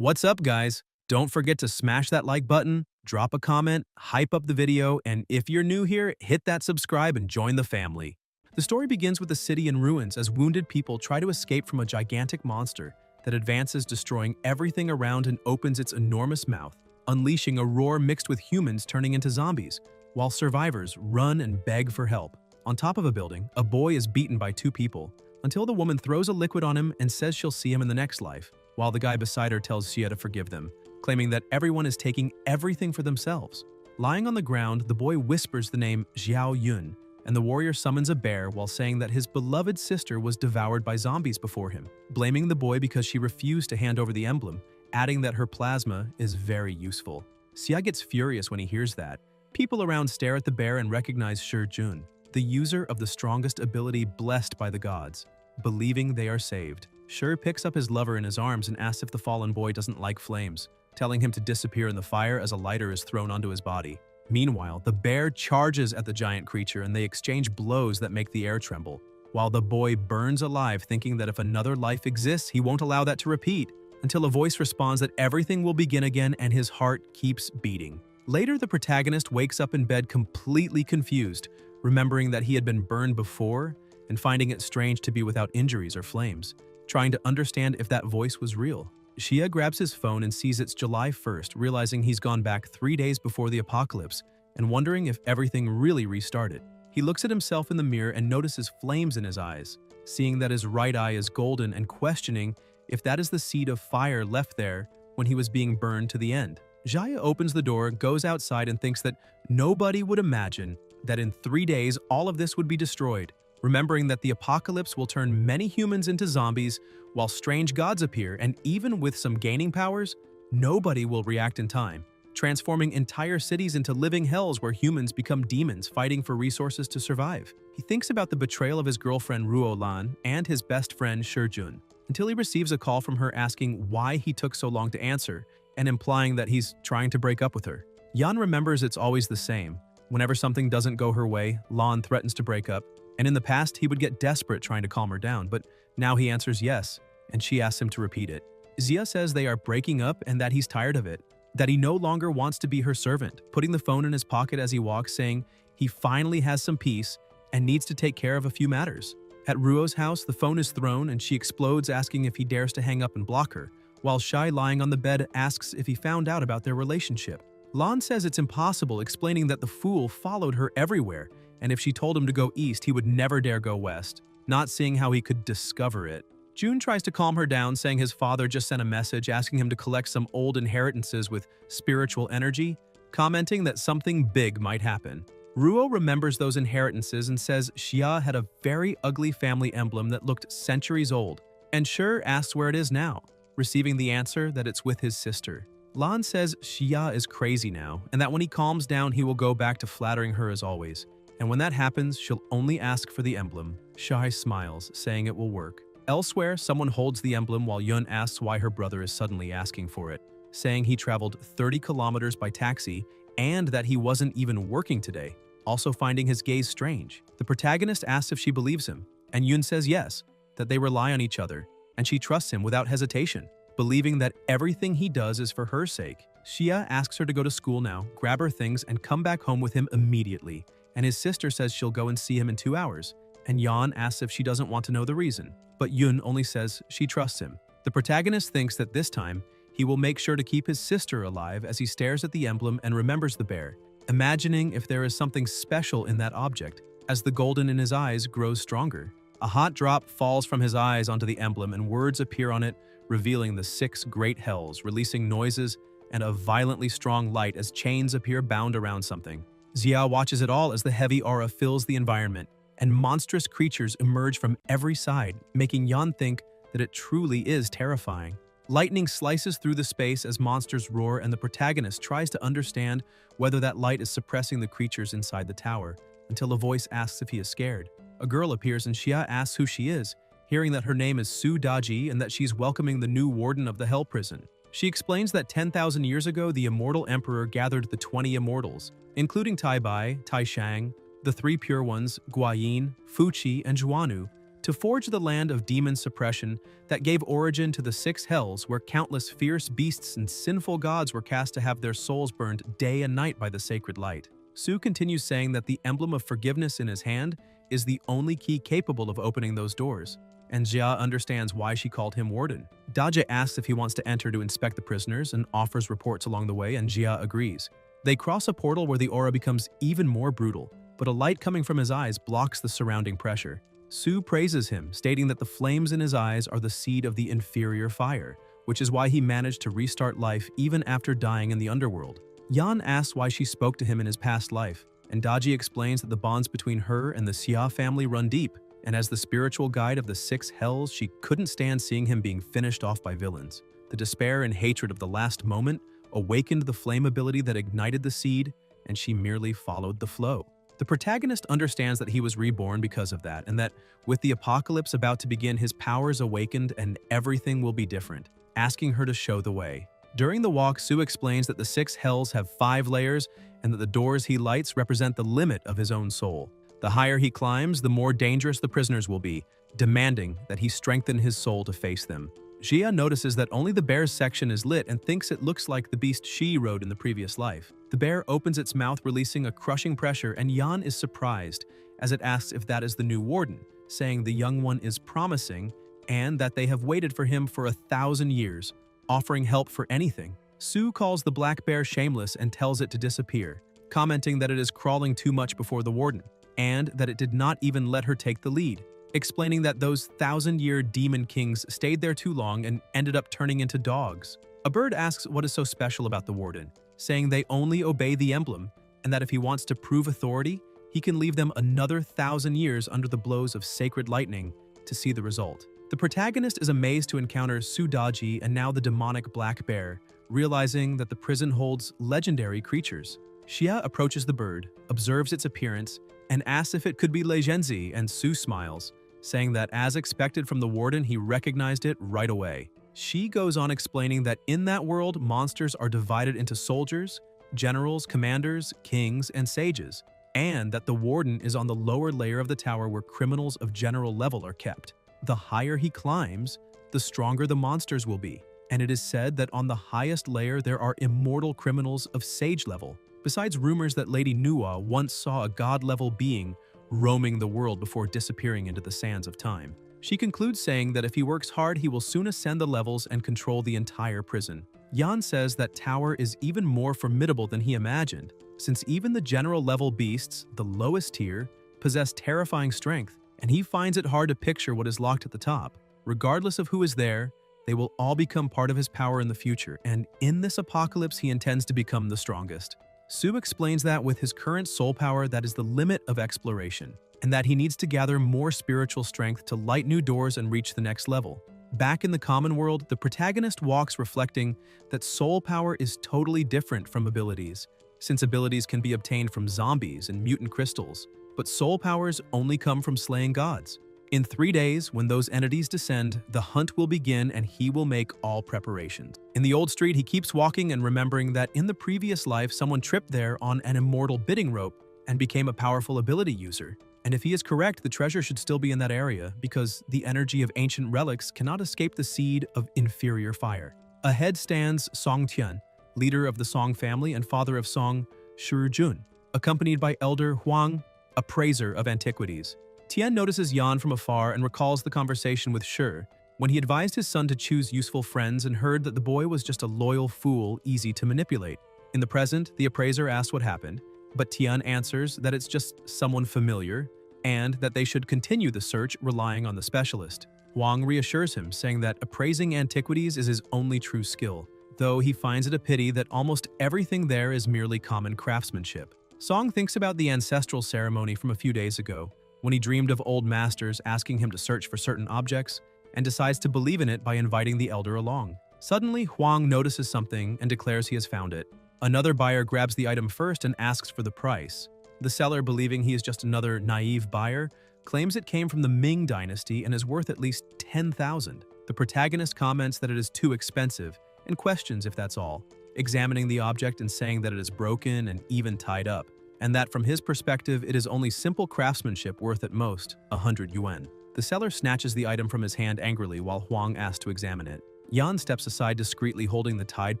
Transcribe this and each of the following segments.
What's up, guys? Don't forget to smash that like button, drop a comment, hype up the video, and if you're new here, hit that subscribe and join the family. The story begins with a city in ruins as wounded people try to escape from a gigantic monster that advances, destroying everything around and opens its enormous mouth, unleashing a roar mixed with humans turning into zombies, while survivors run and beg for help. On top of a building, a boy is beaten by two people, until the woman throws a liquid on him and says she'll see him in the next life, while the guy beside her tells Xia to forgive them, claiming that everyone is taking everything for themselves. Lying on the ground, the boy whispers the name Xiao Yun, and the warrior summons a bear while saying that his beloved sister was devoured by zombies before him, blaming the boy because she refused to hand over the emblem, adding that her plasma is very useful. Xia gets furious when he hears that. People around stare at the bear and recognize Shi Jun, the user of the strongest ability blessed by the gods, believing they are saved. Shi picks up his lover in his arms and asks if the fallen boy doesn't like flames, telling him to disappear in the fire as a lighter is thrown onto his body. Meanwhile, the bear charges at the giant creature and they exchange blows that make the air tremble, while the boy burns alive, thinking that if another life exists, he won't allow that to repeat, until a voice responds that everything will begin again and his heart keeps beating. Later, the protagonist wakes up in bed completely confused, remembering that he had been burned before and finding it strange to be without injuries or flames, trying to understand if that voice was real. Xia grabs his phone and sees it's July 1st, realizing he's gone back 3 days before the apocalypse and wondering if everything really restarted. He looks at himself in the mirror and notices flames in his eyes, seeing that his right eye is golden and questioning if that is the seed of fire left there when he was being burned to the end. Xia opens the door, goes outside, and thinks that nobody would imagine that in 3 days all of this would be destroyed, remembering that the apocalypse will turn many humans into zombies while strange gods appear, and even with some gaining powers, nobody will react in time, transforming entire cities into living hells where humans become demons fighting for resources to survive. He thinks about the betrayal of his girlfriend Ruo Lan and his best friend Shi Jun, until he receives a call from her asking why he took so long to answer and implying that he's trying to break up with her. Yan remembers it's always the same. Whenever something doesn't go her way, Lan threatens to break up, and in the past he would get desperate trying to calm her down, but now he answers yes, and she asks him to repeat it. Xia says they are breaking up and that he's tired of it, that he no longer wants to be her servant, putting the phone in his pocket as he walks, saying he finally has some peace and needs to take care of a few matters. At Ruo's house, the phone is thrown and she explodes, asking if he dares to hang up and block her, while Shai, lying on the bed, asks if he found out about their relationship. Lan says it's impossible, explaining that the fool followed her everywhere, and if she told him to go east, he would never dare go west, not seeing how he could discover it. Jun tries to calm her down, saying his father just sent a message asking him to collect some old inheritances with spiritual energy, commenting that something big might happen. Ruo remembers those inheritances and says Xia had a very ugly family emblem that looked centuries old, and Shi asks where it is now, receiving the answer that it's with his sister. Lan says Xia is crazy now, and that when he calms down, he will go back to flattering her as always. And when that happens, she'll only ask for the emblem. Shai smiles, saying it will work. Elsewhere, someone holds the emblem while Yun asks why her brother is suddenly asking for it, saying he traveled 30 kilometers by taxi and that he wasn't even working today, also finding his gaze strange. The protagonist asks if she believes him, and Yun says yes, that they rely on each other, and she trusts him without hesitation, believing that everything he does is for her sake. Xia asks her to go to school now, grab her things, and come back home with him immediately, and his sister says she'll go and see him in 2 hours, and Yan asks if she doesn't want to know the reason, but Yun only says she trusts him. The protagonist thinks that this time, he will make sure to keep his sister alive as he stares at the emblem and remembers the bear, imagining if there is something special in that object, as the golden in his eyes grows stronger. A hot drop falls from his eyes onto the emblem and words appear on it, revealing the 6 great hells, releasing noises and a violently strong light as chains appear bound around something. Xia watches it all as the heavy aura fills the environment, and monstrous creatures emerge from every side, making Yan think that it truly is terrifying. Lightning slices through the space as monsters roar, and the protagonist tries to understand whether that light is suppressing the creatures inside the tower, until a voice asks if he is scared. A girl appears and Xia asks who she is, hearing that her name is Su Daji and that she's welcoming the new warden of the Hell Prison. She explains that 10,000 years ago, the Immortal Emperor gathered the 20 Immortals, including Tai Bai, Tai Shang, the 3 Pure Ones, Guayin, Fuqi, and Zhuanu, to forge the land of demon suppression that gave origin to the six hells where countless fierce beasts and sinful gods were cast to have their souls burned day and night by the sacred light. Su continues saying that the emblem of forgiveness in his hand is the only key capable of opening those doors, and Jia understands why she called him warden. Daja asks if he wants to enter to inspect the prisoners and offers reports along the way, and Jia agrees. They cross a portal where the aura becomes even more brutal, but a light coming from his eyes blocks the surrounding pressure. Su praises him, stating that the flames in his eyes are the seed of the inferior fire, which is why he managed to restart life even after dying in the underworld. Yan asks why she spoke to him in his past life, and Daji explains that the bonds between her and the Xia family run deep, and as the spiritual guide of the six hells, she couldn't stand seeing him being finished off by villains. The despair and hatred of the last moment awakened the flame ability that ignited the seed, and she merely followed the flow. The protagonist understands that he was reborn because of that, and that with the apocalypse about to begin, his powers awakened and everything will be different, asking her to show the way. During the walk, Su explains that the six hells have 5 layers and that the doors he lights represent the limit of his own soul. The higher he climbs, the more dangerous the prisoners will be, demanding that he strengthen his soul to face them. Jia notices that only the bear's section is lit and thinks it looks like the beast she rode in the previous life. The bear opens its mouth, releasing a crushing pressure, and Yan is surprised as it asks if that is the new warden, saying the young one is promising and that they have waited for him for 1,000 years, offering help for anything. Su calls the black bear shameless and tells it to disappear, commenting that it is crawling too much before the warden, and that it did not even let her take the lead, explaining that those 1,000-year demon kings stayed there too long and ended up turning into dogs. A bird asks what is so special about the warden, saying they only obey the emblem, and that if he wants to prove authority, he can leave them another 1,000 years under the blows of sacred lightning to see the result. The protagonist is amazed to encounter Su Daji and now the demonic black bear, realizing that the prison holds legendary creatures. Xia approaches the bird, observes its appearance, and asks if it could be Lei Zhenzi, and Su smiles, saying that as expected from the warden, he recognized it right away. She goes on explaining that in that world, monsters are divided into soldiers, generals, commanders, kings, and sages, and that the warden is on the lower layer of the tower where criminals of general level are kept. The higher he climbs, the stronger the monsters will be, and it is said that on the highest layer there are immortal criminals of sage level, besides rumors that Lady Nuwa once saw a god-level being roaming the world before disappearing into the sands of time. She concludes saying that if he works hard, he will soon ascend the levels and control the entire prison. Yan says that tower is even more formidable than he imagined, since even the general level beasts, the lowest tier, possess terrifying strength, and he finds it hard to picture what is locked at the top. Regardless of who is there, they will all become part of his power in the future, and in this apocalypse he intends to become the strongest. Su explains that with his current soul power, that is the limit of exploration, and that he needs to gather more spiritual strength to light new doors and reach the next level. Back in the common world, the protagonist walks reflecting that soul power is totally different from abilities, since abilities can be obtained from zombies and mutant crystals, but soul powers only come from slaying gods. In 3 days, when those entities descend, the hunt will begin and he will make all preparations. In the old street, he keeps walking and remembering that in the previous life, someone tripped there on an immortal bidding rope and became a powerful ability user. And if he is correct, the treasure should still be in that area because the energy of ancient relics cannot escape the seed of inferior fire. Ahead stands Song Tian, leader of the Song family and father of Song Shurujun, accompanied by Elder Huang, appraiser of antiquities. Tian notices Yan from afar and recalls the conversation with Shi, when he advised his son to choose useful friends and heard that the boy was just a loyal fool, easy to manipulate. In the present, the appraiser asks what happened, but Tian answers that it's just someone familiar and that they should continue the search relying on the specialist. Huang reassures him, saying that appraising antiquities is his only true skill, though he finds it a pity that almost everything there is merely common craftsmanship. Song thinks about the ancestral ceremony from a few days ago, when he dreamed of old masters asking him to search for certain objects, and decides to believe in it by inviting the elder along. Suddenly, Huang notices something and declares he has found it. Another buyer grabs the item first and asks for the price. The seller, believing he is just another naive buyer, claims it came from the Ming dynasty and is worth at least 10,000. The protagonist comments that it is too expensive and questions if that's all, examining the object and saying that it is broken and even tied up, and that from his perspective it is only simple craftsmanship worth at most 100 yuan. The seller snatches the item from his hand angrily while Huang asks to examine it. Yan steps aside discreetly holding the tied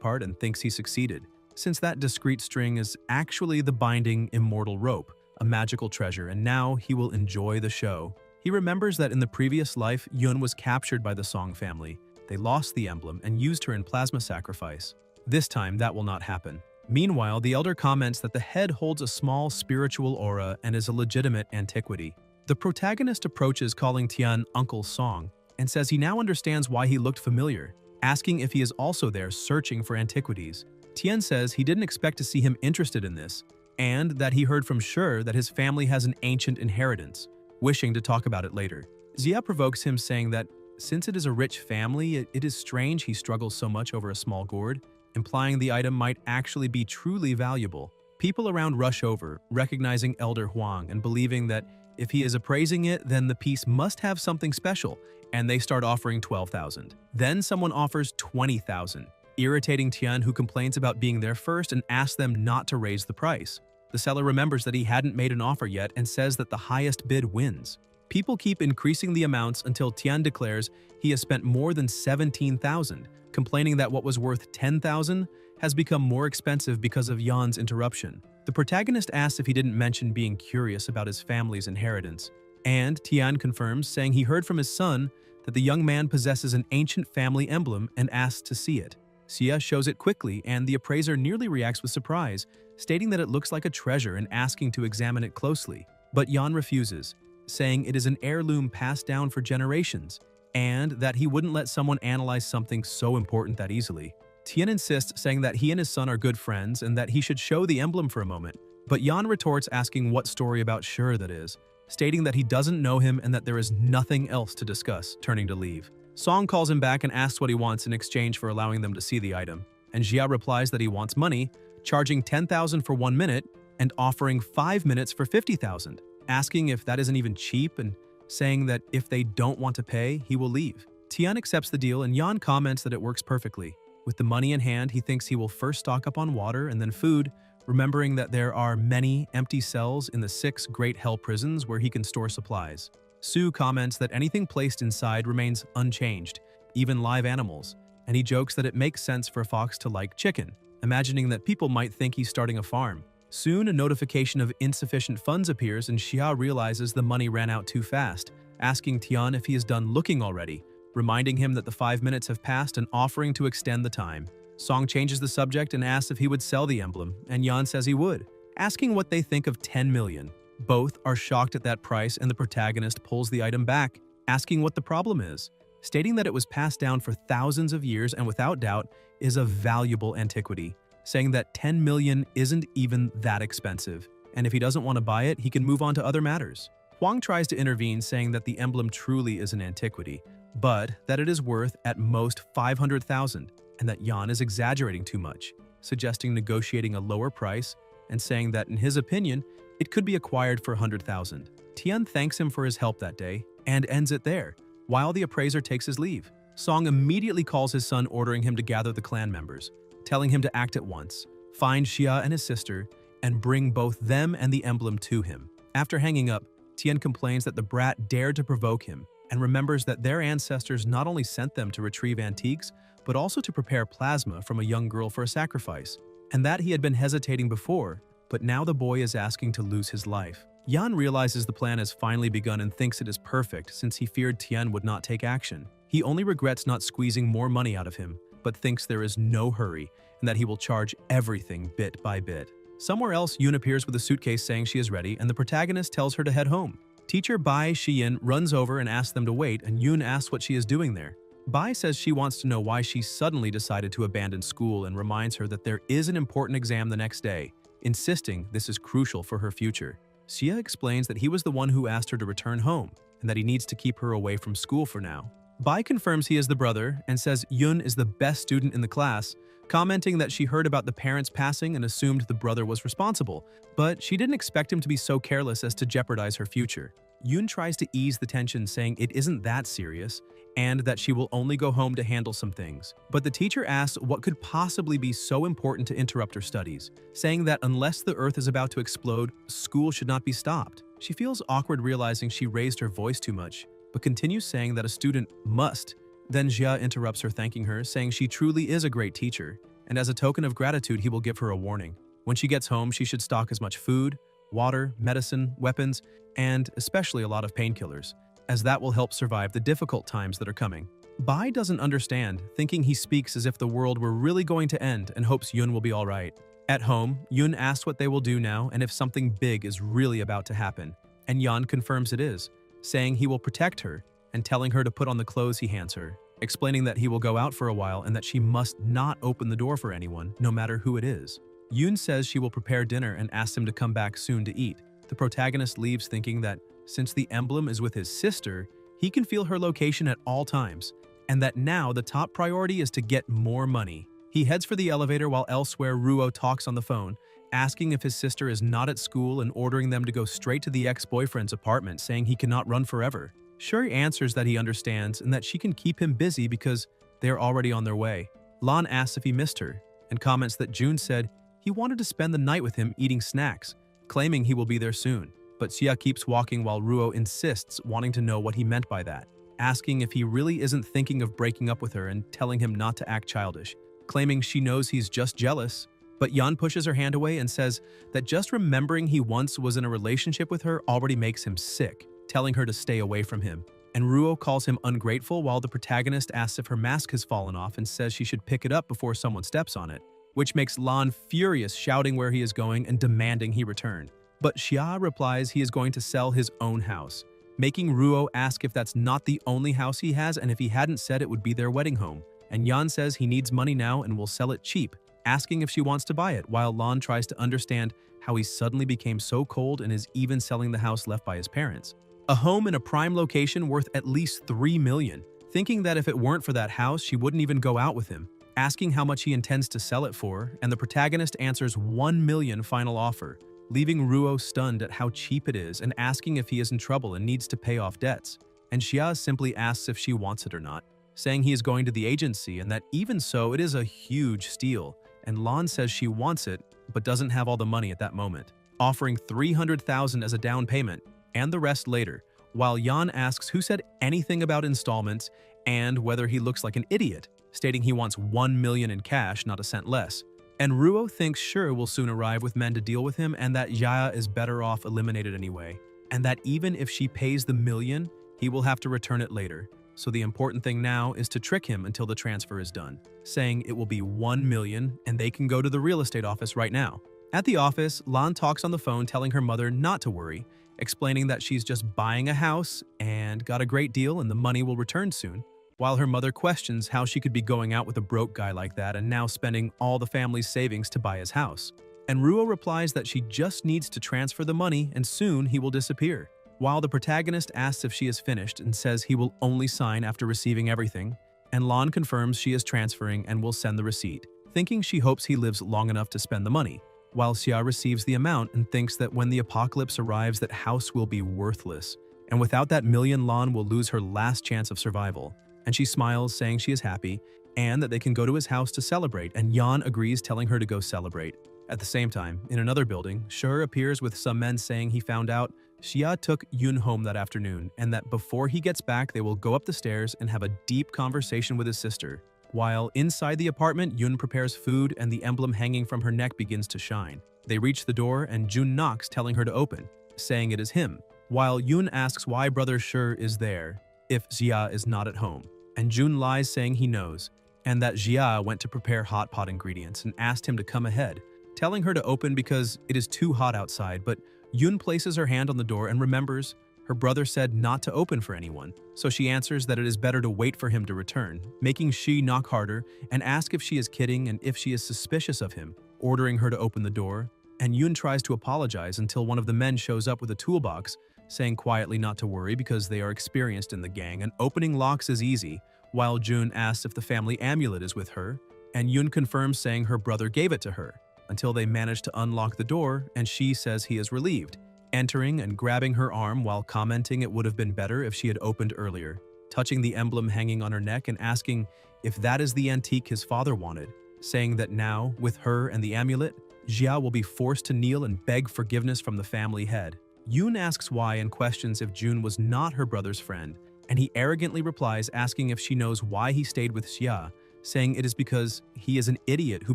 part and thinks he succeeded, since that discreet string is actually the binding immortal rope, a magical treasure, and now he will enjoy the show. He remembers that in the previous life, Yun was captured by the Song family. They lost the emblem and used her in plasma sacrifice. This time, that will not happen. Meanwhile, the elder comments that the head holds a small spiritual aura and is a legitimate antiquity. The protagonist approaches calling Tian Uncle Song and says he now understands why he looked familiar, asking if he is also there searching for antiquities. Tian says he didn't expect to see him interested in this, and that he heard from Shi that his family has an ancient inheritance, wishing to talk about it later. Xia provokes him, saying that since it is a rich family, it is strange he struggles so much over a small gourd, implying the item might actually be truly valuable. People around rush over, recognizing Elder Huang and believing that if he is appraising it, then the piece must have something special, and they start offering 12,000. Then someone offers 20,000, irritating Tian, who complains about being there first and asks them not to raise the price. The seller remembers that he hadn't made an offer yet and says that the highest bid wins. People keep increasing the amounts until Tian declares he has spent more than 17,000, complaining that what was worth 10,000 has become more expensive because of Yan's interruption. The protagonist asks if he didn't mention being curious about his family's inheritance, and Tian confirms, saying he heard from his son that the young man possesses an ancient family emblem and asks to see it. Xia shows it quickly, and the appraiser nearly reacts with surprise, stating that it looks like a treasure and asking to examine it closely. But Yan refuses, saying it is an heirloom passed down for generations, and that he wouldn't let someone analyze something so important that easily. Tian insists, saying that he and his son are good friends and that he should show the emblem for a moment, but Yan retorts, asking what story about Shi that is, stating that he doesn't know him and that there is nothing else to discuss, turning to leave. Song calls him back and asks what he wants in exchange for allowing them to see the item, and Xia replies that he wants money, charging 10,000 for 1 minute and offering 5 minutes for 50,000, asking if that isn't even cheap and saying that if they don't want to pay, he will leave. Tian accepts the deal, and Yan comments that it works perfectly. With the money in hand, he thinks he will first stock up on water and then food, remembering that there are many empty cells in the 6 great hell prisons where he can store supplies. Su comments that anything placed inside remains unchanged, even live animals, and he jokes that it makes sense for a fox to like chicken, imagining that people might think he's starting a farm. Soon, a notification of insufficient funds appears and Xia realizes the money ran out too fast, asking Tian if he is done looking already, reminding him that the 5 minutes have passed and offering to extend the time. Song changes the subject and asks if he would sell the emblem, and Yan says he would, asking what they think of 10 million. Both are shocked at that price, and the protagonist pulls the item back, asking what the problem is, stating that it was passed down for thousands of years and without doubt is a valuable antiquity, saying that 10 million isn't even that expensive, and if he doesn't want to buy it, he can move on to other matters. Huang tries to intervene, saying that the emblem truly is an antiquity, but that it is worth at most 500,000, and that Yan is exaggerating too much, suggesting negotiating a lower price and saying that in his opinion, it could be acquired for 100,000. Tian thanks him for his help that day and ends it there, while the appraiser takes his leave. Song immediately calls his son, ordering him to gather the clan members, telling him to act at once, find Xia and his sister, and bring both them and the emblem to him. After hanging up, Tian complains that the brat dared to provoke him and remembers that their ancestors not only sent them to retrieve antiques, but also to prepare plasma from a young girl for a sacrifice, and that he had been hesitating before, but now the boy is asking to lose his life. Yan realizes the plan has finally begun and thinks it is perfect since he feared Tian would not take action. He only regrets not squeezing more money out of him, but thinks there is no hurry and that he will charge everything bit by bit. Somewhere else, Yun appears with a suitcase saying she is ready, and the protagonist tells her to head home. Teacher Bai Shiyin runs over and asks them to wait, and Yun asks what she is doing there. Bai says she wants to know why she suddenly decided to abandon school and reminds her that there is an important exam the next day, insisting this is crucial for her future. Xia explains that he was the one who asked her to return home and that he needs to keep her away from school for now. Bai confirms he is the brother and says Yun is the best student in the class, commenting that she heard about the parents passing and assumed the brother was responsible, but she didn't expect him to be so careless as to jeopardize her future. Yun tries to ease the tension, saying it isn't that serious and that she will only go home to handle some things. But the teacher asks what could possibly be so important to interrupt her studies, saying that unless the earth is about to explode, school should not be stopped. She feels awkward realizing she raised her voice too much, but continues saying that a student must. Then Jia interrupts her, thanking her, saying she truly is a great teacher, and as a token of gratitude he will give her a warning. When she gets home, she should stock as much food, water, medicine, weapons, and especially a lot of painkillers, as that will help survive the difficult times that are coming. Bai doesn't understand, thinking he speaks as if the world were really going to end and hopes Yun will be alright. At home, Yun asks what they will do now and if something big is really about to happen, and Yan confirms it is, saying he will protect her and telling her to put on the clothes he hands her, explaining that he will go out for a while and that she must not open the door for anyone, no matter who it is. Yun says she will prepare dinner and asks him to come back soon to eat. The protagonist leaves thinking that since the emblem is with his sister, he can feel her location at all times, and that now the top priority is to get more money. He heads for the elevator while elsewhere Ruo talks on the phone, asking if his sister is not at school and ordering them to go straight to the ex-boyfriend's apartment, saying he cannot run forever. Shuri answers that he understands and that she can keep him busy because they are already on their way. Lan asks if he missed her, and comments that Jun said he wanted to spend the night with him eating snacks, claiming he will be there soon. But Xia keeps walking while Ruo insists, wanting to know what he meant by that, asking if he really isn't thinking of breaking up with her and telling him not to act childish, claiming she knows he's just jealous. But Yan pushes her hand away and says that just remembering he once was in a relationship with her already makes him sick, telling her to stay away from him. And Ruo calls him ungrateful while the protagonist asks if her mask has fallen off and says she should pick it up before someone steps on it, which makes Lan furious, shouting where he is going and demanding he return. But Xia replies he is going to sell his own house, making Ruo ask if that's not the only house he has and if he hadn't said it would be their wedding home. And Yan says he needs money now and will sell it cheap, asking if she wants to buy it, while Lan tries to understand how he suddenly became so cold and is even selling the house left by his parents. A home in a prime location worth at least $3 million, thinking that if it weren't for that house, she wouldn't even go out with him, asking how much he intends to sell it for, and the protagonist answers $1 million final offer, leaving Ruo stunned at how cheap it is and asking if he is in trouble and needs to pay off debts. And Xia simply asks if she wants it or not, saying he is going to the agency and that even so, it is a huge steal, and Lan says she wants it but doesn't have all the money at that moment, offering $300,000 as a down payment and the rest later, while Yan asks who said anything about installments and whether he looks like an idiot, stating he wants $1 million in cash, not a cent less. And Ruo thinks Shuri will soon arrive with men to deal with him and that Yaya is better off eliminated anyway, and that even if she pays the $1 million, he will have to return it later. So the important thing now is to trick him until the transfer is done, saying it will be $1 million and they can go to the real estate office right now. At the office, Lan talks on the phone telling her mother not to worry, explaining that she's just buying a house and got a great deal and the money will return soon, while her mother questions how she could be going out with a broke guy like that and now spending all the family's savings to buy his house. And Ruo replies that she just needs to transfer the money and soon he will disappear, while the protagonist asks if she is finished and says he will only sign after receiving everything, and Lan confirms she is transferring and will send the receipt, thinking she hopes he lives long enough to spend the money, while Xia receives the amount and thinks that when the apocalypse arrives that house will be worthless, and without that $1 million Lan will lose her last chance of survival. And she smiles, saying she is happy, and that they can go to his house to celebrate, and Yan agrees, telling her to go celebrate. At the same time, in another building, Shur appears with some men saying he found out Xia took Yun home that afternoon, and that before he gets back they will go up the stairs and have a deep conversation with his sister. While inside the apartment, Yun prepares food and the emblem hanging from her neck begins to shine. They reach the door and Jun knocks, telling her to open, saying it is him, while Yun asks why brother Shur is there if Xia is not at home. And Jun lies, saying he knows, and that Xia went to prepare hot pot ingredients and asked him to come ahead, telling her to open because it is too hot outside, but Yun places her hand on the door and remembers her brother said not to open for anyone, so she answers that it is better to wait for him to return, making she knock harder and ask if she is kidding and if she is suspicious of him, ordering her to open the door. And Yun tries to apologize until one of the men shows up with a toolbox, saying quietly not to worry because they are experienced in the gang and opening locks is easy, while Jun asks if the family amulet is with her, and Yun confirms saying her brother gave it to her, until they manage to unlock the door and she says he is relieved, entering and grabbing her arm while commenting it would have been better if she had opened earlier, touching the emblem hanging on her neck and asking if that is the antique his father wanted, saying that now, with her and the amulet, Xia will be forced to kneel and beg forgiveness from the family head. Yun asks why and questions if Jun was not her brother's friend, and he arrogantly replies asking if she knows why he stayed with Xia, saying it is because he is an idiot who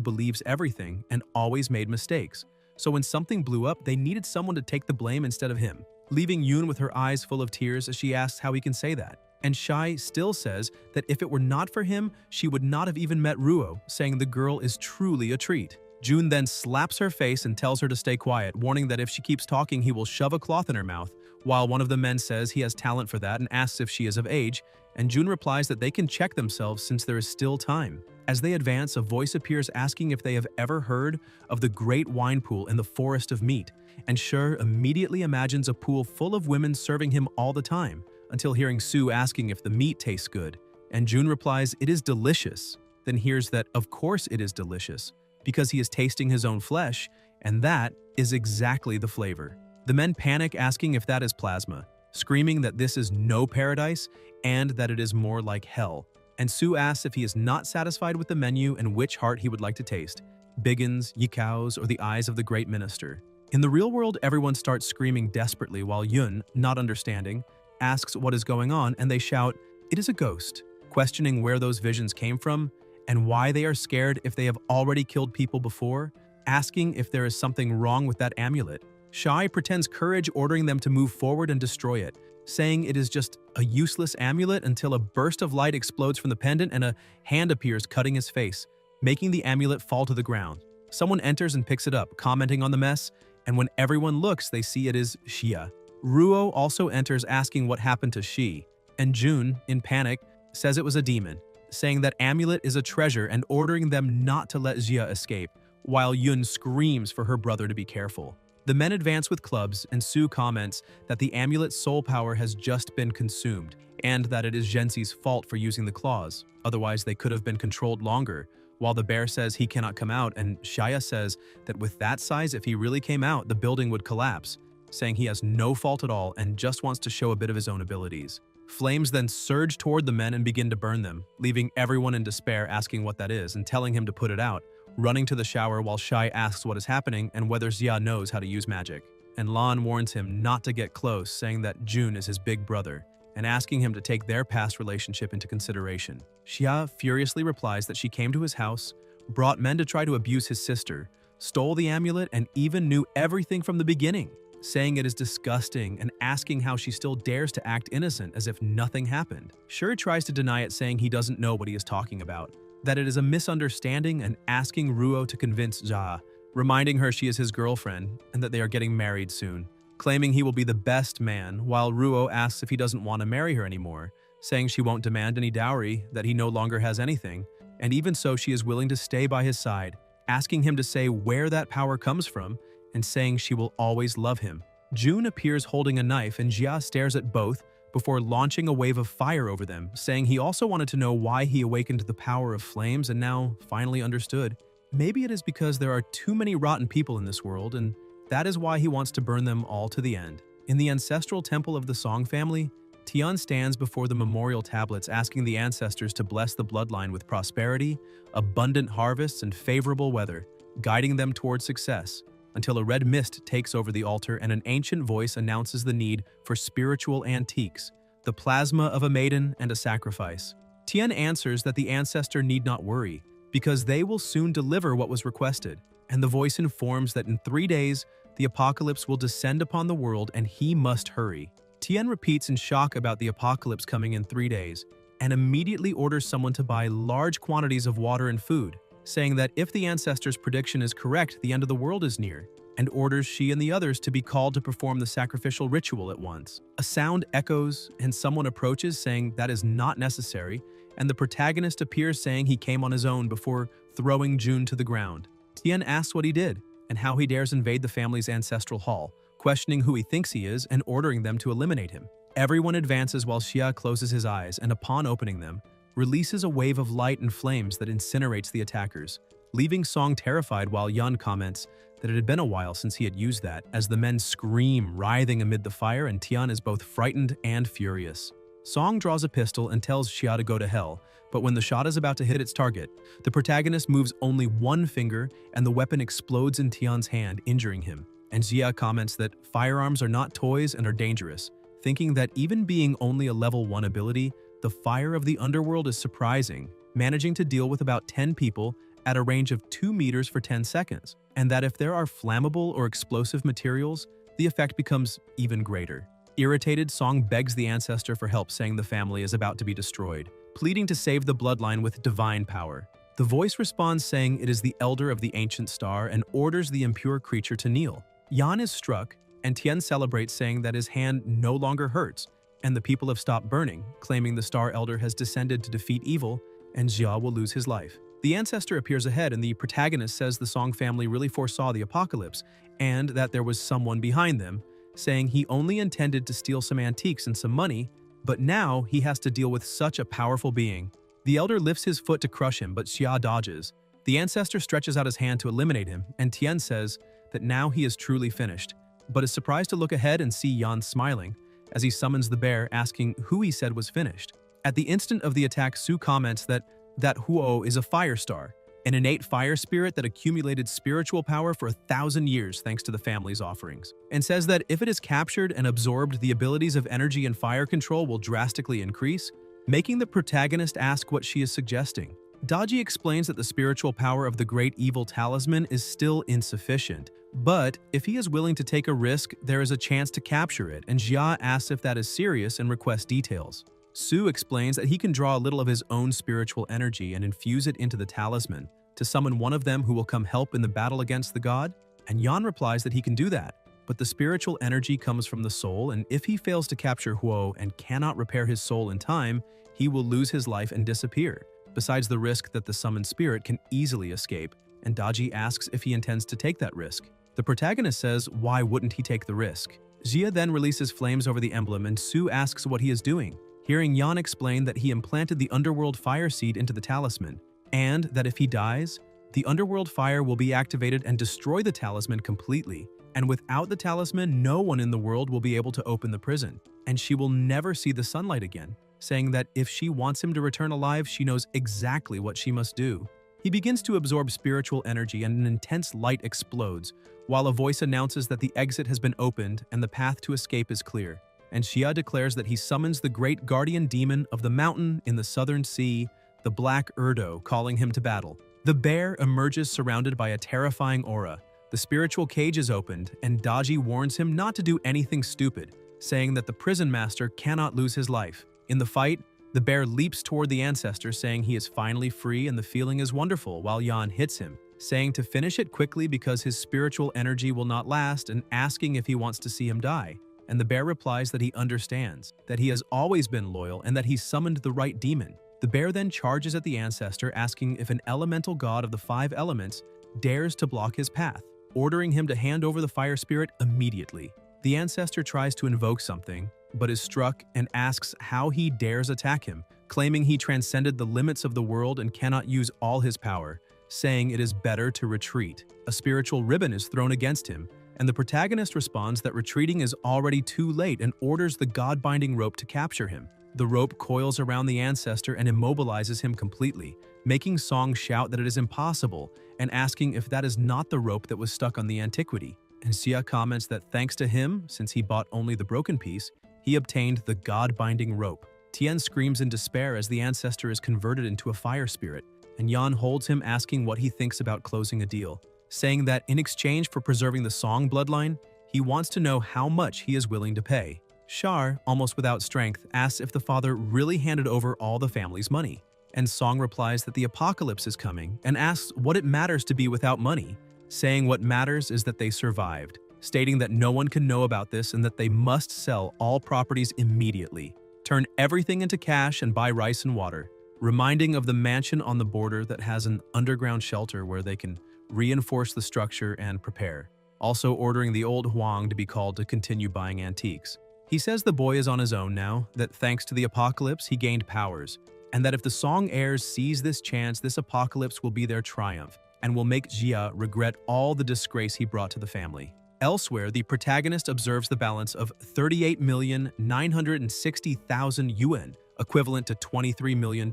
believes everything and always made mistakes. So when something blew up, they needed someone to take the blame instead of him, leaving Yoon with her eyes full of tears as she asks how he can say that. And Shai still says that if it were not for him, she would not have even met Ruo, saying the girl is truly a treat. June then slaps her face and tells her to stay quiet, warning that if she keeps talking, he will shove a cloth in her mouth, while one of the men says he has talent for that and asks if she is of age, and June replies that they can check themselves since there is still time. As they advance, a voice appears asking if they have ever heard of the great wine pool in the forest of meat, and Sher immediately imagines a pool full of women serving him all the time, until hearing Sue asking if the meat tastes good, and June replies it is delicious, then hears that of course it is delicious, because he is tasting his own flesh, and that is exactly the flavor. The men panic asking if that is plasma, screaming that this is no paradise and that it is more like hell. And Sue asks if he is not satisfied with the menu and which heart he would like to taste, Biggin's, Yikao's, or the eyes of the great minister. In the real world, everyone starts screaming desperately while Yun, not understanding, asks what is going on, and they shout, "It is a ghost," questioning where those visions came from and why they are scared if they have already killed people before, asking if there is something wrong with that amulet. Shai pretends courage, ordering them to move forward and destroy it, saying it is just a useless amulet until a burst of light explodes from the pendant and a hand appears cutting his face, making the amulet fall to the ground. Someone enters and picks it up, commenting on the mess, and when everyone looks, they see it is Xia. Ruo also enters asking what happened to Shi, and June, in panic, says it was a demon, saying that amulet is a treasure and ordering them not to let Xia escape, while Yun screams for her brother to be careful. The men advance with clubs, and Sue comments that the amulet's soul power has just been consumed, and that it is Gensi's fault for using the claws, otherwise they could have been controlled longer, while the bear says he cannot come out, and Shia says that with that size, if he really came out, the building would collapse, saying he has no fault at all and just wants to show a bit of his own abilities. Flames then surge toward the men and begin to burn them, leaving everyone in despair asking what that is and telling him to put it out, running to the shower while Shai asks what is happening and whether Xia knows how to use magic. And Lan warns him not to get close, saying that June is his big brother, and asking him to take their past relationship into consideration. Xia furiously replies that she came to his house, brought men to try to abuse his sister, stole the amulet, and even knew everything from the beginning, saying it is disgusting and asking how she still dares to act innocent as if nothing happened. Sher tries to deny it, saying he doesn't know what he is talking about, that it is a misunderstanding, and asking Ruo to convince Jia, reminding her she is his girlfriend and that they are getting married soon, claiming he will be the best man, while Ruo asks if he doesn't want to marry her anymore, saying she won't demand any dowry, that he no longer has anything, and even so she is willing to stay by his side, asking him to say where that power comes from, and saying she will always love him. June appears holding a knife, and Jia stares at both before launching a wave of fire over them, saying he also wanted to know why he awakened the power of flames and now finally understood. Maybe it is because there are too many rotten people in this world, and that is why he wants to burn them all to the end. In the ancestral temple of the Song family, Tian stands before the memorial tablets asking the ancestors to bless the bloodline with prosperity, abundant harvests, and favorable weather, guiding them towards success, until a red mist takes over the altar and an ancient voice announces the need for spiritual antiques, the plasma of a maiden and a sacrifice. Tian answers that the ancestor need not worry, because they will soon deliver what was requested, and the voice informs that in 3 days, the apocalypse will descend upon the world and he must hurry. Tian repeats in shock about the apocalypse coming in 3 days, and immediately orders someone to buy large quantities of water and food, saying that if the ancestor's prediction is correct, the end of the world is near, and orders she and the others to be called to perform the sacrificial ritual at once. A sound echoes, and someone approaches saying that is not necessary, and the protagonist appears saying he came on his own before throwing June to the ground. Tian asks what he did, and how he dares invade the family's ancestral hall, questioning who he thinks he is and ordering them to eliminate him. Everyone advances while Xia closes his eyes, and upon opening them, releases a wave of light and flames that incinerates the attackers, leaving Song terrified while Yun comments that it had been a while since he had used that, as the men scream, writhing amid the fire, and Tian is both frightened and furious. Song draws a pistol and tells Xia to go to hell, but when the shot is about to hit its target, the protagonist moves only one finger and the weapon explodes in Tian's hand, injuring him. And Xia comments that firearms are not toys and are dangerous, thinking that even being only a level 1 ability, the fire of the underworld is surprising, managing to deal with about 10 people at a range of 2 meters for 10 seconds, and that if there are flammable or explosive materials, the effect becomes even greater. Irritated, Song begs the ancestor for help, saying the family is about to be destroyed, pleading to save the bloodline with divine power. The voice responds saying it is the elder of the ancient star and orders the impure creature to kneel. Yan is struck, and Tian celebrates, saying that his hand no longer hurts, and the people have stopped burning, claiming the star elder has descended to defeat evil, and Jia will lose his life. The ancestor appears ahead, and the protagonist says the Song family really foresaw the apocalypse, and that there was someone behind them, saying he only intended to steal some antiques and some money, but now he has to deal with such a powerful being. The elder lifts his foot to crush him, but Xia dodges. The ancestor stretches out his hand to eliminate him, and Tian says that now he is truly finished, but is surprised to look ahead and see Yan smiling as he summons the bear, asking who he said was finished. At the instant of the attack, Su comments that Huo is a fire star, an innate fire spirit that accumulated spiritual power for 1,000 years thanks to the family's offerings, and says that if it is captured and absorbed, the abilities of energy and fire control will drastically increase, making the protagonist ask what she is suggesting. Daji explains that the spiritual power of the great evil talisman is still insufficient, but if he is willing to take a risk, there is a chance to capture it, and Jia asks if that is serious and requests details. Su explains that he can draw a little of his own spiritual energy and infuse it into the talisman to summon one of them who will come help in the battle against the god, and Yan replies that he can do that, but the spiritual energy comes from the soul, and if he fails to capture Huo and cannot repair his soul in time, he will lose his life and disappear, besides the risk that the summoned spirit can easily escape, and Daji asks if he intends to take that risk. The protagonist says why wouldn't he take the risk. Jia then releases flames over the emblem, and Su asks what he is doing, hearing Yan explain that he implanted the underworld fire seed into the talisman, and that if he dies, the underworld fire will be activated and destroy the talisman completely, and without the talisman, no one in the world will be able to open the prison, and she will never see the sunlight again, saying that if she wants him to return alive, she knows exactly what she must do. He begins to absorb spiritual energy, and an intense light explodes, while a voice announces that the exit has been opened and the path to escape is clear, and Xia declares that he summons the great guardian demon of the mountain in the southern sea, the Black Urdo, calling him to battle. The bear emerges surrounded by a terrifying aura. The spiritual cage is opened, and Daji warns him not to do anything stupid, saying that the prison master cannot lose his life. In the fight, the bear leaps toward the ancestor, saying he is finally free and the feeling is wonderful, while Yan hits him, saying to finish it quickly because his spiritual energy will not last, and asking if he wants to see him die. And the bear replies that he understands, that he has always been loyal, and that he summoned the right demon. The bear then charges at the ancestor, asking if an elemental god of the 5 elements dares to block his path, ordering him to hand over the fire spirit immediately. The ancestor tries to invoke something, but is struck and asks how he dares attack him, claiming he transcended the limits of the world and cannot use all his power, saying it is better to retreat. A spiritual ribbon is thrown against him, and the protagonist responds that retreating is already too late and orders the god-binding rope to capture him. The rope coils around the ancestor and immobilizes him completely, making Song shout that it is impossible and asking if that is not the rope that was stuck on the antiquity. And Xia comments that thanks to him, since he bought only the broken piece, he obtained the god-binding rope. Tian screams in despair as the ancestor is converted into a fire spirit, and Yan holds him, asking what he thinks about closing a deal, saying that in exchange for preserving the Song bloodline, he wants to know how much he is willing to pay. Shar, almost without strength, asks if the father really handed over all the family's money, and Song replies that the apocalypse is coming and asks what it matters to be without money, saying what matters is that they survived, stating that no one can know about this and that they must sell all properties immediately, turn everything into cash and buy rice and water, reminding of the mansion on the border that has an underground shelter where they can reinforce the structure and prepare, also ordering the old Huang to be called to continue buying antiques. He says the boy is on his own now, that thanks to the apocalypse he gained powers, and that if the Song heirs seize this chance, this apocalypse will be their triumph and will make Jia regret all the disgrace he brought to the family. Elsewhere, the protagonist observes the balance of 38,960,000 yuan, equivalent to $23 million,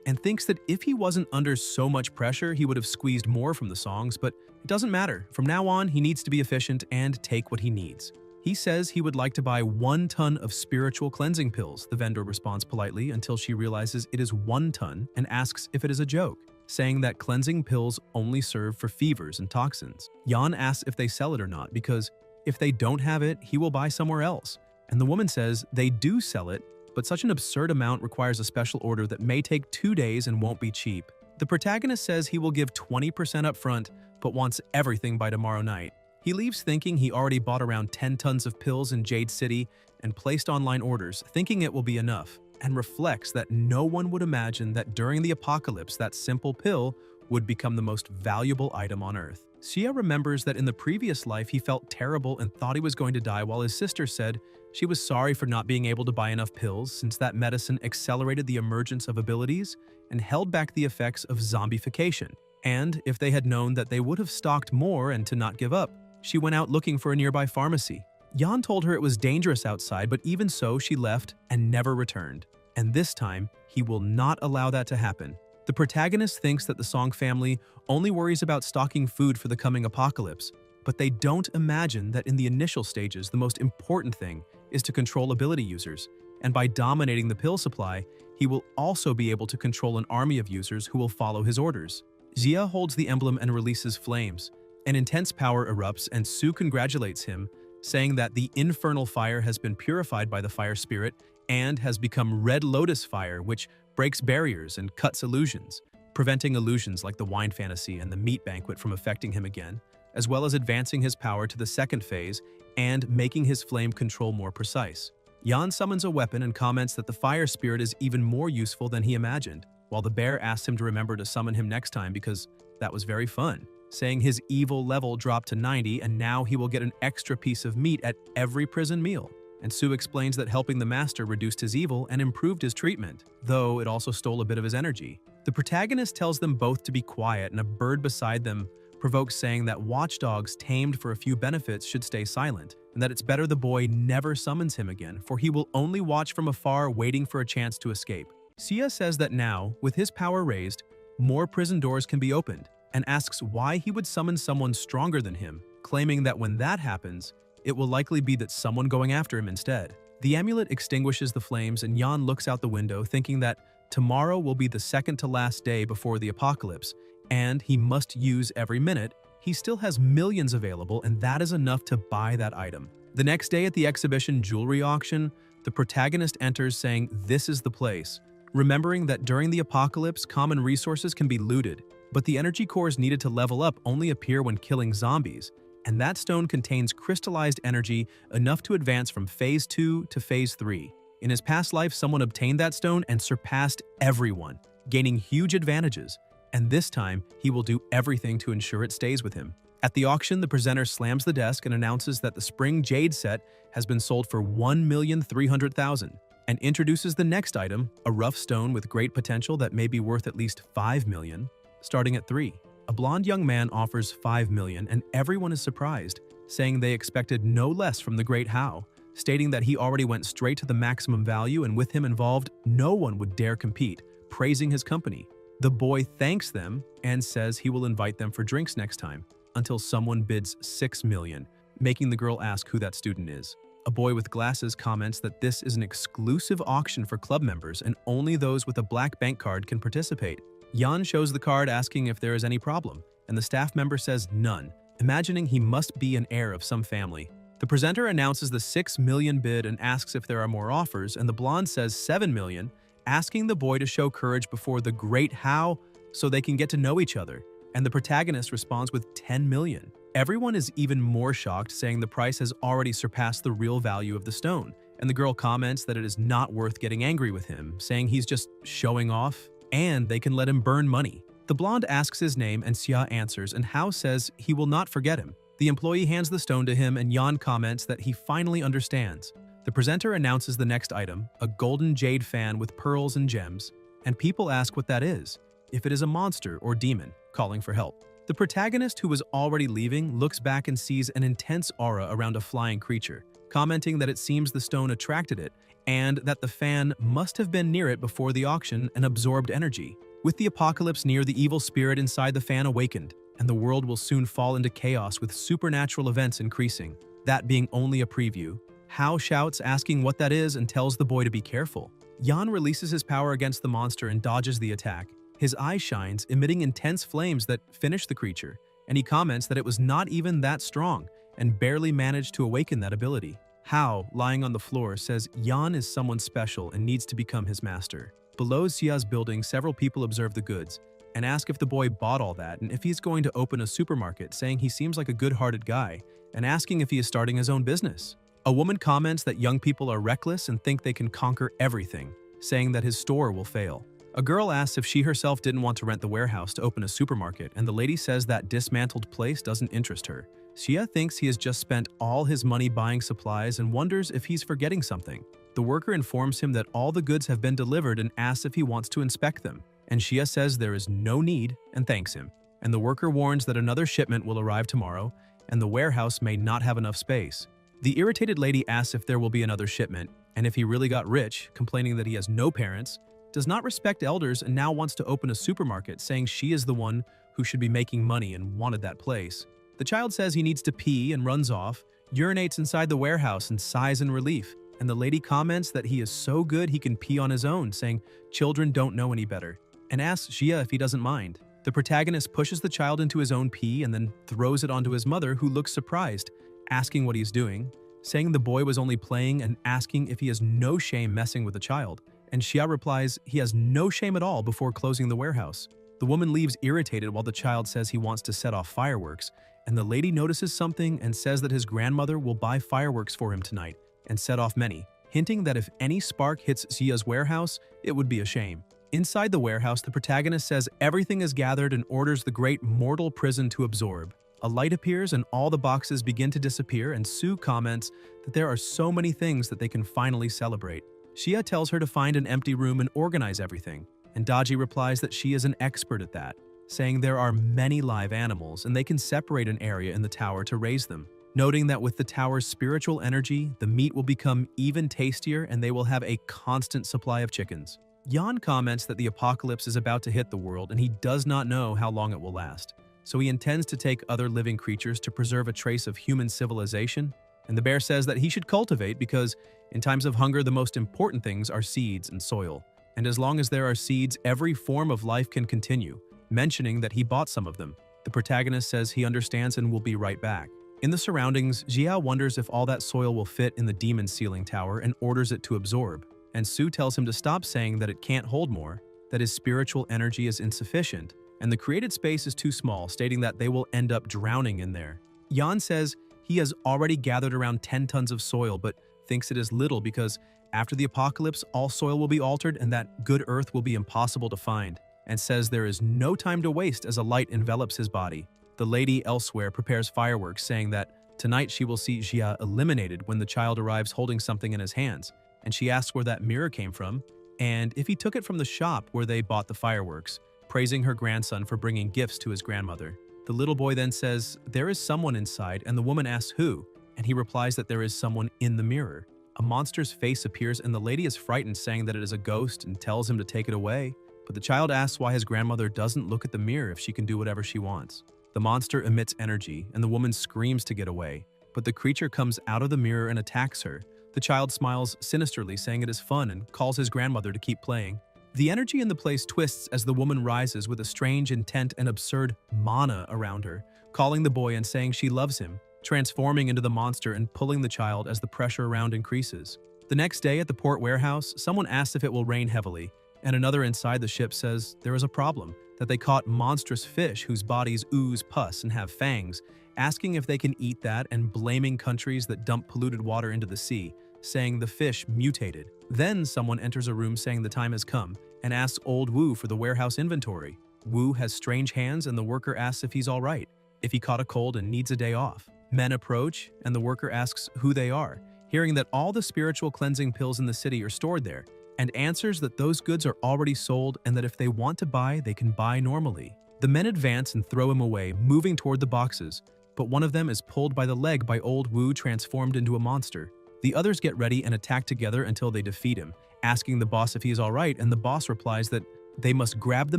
and thinks that if he wasn't under so much pressure, he would have squeezed more from the Songs, but it doesn't matter. From now on, he needs to be efficient and take what he needs. He says he would like to buy 1 ton of spiritual cleansing pills. The vendor responds politely until she realizes it is 1 ton and asks if it is a joke, saying that cleansing pills only serve for fevers and toxins. Yan asks if they sell it or not because if they don't have it, he will buy somewhere else. And the woman says they do sell it, but such an absurd amount requires a special order that may take 2 days and won't be cheap. The protagonist says he will give 20% up front, but wants everything by tomorrow night. He leaves thinking he already bought around 10 tons of pills in Jade City and placed online orders, thinking it will be enough, and reflects that no one would imagine that during the apocalypse that simple pill would become the most valuable item on Earth. Xia remembers that in the previous life he felt terrible and thought he was going to die, while his sister said she was sorry for not being able to buy enough pills since that medicine accelerated the emergence of abilities and held back the effects of zombification. And if they had known that they would have stocked more and to not give up, she went out looking for a nearby pharmacy. Yan told her it was dangerous outside, but even so, she left and never returned. And this time, he will not allow that to happen. The protagonist thinks that the Song family only worries about stocking food for the coming apocalypse, but they don't imagine that in the initial stages, the most important thing is to control ability users, and by dominating the pill supply, he will also be able to control an army of users who will follow his orders. Xia holds the emblem and releases flames. An intense power erupts and Su congratulates him, saying that the infernal fire has been purified by the fire spirit and has become Red Lotus fire, which breaks barriers and cuts illusions, preventing illusions like the wine fantasy and the meat banquet from affecting him again, as well as advancing his power to the second phase and making his flame control more precise. Yan summons a weapon and comments that the fire spirit is even more useful than he imagined, while the bear asks him to remember to summon him next time because that was very fun, saying his evil level dropped to 90 and now he will get an extra piece of meat at every prison meal. And Su explains that helping the master reduced his evil and improved his treatment, though it also stole a bit of his energy. The protagonist tells them both to be quiet, and a bird beside them provokes, saying that watchdogs tamed for a few benefits should stay silent, and that it's better the boy never summons him again, for he will only watch from afar waiting for a chance to escape. Xia says that now, with his power raised, more prison doors can be opened, and asks why he would summon someone stronger than him, claiming that when that happens, it will likely be that someone going after him instead. The amulet extinguishes the flames and Yan looks out the window thinking that tomorrow will be the second to last day before the apocalypse, and he must use every minute. He still has millions available, and that is enough to buy that item. The next day at the exhibition jewelry auction, the protagonist enters saying this is the place, remembering that during the apocalypse, common resources can be looted, but the energy cores needed to level up only appear when killing zombies, and that stone contains crystallized energy enough to advance from Phase 2 to Phase 3. In his past life, someone obtained that stone and surpassed everyone, gaining huge advantages, and this time, he will do everything to ensure it stays with him. At the auction, the presenter slams the desk and announces that the Spring Jade set has been sold for $1,300,000, and introduces the next item, a rough stone with great potential that may be worth at least $5 million, starting at 3. A blonde young man offers $5 million, and everyone is surprised, saying they expected no less from the Great How, stating that he already went straight to the maximum value and with him involved, no one would dare compete, praising his company. The boy thanks them and says he will invite them for drinks next time, until someone bids $6 million, making the girl ask who that student is. A boy with glasses comments that this is an exclusive auction for club members and only those with a black bank card can participate. Yan shows the card asking if there is any problem, and the staff member says none, imagining he must be an heir of some family. The presenter announces the $6 million bid and asks if there are more offers, and the blonde says $7 million, asking the boy to show courage before the Great How so they can get to know each other, and the protagonist responds with $10 million. Everyone is even more shocked, saying the price has already surpassed the real value of the stone, and the girl comments that it is not worth getting angry with him, saying he's just showing off, and they can let him burn money. The blonde asks his name and Xia answers, and Hao says he will not forget him. The employee hands the stone to him and Yan comments that he finally understands. The presenter announces the next item, a golden jade fan with pearls and gems, and people ask what that is, if it is a monster or demon, calling for help. The protagonist, who was already leaving, looks back and sees an intense aura around a flying creature, commenting that it seems the stone attracted it, and that the fan must have been near it before the auction and absorbed energy. With the apocalypse near, the evil spirit inside the fan awakened, and the world will soon fall into chaos with supernatural events increasing. that being only a preview. Hao shouts, asking what that is, and tells the boy to be careful. Yan releases his power against the monster and dodges the attack. His eye shines, emitting intense flames that finish the creature, and he comments that it was not even that strong and barely managed to awaken that ability. Hao, lying on the floor, says Yan is someone special and needs to become his master. Below Xia's building, several people observe the goods and ask if the boy bought all that and if he's going to open a supermarket, saying he seems like a good-hearted guy, and asking if he is starting his own business. A woman comments that young people are reckless and think they can conquer everything, saying that his store will fail. A girl asks if she herself didn't want to rent the warehouse to open a supermarket, and the lady says that dismantled place doesn't interest her. Xia thinks he has just spent all his money buying supplies and wonders if he's forgetting something. The worker informs him that all the goods have been delivered and asks if he wants to inspect them, and Xia says there is no need and thanks him. And the worker warns that another shipment will arrive tomorrow, and the warehouse may not have enough space. The irritated lady asks if there will be another shipment, and if he really got rich, complaining that he has no parents, does not respect elders, and now wants to open a supermarket, saying she is the one who should be making money and wanted that place. The child says he needs to pee and runs off, urinates inside the warehouse and sighs in relief, and the lady comments that he is so good he can pee on his own, saying children don't know any better, and asks Xia if he doesn't mind. The protagonist pushes the child into his own pee and then throws it onto his mother, who looks surprised, asking what he's doing, saying the boy was only playing and asking if he has no shame messing with the child. And Xia replies he has no shame at all before closing the warehouse. The woman leaves irritated while the child says he wants to set off fireworks, and the lady notices something and says that his grandmother will buy fireworks for him tonight and set off many, hinting that if any spark hits Xia's warehouse, it would be a shame. Inside the warehouse, the protagonist says everything is gathered and orders the great mortal prison to absorb. A light appears and all the boxes begin to disappear, and Sue comments that there are so many things that they can finally celebrate. Xia tells her to find an empty room and organize everything, and Daji replies that she is an expert at that, saying there are many live animals and they can separate an area in the tower to raise them, noting that with the tower's spiritual energy, the meat will become even tastier and they will have a constant supply of chickens. Yan comments that the apocalypse is about to hit the world and he does not know how long it will last, so he intends to take other living creatures to preserve a trace of human civilization, and the bear says that he should cultivate because in times of hunger the most important things are seeds and soil, and as long as there are seeds, every form of life can continue, mentioning that he bought some of them. The protagonist says he understands and will be right back. In the surroundings, Xia wonders if all that soil will fit in the demon ceiling tower and orders it to absorb, and Sue tells him to stop saying that it can't hold more, that his spiritual energy is insufficient, and the created space is too small, stating that they will end up drowning in there. Yan says he has already gathered around 10 tons of soil, but thinks it is little because after the apocalypse, all soil will be altered and that good earth will be impossible to find, and says there is no time to waste as a light envelops his body. The lady elsewhere prepares fireworks, saying that tonight she will see Xia eliminated when the child arrives holding something in his hands, and she asks where that mirror came from and if he took it from the shop where they bought the fireworks, praising her grandson for bringing gifts to his grandmother. The little boy then says there is someone inside, and the woman asks who, and he replies that there is someone in the mirror. A monster's face appears and the lady is frightened, saying that it is a ghost and tells him to take it away, but the child asks why his grandmother doesn't look at the mirror if she can do whatever she wants. The monster emits energy and the woman screams to get away, but the creature comes out of the mirror and attacks her. The child smiles sinisterly, saying it is fun, and calls his grandmother to keep playing. The energy in the place twists as the woman rises with a strange intent and absurd mana around her, calling the boy and saying she loves him, transforming into the monster and pulling the child as the pressure around increases. The next day at the port warehouse, someone asks if it will rain heavily, and another inside the ship says there is a problem, that they caught monstrous fish whose bodies ooze pus and have fangs, asking if they can eat that and blaming countries that dump polluted water into the sea, saying the fish mutated. Then someone enters a room saying the time has come and asks old Wu for the warehouse inventory. Wu has strange hands and the worker asks if he's all right, if he caught a cold and needs a day off. Men approach and the worker asks who they are, hearing that all the spiritual cleansing pills in the city are stored there, and answers that those goods are already sold and that if they want to buy, they can buy normally. The men advance and throw him away, moving toward the boxes, but one of them is pulled by the leg by old Wu, transformed into a monster. The others get ready and attack together until they defeat him, asking the boss if he's alright, and the boss replies that they must grab the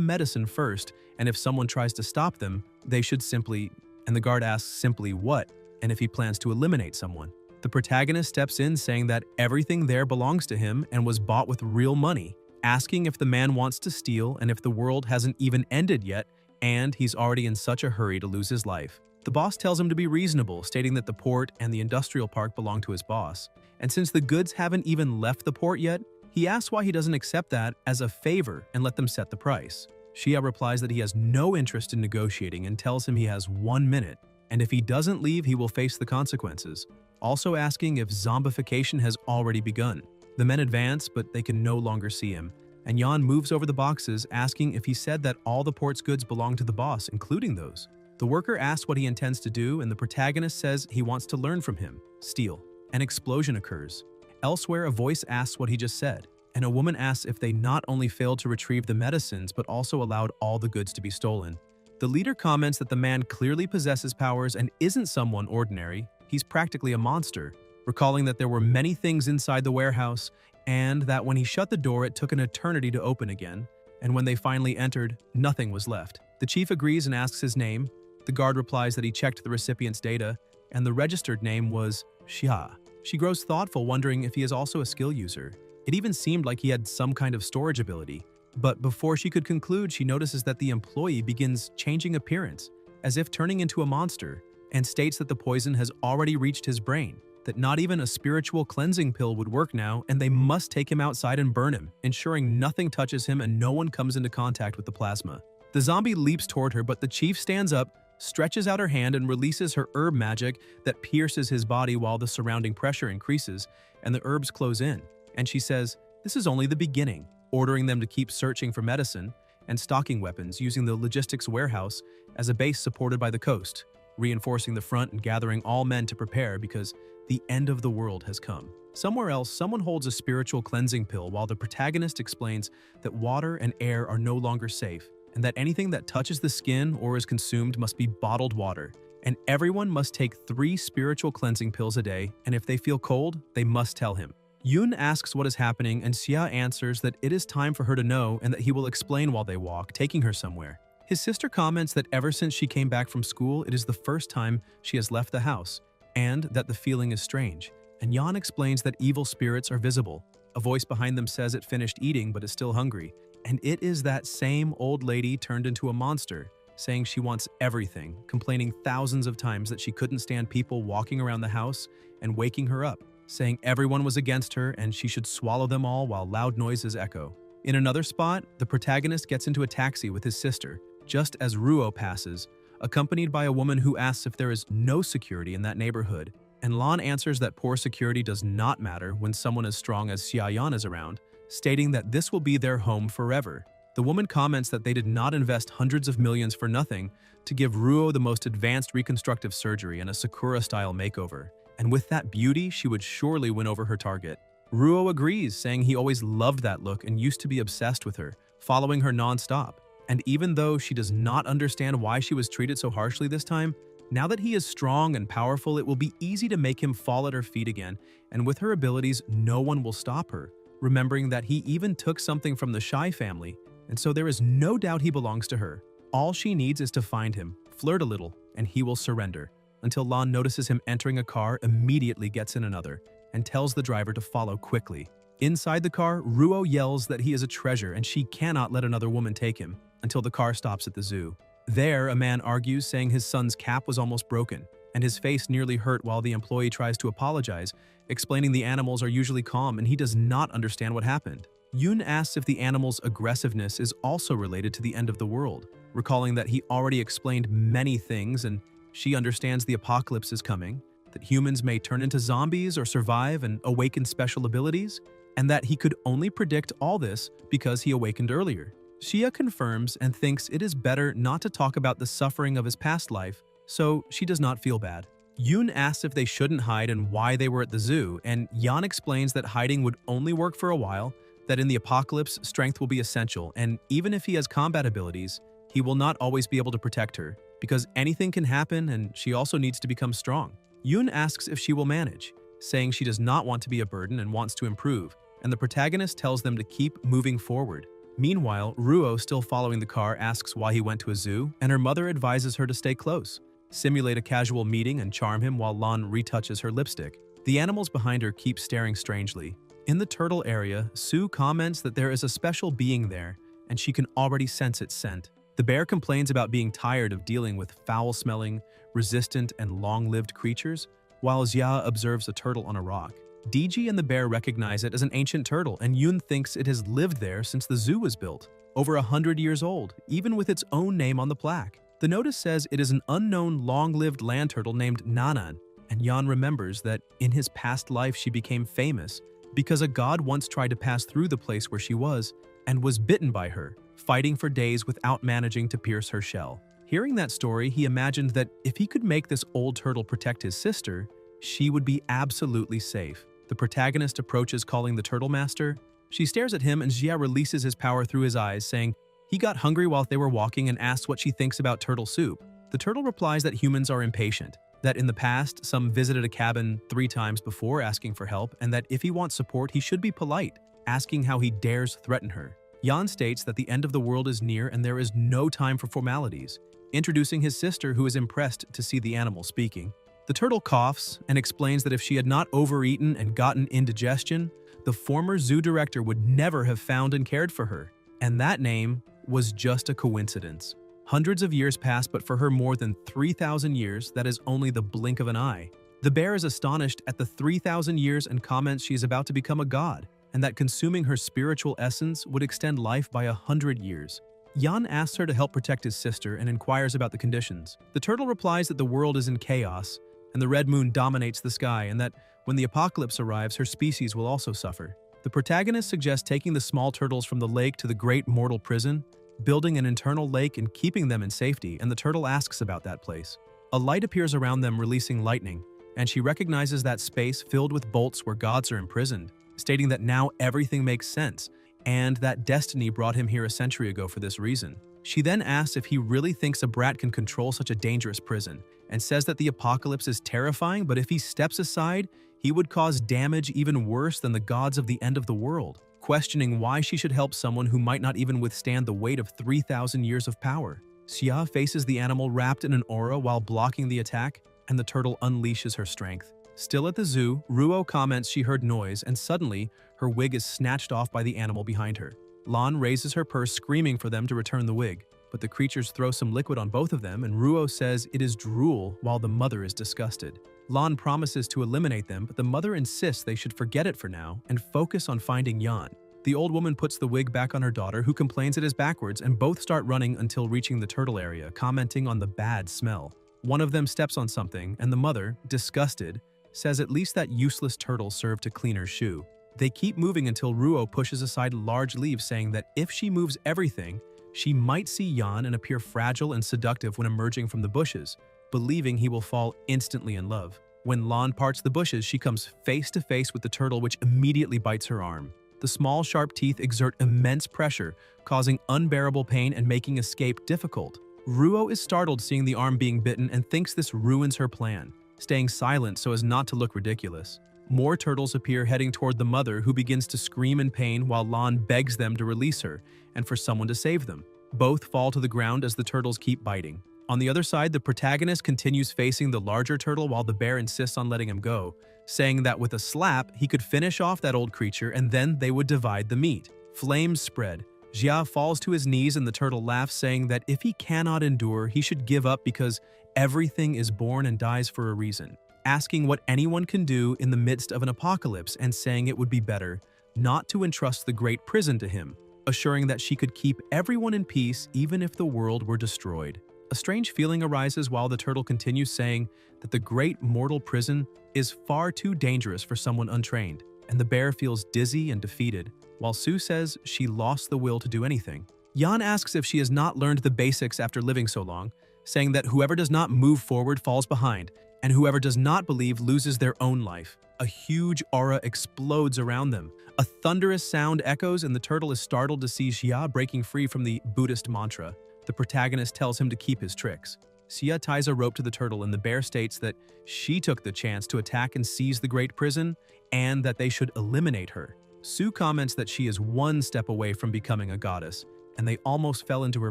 medicine first, and if someone tries to stop them, they should simply, and the guard asks simply what, and if he plans to eliminate someone. The protagonist steps in saying that everything there belongs to him and was bought with real money, asking if the man wants to steal and if the world hasn't even ended yet, and he's already in such a hurry to lose his life. The boss tells him to be reasonable, stating that the port and the industrial park belong to his boss. And since the goods haven't even left the port yet, he asks why he doesn't accept that as a favor and let them set the price. Shia replies that he has no interest in negotiating and tells him he has 1 minute, and if he doesn't leave, he will face the consequences, also asking if zombification has already begun. The men advance, but they can no longer see him, and Jan moves over the boxes, asking if he said that all the port's goods belong to the boss, including those. The worker asks what he intends to do, and the protagonist says he wants to learn from him, steal. An explosion occurs. Elsewhere, a voice asks what he just said, and a woman asks if they not only failed to retrieve the medicines but also allowed all the goods to be stolen. The leader comments that the man clearly possesses powers and isn't someone ordinary, he's practically a monster, recalling that there were many things inside the warehouse and that when he shut the door it took an eternity to open again, and when they finally entered, nothing was left. The chief agrees and asks his name. The guard replies that he checked the recipient's data, and the registered name was Xia. She grows thoughtful, wondering if he is also a skill user. It even seemed like he had some kind of storage ability. But before she could conclude, she notices that the employee begins changing appearance, as if turning into a monster, and states that the poison has already reached his brain, that not even a spiritual cleansing pill would work now, and they must take him outside and burn him, ensuring nothing touches him and no one comes into contact with the plasma. The zombie leaps toward her, but the chief stands up, stretches out her hand and releases her herb magic that pierces his body while the surrounding pressure increases and the herbs close in. And she says, this is only the beginning, ordering them to keep searching for medicine and stocking weapons using the logistics warehouse as a base supported by the coast, reinforcing the front and gathering all men to prepare because the end of the world has come. Somewhere else, someone holds a spiritual cleansing pill while the protagonist explains that water and air are no longer safe, and that anything that touches the skin or is consumed must be bottled water, and everyone must take 3 spiritual cleansing pills a day, and if they feel cold, they must tell him. Yoon asks what is happening, and Xia answers that it is time for her to know and that he will explain while they walk, taking her somewhere. His sister comments that ever since she came back from school, it is the first time she has left the house, and that the feeling is strange. And Jan explains that evil spirits are visible. A voice behind them says it finished eating but is still hungry. And it is that same old lady turned into a monster, saying she wants everything, complaining thousands of times that she couldn't stand people walking around the house and waking her up, saying everyone was against her and she should swallow them all while loud noises echo. In another spot, the protagonist gets into a taxi with his sister, just as Ruo passes, accompanied by a woman who asks if there is no security in that neighborhood, and Lan answers that poor security does not matter when someone as strong as Xiaoyan is around, stating that this will be their home forever. The woman comments that they did not invest hundreds of millions for nothing to give Ruo the most advanced reconstructive surgery and a Sakura-style makeover, and with that beauty, she would surely win over her target. Ruo agrees, saying he always loved that look and used to be obsessed with her, following her non-stop. And even though she does not understand why she was treated so harshly this time, now that he is strong and powerful, it will be easy to make him fall at her feet again, and with her abilities, no one will stop her, remembering that he even took something from the Shy family, and so there is no doubt he belongs to her. All she needs is to find him, flirt a little, and he will surrender, until Lan notices him entering a car, immediately gets in another, and tells the driver to follow quickly. Inside the car, Ruo yells that he is a treasure and she cannot let another woman take him, until the car stops at the zoo. There, a man argues, saying his son's cap was almost broken, and his face nearly hurt while the employee tries to apologize, explaining the animals are usually calm and he does not understand what happened. Yoon asks if the animal's aggressiveness is also related to the end of the world, recalling that he already explained many things and she understands the apocalypse is coming, that humans may turn into zombies or survive and awaken special abilities, and that he could only predict all this because he awakened earlier. Xia confirms and thinks it is better not to talk about the suffering of his past life, so she does not feel bad. Yoon asks if they shouldn't hide and why they were at the zoo, and Yan explains that hiding would only work for a while, that in the apocalypse, strength will be essential, and even if he has combat abilities, he will not always be able to protect her, because anything can happen and she also needs to become strong. Yoon asks if she will manage, saying she does not want to be a burden and wants to improve, and the protagonist tells them to keep moving forward. Meanwhile, Ruo, still following the car, asks why he went to a zoo, and her mother advises her to stay close, simulate a casual meeting and charm him while Lan retouches her lipstick. The animals behind her keep staring strangely. In the turtle area, Sue comments that there is a special being there, and she can already sense its scent. The bear complains about being tired of dealing with foul-smelling, resistant, and long-lived creatures, while Xia observes a turtle on a rock. DG and the bear recognize it as an ancient turtle, and Yun thinks it has lived there since the zoo was built. Over 100 years old, even with its own name on the plaque. The notice says it is an unknown long-lived land turtle named Nanan, and Yan remembers that in his past life she became famous because a god once tried to pass through the place where she was and was bitten by her, fighting for days without managing to pierce her shell. Hearing that story, he imagined that if he could make this old turtle protect his sister, she would be absolutely safe. The protagonist approaches calling the turtle master. She stares at him and Xia releases his power through his eyes, saying he got hungry while they were walking and asks what she thinks about turtle soup. The turtle replies that humans are impatient, that in the past, some visited a cabin 3 times before asking for help, and that if he wants support, he should be polite, asking how he dares threaten her. Yan states that the end of the world is near and there is no time for formalities, introducing his sister, who is impressed to see the animal speaking. The turtle coughs and explains that if she had not overeaten and gotten indigestion, the former zoo director would never have found and cared for her, and that name was just a coincidence. Hundreds of years pass, but for her more than 3,000 years, that is only the blink of an eye. The bear is astonished at the 3,000 years and comments she is about to become a god, and that consuming her spiritual essence would extend life by 100 years. Yan asks her to help protect his sister and inquires about the conditions. The turtle replies that the world is in chaos, and the red moon dominates the sky, and that when the apocalypse arrives, her species will also suffer. The protagonist suggests taking the small turtles from the lake to the great mortal prison, building an internal lake and keeping them in safety, and the turtle asks about that place. A light appears around them, releasing lightning, and she recognizes that space filled with bolts where gods are imprisoned, stating that now everything makes sense, and that destiny brought him here a century ago for this reason. She then asks if he really thinks a brat can control such a dangerous prison, and says that the apocalypse is terrifying, but if he steps aside, he would cause damage even worse than the gods of the end of the world, questioning why she should help someone who might not even withstand the weight of 3,000 years of power. Xia faces the animal wrapped in an aura while blocking the attack, and the turtle unleashes her strength. Still at the zoo, Ruo comments she heard noise, and suddenly, her wig is snatched off by the animal behind her. Lan raises her purse, screaming for them to return the wig, but the creatures throw some liquid on both of them, and Ruo says it is drool while the mother is disgusted. Lan promises to eliminate them, but the mother insists they should forget it for now and focus on finding Yan. The old woman puts the wig back on her daughter, who complains it is backwards, and both start running until reaching the turtle area, commenting on the bad smell. One of them steps on something, and the mother, disgusted, says at least that useless turtle served to clean her shoe. They keep moving until Ruo pushes aside large leaves, saying that if she moves everything, she might see Yan and appear fragile and seductive when emerging from the bushes, believing he will fall instantly in love. When Lan parts the bushes, she comes face to face with the turtle, which immediately bites her arm. The small, sharp teeth exert immense pressure, causing unbearable pain and making escape difficult. Ruo is startled seeing the arm being bitten and thinks this ruins her plan, staying silent so as not to look ridiculous. More turtles appear heading toward the mother, who begins to scream in pain while Lan begs them to release her and for someone to save them. Both fall to the ground as the turtles keep biting. On the other side, the protagonist continues facing the larger turtle while the bear insists on letting him go, saying that with a slap, he could finish off that old creature and then they would divide the meat. Flames spread. Xia falls to his knees and the turtle laughs, saying that if he cannot endure, he should give up because everything is born and dies for a reason, asking what anyone can do in the midst of an apocalypse and saying it would be better not to entrust the great prison to him, assuring that she could keep everyone in peace even if the world were destroyed. A strange feeling arises while the turtle continues, saying that the great mortal prison is far too dangerous for someone untrained, and the bear feels dizzy and defeated, while Sue says she lost the will to do anything. Yan asks if she has not learned the basics after living so long, saying that whoever does not move forward falls behind, and whoever does not believe loses their own life. A huge aura explodes around them. A thunderous sound echoes, and the turtle is startled to see Xia breaking free from the Buddhist mantra. The protagonist tells him to keep his tricks. Xia ties a rope to the turtle, and the bear states that she took the chance to attack and seize the great prison, and that they should eliminate her. Sue comments that she is one step away from becoming a goddess, and they almost fell into her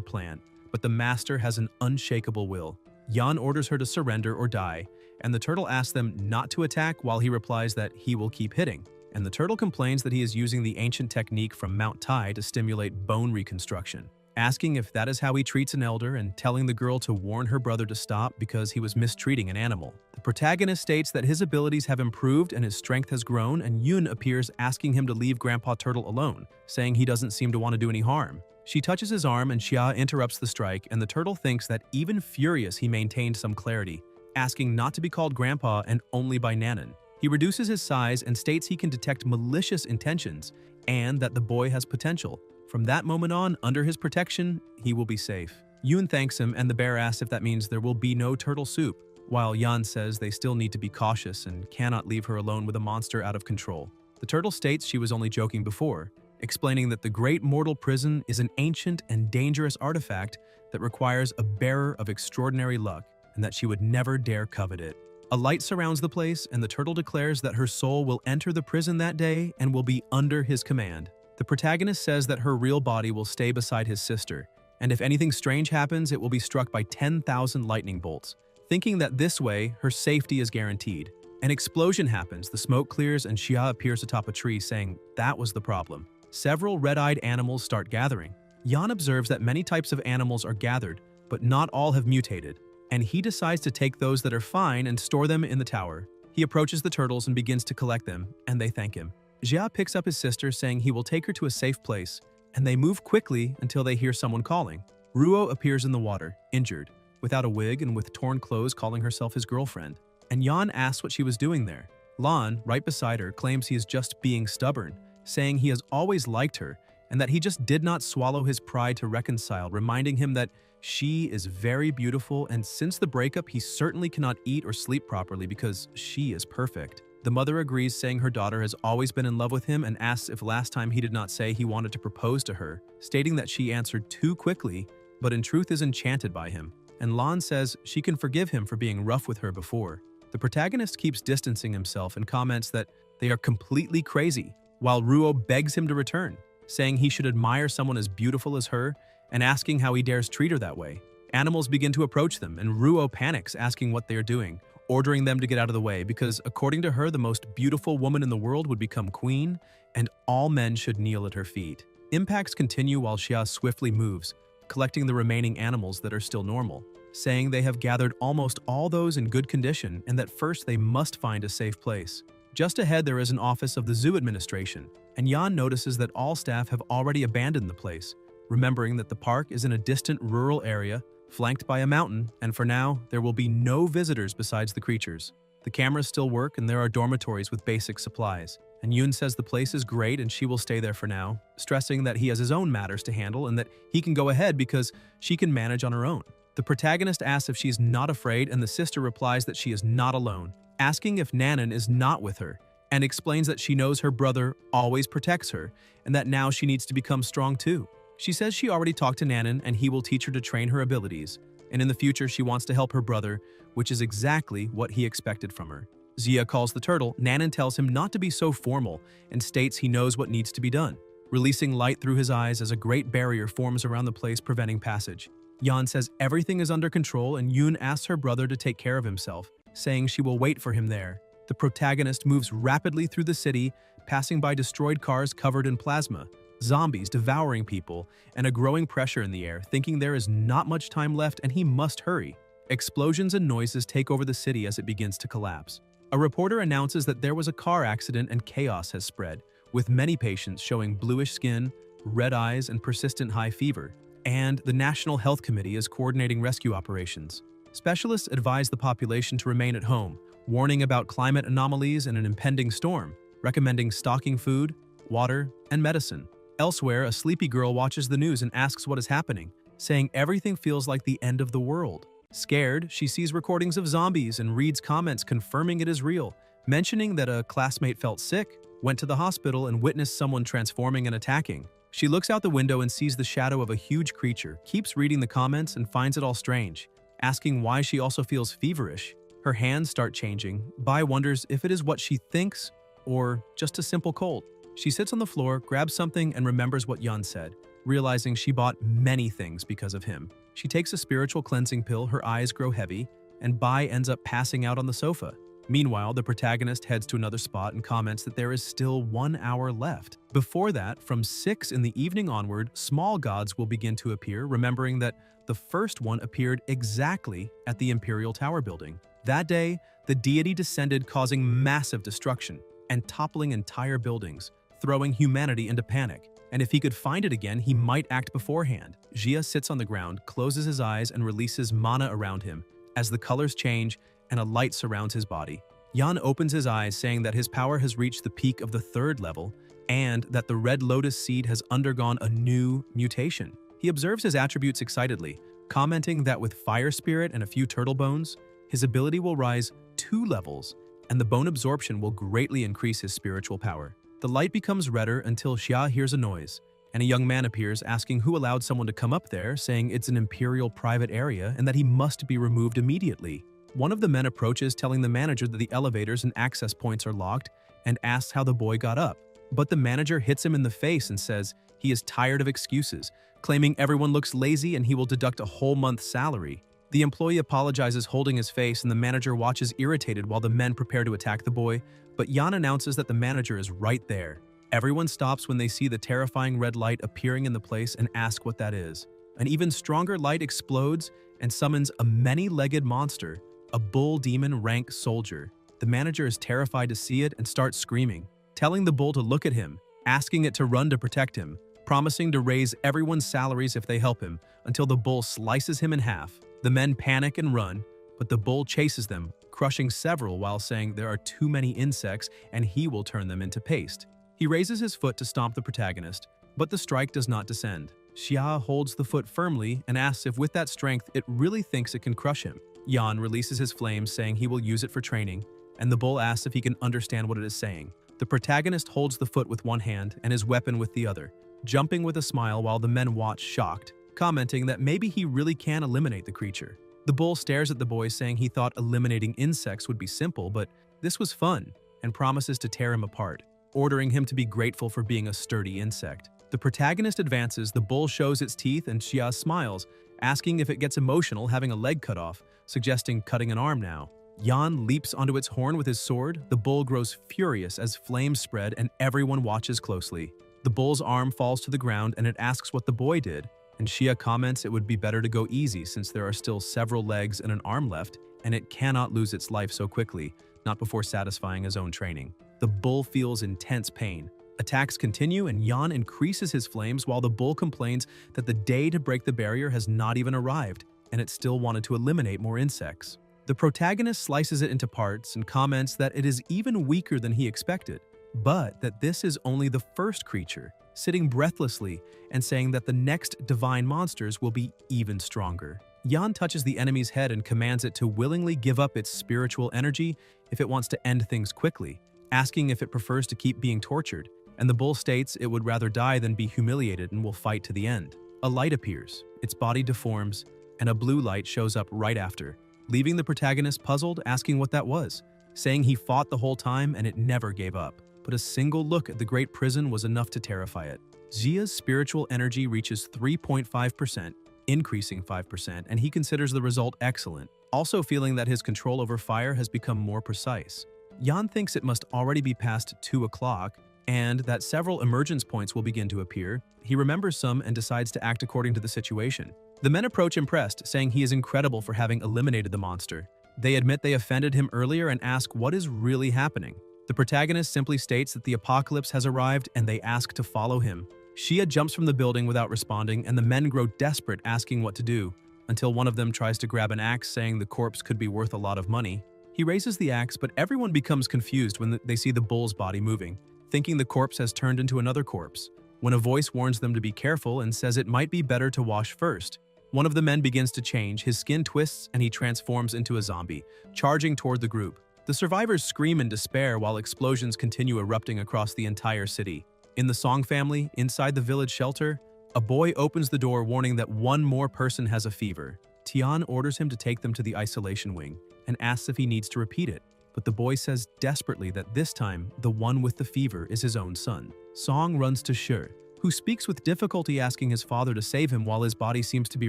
plan, but the master has an unshakable will. Yan orders her to surrender or die, and the turtle asks them not to attack while he replies that he will keep hitting. And the turtle complains that he is using the ancient technique from Mount Tai to stimulate bone reconstruction, asking if that is how he treats an elder and telling the girl to warn her brother to stop because he was mistreating an animal. The protagonist states that his abilities have improved and his strength has grown, and Yun appears asking him to leave Grandpa Turtle alone, saying he doesn't seem to want to do any harm. She touches his arm and Xia interrupts the strike, and the turtle thinks that even furious he maintained some clarity, asking not to be called Grandpa and only by Nanan. He reduces his size and states he can detect malicious intentions and that the boy has potential. From that moment on, under his protection, he will be safe. Yun thanks him and the bear asks if that means there will be no turtle soup, while Yan says they still need to be cautious and cannot leave her alone with a monster out of control. The turtle states she was only joking before, explaining that the Great Mortal Prison is an ancient and dangerous artifact that requires a bearer of extraordinary luck and that she would never dare covet it. A light surrounds the place, and the turtle declares that her soul will enter the prison that day and will be under his command. The protagonist says that her real body will stay beside his sister, and if anything strange happens, it will be struck by 10,000 lightning bolts, thinking that this way, her safety is guaranteed. An explosion happens, the smoke clears, and Xia appears atop a tree saying that was the problem. Several red-eyed animals start gathering. Yan observes that many types of animals are gathered, but not all have mutated, and he decides to take those that are fine and store them in the tower. He approaches the turtles and begins to collect them, and they thank him. Xia picks up his sister, saying he will take her to a safe place, and they move quickly until they hear someone calling. Ruo appears in the water, injured, without a wig and with torn clothes, calling herself his girlfriend. And Yan asks what she was doing there. Lan, right beside her, claims he is just being stubborn, saying he has always liked her, and that he just did not swallow his pride to reconcile, reminding him that she is very beautiful, and since the breakup, he certainly cannot eat or sleep properly because she is perfect. The mother agrees, saying her daughter has always been in love with him and asks if last time he did not say he wanted to propose to her, stating that she answered too quickly, but in truth is enchanted by him. And Lan says she can forgive him for being rough with her before. The protagonist keeps distancing himself and comments that they are completely crazy, while Ruo begs him to return, saying he should admire someone as beautiful as her and asking how he dares treat her that way. Animals begin to approach them, and Ruo panics, asking what they are doing, ordering them to get out of the way because, according to her, the most beautiful woman in the world would become queen, and all men should kneel at her feet. Impacts continue while Xia swiftly moves, collecting the remaining animals that are still normal, saying they have gathered almost all those in good condition and that first they must find a safe place. Just ahead there is an office of the zoo administration, and Yan notices that all staff have already abandoned the place, remembering that the park is in a distant rural area, flanked by a mountain, and for now, there will be no visitors besides the creatures. The cameras still work and there are dormitories with basic supplies, and Yun says the place is great and she will stay there for now, stressing that he has his own matters to handle and that he can go ahead because she can manage on her own. The protagonist asks if she is not afraid, and the sister replies that she is not alone, asking if Nanan is not with her, and explains that she knows her brother always protects her and that now she needs to become strong too. She says she already talked to Nanan and he will teach her to train her abilities, and in the future she wants to help her brother, which is exactly what he expected from her. Xia calls the turtle. Nanan tells him not to be so formal and states he knows what needs to be done, releasing light through his eyes as a great barrier forms around the place, preventing passage. Yan says everything is under control, and Yun asks her brother to take care of himself, saying she will wait for him there. The protagonist moves rapidly through the city, passing by destroyed cars covered in plasma, zombies devouring people, and a growing pressure in the air, thinking there is not much time left and he must hurry. Explosions and noises take over the city as it begins to collapse. A reporter announces that there was a car accident and chaos has spread, with many patients showing bluish skin, red eyes, and persistent high fever. And the National Health Committee is coordinating rescue operations. Specialists advise the population to remain at home, warning about climate anomalies and an impending storm, recommending stocking food, water, and medicine. Elsewhere, a sleepy girl watches the news and asks what is happening, saying everything feels like the end of the world. Scared, she sees recordings of zombies and reads comments confirming it is real, mentioning that a classmate felt sick, went to the hospital, and witnessed someone transforming and attacking. She looks out the window and sees the shadow of a huge creature, keeps reading the comments and finds it all strange, asking why she also feels feverish. Her hands start changing. Bai wonders if it is what she thinks or just a simple cold. She sits on the floor, grabs something, and remembers what Yun said, realizing she bought many things because of him. She takes a spiritual cleansing pill, her eyes grow heavy, and Bai ends up passing out on the sofa. Meanwhile, the protagonist heads to another spot and comments that there is still 1 hour left. Before that, from 6 in the evening onward, small gods will begin to appear, remembering that the first one appeared exactly at the Imperial Tower building. That day, the deity descended, causing massive destruction and toppling entire buildings, throwing humanity into panic. And if he could find it again, he might act beforehand. Jia sits on the ground, closes his eyes, and releases mana around him. As the colors change and a light surrounds his body, Yan opens his eyes, saying that his power has reached the peak of the 3rd level and that the Red Lotus seed has undergone a new mutation. He observes his attributes excitedly, commenting that with Fire Spirit and a few turtle bones, his ability will rise 2 levels, and the bone absorption will greatly increase his spiritual power. The light becomes redder until Xia hears a noise, and a young man appears asking who allowed someone to come up there, saying it's an Imperial private area and that he must be removed immediately. One of the men approaches, telling the manager that the elevators and access points are locked, and asks how the boy got up. But the manager hits him in the face and says he is tired of excuses, claiming everyone looks lazy and he will deduct a whole month's salary. The employee apologizes, holding his face, and the manager watches irritated while the men prepare to attack the boy, but Yan announces that the manager is right there. Everyone stops when they see the terrifying red light appearing in the place and ask what that is. An even stronger light explodes and summons a many-legged monster, a bull demon rank soldier. The manager is terrified to see it and starts screaming, telling the bull to look at him, asking it to run to protect him, promising to raise everyone's salaries if they help him, until the bull slices him in half. The men panic and run, but the bull chases them, crushing several while saying there are too many insects and he will turn them into paste. He raises his foot to stomp the protagonist, but the strike does not descend. Xia holds the foot firmly and asks if with that strength it really thinks it can crush him. Yan releases his flames, saying he will use it for training, and the bull asks if he can understand what it is saying. The protagonist holds the foot with one hand and his weapon with the other, jumping with a smile while the men watch shocked, commenting that maybe he really can eliminate the creature. The bull stares at the boy, saying he thought eliminating insects would be simple, but this was fun, and promises to tear him apart, ordering him to be grateful for being a sturdy insect. The protagonist advances, the bull shows its teeth, and Xia smiles, asking if it gets emotional having a leg cut off, suggesting cutting an arm now. Yan leaps onto its horn with his sword. The bull grows furious as flames spread and everyone watches closely. The bull's arm falls to the ground and it asks what the boy did, and Xia comments it would be better to go easy since there are still several legs and an arm left, and it cannot lose its life so quickly, not before satisfying his own training. The bull feels intense pain. Attacks continue and Yan increases his flames while the bull complains that the day to break the barrier has not even arrived, and it still wanted to eliminate more insects. The protagonist slices it into parts and comments that it is even weaker than he expected, but that this is only the first creature, sitting breathlessly and saying that the next divine monsters will be even stronger. Yan touches the enemy's head and commands it to willingly give up its spiritual energy if it wants to end things quickly, asking if it prefers to keep being tortured, and the bull states it would rather die than be humiliated and will fight to the end. A light appears, its body deforms, and a blue light shows up right after, leaving the protagonist puzzled, asking what that was, saying he fought the whole time and it never gave up. But a single look at the great prison was enough to terrify it. Xia's spiritual energy reaches 3.5%, increasing 5%, and he considers the result excellent, also feeling that his control over fire has become more precise. Yan thinks it must already be past 2 o'clock, and that several emergence points will begin to appear. He remembers some and decides to act according to the situation. The men approach impressed, saying he is incredible for having eliminated the monster. They admit they offended him earlier and ask what is really happening. The protagonist simply states that the apocalypse has arrived and they ask to follow him. Xia jumps from the building without responding, and the men grow desperate, asking what to do, until one of them tries to grab an axe, saying the corpse could be worth a lot of money. He raises the axe, but everyone becomes confused when they see the bull's body moving, thinking the corpse has turned into another corpse, when a voice warns them to be careful and says it might be better to wash first. One of the men begins to change, his skin twists, and he transforms into a zombie, charging toward the group. The survivors scream in despair while explosions continue erupting across the entire city. In the Song family, inside the village shelter, a boy opens the door warning that one more person has a fever. Tian orders him to take them to the isolation wing and asks if he needs to repeat it, but the boy says desperately that this time, the one with the fever is his own son. Song runs to Shi, who speaks with difficulty asking his father to save him while his body seems to be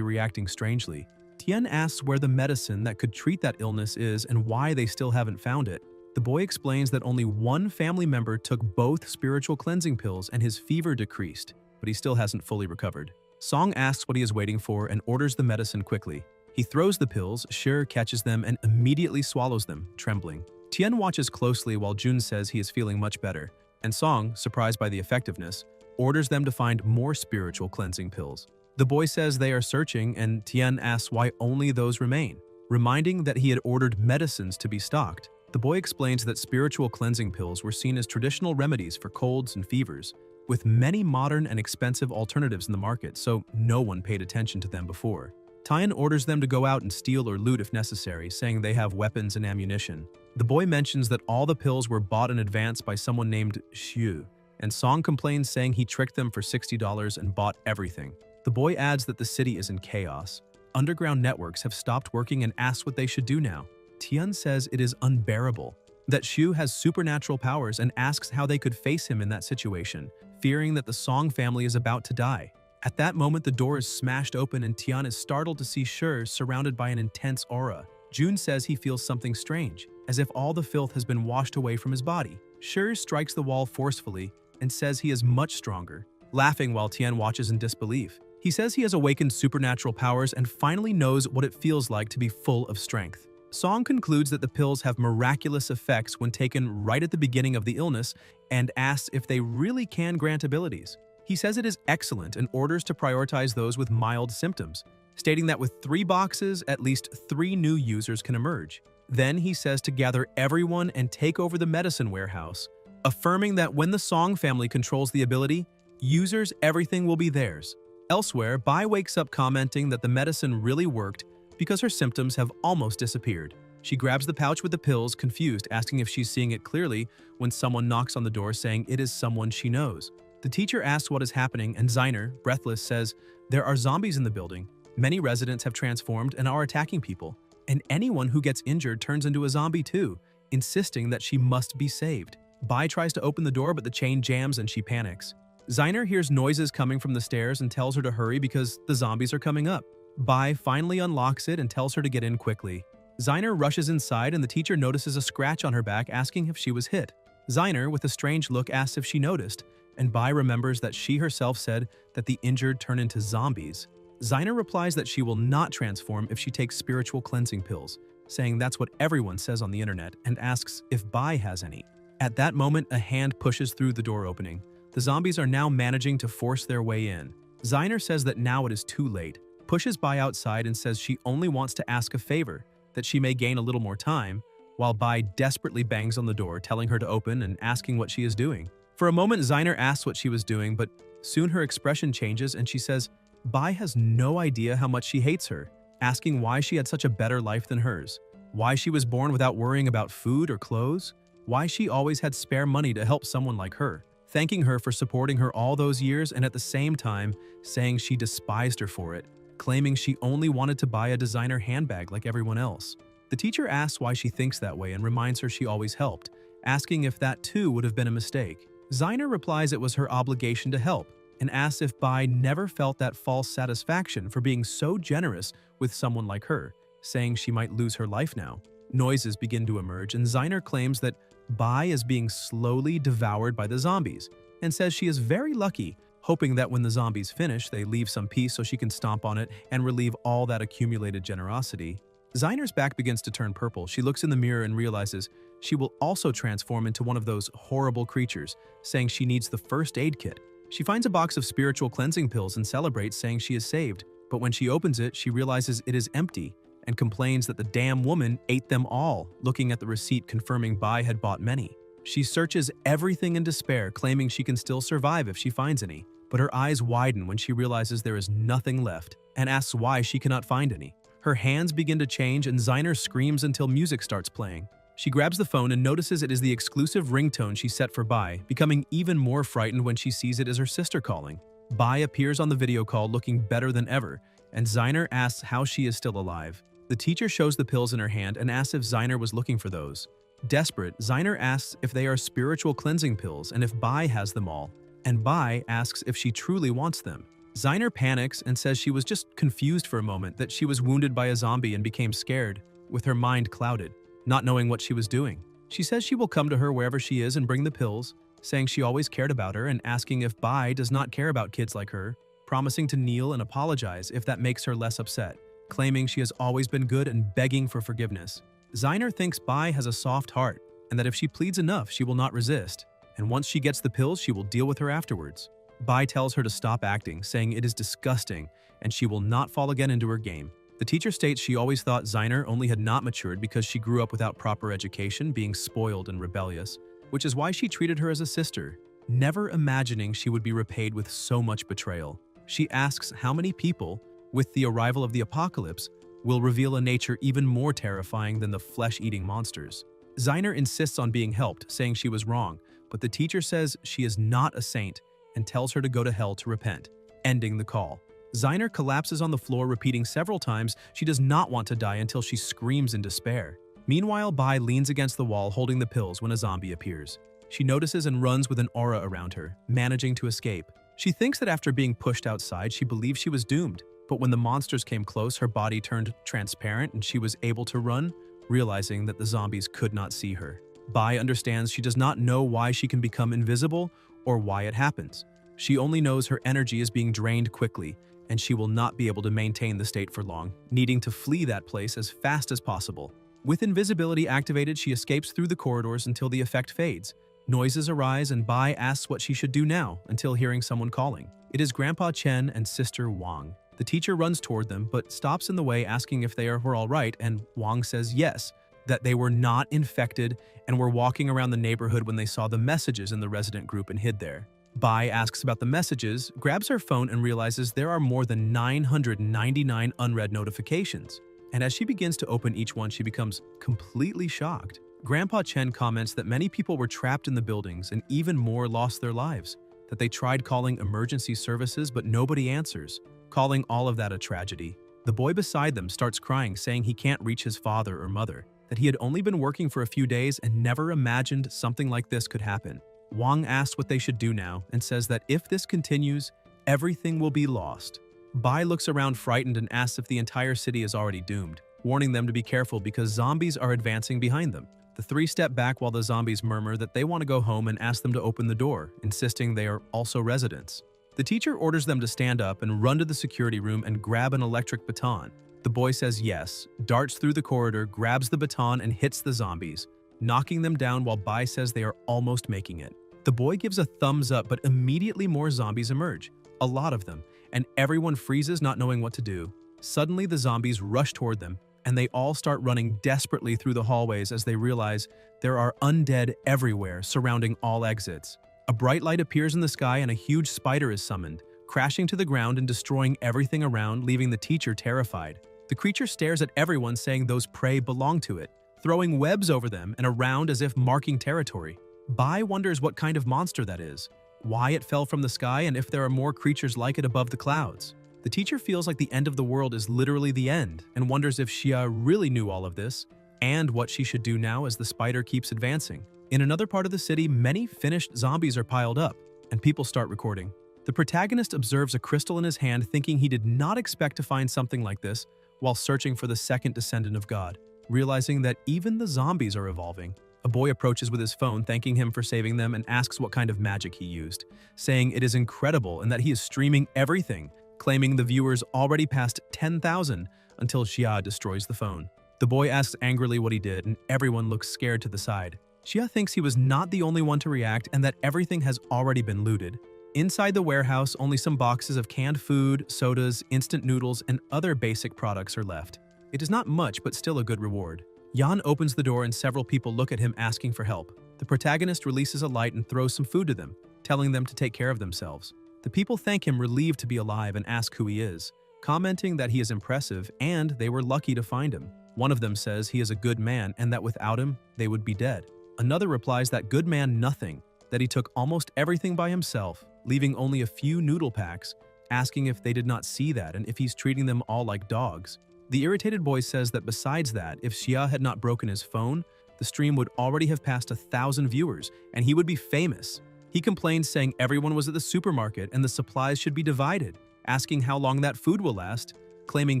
reacting strangely. Tian asks where the medicine that could treat that illness is and why they still haven't found it. The boy explains that only one family member took both spiritual cleansing pills and his fever decreased, but he still hasn't fully recovered. Song asks what he is waiting for and orders the medicine quickly. He throws the pills, Shi catches them and immediately swallows them, trembling. Tian watches closely while Jun says he is feeling much better, and Song, surprised by the effectiveness, orders them to find more spiritual cleansing pills. The boy says they are searching, and Tian asks why only those remain. Reminding that he had ordered medicines to be stocked, the boy explains that spiritual cleansing pills were seen as traditional remedies for colds and fevers, with many modern and expensive alternatives in the market, so no one paid attention to them before. Tian orders them to go out and steal or loot if necessary, saying they have weapons and ammunition. The boy mentions that all the pills were bought in advance by someone named Xu, and Song complains saying he tricked them for $60 and bought everything. The boy adds that the city is in chaos. Underground networks have stopped working and asks what they should do now. Tian says it is unbearable, that Xu has supernatural powers and asks how they could face him in that situation, fearing that the Song family is about to die. At that moment, the door is smashed open and Tian is startled to see Shi surrounded by an intense aura. Jun says he feels something strange, as if all the filth has been washed away from his body. Shi strikes the wall forcefully and says he is much stronger, laughing while Tian watches in disbelief. He says he has awakened supernatural powers and finally knows what it feels like to be full of strength. Song concludes that the pills have miraculous effects when taken right at the beginning of the illness and asks if they really can grant abilities. He says it is excellent and orders to prioritize those with mild symptoms, stating that with 3 boxes, at least 3 new users can emerge. Then he says to gather everyone and take over the medicine warehouse, affirming that when the Song family controls the ability, users, everything will be theirs. Elsewhere, Bai wakes up commenting that the medicine really worked because her symptoms have almost disappeared. She grabs the pouch with the pills, confused, asking if she's seeing it clearly when someone knocks on the door saying it is someone she knows. The teacher asks what is happening, and Zeiner, breathless, says, "There are zombies in the building. Many residents have transformed and are attacking people, and anyone who gets injured turns into a zombie too," insisting that she must be saved. Bai tries to open the door, but the chain jams and she panics. Zeiner hears noises coming from the stairs and tells her to hurry because the zombies are coming up. Bai finally unlocks it and tells her to get in quickly. Zeiner rushes inside and the teacher notices a scratch on her back, asking if she was hit. Zeiner, with a strange look, asks if she noticed, and Bai remembers that she herself said that the injured turn into zombies. Zeiner replies that she will not transform if she takes spiritual cleansing pills, saying that's what everyone says on the internet, and asks if Bai has any. At that moment, a hand pushes through the door opening. The zombies are now managing to force their way in. Zeiner says that now it is too late, pushes Bai outside and says she only wants to ask a favor, that she may gain a little more time, while Bai desperately bangs on the door, telling her to open and asking what she is doing. For a moment, Zeiner asks what she was doing, but soon her expression changes and she says Bai has no idea how much she hates her, asking why she had such a better life than hers, why she was born without worrying about food or clothes, why she always had spare money to help someone like her, thanking her for supporting her all those years and at the same time saying she despised her for it, claiming she only wanted to buy a designer handbag like everyone else. The teacher asks why she thinks that way and reminds her she always helped, asking if that too would have been a mistake. Zeiner replies it was her obligation to help, and asks if Bai never felt that false satisfaction for being so generous with someone like her, saying she might lose her life now. Noises begin to emerge, and Zeiner claims that Bai is being slowly devoured by the zombies, and says she is very lucky, hoping that when the zombies finish, they leave some peace so she can stomp on it and relieve all that accumulated generosity. Zeiner's back begins to turn purple. She looks in the mirror and realizes she will also transform into one of those horrible creatures, saying she needs the first aid kit. She finds a box of spiritual cleansing pills and celebrates, saying she is saved, but when she opens it, she realizes it is empty and complains that the damn woman ate them all, looking at the receipt confirming Bai had bought many. She searches everything in despair, claiming she can still survive if she finds any, but her eyes widen when she realizes there is nothing left and asks why she cannot find any. Her hands begin to change and Zeiner screams until music starts playing. She grabs the phone and notices it is the exclusive ringtone she set for Bai, becoming even more frightened when she sees it as her sister calling. Bai appears on the video call looking better than ever, and Zeiner asks how she is still alive. The teacher shows the pills in her hand and asks if Zeiner was looking for those. Desperate, Zeiner asks if they are spiritual cleansing pills and if Bai has them all. and Bai asks if she truly wants them. Ziner panics and says she was just confused for a moment, that she was wounded by a zombie and became scared, with her mind clouded, not knowing what she was doing. She says she will come to her wherever she is and bring the pills, saying she always cared about her and asking if Bai does not care about kids like her, promising to kneel and apologize if that makes her less upset, claiming she has always been good and begging for forgiveness. Ziner thinks Bai has a soft heart and that if she pleads enough, she will not resist, and once she gets the pills, she will deal with her afterwards. Bai tells her to stop acting, saying it is disgusting and she will not fall again into her game. The teacher states she always thought Ziner only had not matured because she grew up without proper education, being spoiled and rebellious, which is why she treated her as a sister, never imagining she would be repaid with so much betrayal. She asks how many people, with the arrival of the apocalypse, will reveal a nature even more terrifying than the flesh-eating monsters. Ziner insists on being helped, saying she was wrong, but the teacher says she is not a saint and tells her to go to hell to repent, ending the call. Ziner collapses on the floor, repeating several times she does not want to die until she screams in despair. Meanwhile, Bai leans against the wall holding the pills when a zombie appears. She notices and runs with an aura around her, managing to escape. She thinks that after being pushed outside, she believed she was doomed, but when the monsters came close, her body turned transparent and she was able to run, realizing that the zombies could not see her. Bai understands she does not know why she can become invisible or why it happens. She only knows her energy is being drained quickly, and she will not be able to maintain the state for long, needing to flee that place as fast as possible. With invisibility activated, she escapes through the corridors until the effect fades. Noises arise and Bai asks what she should do now until hearing someone calling. It is Grandpa Chen and Sister Wang. The teacher runs toward them but stops in the way, asking if they were all right, and Wang says yes, that they were not infected and were walking around the neighborhood when they saw the messages in the resident group and hid there. Bai asks about the messages, grabs her phone and realizes there are more than 999 unread notifications. And as she begins to open each one, she becomes completely shocked. Grandpa Chen comments that many people were trapped in the buildings and even more lost their lives, that they tried calling emergency services but nobody answers, calling all of that a tragedy. The boy beside them starts crying, saying he can't reach his father or mother, that he had only been working for a few days and never imagined something like this could happen. Wang asks what they should do now and says that if this continues, everything will be lost. Bai looks around frightened and asks if the entire city is already doomed, warning them to be careful because zombies are advancing behind them. The three step back while the zombies murmur that they want to go home and ask them to open the door, insisting they are also residents. The teacher orders them to stand up and run to the security room and grab an electric baton. The boy says yes, darts through the corridor, grabs the baton and hits the zombies, knocking them down while Bai says they are almost making it. The boy gives a thumbs up, but immediately more zombies emerge, a lot of them, and everyone freezes, not knowing what to do. Suddenly, the zombies rush toward them, and they all start running desperately through the hallways as they realize there are undead everywhere surrounding all exits. A bright light appears in the sky and a huge spider is summoned, crashing to the ground and destroying everything around, leaving the teacher terrified. The creature stares at everyone, saying those prey belong to it, throwing webs over them and around as if marking territory. Bai wonders what kind of monster that is, why it fell from the sky, and if there are more creatures like it above the clouds. The teacher feels like the end of the world is literally the end and wonders if Xia really knew all of this and what she should do now as the spider keeps advancing. In another part of the city, many finished zombies are piled up, and people start recording. The protagonist observes a crystal in his hand, thinking he did not expect to find something like this while searching for the second descendant of God, realizing that even the zombies are evolving. A boy approaches with his phone, thanking him for saving them, and asks what kind of magic he used, saying it is incredible and that he is streaming everything, claiming the viewers already passed 10,000 until Xia destroys the phone. The boy asks angrily what he did, and everyone looks scared to the side. Xia thinks he was not the only one to react and that everything has already been looted. Inside the warehouse, only some boxes of canned food, sodas, instant noodles, and other basic products are left. It is not much, but still a good reward. Yan opens the door and several people look at him asking for help. The protagonist releases a light and throws some food to them, telling them to take care of themselves. The people thank him, relieved to be alive, and ask who he is, commenting that he is impressive and they were lucky to find him. One of them says he is a good man and that without him, they would be dead. Another replies that good man nothing, that he took almost everything by himself, leaving only a few noodle packs, asking if they did not see that and if he's treating them all like dogs. The irritated boy says that besides that, if Xia had not broken his phone, the stream would already have passed 1,000 viewers and he would be famous. He complains saying everyone was at the supermarket and the supplies should be divided, asking how long that food will last, claiming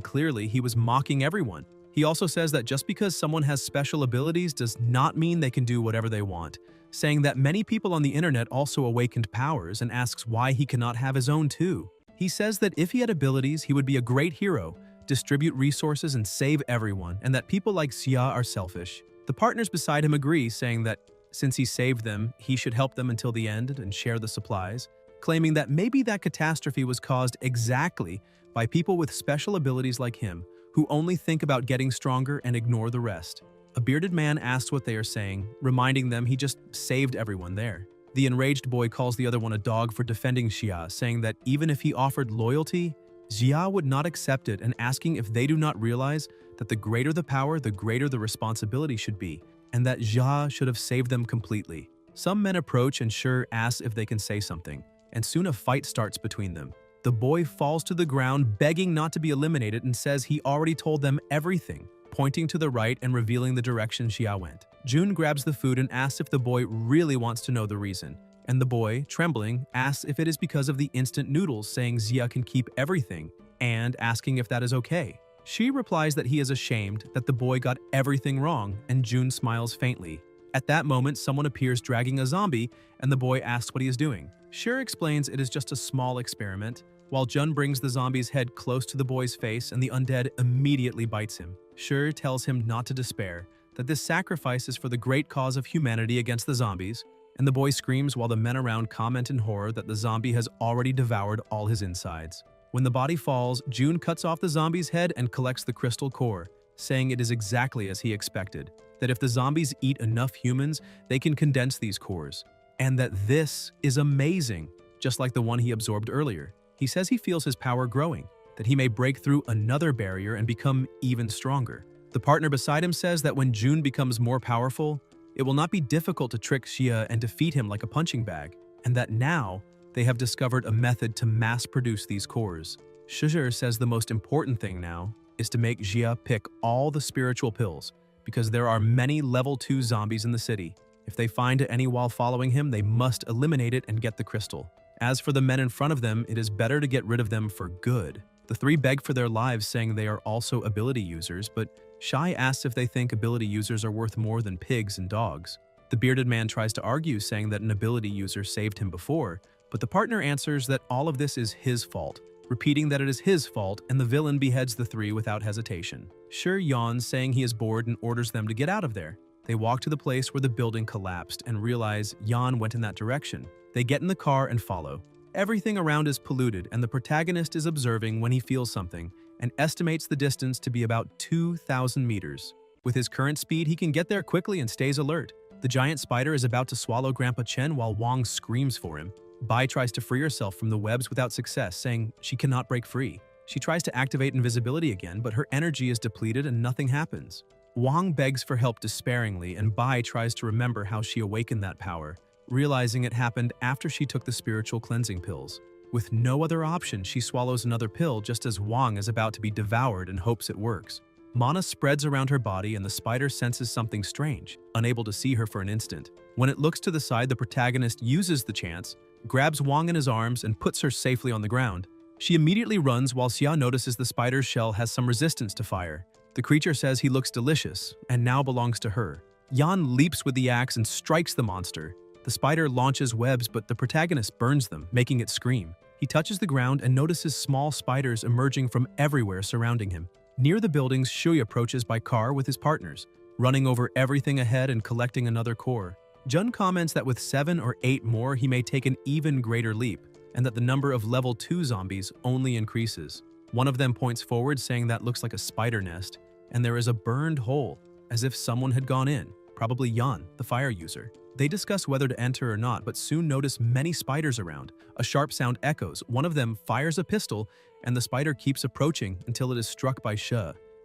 clearly he was mocking everyone. He also says that just because someone has special abilities does not mean they can do whatever they want, saying that many people on the internet also awakened powers and asks why he cannot have his own too. He says that if he had abilities, he would be a great hero, distribute resources and save everyone, and that people like Xia are selfish. The partners beside him agree, saying that since he saved them, he should help them until the end and share the supplies, claiming that maybe that catastrophe was caused exactly by people with special abilities like him, who only think about getting stronger and ignore the rest. A bearded man asks what they are saying, reminding them he just saved everyone there. The enraged boy calls the other one a dog for defending Xia, saying that even if he offered loyalty, Xia would not accept it, and asking if they do not realize that the greater the power, the greater the responsibility should be, and that Xia should have saved them completely. Some men approach and Sure asks if they can say something, and soon a fight starts between them. The boy falls to the ground, begging not to be eliminated, and says he already told them everything, pointing to the right and revealing the direction Xia went. Jun grabs the food and asks if the boy really wants to know the reason, and the boy, trembling, asks if it is because of the instant noodles, saying Xia can keep everything, and asking if that is okay. She replies that he is ashamed that the boy got everything wrong, and Jun smiles faintly. At that moment, someone appears dragging a zombie, and the boy asks what he is doing. Sure explains it is just a small experiment, while Jun brings the zombie's head close to the boy's face and the undead immediately bites him. Sure tells him not to despair, that this sacrifice is for the great cause of humanity against the zombies, and the boy screams while the men around comment in horror that the zombie has already devoured all his insides. When the body falls, Jun cuts off the zombie's head and collects the crystal core, saying it is exactly as he expected, that if the zombies eat enough humans, they can condense these cores, and that this is amazing, just like the one he absorbed earlier. He says he feels his power growing, that he may break through another barrier and become even stronger. The partner beside him says that when Jun becomes more powerful, it will not be difficult to trick Xia and defeat him like a punching bag, and that now they have discovered a method to mass-produce these cores. Shizher says the most important thing now is to make Xia pick all the spiritual pills, because there are many level 2 zombies in the city. If they find any while following him, they must eliminate it and get the crystal. As for the men in front of them, it is better to get rid of them for good. The three beg for their lives, saying they are also ability users, but Shai asks if they think ability users are worth more than pigs and dogs. The bearded man tries to argue, saying that an ability user saved him before, but the partner answers that all of this is his fault, repeating that it is his fault, and the villain beheads the three without hesitation. Sure yawns, saying he is bored and orders them to get out of there. They walk to the place where the building collapsed and realize Yan went in that direction. They get in the car and follow. Everything around is polluted, and the protagonist is observing when he feels something and estimates the distance to be about 2,000 meters. With his current speed, he can get there quickly and stays alert. The giant spider is about to swallow Grandpa Chen while Wang screams for him. Bai tries to free herself from the webs without success, saying she cannot break free. She tries to activate invisibility again, but her energy is depleted and nothing happens. Wang begs for help despairingly, and Bai tries to remember how she awakened that power, realizing it happened after she took the spiritual cleansing pills. With no other option, she swallows another pill just as Wang is about to be devoured and hopes it works. Mana spreads around her body and the spider senses something strange, unable to see her for an instant. When it looks to the side, the protagonist uses the chance, grabs Wang in his arms, and puts her safely on the ground. She immediately runs while Xia notices the spider's shell has some resistance to fire. The creature says he looks delicious and now belongs to her. Yan leaps with the axe and strikes the monster. The spider launches webs, but the protagonist burns them, making it scream. He touches the ground and notices small spiders emerging from everywhere surrounding him. Near the buildings, Shui approaches by car with his partners, running over everything ahead and collecting another core. Jun comments that with 7 or 8 more, he may take an even greater leap, and that the number of level 2 zombies only increases. One of them points forward, saying that looks like a spider nest, and there is a burned hole, as if someone had gone in, probably Yan, the fire user. They discuss whether to enter or not, but soon notice many spiders around. A sharp sound echoes, one of them fires a pistol, and the spider keeps approaching until it is struck by She.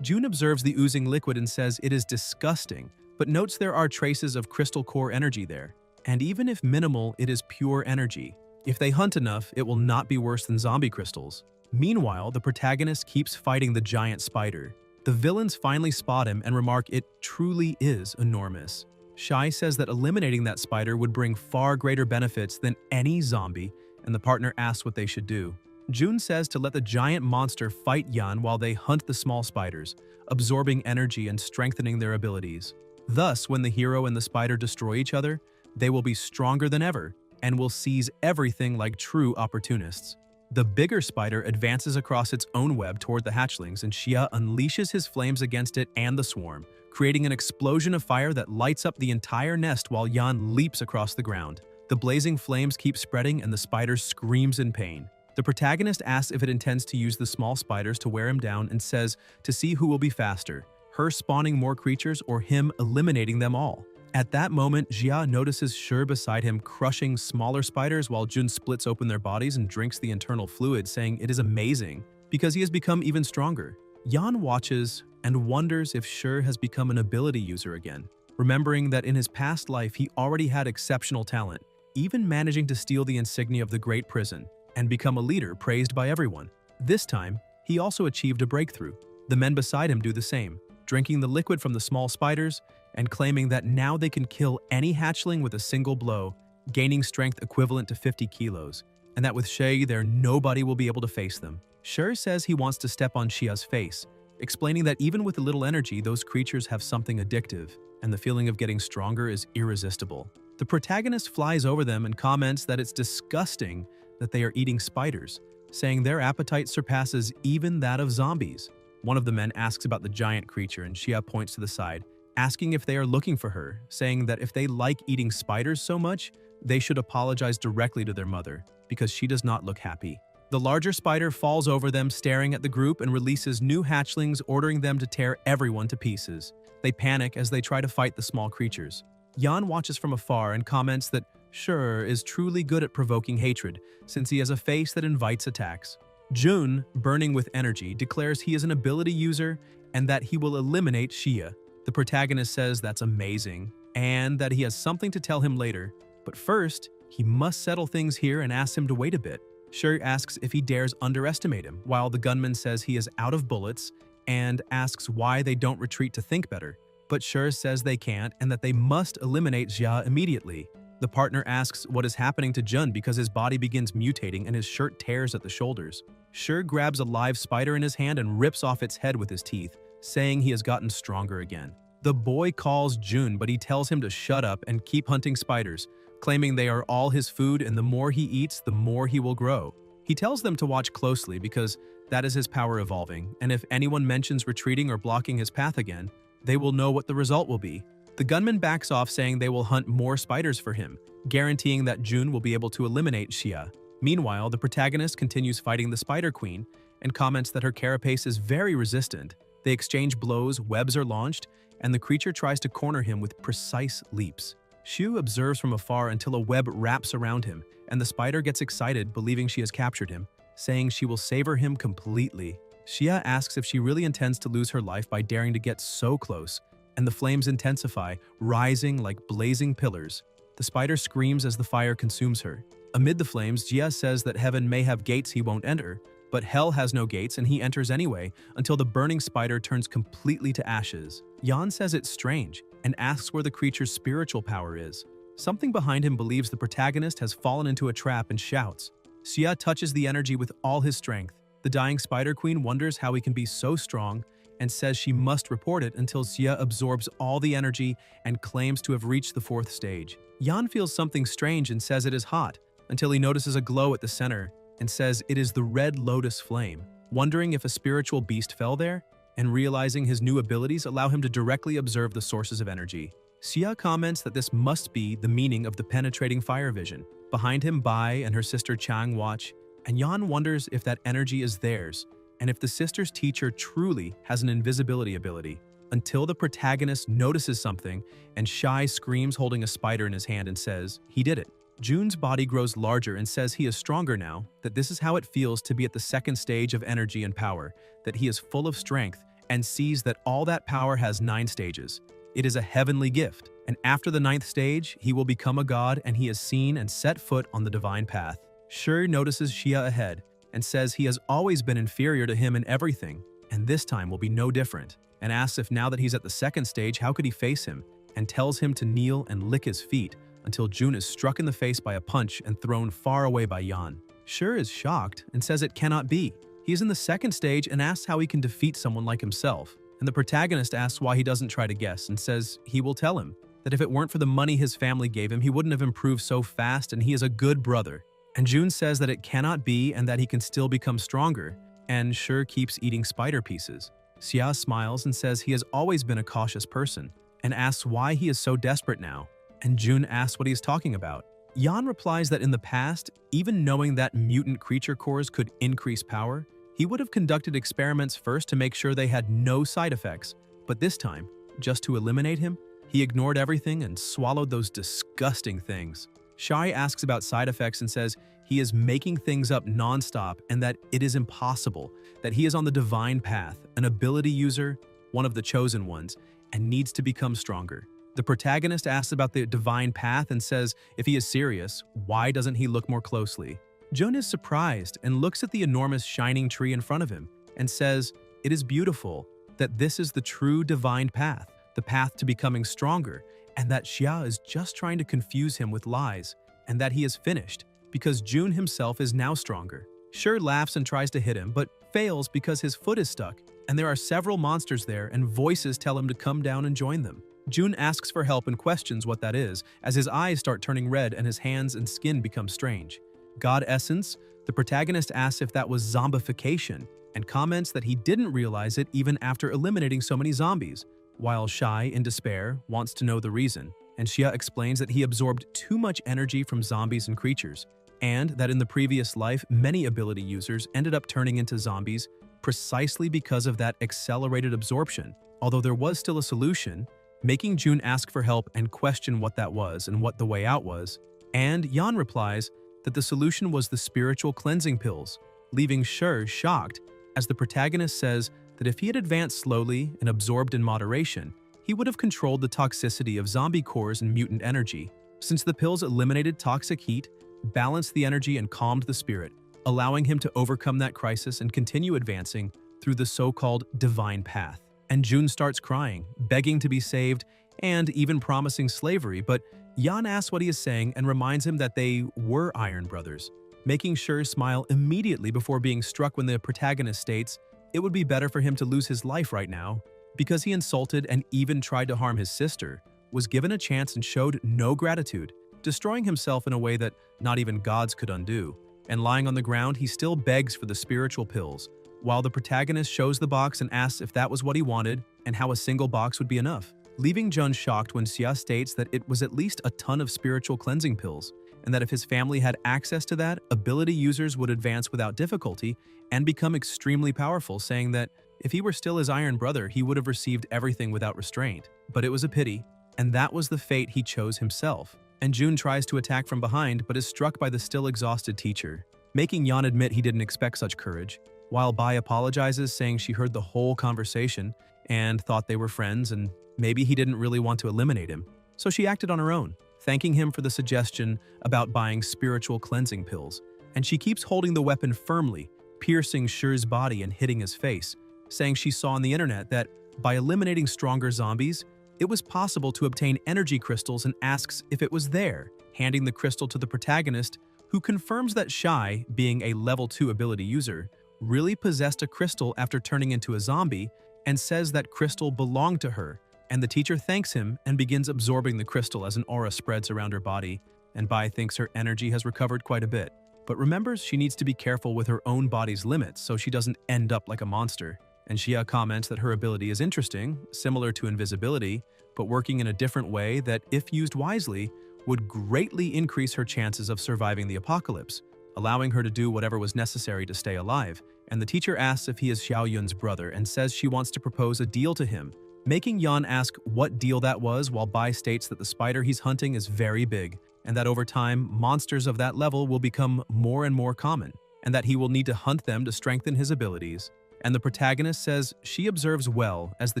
Jun observes the oozing liquid and says it is disgusting, but notes there are traces of crystal core energy there. And even if minimal, it is pure energy. If they hunt enough, it will not be worse than zombie crystals. Meanwhile, the protagonist keeps fighting the giant spider. The villains finally spot him and remark it truly is enormous. Shai says that eliminating that spider would bring far greater benefits than any zombie, and the partner asks what they should do. Jun says to let the giant monster fight Yan while they hunt the small spiders, absorbing energy and strengthening their abilities. Thus, when the hero and the spider destroy each other, they will be stronger than ever and will seize everything like true opportunists. The bigger spider advances across its own web toward the hatchlings, and Xia unleashes his flames against it and the swarm, creating an explosion of fire that lights up the entire nest while Yan leaps across the ground. The blazing flames keep spreading and the spider screams in pain. The protagonist asks if it intends to use the small spiders to wear him down and says to see who will be faster, her spawning more creatures or him eliminating them all. At that moment, Jia notices Shi beside him crushing smaller spiders while Jun splits open their bodies and drinks the internal fluid, saying it is amazing because he has become even stronger. Yan watches and wonders if Shi has become an ability user again, remembering that in his past life he already had exceptional talent, even managing to steal the insignia of the Great Prison and become a leader praised by everyone. This time, he also achieved a breakthrough. The men beside him do the same, drinking the liquid from the small spiders and claiming that now they can kill any hatchling with a single blow, gaining strength equivalent to 50 kilos, and that with Shi there nobody will be able to face them. Shi says he wants to step on Xia's face, explaining that even with a little energy, those creatures have something addictive, and the feeling of getting stronger is irresistible. The protagonist flies over them and comments that it's disgusting that they are eating spiders, saying their appetite surpasses even that of zombies. One of the men asks about the giant creature, and Xia points to the side, asking if they are looking for her, saying that if they like eating spiders so much, they should apologize directly to their mother, because she does not look happy. The larger spider falls over them, staring at the group, and releases new hatchlings, ordering them to tear everyone to pieces. They panic as they try to fight the small creatures. Yan watches from afar and comments that Shi is truly good at provoking hatred, since he has a face that invites attacks. Jun, burning with energy, declares he is an ability user and that he will eliminate Xia. The protagonist says that's amazing, and that he has something to tell him later, but first, he must settle things here and asks him to wait a bit. Shi asks if he dares underestimate him, while the gunman says he is out of bullets and asks why they don't retreat to think better. But Shi says they can't and that they must eliminate Xia immediately. The partner asks what is happening to Jun because his body begins mutating and his shirt tears at the shoulders. Shi grabs a live spider in his hand and rips off its head with his teeth, saying he has gotten stronger again. The boy calls Jun, but he tells him to shut up and keep hunting spiders, claiming they are all his food and the more he eats, the more he will grow. He tells them to watch closely because that is his power evolving, and if anyone mentions retreating or blocking his path again, they will know what the result will be. The gunman backs off, saying they will hunt more spiders for him, guaranteeing that Jun will be able to eliminate Xia. Meanwhile, the protagonist continues fighting the Spider Queen and comments that her carapace is very resistant. They exchange blows, webs are launched, and the creature tries to corner him with precise leaps. Shu observes from afar until a web wraps around him, and the spider gets excited, believing she has captured him, saying she will savor him completely. Xia asks if she really intends to lose her life by daring to get so close, and the flames intensify, rising like blazing pillars. The spider screams as the fire consumes her. Amid the flames, Jia says that heaven may have gates he won't enter, but hell has no gates and he enters anyway, until the burning spider turns completely to ashes. Yan says it's strange, and asks where the creature's spiritual power is. Something behind him believes the protagonist has fallen into a trap and shouts. Xia touches the energy with all his strength. The dying Spider Queen wonders how he can be so strong and says she must report it until Xia absorbs all the energy and claims to have reached the 4th stage. Yan feels something strange and says it is hot, until he notices a glow at the center and says it is the red lotus flame, wondering if a spiritual beast fell there, and realizing his new abilities allow him to directly observe the sources of energy. Xia comments that this must be the meaning of the penetrating fire vision. Behind him, Bai and her sister Chang watch, and Yan wonders if that energy is theirs, and if the sister's teacher truly has an invisibility ability, until the protagonist notices something, and Shai screams holding a spider in his hand and says, he did it. Jun's body grows larger and says he is stronger now, that this is how it feels to be at the 2nd stage of energy and power, that he is full of strength, and sees that all that power has 9 stages. It is a heavenly gift, and after the 9th stage, he will become a god and he has seen and set foot on the divine path. Shi notices Xia ahead and says he has always been inferior to him in everything, and this time will be no different, and asks if now that he's at the 2nd stage, how could he face him, and tells him to kneel and lick his feet until Jun is struck in the face by a punch and thrown far away by Yan. Shur is shocked and says it cannot be. He is in the second stage and asks how he can defeat someone like himself. And the protagonist asks why he doesn't try to guess and says he will tell him that if it weren't for the money his family gave him, he wouldn't have improved so fast and he is a good brother. And Jun says that it cannot be and that he can still become stronger, and Shur keeps eating spider pieces. Xia smiles and says he has always been a cautious person and asks why he is so desperate now, and Jun asks what he is talking about. Yan replies that in the past, even knowing that mutant creature cores could increase power, he would have conducted experiments first to make sure they had no side effects, but this time, just to eliminate him, he ignored everything and swallowed those disgusting things. Shai asks about side effects and says he is making things up non-stop and that it is impossible, that he is on the divine path, an ability user, one of the chosen ones, and needs to become stronger. The protagonist asks about the divine path and says if he is serious, why doesn't he look more closely? Jun is surprised and looks at the enormous shining tree in front of him and says it is beautiful, that this is the true divine path, the path to becoming stronger, and that Xia is just trying to confuse him with lies, and that he is finished because Jun himself is now stronger. Shur laughs and tries to hit him, but fails because his foot is stuck, and there are several monsters there and voices tell him to come down and join them. Jun asks for help and questions what that is, as his eyes start turning red and his hands and skin become strange. God Essence, the protagonist asks if that was zombification, and comments that he didn't realize it even after eliminating so many zombies, while Shai, in despair, wants to know the reason, and Xia explains that he absorbed too much energy from zombies and creatures, and that in the previous life many ability users ended up turning into zombies precisely because of that accelerated absorption, although there was still a solution, making Jun ask for help and question what that was and what the way out was, and Yan replies that the solution was the spiritual cleansing pills, leaving Shur shocked as the protagonist says that if he had advanced slowly and absorbed in moderation, he would have controlled the toxicity of zombie cores and mutant energy, since the pills eliminated toxic heat, balanced the energy and calmed the spirit, allowing him to overcome that crisis and continue advancing through the so-called divine path. And Jun starts crying, begging to be saved, and even promising slavery, but Yan asks what he is saying and reminds him that they were Iron Brothers, making Shur smile immediately before being struck when the protagonist states it would be better for him to lose his life right now because he insulted and even tried to harm his sister, was given a chance and showed no gratitude, destroying himself in a way that not even gods could undo. And lying on the ground, he still begs for the spiritual pills, while the protagonist shows the box and asks if that was what he wanted and how a single box would be enough, leaving Jun shocked when Xia states that it was at least a ton of spiritual cleansing pills, and that if his family had access to that, ability users would advance without difficulty and become extremely powerful, saying that if he were still his Iron Brother, he would have received everything without restraint. But it was a pity, and that was the fate he chose himself. And Jun tries to attack from behind but is struck by the still exhausted teacher, making Yan admit he didn't expect such courage, while Bai apologizes, saying she heard the whole conversation and thought they were friends and maybe he didn't really want to eliminate him. So she acted on her own, thanking him for the suggestion about buying spiritual cleansing pills, and she keeps holding the weapon firmly, piercing Shur's body and hitting his face, saying she saw on the internet that by eliminating stronger zombies, it was possible to obtain energy crystals and asks if it was there, handing the crystal to the protagonist, who confirms that Shai, being a level 2 ability user, really possessed a crystal after turning into a zombie and says that crystal belonged to her, and the teacher thanks him and begins absorbing the crystal as an aura spreads around her body, and Bai thinks her energy has recovered quite a bit, but remembers she needs to be careful with her own body's limits so she doesn't end up like a monster. And Xia comments that her ability is interesting, similar to invisibility, but working in a different way that, if used wisely, would greatly increase her chances of surviving the apocalypse, allowing her to do whatever was necessary to stay alive. And the teacher asks if he is Xiao Yun's brother and says she wants to propose a deal to him, making Yan ask what deal that was, while Bai states that the spider he's hunting is very big, and that over time, monsters of that level will become more and more common, and that he will need to hunt them to strengthen his abilities. And the protagonist says she observes well, as the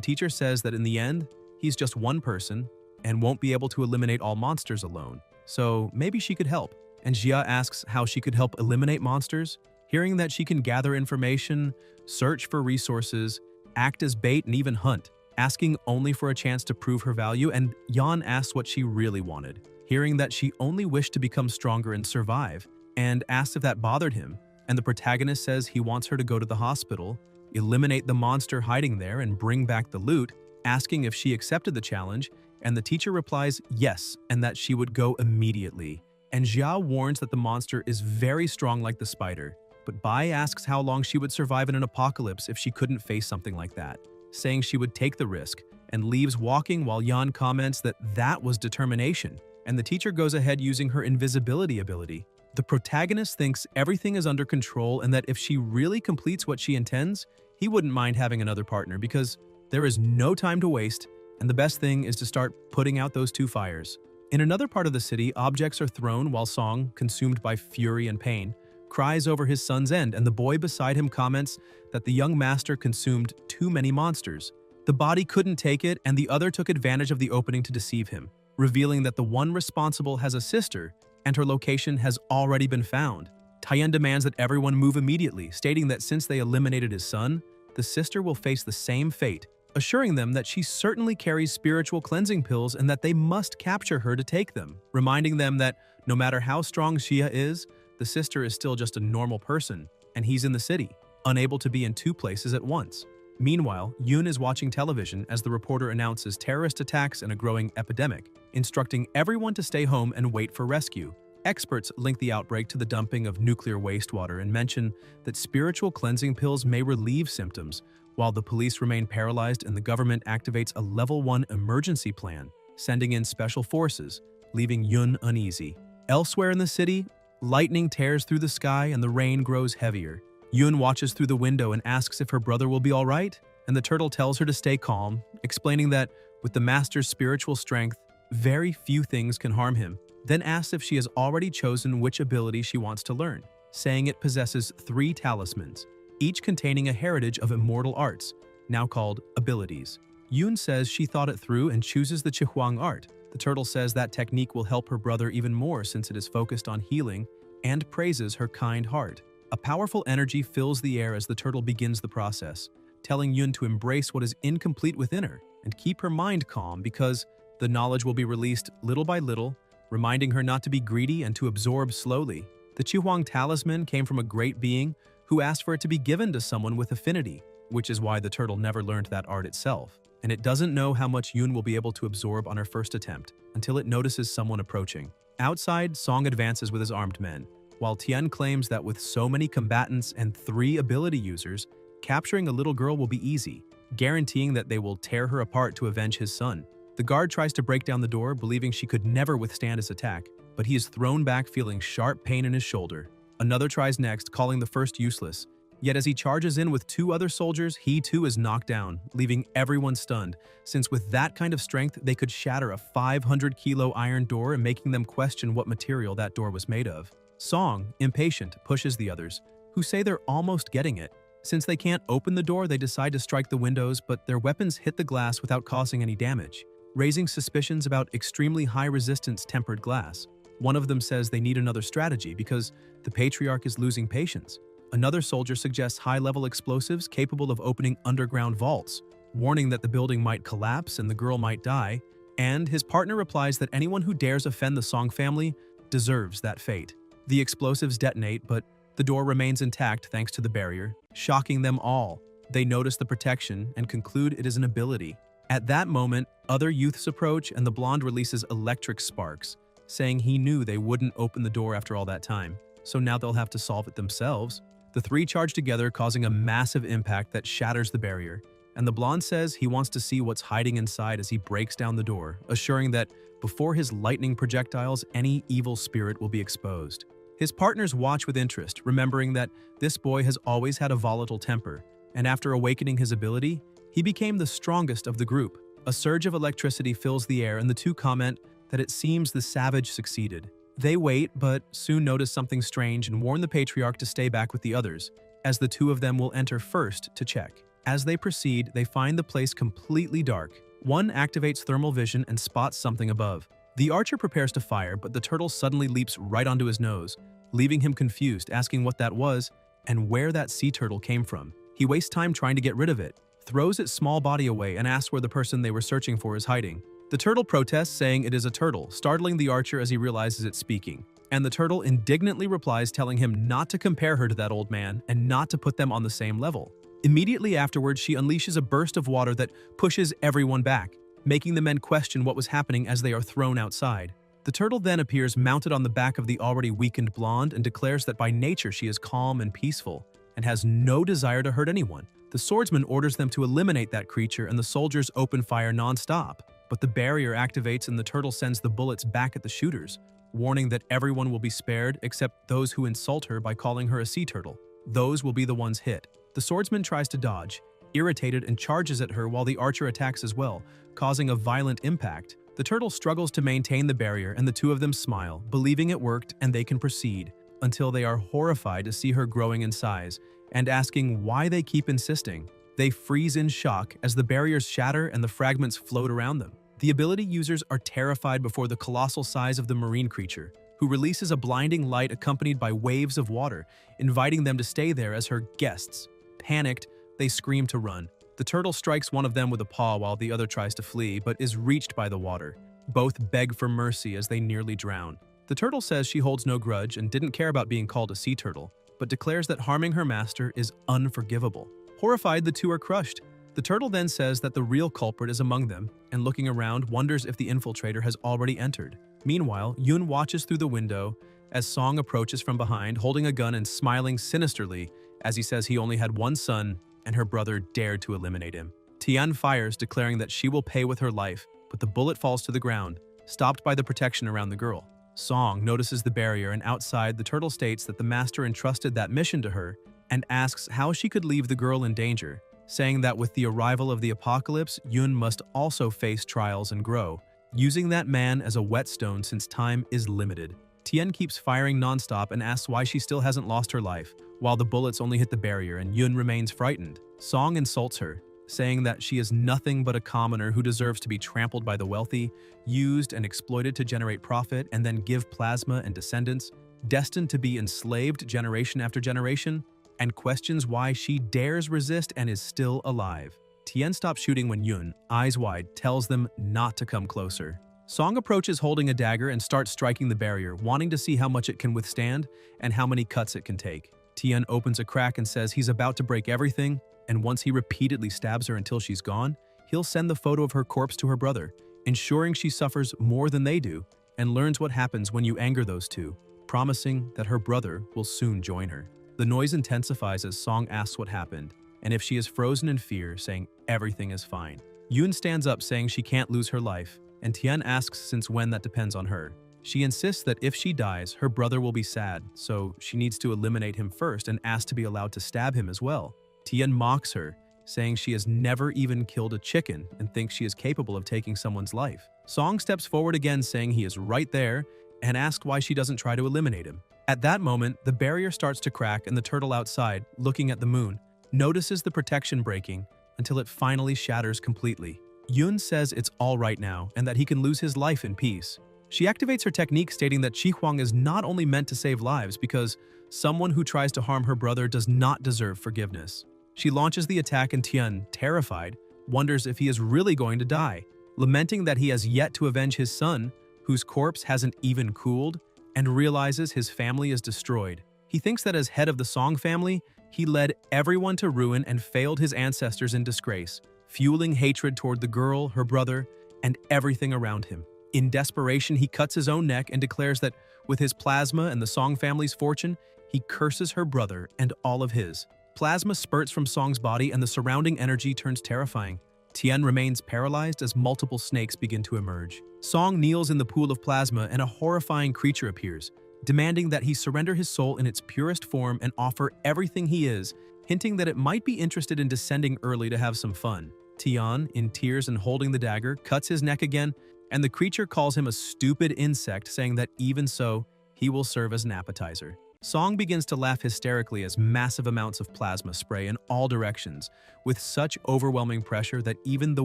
teacher says that in the end, he's just one person and won't be able to eliminate all monsters alone. So maybe she could help. And Xia asks how she could help eliminate monsters, hearing that she can gather information, search for resources, act as bait, and even hunt. asking only for a chance to prove her value, and Yan asks what she really wanted, hearing that she only wished to become stronger and survive, and asks if that bothered him, and the protagonist says he wants her to go to the hospital, eliminate the monster hiding there, and bring back the loot, asking if she accepted the challenge, and the teacher replies yes, and that she would go immediately. And Jia warns that the monster is very strong like the spider, but Bai asks how long she would survive in an apocalypse if she couldn't face something like that, saying she would take the risk, and leaves walking while Yan comments that that was determination, and the teacher goes ahead using her invisibility ability. The protagonist thinks everything is under control and that if she really completes what she intends, he wouldn't mind having another partner because there is no time to waste, and the best thing is to start putting out those two fires. In another part of the city, objects are thrown while Song, consumed by fury and pain, cries over his son's end, and the boy beside him comments that the young master consumed too many monsters. The body couldn't take it, and the other took advantage of the opening to deceive him, revealing that the one responsible has a sister, and her location has already been found. Tien demands that everyone move immediately, stating that since they eliminated his son, the sister will face the same fate, assuring them that she certainly carries spiritual cleansing pills and that they must capture her to take them, reminding them that no matter how strong Xia is, the sister is still just a normal person, and he's in the city, unable to be in two places at once. Meanwhile, Yoon is watching television as the reporter announces terrorist attacks and a growing epidemic, instructing everyone to stay home and wait for rescue. Experts link the outbreak to the dumping of nuclear wastewater and mention that spiritual cleansing pills may relieve symptoms, while the police remain paralyzed and the government activates a Level 1 emergency plan, sending in special forces, leaving Yoon uneasy. Elsewhere in the city, lightning tears through the sky and the rain grows heavier. Yoon watches through the window and asks if her brother will be all right, and the turtle tells her to stay calm, explaining that with the master's spiritual strength, very few things can harm him, then asks if she has already chosen which ability she wants to learn, saying it possesses 3 talismans, each containing a heritage of immortal arts, now called abilities. Yoon says she thought it through and chooses the Chihuang art. The turtle says that technique will help her brother even more since it is focused on healing, and praises her kind heart. A powerful energy fills the air as the turtle begins the process, telling Yoon to embrace what is incomplete within her and keep her mind calm because the knowledge will be released little by little, reminding her not to be greedy and to absorb slowly. The Chihuang talisman came from a great being who asked for it to be given to someone with affinity, which is why the turtle never learned that art itself, and it doesn't know how much Yoon will be able to absorb on her first attempt until it notices someone approaching. Outside, Song advances with his armed men, while Tien claims that with so many combatants and 3 ability users, capturing a little girl will be easy, guaranteeing that they will tear her apart to avenge his son. The guard tries to break down the door, believing she could never withstand his attack, but he is thrown back feeling sharp pain in his shoulder. Another tries next, calling the first useless. Yet as he charges in with 2 other soldiers, he too is knocked down, leaving everyone stunned, since with that kind of strength, they could shatter a 500-kilo iron door and making them question what material that door was made of. Song, impatient, pushes the others, who say they're almost getting it. Since they can't open the door, they decide to strike the windows, but their weapons hit the glass without causing any damage, raising suspicions about extremely high-resistance tempered glass. One of them says they need another strategy because the patriarch is losing patience. Another soldier suggests high-level explosives capable of opening underground vaults, warning that the building might collapse and the girl might die, and his partner replies that anyone who dares offend the Song family deserves that fate. The explosives detonate, but the door remains intact thanks to the barrier, shocking them all. They notice the protection and conclude it is an ability. At that moment, other youths approach and the blonde releases electric sparks, saying he knew they wouldn't open the door after all that time, so now they'll have to solve it themselves. The 3 charge together, causing a massive impact that shatters the barrier, and the blonde says he wants to see what's hiding inside as he breaks down the door, assuring that before his lightning projectiles, any evil spirit will be exposed. His partners watch with interest, remembering that this boy has always had a volatile temper, and after awakening his ability, he became the strongest of the group. A surge of electricity fills the air and the 2 comment that it seems the savage succeeded. They wait, but soon notice something strange and warn the patriarch to stay back with the others, as the 2 of them will enter first to check. As they proceed, they find the place completely dark. One activates thermal vision and spots something above. The archer prepares to fire, but the turtle suddenly leaps right onto his nose, leaving him confused, asking what that was and where that sea turtle came from. He wastes time trying to get rid of it, throws its small body away and asks where the person they were searching for is hiding. The turtle protests, saying it is a turtle, startling the archer as he realizes it's speaking. And the turtle indignantly replies, telling him not to compare her to that old man and not to put them on the same level. Immediately afterwards, she unleashes a burst of water that pushes everyone back, making the men question what was happening as they are thrown outside. The turtle then appears mounted on the back of the already weakened blonde and declares that by nature she is calm and peaceful and has no desire to hurt anyone. The swordsman orders them to eliminate that creature and the soldiers open fire non-stop. But the barrier activates and the turtle sends the bullets back at the shooters, warning that everyone will be spared except those who insult her by calling her a sea turtle. Those will be the ones hit. The swordsman tries to dodge, irritated, and charges at her while the archer attacks as well, causing a violent impact. The turtle struggles to maintain the barrier and the two of them smile, believing it worked and they can proceed, until they are horrified to see her growing in size and asking why they keep insisting. They freeze in shock as the barriers shatter and the fragments float around them. The ability users are terrified before the colossal size of the marine creature, who releases a blinding light accompanied by waves of water, inviting them to stay there as her guests. Panicked, they scream to run. The turtle strikes one of them with a paw while the other tries to flee, but is reached by the water. Both beg for mercy as they nearly drown. The turtle says she holds no grudge and didn't care about being called a sea turtle, but declares that harming her master is unforgivable. Horrified, the two are crushed. The turtle then says that the real culprit is among them, and looking around, wonders if the infiltrator has already entered. Meanwhile, Yoon watches through the window as Song approaches from behind, holding a gun and smiling sinisterly as he says he only had one son and her brother dared to eliminate him. Tian fires, declaring that she will pay with her life, but the bullet falls to the ground, stopped by the protection around the girl. Song notices the barrier, and outside, the turtle states that the master entrusted that mission to her and asks how she could leave the girl in danger, saying that with the arrival of the apocalypse, Yoon must also face trials and grow, using that man as a whetstone since time is limited. Tien keeps firing nonstop and asks why she still hasn't lost her life, while the bullets only hit the barrier and Yoon remains frightened. Song insults her, saying that she is nothing but a commoner who deserves to be trampled by the wealthy, used and exploited to generate profit and then give plasma and descendants, destined to be enslaved generation after generation, and questions why she dares resist and is still alive. Tien stops shooting when Yoon, eyes wide, tells them not to come closer. Song approaches holding a dagger and starts striking the barrier, wanting to see how much it can withstand and how many cuts it can take. Tien opens a crack and says he's about to break everything, and once he repeatedly stabs her until she's gone, he'll send the photo of her corpse to her brother, ensuring she suffers more than they do and learns what happens when you anger those two, promising that her brother will soon join her. The noise intensifies as Song asks what happened, and if she is frozen in fear, saying everything is fine. Yoon stands up saying she can't lose her life, and Tien asks since when that depends on her. She insists that if she dies, her brother will be sad, so she needs to eliminate him first and asks to be allowed to stab him as well. Tien mocks her, saying she has never even killed a chicken and thinks she is capable of taking someone's life. Song steps forward again saying he is right there and asks why she doesn't try to eliminate him. At that moment, the barrier starts to crack and the turtle outside, looking at the moon, notices the protection breaking until it finally shatters completely. Yoon says it's all right now and that he can lose his life in peace. She activates her technique stating that Chi Huang is not only meant to save lives because someone who tries to harm her brother does not deserve forgiveness. She launches the attack and Tien, terrified, wonders if he is really going to die, lamenting that he has yet to avenge his son, whose corpse hasn't even cooled, and realizes his family is destroyed. He thinks that as head of the Song family, he led everyone to ruin and failed his ancestors in disgrace, fueling hatred toward the girl, her brother, and everything around him. In desperation, he cuts his own neck and declares that with his plasma and the Song family's fortune, he curses her brother and all of his. Plasma spurts from Song's body and the surrounding energy turns terrifying. Tien remains paralyzed as multiple snakes begin to emerge. Song kneels in the pool of plasma and a horrifying creature appears, demanding that he surrender his soul in its purest form and offer everything he is, hinting that it might be interested in descending early to have some fun. Tian, in tears and holding the dagger, cuts his neck again, and the creature calls him a stupid insect, saying that even so, he will serve as an appetizer. Song begins to laugh hysterically as massive amounts of plasma spray in all directions, with such overwhelming pressure that even the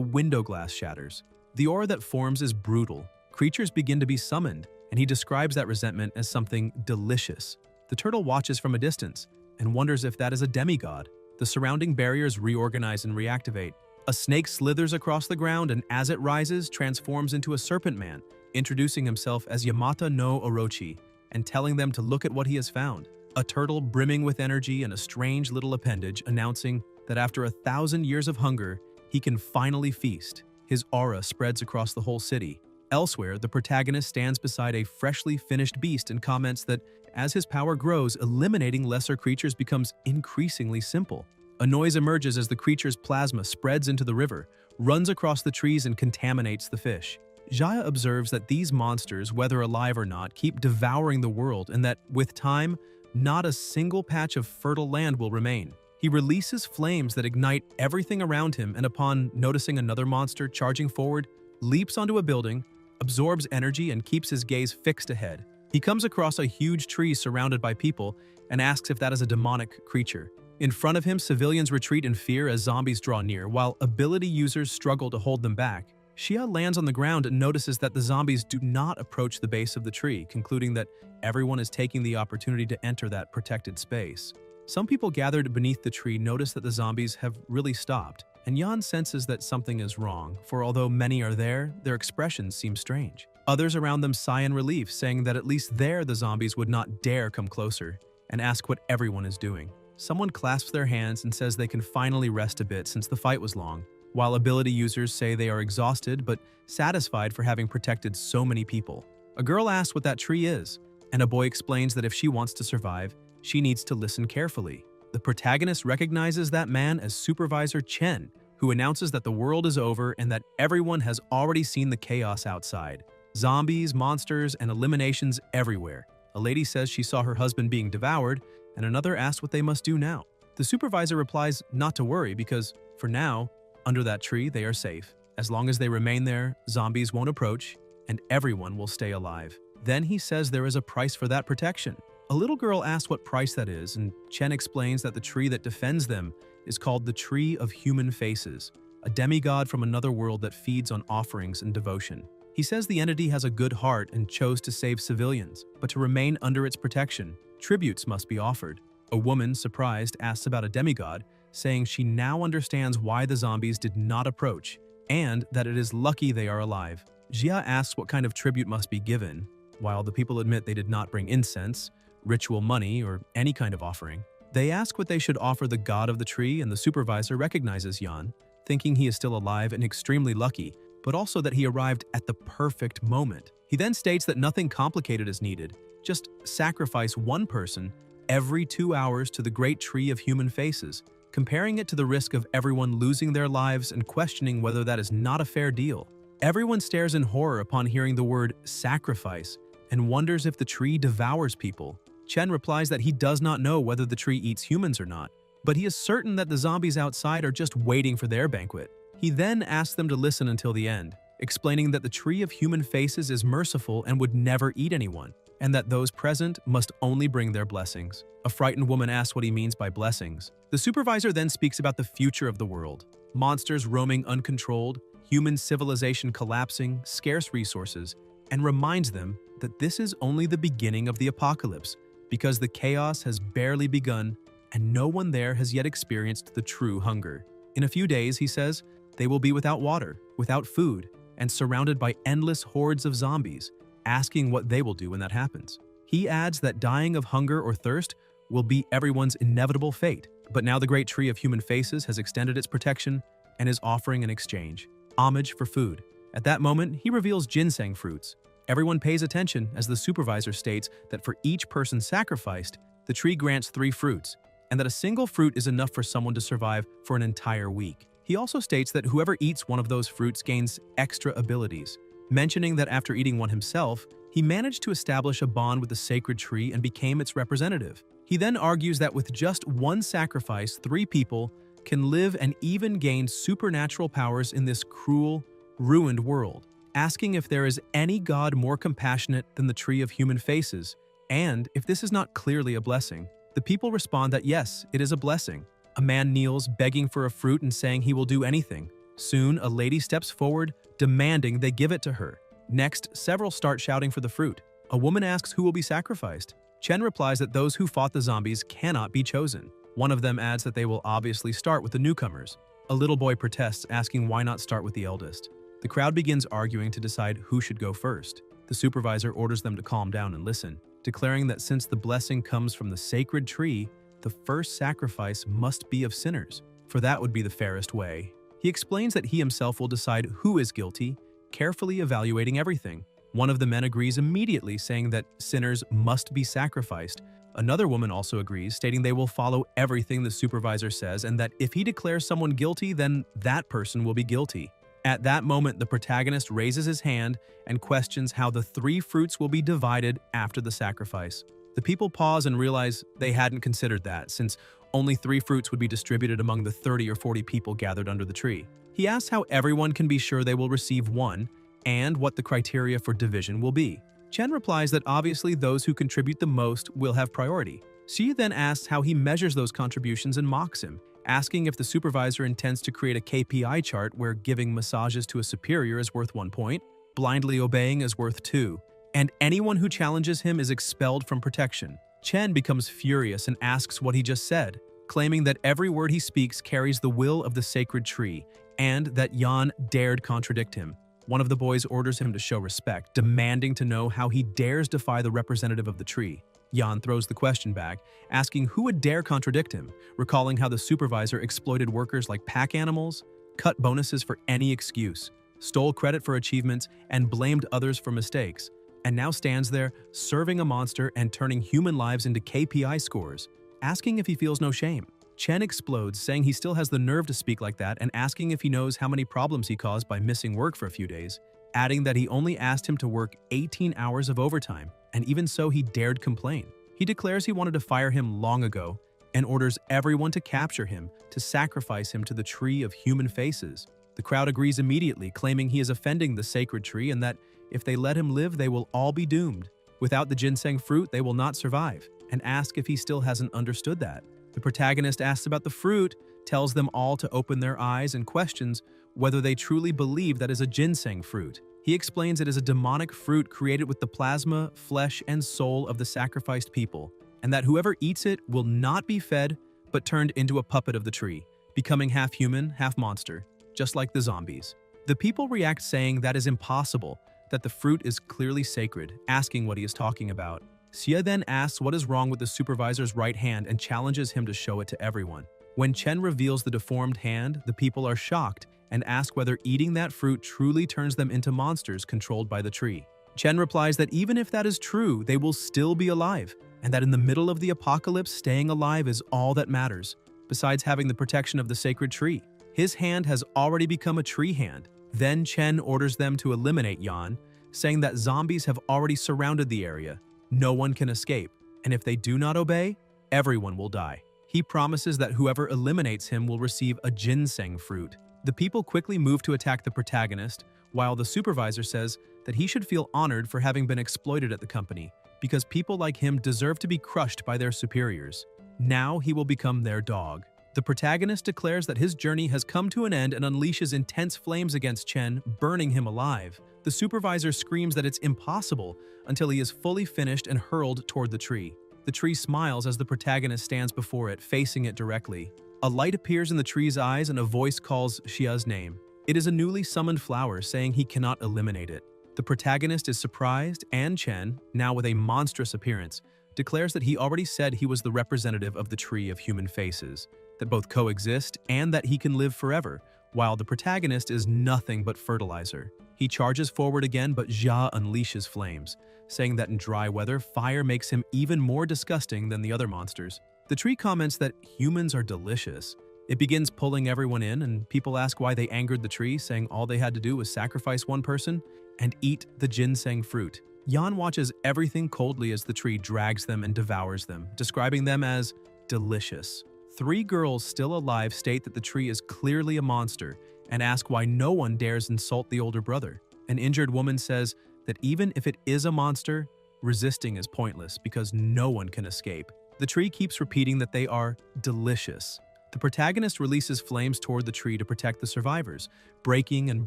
window glass shatters. The aura that forms is brutal. Creatures begin to be summoned, and he describes that resentment as something delicious. The turtle watches from a distance and wonders if that is a demigod. the surrounding barriers reorganize and reactivate. A snake slithers across the ground and as it rises, transforms into a serpent man, introducing himself as Yamata no Orochi and telling them to look at what he has found. A turtle brimming with energy and a strange little appendage announcing that after 1,000 years of hunger, he can finally feast. His aura spreads across the whole city. Elsewhere, the protagonist stands beside a freshly finished beast and comments that as his power grows, eliminating lesser creatures becomes increasingly simple. A noise emerges as the creature's plasma spreads into the river, runs across the trees and contaminates the fish. Jaya observes that these monsters, whether alive or not, keep devouring the world and that, with time, not a single patch of fertile land will remain. He releases flames that ignite everything around him and upon noticing another monster charging forward, leaps onto a building, absorbs energy and keeps his gaze fixed ahead. He comes across a huge tree surrounded by people and asks if that is a demonic creature. In front of him, civilians retreat in fear as zombies draw near, while ability users struggle to hold them back. Shia lands on the ground and notices that the zombies do not approach the base of the tree, concluding that everyone is taking the opportunity to enter that protected space. Some people gathered beneath the tree notice that the zombies have really stopped, and Yan senses that something is wrong, for although many are there, their expressions seem strange. Others around them sigh in relief, saying that at least there the zombies would not dare come closer, and ask what everyone is doing. Someone clasps their hands and says they can finally rest a bit since the fight was long, while ability users say they are exhausted but satisfied for having protected so many people. A girl asks what that tree is, and a boy explains that if she wants to survive, she needs to listen carefully. The protagonist recognizes that man as Supervisor Chen, who announces that the world is over and that everyone has already seen the chaos outside. Zombies, monsters, and eliminations everywhere. A lady says she saw her husband being devoured, and another asks what they must do now. The supervisor replies not to worry because, for now, under that tree they are safe. As long as they remain there, zombies won't approach, and everyone will stay alive. Then he says there is a price for that protection. A little girl asks what price that is, and Chen explains that the tree that defends them is called the Tree of Human Faces, a demigod from another world that feeds on offerings and devotion. He says the entity has a good heart and chose to save civilians, but to remain under its protection, tributes must be offered. A woman, surprised, asks about a demigod, saying she now understands why the zombies did not approach, and that it is lucky they are alive. Jia asks what kind of tribute must be given, while the people admit they did not bring incense, ritual money, or any kind of offering. They ask what they should offer the god of the tree, and the supervisor recognizes Yan, thinking he is still alive and extremely lucky, but also that he arrived at the perfect moment. He then states that nothing complicated is needed, just sacrifice one person every 2 hours to the great tree of human faces, comparing it to the risk of everyone losing their lives and questioning whether that is not a fair deal. Everyone stares in horror upon hearing the word sacrifice and wonders if the tree devours people. Chen replies that he does not know whether the tree eats humans or not, but he is certain that the zombies outside are just waiting for their banquet. He then asks them to listen until the end, explaining that the tree of human faces is merciful and would never eat anyone, and that those present must only bring their blessings. A frightened woman asks what he means by blessings. The supervisor then speaks about the future of the world, monsters roaming uncontrolled, human civilization collapsing, scarce resources, and reminds them that this is only the beginning of the apocalypse, because the chaos has barely begun and no one there has yet experienced the true hunger. In a few days, he says, they will be without water, without food, and surrounded by endless hordes of zombies, asking what they will do when that happens. He adds that dying of hunger or thirst will be everyone's inevitable fate, but now the great tree of human faces has extended its protection and is offering an exchange, homage for food. At that moment, he reveals ginseng fruits. Everyone pays attention as the supervisor states that for each person sacrificed, the tree grants 3 fruits, and that a single fruit is enough for someone to survive for an entire week. He also states that whoever eats one of those fruits gains extra abilities, mentioning that after eating one himself, he managed to establish a bond with the sacred tree and became its representative. He then argues that with just one sacrifice, 3 people can live and even gain supernatural powers in this cruel, ruined world, asking if there is any god more compassionate than the tree of human faces, and if this is not clearly a blessing. The people respond that yes, it is a blessing. A man kneels, begging for a fruit and saying he will do anything. Soon, a lady steps forward, demanding they give it to her. Next, several start shouting for the fruit. A woman asks who will be sacrificed. Chen replies that those who fought the zombies cannot be chosen. One of them adds that they will obviously start with the newcomers. A little boy protests, asking why not start with the eldest. The crowd begins arguing to decide who should go first. The supervisor orders them to calm down and listen, declaring that since the blessing comes from the sacred tree, the first sacrifice must be of sinners, for that would be the fairest way. He explains that he himself will decide who is guilty, carefully evaluating everything. One of the men agrees immediately, saying that sinners must be sacrificed. Another woman also agrees, stating they will follow everything the supervisor says and that if he declares someone guilty, then that person will be guilty. At that moment, the protagonist raises his hand and questions how the 3 fruits will be divided after the sacrifice. The people pause and realize they hadn't considered that, since only 3 fruits would be distributed among the 30 or 40 people gathered under the tree. He asks how everyone can be sure they will receive one, and what the criteria for division will be. Chen replies that obviously those who contribute the most will have priority. Xie then asks how he measures those contributions and mocks him, asking if the supervisor intends to create a KPI chart where giving massages to a superior is worth 1 point, blindly obeying is worth 2, and anyone who challenges him is expelled from protection. Chen becomes furious and asks what he just said, claiming that every word he speaks carries the will of the sacred tree, and that Yan dared contradict him. One of the boys orders him to show respect, demanding to know how he dares defy the representative of the tree. Yan throws the question back, asking who would dare contradict him, recalling how the supervisor exploited workers like pack animals, cut bonuses for any excuse, stole credit for achievements, and blamed others for mistakes, and now stands there serving a monster and turning human lives into KPI scores, asking if he feels no shame. Chen explodes, saying he still has the nerve to speak like that and asking if he knows how many problems he caused by missing work for a few days, adding that he only asked him to work 18 hours of overtime, and even so he dared complain. He declares he wanted to fire him long ago and orders everyone to capture him to sacrifice him to the tree of human faces. The crowd agrees immediately, claiming he is offending the sacred tree and that if they let him live, they will all be doomed. Without the ginseng fruit, they will not survive, and ask if he still hasn't understood that. The protagonist asks about the fruit, tells them all to open their eyes, and questions whether they truly believe that is a ginseng fruit. He explains it is a demonic fruit created with the plasma, flesh, and soul of the sacrificed people, and that whoever eats it will not be fed, but turned into a puppet of the tree, becoming half human, half monster, just like the zombies. The people react, saying that is impossible, that the fruit is clearly sacred, asking what he is talking about. Xie then asks what is wrong with the supervisor's right hand and challenges him to show it to everyone. When Chen reveals the deformed hand, the people are shocked and ask whether eating that fruit truly turns them into monsters controlled by the tree. Chen replies that even if that is true, they will still be alive, and that in the middle of the apocalypse, staying alive is all that matters, besides having the protection of the sacred tree. His hand has already become a tree hand. Then Chen orders them to eliminate Yan, saying that zombies have already surrounded the area. No one can escape, and if they do not obey, everyone will die. He promises that whoever eliminates him will receive a ginseng fruit. The people quickly move to attack the protagonist, while the supervisor says that he should feel honored for having been exploited at the company, because people like him deserve to be crushed by their superiors. Now he will become their dog. The protagonist declares that his journey has come to an end and unleashes intense flames against Chen, burning him alive. The supervisor screams that it's impossible until he is fully finished and hurled toward the tree. The tree smiles as the protagonist stands before it, facing it directly. A light appears in the tree's eyes and a voice calls Xia's name. It is a newly summoned flower, saying he cannot eliminate it. The protagonist is surprised, and Chen, now with a monstrous appearance, declares that he already said he was the representative of the tree of human faces, that both coexist and that he can live forever, while the protagonist is nothing but fertilizer. He charges forward again, but Xia unleashes flames, saying that in dry weather, fire makes him even more disgusting than the other monsters. The tree comments that humans are delicious. It begins pulling everyone in, and people ask why they angered the tree, saying all they had to do was sacrifice one person and eat the ginseng fruit. Yan watches everything coldly as the tree drags them and devours them, describing them as delicious. 3 girls still alive state that the tree is clearly a monster and ask why no one dares insult the older brother. An injured woman says that even if it is a monster, resisting is pointless because no one can escape. The tree keeps repeating that they are delicious. The protagonist releases flames toward the tree to protect the survivors, breaking and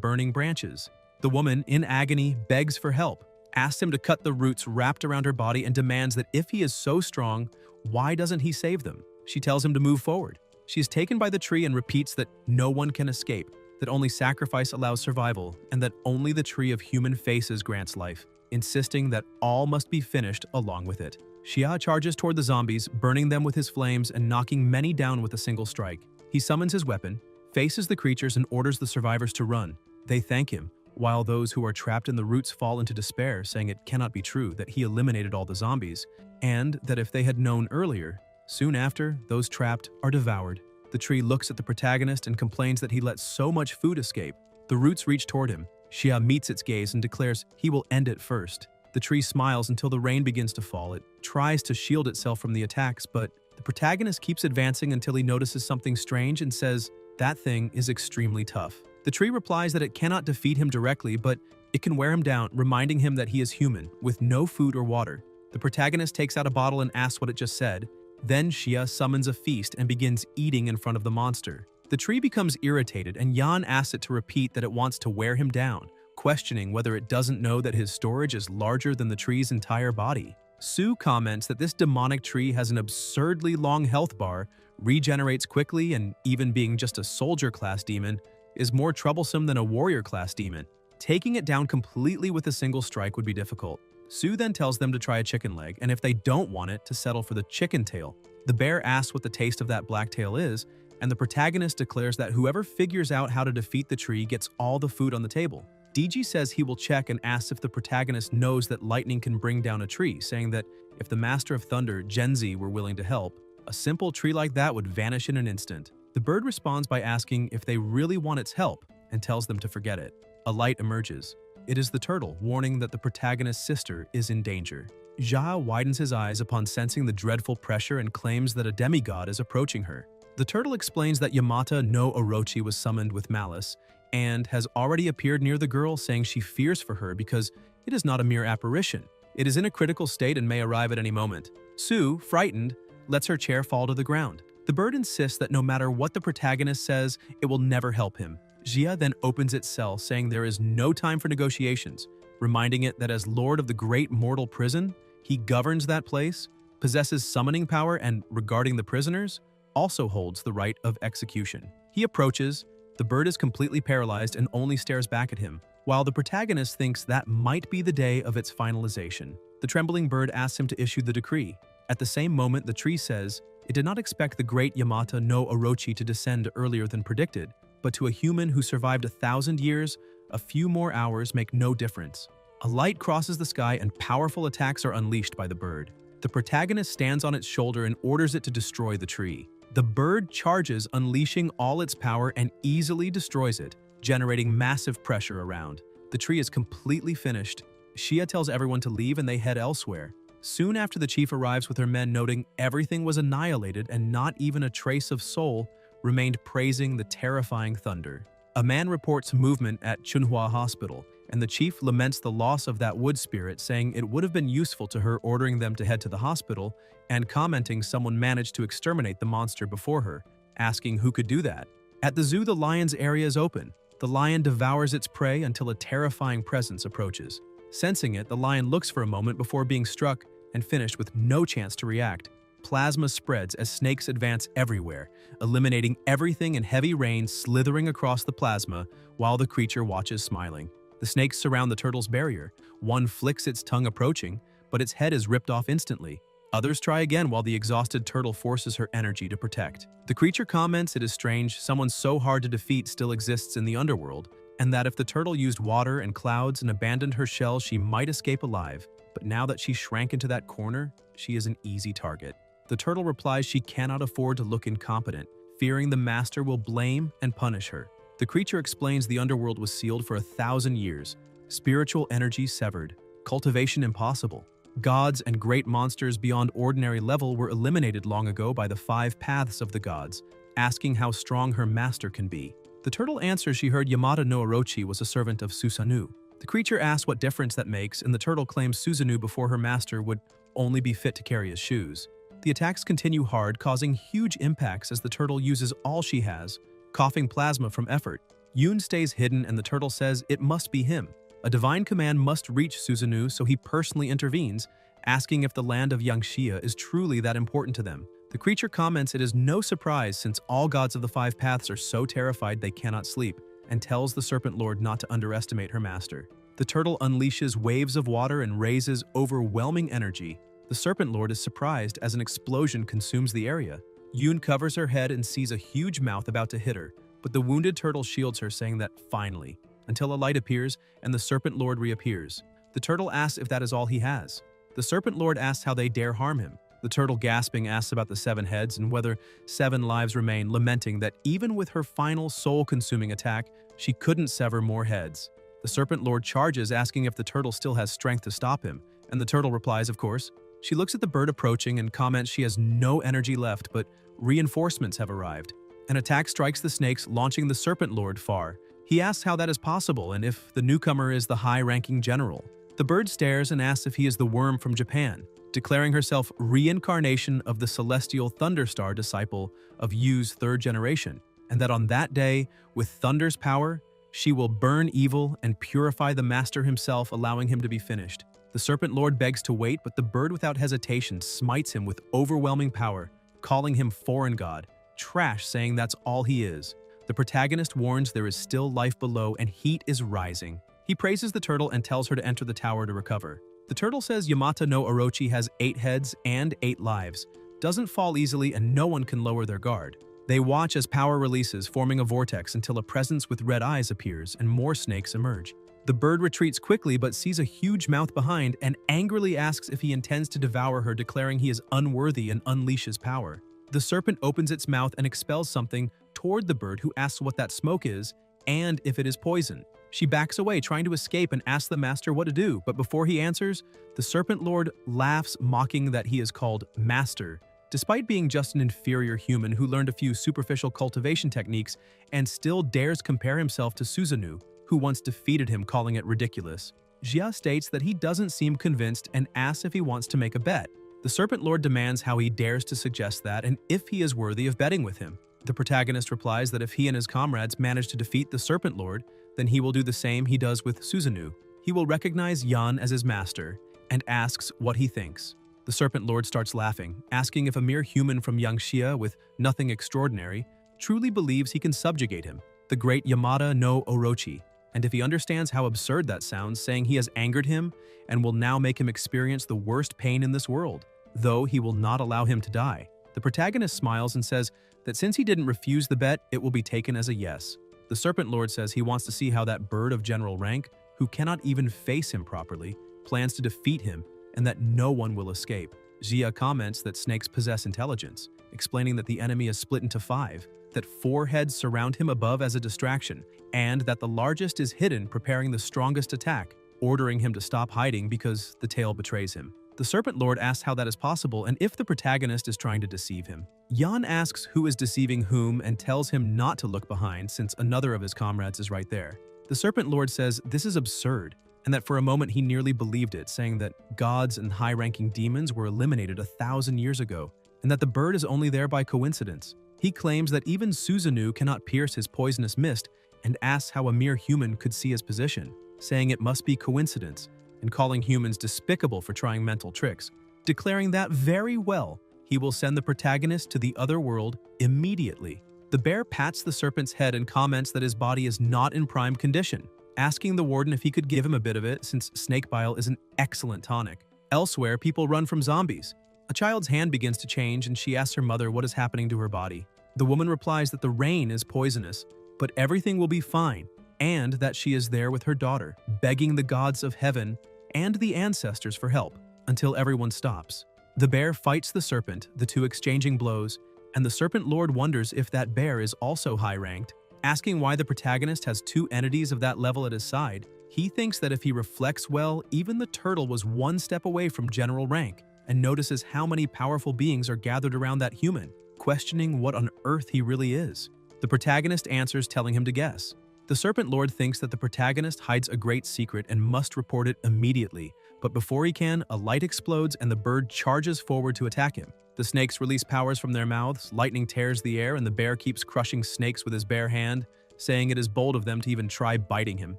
burning branches. The woman, in agony, begs for help, asks him to cut the roots wrapped around her body, and demands that if he is so strong, why doesn't he save them? She tells him to move forward. She is taken by the tree and repeats that no one can escape, that only sacrifice allows survival, and that only the tree of human faces grants life, insisting that all must be finished along with it. Xia charges toward the zombies, burning them with his flames and knocking many down with a single strike. He summons his weapon, faces the creatures, and orders the survivors to run. They thank him, while those who are trapped in the roots fall into despair, saying it cannot be true that he eliminated all the zombies, and that if they had known earlier, soon after, those trapped are devoured. The tree looks at the protagonist and complains that he let so much food escape. The roots reach toward him. Xia meets its gaze and declares he will end it first. The tree smiles until the rain begins to fall. It tries to shield itself from the attacks, but the protagonist keeps advancing until he notices something strange and says, "That thing is extremely tough." The tree replies that it cannot defeat him directly, but it can wear him down, reminding him that he is human, with no food or water. The protagonist takes out a bottle and asks what it just said. Then Xia summons a feast and begins eating in front of the monster. The tree becomes irritated, and Yan asks it to repeat that it wants to wear him down, questioning whether it doesn't know that his storage is larger than the tree's entire body. Su comments that this demonic tree has an absurdly long health bar, regenerates quickly, and even being just a soldier-class demon, is more troublesome than a warrior-class demon. Taking it down completely with a single strike would be difficult. Su then tells them to try a chicken leg, and if they don't want it, to settle for the chicken tail. The bear asks what the taste of that black tail is, and the protagonist declares that whoever figures out how to defeat the tree gets all the food on the table. DG says he will check and asks if the protagonist knows that lightning can bring down a tree, saying that if the Master of Thunder, Genzi, were willing to help, a simple tree like that would vanish in an instant. The bird responds by asking if they really want its help and tells them to forget it. A light emerges. It is the turtle, warning that the protagonist's sister is in danger. Jia widens his eyes upon sensing the dreadful pressure and claims that a demigod is approaching her. The turtle explains that Yamata no Orochi was summoned with malice and has already appeared near the girl, saying she fears for her because it is not a mere apparition. It is in a critical state and may arrive at any moment. Su, frightened, lets her chair fall to the ground. The bird insists that no matter what the protagonist says, it will never help him. Jia then opens its cell, saying there is no time for negotiations, reminding it that as lord of the great mortal prison, he governs that place, possesses summoning power, and, regarding the prisoners, also holds the right of execution. He approaches. The bird is completely paralyzed and only stares back at him, while the protagonist thinks that might be the day of its finalization. The trembling bird asks him to issue the decree. At the same moment, the tree says it did not expect the great Yamata no Orochi to descend earlier than predicted, but to a human who survived 1,000 years, a few more hours make no difference. A light crosses the sky and powerful attacks are unleashed by the bird. The protagonist stands on its shoulder and orders it to destroy the tree. The bird charges, unleashing all its power, and easily destroys it, generating massive pressure around. The tree is completely finished. Xia tells everyone to leave and they head elsewhere. Soon after, the chief arrives with her men, noting everything was annihilated and not even a trace of soul remained, praising the terrifying thunder. A man reports movement at Chunhua Hospital, and the chief laments the loss of that wood spirit, saying it would have been useful to her, ordering them to head to the hospital, and commenting someone managed to exterminate the monster before her, asking who could do that. At the zoo, the lion's area is open. The lion devours its prey until a terrifying presence approaches. Sensing it, the lion looks for a moment before being struck and finished with no chance to react. Plasma spreads as snakes advance everywhere, eliminating everything in heavy rain, slithering across the plasma while the creature watches smiling. The snakes surround the turtle's barrier. One flicks its tongue approaching, but its head is ripped off instantly. Others try again while the exhausted turtle forces her energy to protect. The creature comments it is strange someone so hard to defeat still exists in the underworld, and that if the turtle used water and clouds and abandoned her shell, she might escape alive. But now that she shrank into that corner, she is an easy target. The turtle replies she cannot afford to look incompetent, fearing the master will blame and punish her. The creature explains the underworld was sealed for 1,000 years, spiritual energy severed, cultivation impossible. Gods and great monsters beyond ordinary level were eliminated long ago by the 5 paths of the gods, asking how strong her master can be. The turtle answers she heard Yamata no Orochi was a servant of Susanoo. The creature asks what difference that makes, and the turtle claims Susanoo before her master would only be fit to carry his shoes. The attacks continue hard, causing huge impacts as the turtle uses all she has, coughing plasma from effort. Yoon stays hidden and the turtle says it must be him. A divine command must reach Susanoo, so he personally intervenes, asking if the land of Yangxia is truly that important to them. The creature comments it is no surprise since all gods of the five paths are so terrified they cannot sleep, and tells the Serpent Lord not to underestimate her master. The turtle unleashes waves of water and raises overwhelming energy. The Serpent Lord is surprised as an explosion consumes the area. Yoon covers her head and sees a huge mouth about to hit her, but the wounded turtle shields her, saying that finally, until a light appears and the Serpent Lord reappears. The turtle asks if that is all he has. The Serpent Lord asks how they dare harm him. The turtle, gasping, asks about the 7 heads and whether 7 lives remain, lamenting that even with her final soul-consuming attack, she couldn't sever more heads. The Serpent Lord charges, asking if the turtle still has strength to stop him, and the turtle replies, of course. She looks at the bird approaching and comments she has no energy left, but reinforcements have arrived. An attack strikes the snakes, launching the Serpent Lord far. He asks how that is possible and if the newcomer is the high-ranking general. The bird stares and asks if he is the worm from Japan, declaring herself reincarnation of the celestial Thunderstar disciple of Yu's 3rd generation, and that on that day, with Thunder's power, she will burn evil and purify the master himself, allowing him to be finished. The Serpent Lord begs to wait, but the bird without hesitation smites him with overwhelming power, calling him foreign god, trash, saying that's all he is. The protagonist warns there is still life below and heat is rising. He praises the turtle and tells her to enter the tower to recover. The turtle says Yamata no Orochi has 8 heads and 8 lives, doesn't fall easily, and no one can lower their guard. They watch as power releases, forming a vortex until a presence with red eyes appears and more snakes emerge. The bird retreats quickly but sees a huge mouth behind and angrily asks if he intends to devour her, declaring he is unworthy and unleashes power. The serpent opens its mouth and expels something toward the bird, who asks what that smoke is and if it is poison. She backs away, trying to escape, and asks the master what to do, but before he answers, the Serpent Lord laughs, mocking that he is called Master, despite being just an inferior human who learned a few superficial cultivation techniques and still dares compare himself to Susanoo, who once defeated him, calling it ridiculous. Jia states that he doesn't seem convinced and asks if he wants to make a bet. The Serpent Lord demands how he dares to suggest that and if he is worthy of betting with him. The protagonist replies that if he and his comrades manage to defeat the Serpent Lord, then he will do the same he does with Susanoo. He will recognize Yan as his master and asks what he thinks. The Serpent Lord starts laughing, asking if a mere human from Yangxia with nothing extraordinary truly believes he can subjugate him, the great Yamata no Orochi, and if he understands how absurd that sounds, saying he has angered him and will now make him experience the worst pain in this world, though he will not allow him to die. The protagonist smiles and says that since he didn't refuse the bet, it will be taken as a yes. The Serpent Lord says he wants to see how that bird of general rank, who cannot even face him properly, plans to defeat him and that no one will escape. Jia comments that snakes possess intelligence, explaining that the enemy is split into 5, that 4 heads surround him above as a distraction, and that the largest is hidden, preparing the strongest attack, ordering him to stop hiding because the tail betrays him. The Serpent Lord asks how that is possible and if the protagonist is trying to deceive him. Yan asks who is deceiving whom and tells him not to look behind since another of his comrades is right there. The Serpent Lord says this is absurd and that for a moment he nearly believed it, saying that gods and high-ranking demons were eliminated 1,000 years ago and that the bird is only there by coincidence. He claims that even Susanoo cannot pierce his poisonous mist and asks how a mere human could see his position, saying it must be coincidence, and calling humans despicable for trying mental tricks, declaring that very well, he will send the protagonist to the other world immediately. The bear pats the serpent's head and comments that his body is not in prime condition, asking the warden if he could give him a bit of it since snake bile is an excellent tonic. Elsewhere, people run from zombies. A child's hand begins to change and she asks her mother what is happening to her body. The woman replies that the rain is poisonous, but everything will be fine, and that she is there with her daughter, begging the gods of heaven and the ancestors for help, until everyone stops. The bear fights the serpent, the two exchanging blows, and the Serpent Lord wonders if that bear is also high-ranked, asking why the protagonist has 2 entities of that level at his side. He thinks that if he reflects well, even the turtle was 1 step away from general rank, and notices how many powerful beings are gathered around that human, questioning what on earth he really is. The protagonist answers, telling him to guess. The Serpent Lord thinks that the protagonist hides a great secret and must report it immediately, but before he can, a light explodes and the bird charges forward to attack him. The snakes release powers from their mouths, lightning tears the air, and the bear keeps crushing snakes with his bare hand, saying it is bold of them to even try biting him.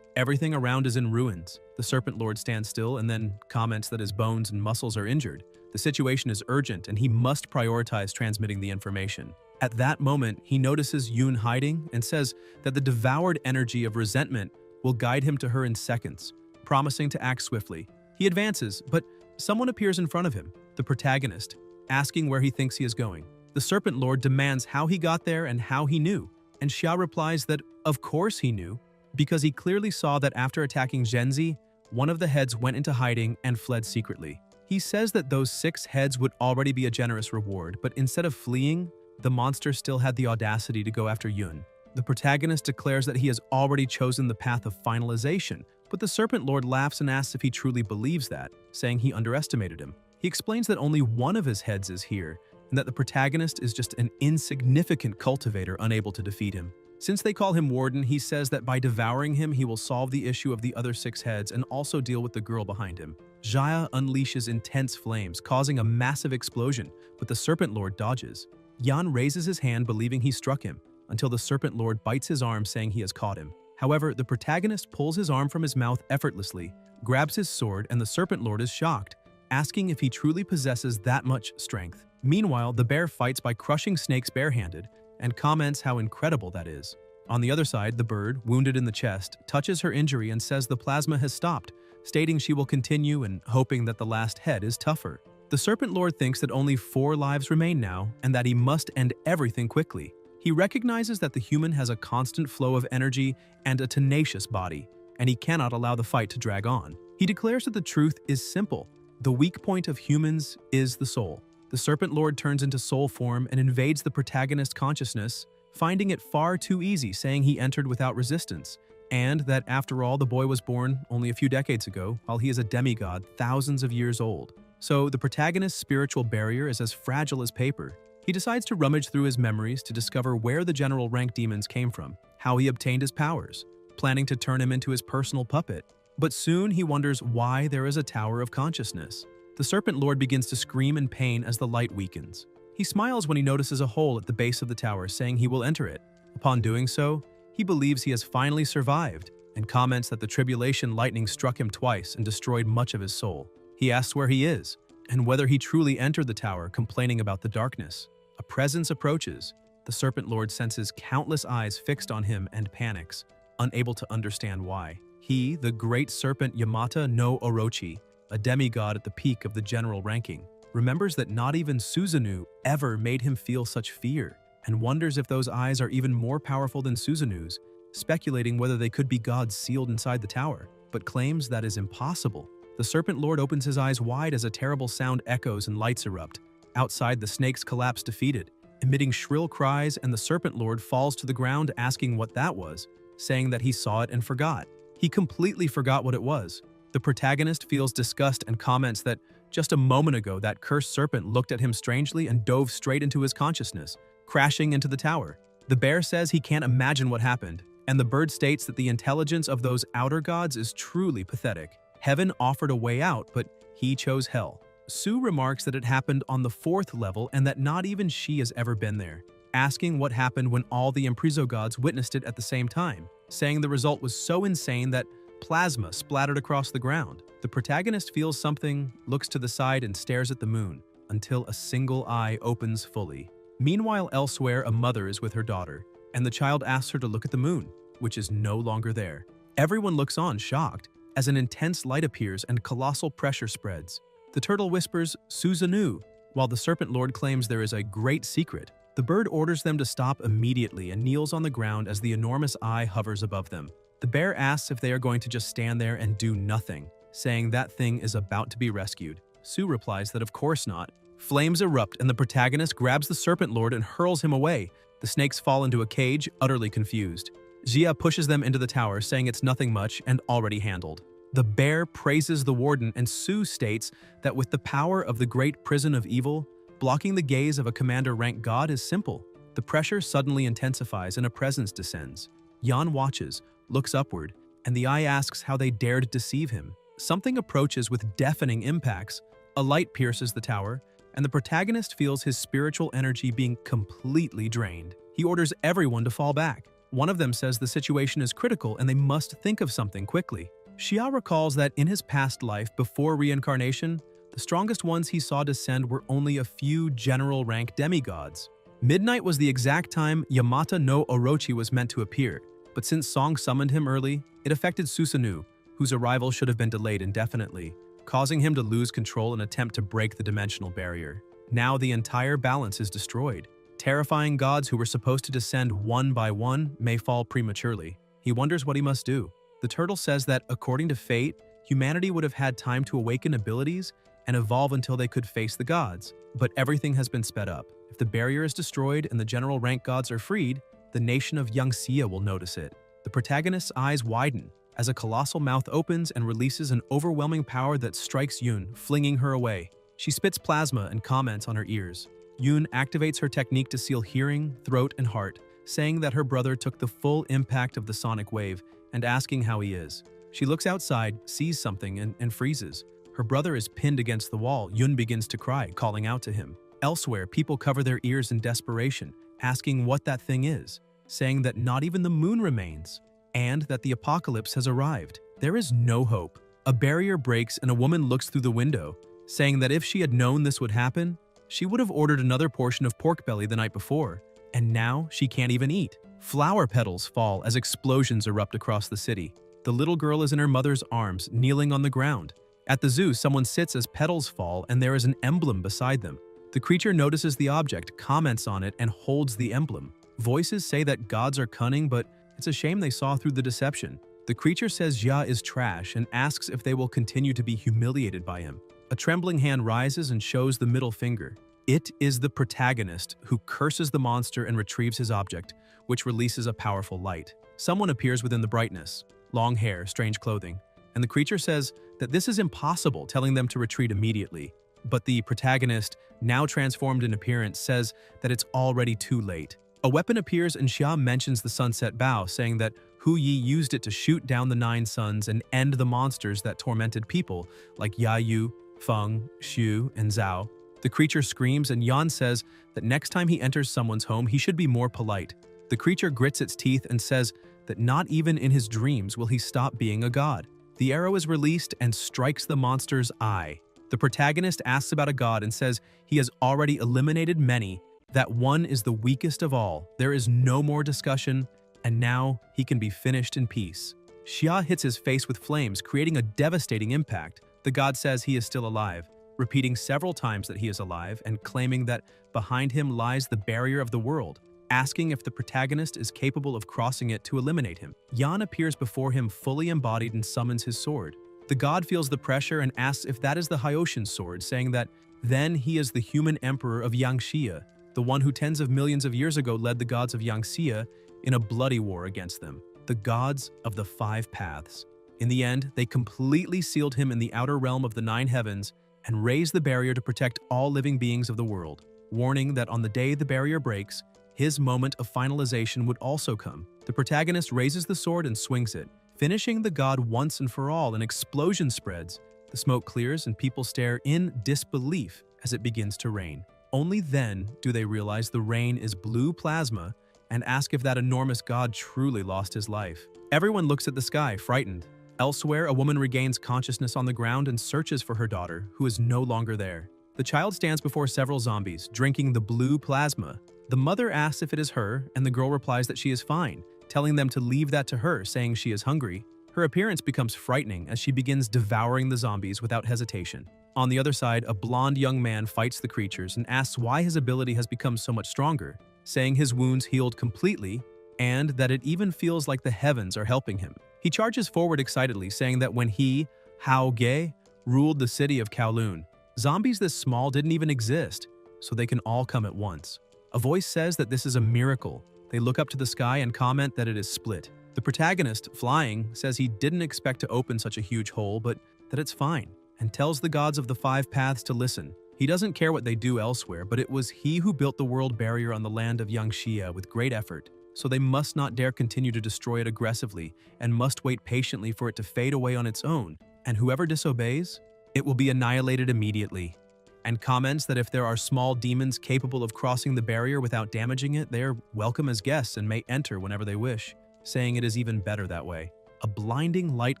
Everything around is in ruins. The Serpent Lord stands still and then comments that his bones and muscles are injured, The situation is urgent and he must prioritize transmitting the information. At that moment, he notices Yoon hiding and says that the devoured energy of resentment will guide him to her in seconds, promising to act swiftly. He advances, but someone appears in front of him, the protagonist, asking where he thinks he is going. The Serpent Lord demands how he got there and how he knew, and Xia replies that of course he knew, because he clearly saw that after attacking Zhenzi, one of the heads went into hiding and fled secretly. He says that those 6 heads would already be a generous reward, but instead of fleeing, the monster still had the audacity to go after Yun. The protagonist declares that he has already chosen the path of finalization, but the Serpent Lord laughs and asks if he truly believes that, saying he underestimated him. He explains that only one of his heads is here, and that the protagonist is just an insignificant cultivator unable to defeat him. Since they call him Warden, he says that by devouring him, he will solve the issue of the other 6 heads and also deal with the girl behind him. Jaya unleashes intense flames, causing a massive explosion, but the Serpent Lord dodges. Yan raises his hand believing he struck him, until the Serpent Lord bites his arm saying he has caught him. However, the protagonist pulls his arm from his mouth effortlessly, grabs his sword, and the Serpent Lord is shocked, asking if he truly possesses that much strength. Meanwhile, the bear fights by crushing snakes barehanded, and comments how incredible that is. On the other side, the bird, wounded in the chest, touches her injury and says the plasma has stopped, stating she will continue and hoping that the last head is tougher. The Serpent Lord thinks that only 4 lives remain now and that he must end everything quickly. He recognizes that the human has a constant flow of energy and a tenacious body, and he cannot allow the fight to drag on. He declares that the truth is simple. The weak point of humans is the soul. The Serpent Lord turns into soul form and invades the protagonist's consciousness, finding it far too easy, saying he entered without resistance, and that after all the boy was born only a few decades ago, while he is a demigod thousands of years old. So the protagonist's spiritual barrier is as fragile as paper. He decides to rummage through his memories to discover where the general rank demons came from, how he obtained his powers, planning to turn him into his personal puppet. But soon he wonders why there is a tower of consciousness. The Serpent Lord begins to scream in pain as the light weakens. He smiles when he notices a hole at the base of the tower, saying he will enter it. Upon doing so, he believes he has finally survived, and comments that the tribulation lightning struck him twice and destroyed much of his soul. He asks where he is, and whether he truly entered the tower, complaining about the darkness. A presence approaches. The Serpent Lord senses countless eyes fixed on him and panics, unable to understand why. He, the great serpent Yamata no Orochi, a demigod at the peak of the general ranking, remembers that not even Susanoo ever made him feel such fear, and wonders if those eyes are even more powerful than Susanoo's, speculating whether they could be gods sealed inside the tower, but claims that is impossible. The Serpent Lord opens his eyes wide as a terrible sound echoes and lights erupt. Outside, the snakes collapse defeated, emitting shrill cries, and the Serpent Lord falls to the ground asking what that was, saying that he saw it and forgot. He completely forgot what it was. The protagonist feels disgust and comments that just a moment ago that cursed serpent looked at him strangely and dove straight into his consciousness, crashing into the tower. The bear says he can't imagine what happened, and the bird states that the intelligence of those outer gods is truly pathetic. Heaven offered a way out, but he chose hell. Sue remarks that it happened on the 4th level and that not even she has ever been there, asking what happened when all the Impriso gods witnessed it at the same time, saying the result was so insane that plasma splattered across the ground. The protagonist feels something, looks to the side and stares at the moon, until a single eye opens fully. Meanwhile, elsewhere, a mother is with her daughter, and the child asks her to look at the moon, which is no longer there. Everyone looks on, shocked, as an intense light appears and colossal pressure spreads. The turtle whispers, "Susanoo," while the Serpent Lord claims there is a great secret. The bird orders them to stop immediately and kneels on the ground as the enormous eye hovers above them. The bear asks if they are going to just stand there and do nothing, saying that thing is about to be rescued. Sue replies that of course not. Flames erupt and the protagonist grabs the Serpent Lord and hurls him away. The snakes fall into a cage, utterly confused. Jia pushes them into the tower, saying it's nothing much and already handled. The bear praises the warden, and Sue states that with the power of the great prison of evil, blocking the gaze of a commander-rank god is simple. The pressure suddenly intensifies and a presence descends. Yan watches, looks upward, and the eye asks how they dared deceive him. Something approaches with deafening impacts. A light pierces the tower, and the protagonist feels his spiritual energy being completely drained. He orders everyone to fall back. One of them says the situation is critical and they must think of something quickly. Xia recalls that in his past life before reincarnation, The strongest ones he saw descend were only a few general-rank demigods. Midnight was the exact time Yamata no Orochi was meant to appear, but since Song summoned him early, it affected Susanoo, whose arrival should have been delayed indefinitely, causing him to lose control and attempt to break the dimensional barrier. Now the entire balance is destroyed. Terrifying gods who were supposed to descend one by one may fall prematurely. He wonders what he must do. The turtle says that, according to fate, humanity would have had time to awaken abilities and evolve until they could face the gods, but everything has been sped up. If the barrier is destroyed and the general rank gods are freed, the nation of Yangxia will notice it. The protagonist's eyes widen as a colossal mouth opens and releases an overwhelming power that strikes Yoon, flinging her away. She spits plasma and comments on her ears. Yoon activates her technique to seal hearing, throat, and heart, saying that her brother took the full impact of the sonic wave and asking how he is. She looks outside, sees something, and freezes. Her brother is pinned against the wall. Yoon begins to cry, calling out to him. Elsewhere, people cover their ears in desperation, asking what that thing is, saying that not even the moon remains, and that the apocalypse has arrived. There is no hope. A barrier breaks and a woman looks through the window, saying that if she had known this would happen, she would have ordered another portion of pork belly the night before, and now she can't even eat. Flower petals fall as explosions erupt across the city. The little girl is in her mother's arms, kneeling on the ground. At the zoo, someone sits as petals fall and there is an emblem beside them. The creature notices the object, comments on it, and holds the emblem. Voices say that gods are cunning, but it's a shame they saw through the deception. The creature says Jia is trash and asks if they will continue to be humiliated by him. A trembling hand rises and shows the middle finger. It is the protagonist who curses the monster and retrieves his object, which releases a powerful light. Someone appears within the brightness. Long hair, strange clothing. And the creature says that this is impossible, telling them to retreat immediately. But the protagonist, now transformed in appearance, says that it's already too late. A weapon appears and Xia mentions the sunset bow, saying that Hu Yi used it to shoot down the 9 suns and end the monsters that tormented people like Yayu, Feng, Xu, and Zhao. The creature screams and Yan says that next time he enters someone's home, he should be more polite. The creature grits its teeth and says that not even in his dreams will he stop being a god. The arrow is released and strikes the monster's eye. The protagonist asks about a god and says he has already eliminated many, that one is the weakest of all. There is no more discussion, and now he can be finished in peace. Xia hits his face with flames, creating a devastating impact. The god says he is still alive, repeating several times that he is alive and claiming that behind him lies the barrier of the world, asking if the protagonist is capable of crossing it to eliminate him. Yan appears before him fully embodied and summons his sword. The god feels the pressure and asks if that is the Hyoshin's sword, saying that then he is the human emperor of Yangxia, the one who tens of millions of years ago led the gods of Yangxia in a bloody war against them, the gods of the 5 paths. In the end, they completely sealed him in the outer realm of the 9 heavens and raised the barrier to protect all living beings of the world, warning that on the day the barrier breaks, his moment of finalization would also come. The protagonist raises the sword and swings it, finishing the god once and for all. An explosion spreads, the smoke clears, and people stare in disbelief as it begins to rain. Only then do they realize the rain is blue plasma and ask if that enormous god truly lost his life. Everyone looks at the sky, frightened. Elsewhere, a woman regains consciousness on the ground and searches for her daughter, who is no longer there. The child stands before several zombies, drinking the blue plasma. The mother asks if it is her, and the girl replies that she is fine, telling them to leave that to her, saying she is hungry. Her appearance becomes frightening as she begins devouring the zombies without hesitation. On the other side, a blonde young man fights the creatures and asks why his ability has become so much stronger, saying his wounds healed completely and that it even feels like the heavens are helping him. He charges forward excitedly, saying that when he, Hao Ge, ruled the city of Kowloon, zombies this small didn't even exist, so they can all come at once. A voice says that this is a miracle. They look up to the sky and comment that it is split. The protagonist, flying, says he didn't expect to open such a huge hole, but that it's fine, and tells the gods of the 5 paths to listen. He doesn't care what they do elsewhere, but it was he who built the world barrier on the land of Yangxia with great effort, so they must not dare continue to destroy it aggressively and must wait patiently for it to fade away on its own, and whoever disobeys, it will be annihilated immediately. And comments that if there are small demons capable of crossing the barrier without damaging it, they are welcome as guests and may enter whenever they wish, saying it is even better that way. A blinding light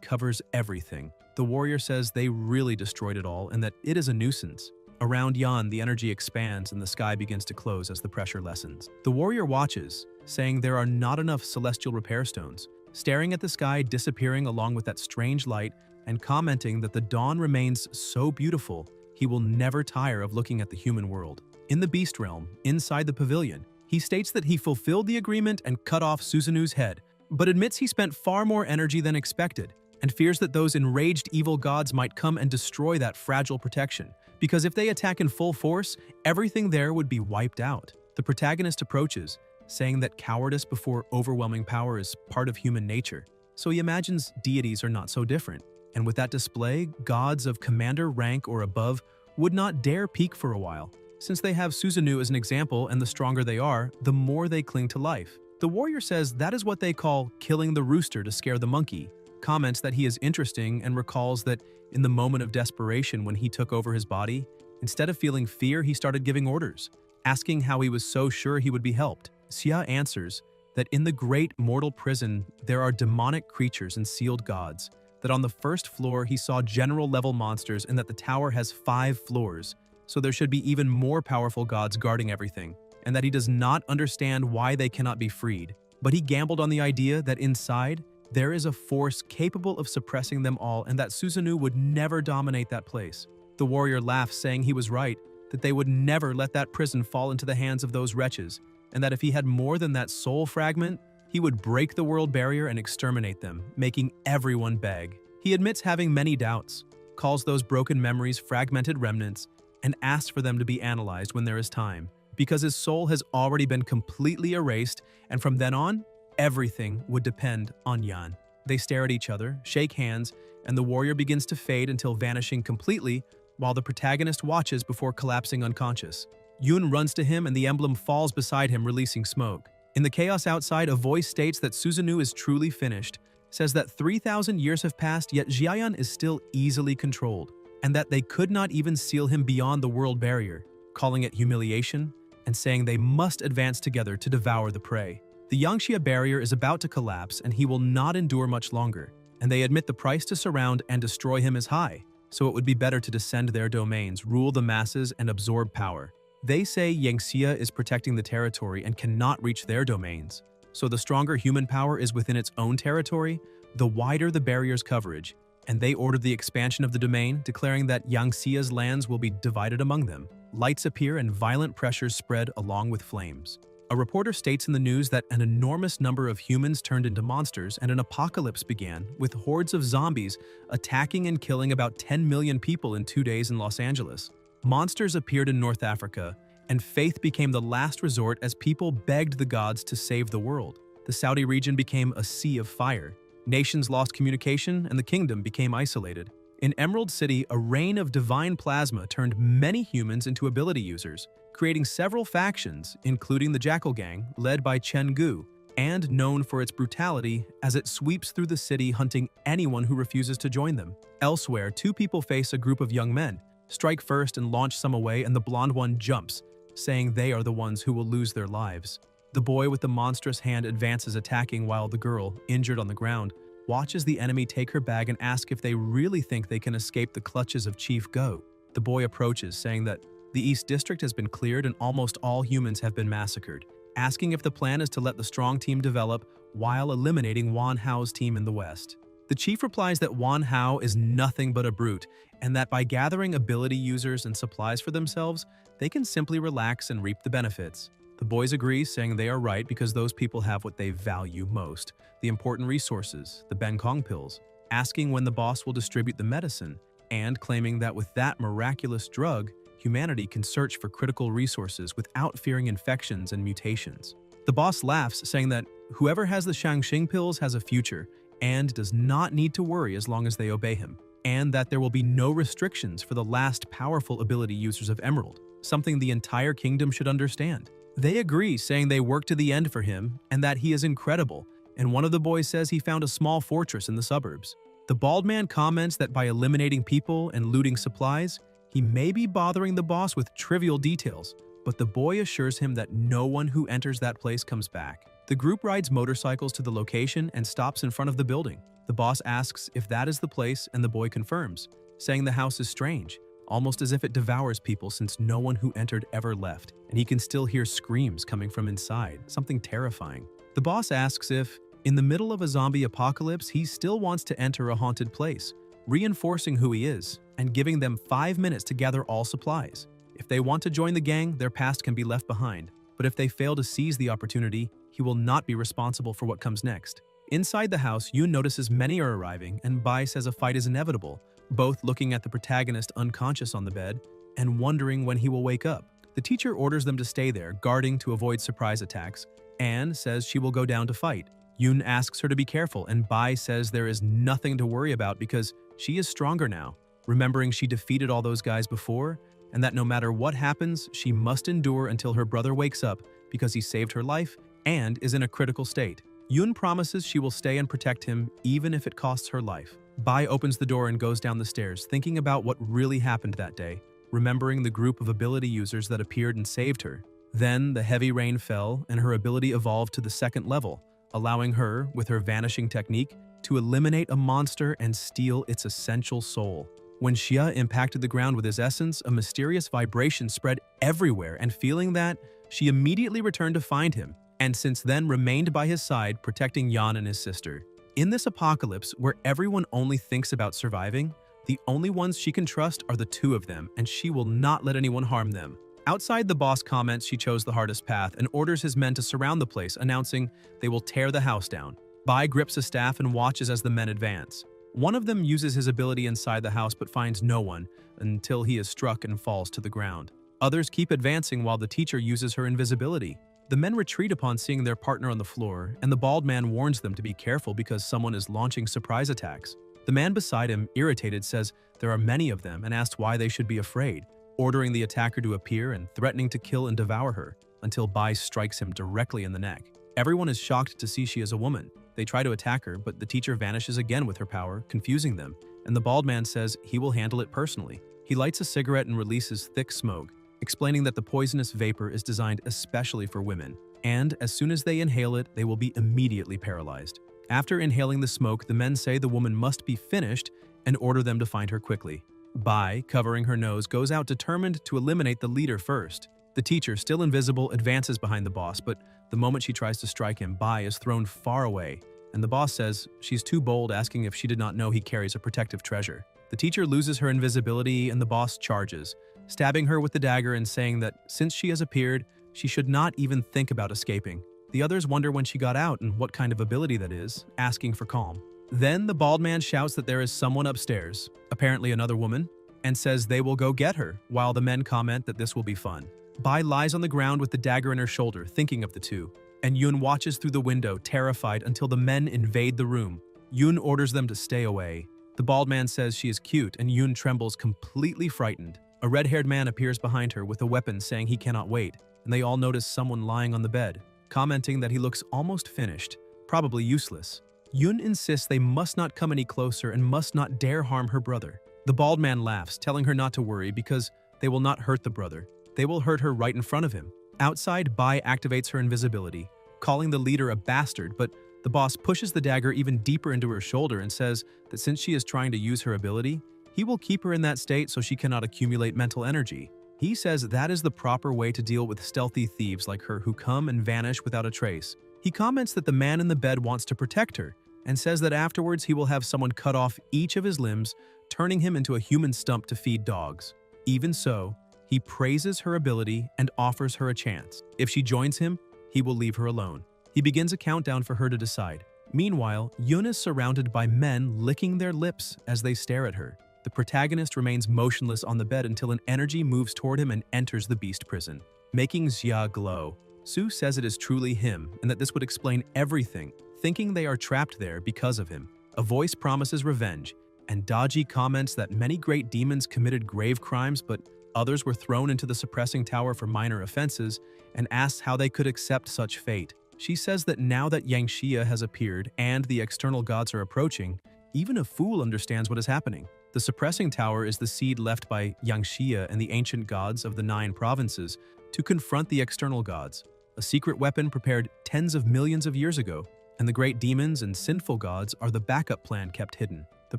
covers everything. The warrior says they really destroyed it all and that it is a nuisance. Around Yan, the energy expands and the sky begins to close as the pressure lessens. The warrior watches, saying there are not enough celestial repair stones, staring at the sky disappearing along with that strange light and commenting that the dawn remains so beautiful, he will never tire of looking at the human world. In the beast realm, inside the pavilion, he states that he fulfilled the agreement and cut off Susanu's head, but admits he spent far more energy than expected and fears that those enraged evil gods might come and destroy that fragile protection, because if they attack in full force, everything there would be wiped out. The protagonist approaches, saying that cowardice before overwhelming power is part of human nature, so he imagines deities are not so different. And with that display, gods of commander rank or above would not dare peak for a while, since they have Susanu as an example, and the stronger they are, the more they cling to life. The warrior says that is what they call killing the rooster to scare the monkey, comments that he is interesting and recalls that in the moment of desperation when he took over his body, instead of feeling fear, he started giving orders, asking how he was so sure he would be helped. Xia answers that in the great mortal prison there are demonic creatures and sealed gods, that on the first floor he saw general-level monsters and that the tower has 5 floors, so there should be even more powerful gods guarding everything, and that he does not understand why they cannot be freed. But he gambled on the idea that inside, there is a force capable of suppressing them all and that Susanu would never dominate that place. The warrior laughs, saying he was right, that they would never let that prison fall into the hands of those wretches, and that if he had more than that soul fragment, he would break the world barrier and exterminate them, making everyone beg. He admits having many doubts, calls those broken memories fragmented remnants, and asks for them to be analyzed when there is time, because his soul has already been completely erased, and from then on, everything would depend on Yan. They stare at each other, shake hands, and the warrior begins to fade until vanishing completely, while the protagonist watches before collapsing unconscious. Yun runs to him and the emblem falls beside him, releasing smoke. In the chaos outside, a voice states that Susanu is truly finished, says that 3,000 years have passed, yet Jiayan is still easily controlled, and that they could not even seal him beyond the world barrier, calling it humiliation, and saying they must advance together to devour the prey. The Yangxia barrier is about to collapse and he will not endure much longer, and they admit the price to surround and destroy him is high, so it would be better to descend their domains, rule the masses, and absorb power. They say Yangxia is protecting the territory and cannot reach their domains, so the stronger human power is within its own territory, the wider the barrier's coverage, and they ordered the expansion of the domain, declaring that Yangxia's lands will be divided among them. Lights appear and violent pressures spread along with flames. A reporter states in the news that an enormous number of humans turned into monsters and an apocalypse began, with hordes of zombies attacking and killing about 10 million people in 2 days in Los Angeles. Monsters appeared in North Africa, and faith became the last resort as people begged the gods to save the world. The Saudi region became a sea of fire. Nations lost communication, and the kingdom became isolated. In Emerald City, a rain of divine plasma turned many humans into ability users, creating several factions, including the Jackal Gang, led by Chen Gu, and known for its brutality as it sweeps through the city hunting anyone who refuses to join them. Elsewhere, 2 people face a group of young men, strike first and launch some away, and the blonde one jumps, saying they are the ones who will lose their lives. The boy with the monstrous hand advances, attacking, while the girl, injured on the ground, watches the enemy take her bag and ask if they really think they can escape the clutches of Chief Go. The boy approaches, saying that the East District has been cleared and almost all humans have been massacred, asking if the plan is to let the strong team develop while eliminating Wan Hao's team in the West. The chief replies that Wan Hao is nothing but a brute, and that by gathering ability users and supplies for themselves, they can simply relax and reap the benefits. The boys agree, saying they are right because those people have what they value most, the important resources, the Benkong pills, asking when the boss will distribute the medicine, and claiming that with that miraculous drug, humanity can search for critical resources without fearing infections and mutations. The boss laughs, saying that whoever has the Shangxing pills has a future and does not need to worry as long as they obey him, and that there will be no restrictions for the last powerful ability users of Emerald, something the entire kingdom should understand. They agree, saying they work to the end for him and that he is incredible, and one of the boys says he found a small fortress in the suburbs. The bald man comments that by eliminating people and looting supplies, he may be bothering the boss with trivial details, but the boy assures him that no one who enters that place comes back. The group rides motorcycles to the location and stops in front of the building. The boss asks if that is the place, and the boy confirms, saying the house is strange, almost as if it devours people since no one who entered ever left, and he can still hear screams coming from inside, something terrifying. The boss asks if, in the middle of a zombie apocalypse, he still wants to enter a haunted place, reinforcing who he is, and giving them 5 minutes to gather all supplies. If they want to join the gang, their past can be left behind, but if they fail to seize the opportunity, he will not be responsible for what comes next. Inside the house, Yoon notices many are arriving, and Bai says a fight is inevitable, both looking at the protagonist unconscious on the bed and wondering when he will wake up. The teacher orders them to stay there, guarding to avoid surprise attacks, and says she will go down to fight. Yoon asks her to be careful, and Bai says there is nothing to worry about because she is stronger now, remembering she defeated all those guys before, and that no matter what happens, she must endure until her brother wakes up because he saved her life and is in a critical state. Yoon promises she will stay and protect him even if it costs her life. Bai opens the door and goes down the stairs, thinking about what really happened that day, remembering the group of ability users that appeared and saved her. Then the heavy rain fell and her ability evolved to the second level, allowing her, with her vanishing technique, to eliminate a monster and steal its essential soul. When Xia impacted the ground with his essence, a mysterious vibration spread everywhere, and feeling that, she immediately returned to find him, and since then remained by his side, protecting Yan and his sister. In this apocalypse, where everyone only thinks about surviving, the only ones she can trust are the two of them, and she will not let anyone harm them. Outside, the boss comments she chose the hardest path and orders his men to surround the place, announcing they will tear the house down. Bai grips a staff and watches as the men advance. One of them uses his ability inside the house but finds no one until he is struck and falls to the ground. Others keep advancing while the teacher uses her invisibility. The men retreat upon seeing their partner on the floor, and the bald man warns them to be careful because someone is launching surprise attacks. The man beside him, irritated, says there are many of them and asks why they should be afraid, ordering the attacker to appear and threatening to kill and devour her, until Bai strikes him directly in the neck. Everyone is shocked to see she is a woman. They try to attack her, but the teacher vanishes again with her power, confusing them, and the bald man says he will handle it personally. He lights a cigarette and releases thick smoke, explaining that the poisonous vapor is designed especially for women, and as soon as they inhale it, they will be immediately paralyzed. After inhaling the smoke, the men say the woman must be finished and order them to find her quickly. Bai, covering her nose, goes out determined to eliminate the leader first. The teacher, still invisible, advances behind the boss, but the moment she tries to strike him, Bai is thrown far away, and the boss says she's too bold, asking if she did not know he carries a protective treasure. The teacher loses her invisibility and the boss charges, stabbing her with the dagger and saying that since she has appeared, she should not even think about escaping. The others wonder when she got out and what kind of ability that is, asking for calm. Then the bald man shouts that there is someone upstairs, apparently another woman, and says they will go get her, while the men comment that this will be fun. Bai lies on the ground with the dagger in her shoulder, thinking of the two, and Yoon watches through the window, terrified, until the men invade the room. Yoon orders them to stay away. The bald man says she is cute, and Yoon trembles, completely frightened. A red-haired man appears behind her with a weapon, saying he cannot wait, and they all notice someone lying on the bed, commenting that he looks almost finished, probably useless. Yoon insists they must not come any closer and must not dare harm her brother. The bald man laughs, telling her not to worry because they will not hurt the brother. They will hurt her right in front of him. Outside, Bai activates her invisibility, calling the leader a bastard, but the boss pushes the dagger even deeper into her shoulder and says that since she is trying to use her ability, he will keep her in that state so she cannot accumulate mental energy. He says that is the proper way to deal with stealthy thieves like her who come and vanish without a trace. He comments that the man in the bed wants to protect her and says that afterwards he will have someone cut off each of his limbs, turning him into a human stump to feed dogs. Even so, he praises her ability and offers her a chance. If she joins him, he will leave her alone. He begins a countdown for her to decide. Meanwhile, Yoon is surrounded by men licking their lips as they stare at her. The protagonist remains motionless on the bed until an energy moves toward him and enters the beast prison, making Xia glow. Su says it is truly him and that this would explain everything, thinking they are trapped there because of him. A voice promises revenge, and Daji comments that many great demons committed grave crimes, but others were thrown into the suppressing tower for minor offenses, and asks how they could accept such fate. She says that now that Yang Xia has appeared and the external gods are approaching, even a fool understands what is happening. The suppressing tower is the seed left by Yang Xia and the ancient gods of the 9 provinces to confront the external gods, a secret weapon prepared tens of millions of years ago. and the great demons and sinful gods are the backup plan kept hidden. The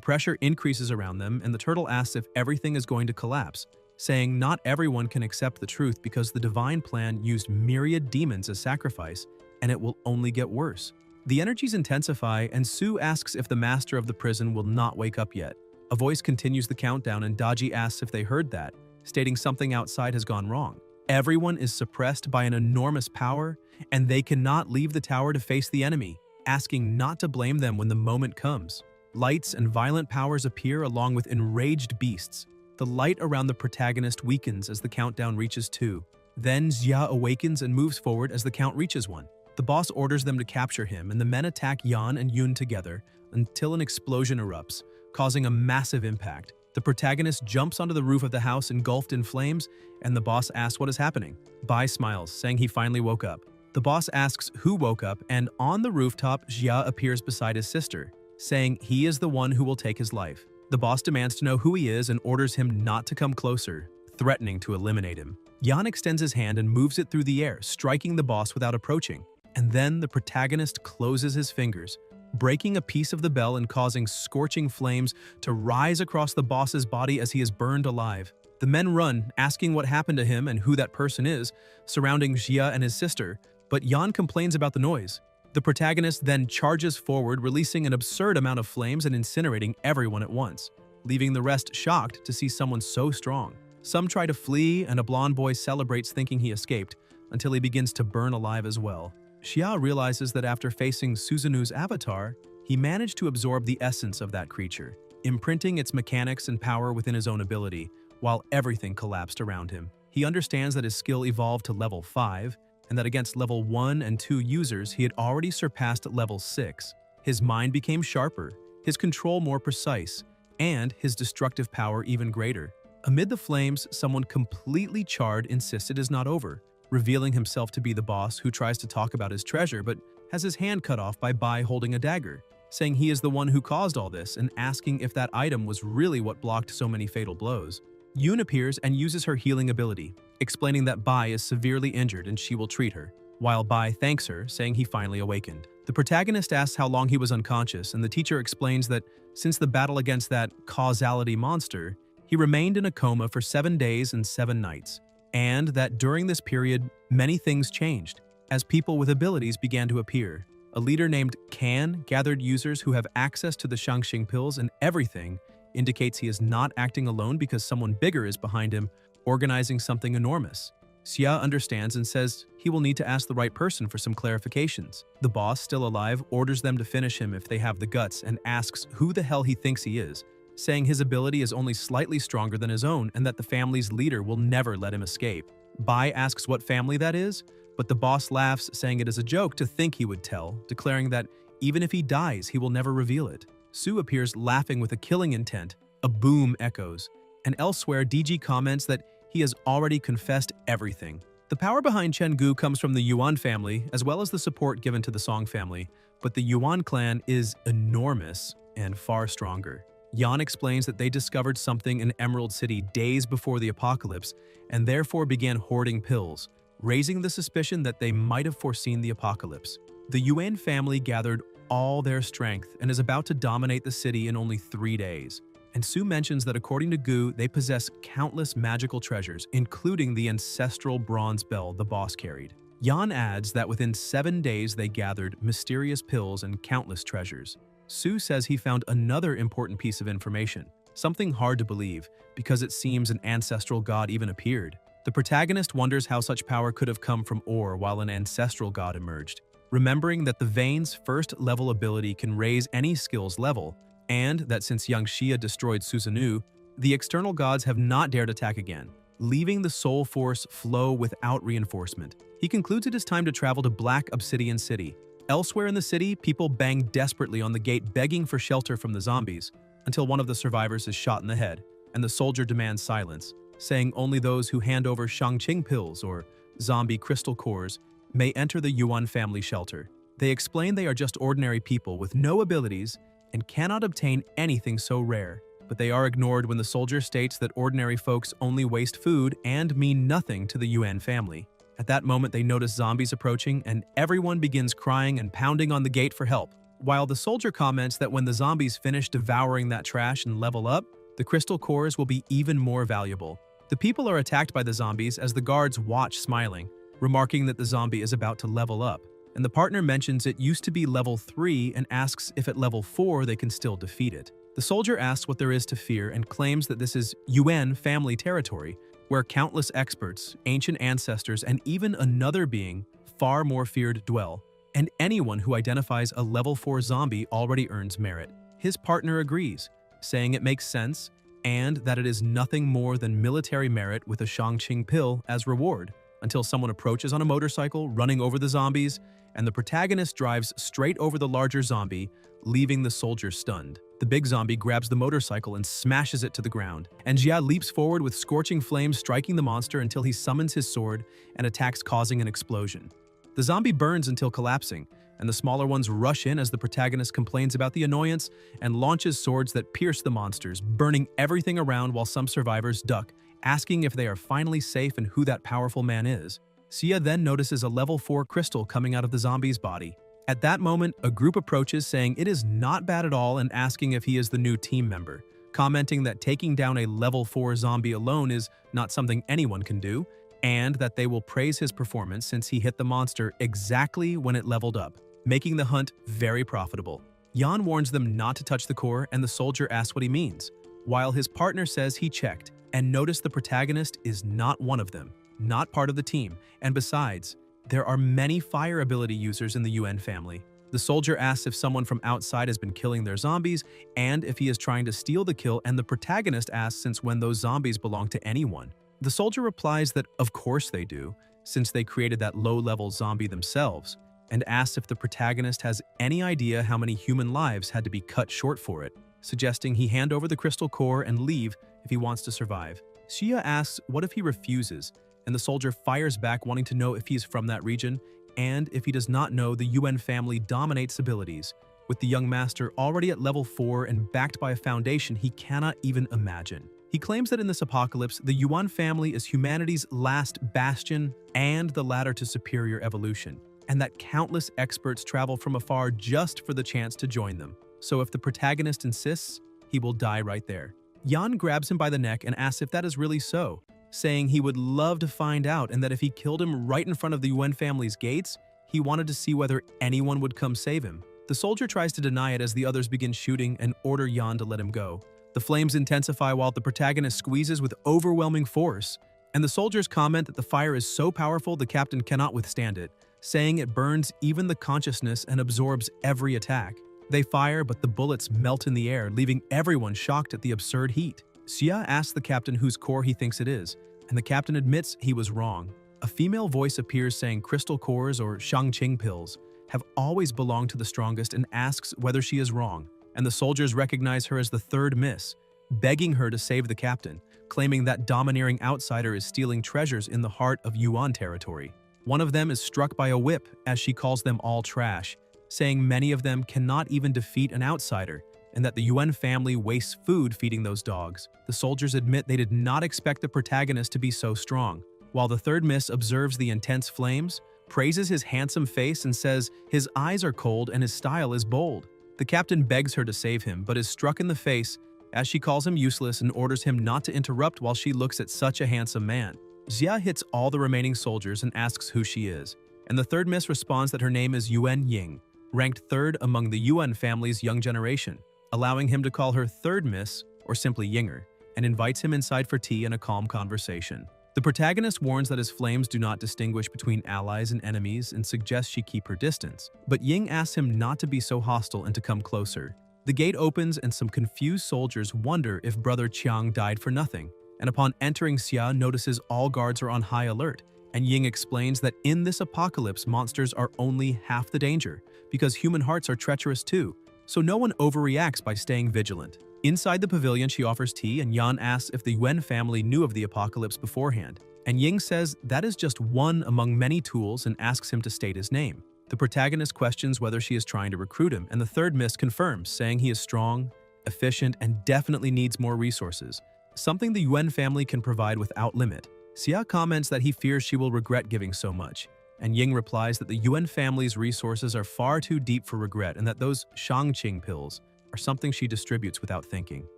pressure increases around them, and the turtle asks if everything is going to collapse, saying not everyone can accept the truth because the divine plan used myriad demons as sacrifice, and it will only get worse. The energies intensify, and Sue asks if the master of the prison will not wake up yet. A voice continues the countdown, and Daji asks if they heard that, stating something outside has gone wrong. Everyone is suppressed by an enormous power, and they cannot leave the tower to face the enemy, asking not to blame them when the moment comes. Lights and violent powers appear along with enraged beasts. The light around the protagonist weakens as the countdown reaches 2. Then Xia awakens and moves forward as the count reaches 1. The boss orders them to capture him, and the men attack Yan and Yun together until an explosion erupts, causing a massive impact. The protagonist jumps onto the roof of the house engulfed in flames, and the boss asks what is happening. Bai smiles, saying he finally woke up. The boss asks who woke up, and on the rooftop, Xia appears beside his sister, saying he is the one who will take his life. The boss demands to know who he is and orders him not to come closer, threatening to eliminate him. Yan extends his hand and moves it through the air, striking the boss without approaching. And then the protagonist closes his fingers, breaking a piece of the bell and causing scorching flames to rise across the boss's body as he is burned alive. The men run, asking what happened to him and who that person is, surrounding Xia and his sister, but Yan complains about the noise. The protagonist then charges forward, releasing an absurd amount of flames and incinerating everyone at once, leaving the rest shocked to see someone so strong. Some try to flee, and a blonde boy celebrates thinking he escaped, until he begins to burn alive as well. Xia realizes that after facing Suzanu's avatar, he managed to absorb the essence of that creature, imprinting its mechanics and power within his own ability, while everything collapsed around him. He understands that his skill evolved to level 5, and that against level 1 and 2 users he had already surpassed level 6. His mind became sharper, his control more precise, and his destructive power even greater. Amid the flames, someone completely charred insists it is not over, revealing himself to be the boss, who tries to talk about his treasure but has his hand cut off by Bai holding a dagger, saying he is the one who caused all this and asking if that item was really what blocked so many fatal blows. Yun appears and uses her healing ability, explaining that Bai is severely injured and she will treat her, while Bai thanks her, saying he finally awakened. The protagonist asks how long he was unconscious, and the teacher explains that since the battle against that causality monster, he remained in a coma for 7 days and 7 nights, and that during this period, many things changed, as people with abilities began to appear. A leader named Kan gathered users who have access to the Shangxing pills, and everything indicates he is not acting alone because someone bigger is behind him, organizing something enormous. Xia understands and says he will need to ask the right person for some clarifications. The boss, still alive, orders them to finish him if they have the guts and asks who the hell he thinks he is, saying his ability is only slightly stronger than his own and that the family's leader will never let him escape. Bai asks what family that is, but the boss laughs, saying it is a joke to think he would tell, declaring that even if he dies, he will never reveal it. Sue appears laughing with a killing intent. A boom echoes, and elsewhere DG comments that he has already confessed everything. The power behind Chen Gu comes from the Yuan family, as well as the support given to the Song family, but the Yuan clan is enormous and far stronger. Yan explains that they discovered something in Emerald City days before the apocalypse, and therefore began hoarding pills, raising the suspicion that they might have foreseen the apocalypse. The Yuan family gathered all their strength and is about to dominate the city in only 3 days. And Sue mentions that according to Gu, they possess countless magical treasures, including the ancestral bronze bell the boss carried. Yan adds that within 7 days they gathered mysterious pills and countless treasures. Sue says he found another important piece of information, something hard to believe because it seems an ancestral god even appeared. The protagonist wonders how such power could have come from ore while an ancestral god emerged, remembering that the Vein's first-level ability can raise any skill's level, and that since young Xia destroyed Susanoo, the external gods have not dared attack again, leaving the soul force flow without reinforcement. He concludes it is time to travel to Black Obsidian City. Elsewhere in the city, people bang desperately on the gate begging for shelter from the zombies, until one of the survivors is shot in the head, and the soldier demands silence, saying only those who hand over Shangqing pills or zombie crystal cores may enter the Yuan family shelter. They explain they are just ordinary people with no abilities and cannot obtain anything so rare, but they are ignored when the soldier states that ordinary folks only waste food and mean nothing to the Yuan family. At that moment, they notice zombies approaching, and everyone begins crying and pounding on the gate for help. While the soldier comments that when the zombies finish devouring that trash and level up, the crystal cores will be even more valuable. The people are attacked by the zombies as the guards watch smiling, remarking that the zombie is about to level up. And the partner mentions it used to be level 3 and asks if at level 4 they can still defeat it. The soldier asks what there is to fear and claims that this is UN family territory, where countless experts, ancient ancestors, and even another being, far more feared, dwell. And anyone who identifies a level 4 zombie already earns merit. His partner agrees, saying it makes sense and that it is nothing more than military merit with a Shangqing pill as reward, until someone approaches on a motorcycle running over the zombies, and the protagonist drives straight over the larger zombie, leaving the soldier stunned. The big zombie grabs the motorcycle and smashes it to the ground, and Jia leaps forward with scorching flames striking the monster until he summons his sword and attacks, causing an explosion. The zombie burns until collapsing, and the smaller ones rush in as the protagonist complains about the annoyance and launches swords that pierce the monsters, burning everything around while some survivors duck, asking if they are finally safe and who that powerful man is. Sia then notices a level 4 crystal coming out of the zombie's body. At that moment, a group approaches saying it is not bad at all and asking if he is the new team member, commenting that taking down a level 4 zombie alone is not something anyone can do, and that they will praise his performance since he hit the monster exactly when it leveled up, making the hunt very profitable. Yan warns them not to touch the core, and the soldier asks what he means, while his partner says he checked and noticed the protagonist is not one of them, not part of the team, and besides, there are many fire ability users in the UN family. The soldier asks if someone from outside has been killing their zombies and if he is trying to steal the kill, and the protagonist asks since when those zombies belong to anyone. The soldier replies that of course they do, since they created that low-level zombie themselves, and asks if the protagonist has any idea how many human lives had to be cut short for it, suggesting he hand over the crystal core and leave if he wants to survive. Xia asks what if he refuses, and the soldier fires back wanting to know if he is from that region, and if he does not know the UN family dominates abilities, with the young master already at level 4 and backed by a foundation he cannot even imagine. He claims that in this apocalypse, the Yuan family is humanity's last bastion and the ladder to superior evolution, and that countless experts travel from afar just for the chance to join them. So if the protagonist insists, he will die right there. Yan grabs him by the neck and asks if that is really so, saying he would love to find out and that if he killed him right in front of the Yuan family's gates, he wanted to see whether anyone would come save him. The soldier tries to deny it as the others begin shooting and order Yan to let him go. The flames intensify while the protagonist squeezes with overwhelming force, and the soldiers comment that the fire is so powerful the captain cannot withstand it, saying it burns even the consciousness and absorbs every attack. They fire, but the bullets melt in the air, leaving everyone shocked at the absurd heat. Xia asks the captain whose core he thinks it is, and the captain admits he was wrong. A female voice appears saying crystal cores or Shangqing pills have always belonged to the strongest and asks whether she is wrong, and the soldiers recognize her as the third miss, begging her to save the captain, claiming that domineering outsider is stealing treasures in the heart of Yuan territory. One of them is struck by a whip as she calls them all trash, saying many of them cannot even defeat an outsider, and that the Yuan family wastes food feeding those dogs. The soldiers admit they did not expect the protagonist to be so strong, while the third miss observes the intense flames, praises his handsome face and says his eyes are cold and his style is bold. The captain begs her to save him, but is struck in the face as she calls him useless and orders him not to interrupt while she looks at such a handsome man. Xia hits all the remaining soldiers and asks who she is, and the third miss responds that her name is Yuan Ying, ranked third among the Yuan family's young generation, allowing him to call her third miss or simply Yinger, and invites him inside for tea and a calm conversation. The protagonist warns that his flames do not distinguish between allies and enemies and suggests she keep her distance, but Ying asks him not to be so hostile and to come closer. The gate opens and some confused soldiers wonder if Brother Qiang died for nothing, and upon entering, Xia notices all guards are on high alert, and Ying explains that in this apocalypse monsters are only half the danger, because human hearts are treacherous too, so no one overreacts by staying vigilant. Inside the pavilion, she offers tea, and Yan asks if the Yuan family knew of the apocalypse beforehand, and Ying says that is just one among many tools and asks him to state his name. The protagonist questions whether she is trying to recruit him, and the third miss confirms, saying he is strong, efficient, and definitely needs more resources, something the Yuan family can provide without limit. Xia comments that he fears she will regret giving so much, and Ying replies that the Yuan family's resources are far too deep for regret and that those Shangqing pills are something she distributes without thinking.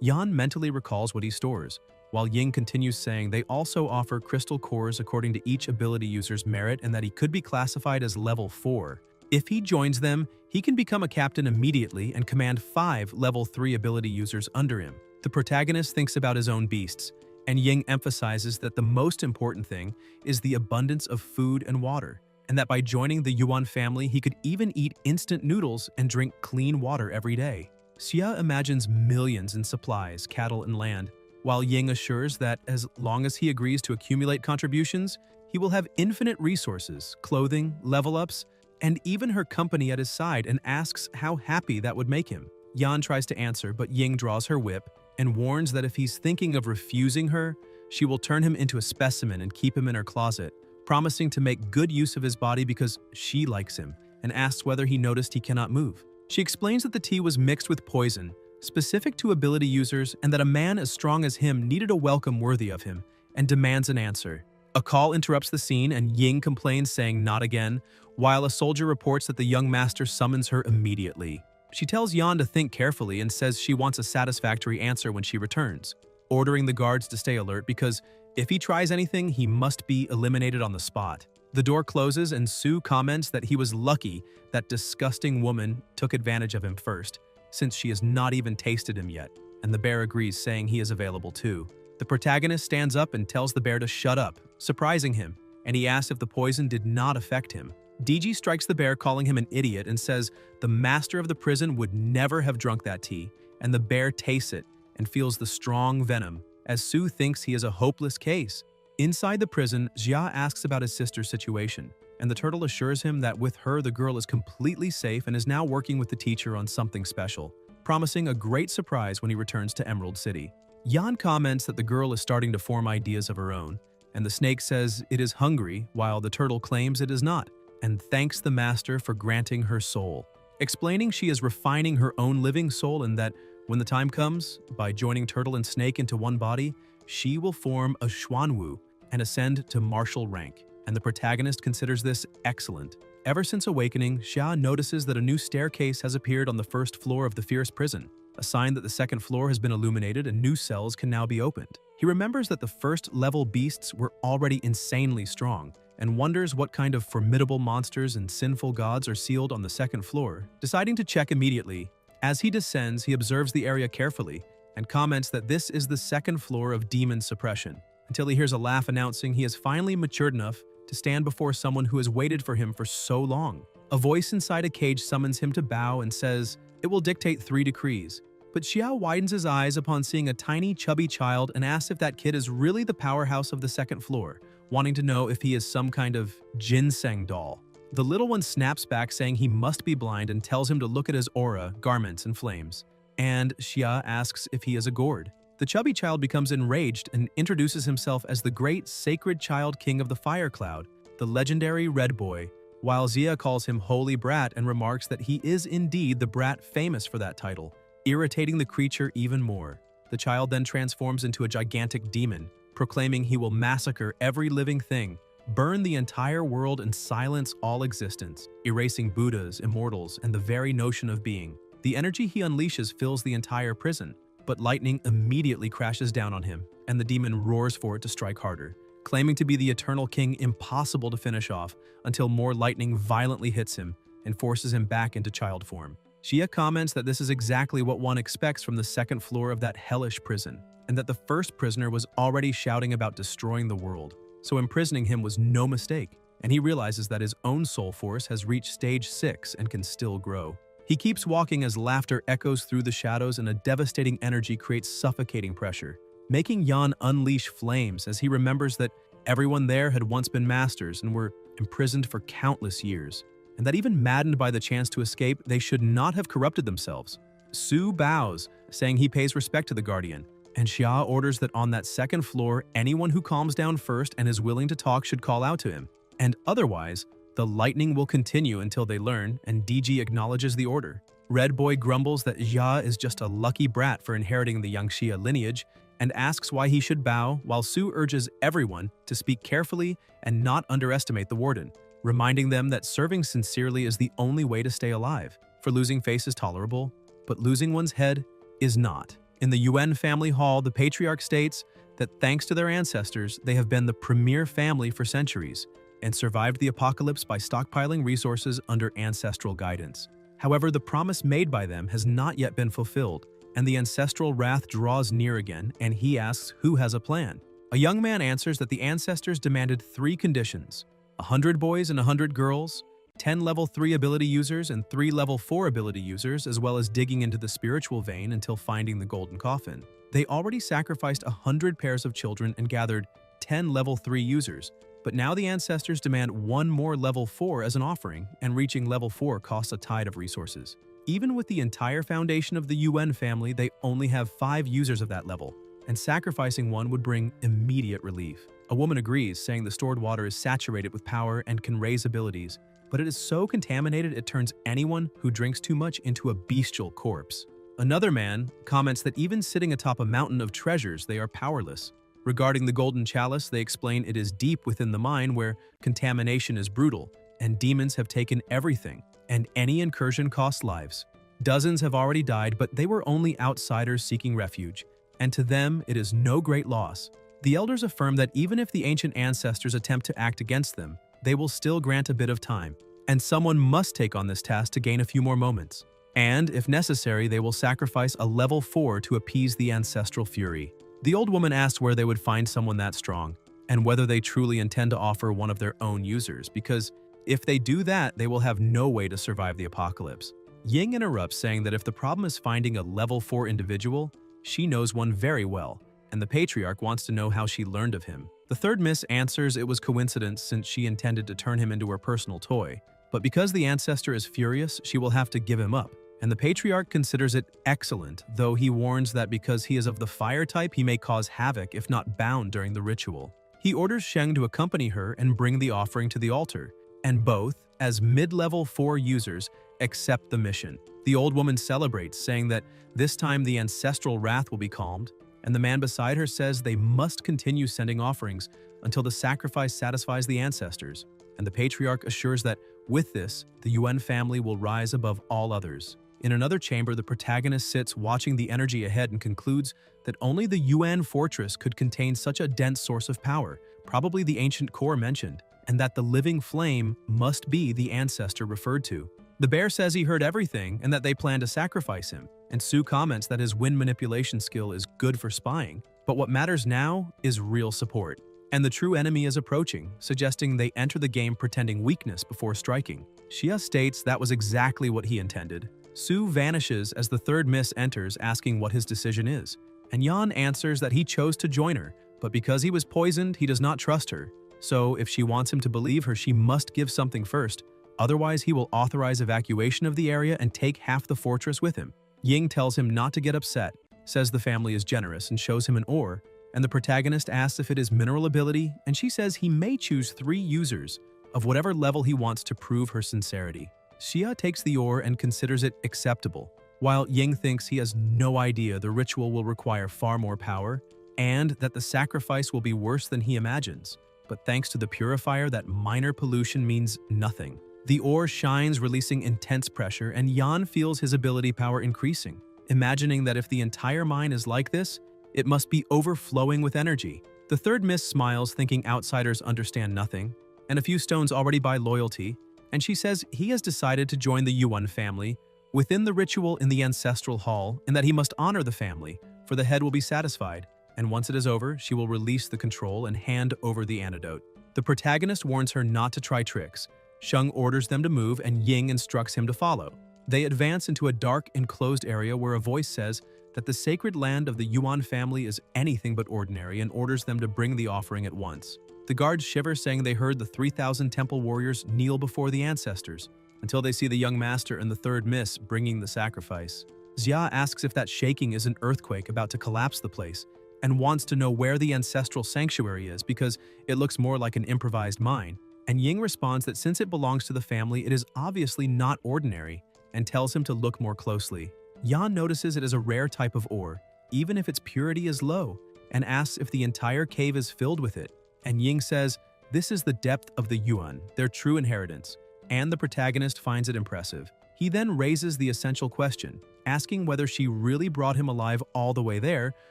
Yan mentally recalls what he stores, while Ying continues saying they also offer crystal cores according to each ability user's merit and that he could be classified as level 4. If he joins them, he can become a captain immediately and command 5 level 3 ability users under him. The protagonist thinks about his own beasts, and Ying emphasizes that the most important thing is the abundance of food and water, and that by joining the Yuan family, he could even eat instant noodles and drink clean water every day. Xia imagines millions in supplies, cattle, and land, while Ying assures that as long as he agrees to accumulate contributions, he will have infinite resources, clothing, level-ups, and even her company at his side, and asks how happy that would make him. Yan tries to answer, but Ying draws her whip and warns that if he's thinking of refusing her, she will turn him into a specimen and keep him in her closet, promising to make good use of his body because she likes him, and asks whether he noticed he cannot move. She explains that the tea was mixed with poison, specific to ability users, and that a man as strong as him needed a welcome worthy of him, and demands an answer. A call interrupts the scene, and Ying complains, saying not again, while a soldier reports that the young master summons her immediately. She tells Yan to think carefully and says she wants a satisfactory answer when she returns, ordering the guards to stay alert because if he tries anything, he must be eliminated on the spot. The door closes and Sue comments that he was lucky that disgusting woman took advantage of him first, since she has not even tasted him yet, and the bear agrees, saying he is available too. The protagonist stands up and tells the bear to shut up, surprising him, and he asks if the poison did not affect him. DG strikes the bear, calling him an idiot, and says the master of the prison would never have drunk that tea, and the bear tastes it and feels the strong venom, as Sue thinks he is a hopeless case. Inside the prison, Jia asks about his sister's situation, and the turtle assures him that with her the girl is completely safe and is now working with the teacher on something special, promising a great surprise when he returns to Emerald City. Yan comments that the girl is starting to form ideas of her own, and the snake says it is hungry while the turtle claims it is not, and thanks the master for granting her soul, explaining she is refining her own living soul and that when the time comes, by joining turtle and snake into one body, she will form a Xuanwu and ascend to martial rank, and the protagonist considers this excellent. Ever since awakening, Xia notices that a new staircase has appeared on the first floor of the fierce prison, a sign that the second floor has been illuminated and new cells can now be opened. He remembers that the first-level beasts were already insanely strong, and wonders what kind of formidable monsters and sinful gods are sealed on the second floor, deciding to check immediately. As he descends, he observes the area carefully and comments that this is the second floor of demon suppression, until he hears a laugh announcing he has finally matured enough to stand before someone who has waited for him for so long. A voice inside a cage summons him to bow and says it will dictate 3 decrees, but Xiao widens his eyes upon seeing a tiny, chubby child and asks if that kid is really the powerhouse of the second floor, wanting to know if he is some kind of ginseng doll. The little one snaps back, saying he must be blind, and tells him to look at his aura, garments, and flames. And Xia asks if he is a gourd. The chubby child becomes enraged and introduces himself as the great sacred child king of the fire cloud, the legendary Red Boy, while Xia calls him Holy Brat and remarks that he is indeed the brat famous for that title, irritating the creature even more. The child then transforms into a gigantic demon, proclaiming he will massacre every living thing, burn the entire world, and silence all existence, erasing Buddhas, immortals, and the very notion of being. The energy he unleashes fills the entire prison, but lightning immediately crashes down on him, and the demon roars for it to strike harder, claiming to be the eternal king impossible to finish off until more lightning violently hits him and forces him back into child form. Xia comments that this is exactly what one expects from the second floor of that hellish prison, and that the first prisoner was already shouting about destroying the world, so imprisoning him was no mistake, and he realizes that his own soul force has reached stage 6 and can still grow. He keeps walking as laughter echoes through the shadows and a devastating energy creates suffocating pressure, making Yan unleash flames as he remembers that everyone there had once been masters and were imprisoned for countless years, and that even maddened by the chance to escape, they should not have corrupted themselves. Su bows, saying he pays respect to the Guardian, and Xia orders that on that second floor, anyone who calms down first and is willing to talk should call out to him, and otherwise, the lightning will continue until they learn, and DG acknowledges the order. Red Boy grumbles that Xia is just a lucky brat for inheriting the Yangxia lineage, and asks why he should bow, while Su urges everyone to speak carefully and not underestimate the warden, reminding them that serving sincerely is the only way to stay alive. For losing face is tolerable, but losing one's head is not. In the UN family hall, the patriarch states that thanks to their ancestors, they have been the premier family for centuries and survived the apocalypse by stockpiling resources under ancestral guidance. However, the promise made by them has not yet been fulfilled, and the ancestral wrath draws near again, and he asks who has a plan. A young man answers that the ancestors demanded 3 conditions: 100 boys and 100 girls, 10 level 3 ability users and 3 level 4 ability users, as well as digging into the spiritual vein until finding the golden coffin. They already sacrificed 100 pairs of children and gathered 10 level 3 users, but now the ancestors demand 1 more level 4 as an offering, and reaching level 4 costs a tide of resources. Even with the entire foundation of the UN family, they only have 5 users of that level, and sacrificing one would bring immediate relief. A woman agrees, saying the stored water is saturated with power and can raise abilities, but it is so contaminated it turns anyone who drinks too much into a bestial corpse. Another man comments that even sitting atop a mountain of treasures, they are powerless. Regarding the golden chalice, they explain it is deep within the mine where contamination is brutal, and demons have taken everything, and any incursion costs lives. Dozens have already died, but they were only outsiders seeking refuge, and to them it is no great loss. The elders affirm that even if the ancient ancestors attempt to act against them, they will still grant a bit of time, and someone must take on this task to gain a few more moments. And, if necessary, they will sacrifice a level 4 to appease the ancestral fury. The old woman asks where they would find someone that strong, and whether they truly intend to offer one of their own users, because if they do that, they will have no way to survive the apocalypse. Ying interrupts, saying that if the problem is finding a level 4 individual, she knows one very well, and the patriarch wants to know how she learned of him. The third miss answers it was coincidence since she intended to turn him into her personal toy, but because the ancestor is furious, she will have to give him up, and the patriarch considers it excellent, though he warns that because he is of the fire type, he may cause havoc if not bound during the ritual. He orders Sheng to accompany her and bring the offering to the altar, and both, as mid-level 4 users, accept the mission. The old woman celebrates, saying that this time the ancestral wrath will be calmed, and the man beside her says they must continue sending offerings until the sacrifice satisfies the ancestors, and the patriarch assures that with this, the UN family will rise above all others. In another chamber, the protagonist sits watching the energy ahead and concludes that only the UN fortress could contain such a dense source of power, probably the ancient core mentioned, and that the living flame must be the ancestor referred to. The bear says he heard everything and that they plan to sacrifice him, and Sue comments that his wind manipulation skill is good for spying, but what matters now is real support. And the true enemy is approaching, suggesting they enter the game pretending weakness before striking. Xia states that was exactly what he intended. Sue vanishes as the third miss enters, asking what his decision is, and Yan answers that he chose to join her, but because he was poisoned, he does not trust her. So if she wants him to believe her, she must give something first. Otherwise, he will authorize evacuation of the area and take half the fortress with him. Ying tells him not to get upset, says the family is generous, and shows him an ore, and the protagonist asks if it is mineral ability, and she says he may choose 3 users of whatever level he wants to prove her sincerity. Xia takes the ore and considers it acceptable, while Ying thinks he has no idea the ritual will require far more power, and that the sacrifice will be worse than he imagines. But thanks to the purifier, that minor pollution means nothing. The ore shines, releasing intense pressure, and Yan feels his ability power increasing, imagining that if the entire mine is like this, it must be overflowing with energy. The third miss smiles, thinking outsiders understand nothing, and a few stones already buy loyalty, and she says he has decided to join the Yuan family within the ritual in the ancestral hall, and that he must honor the family, for the head will be satisfied, and once it is over, she will release the control and hand over the antidote. The protagonist warns her not to try tricks. Sheng orders them to move, and Ying instructs him to follow. They advance into a dark, enclosed area where a voice says that the sacred land of the Yuan family is anything but ordinary and orders them to bring the offering at once. The guards shiver, saying they heard the 3,000 temple warriors kneel before the ancestors, until they see the young master and the third miss bringing the sacrifice. Xia asks if that shaking is an earthquake about to collapse the place, and wants to know where the ancestral sanctuary is because it looks more like an improvised mine. And Ying responds that since it belongs to the family, it is obviously not ordinary, and tells him to look more closely. Yan notices it is a rare type of ore, even if its purity is low, and asks if the entire cave is filled with it, and Ying says, "This is the depth of the Yuan, their true inheritance," and the protagonist finds it impressive. He then raises the essential question, asking whether she really brought him alive all the way there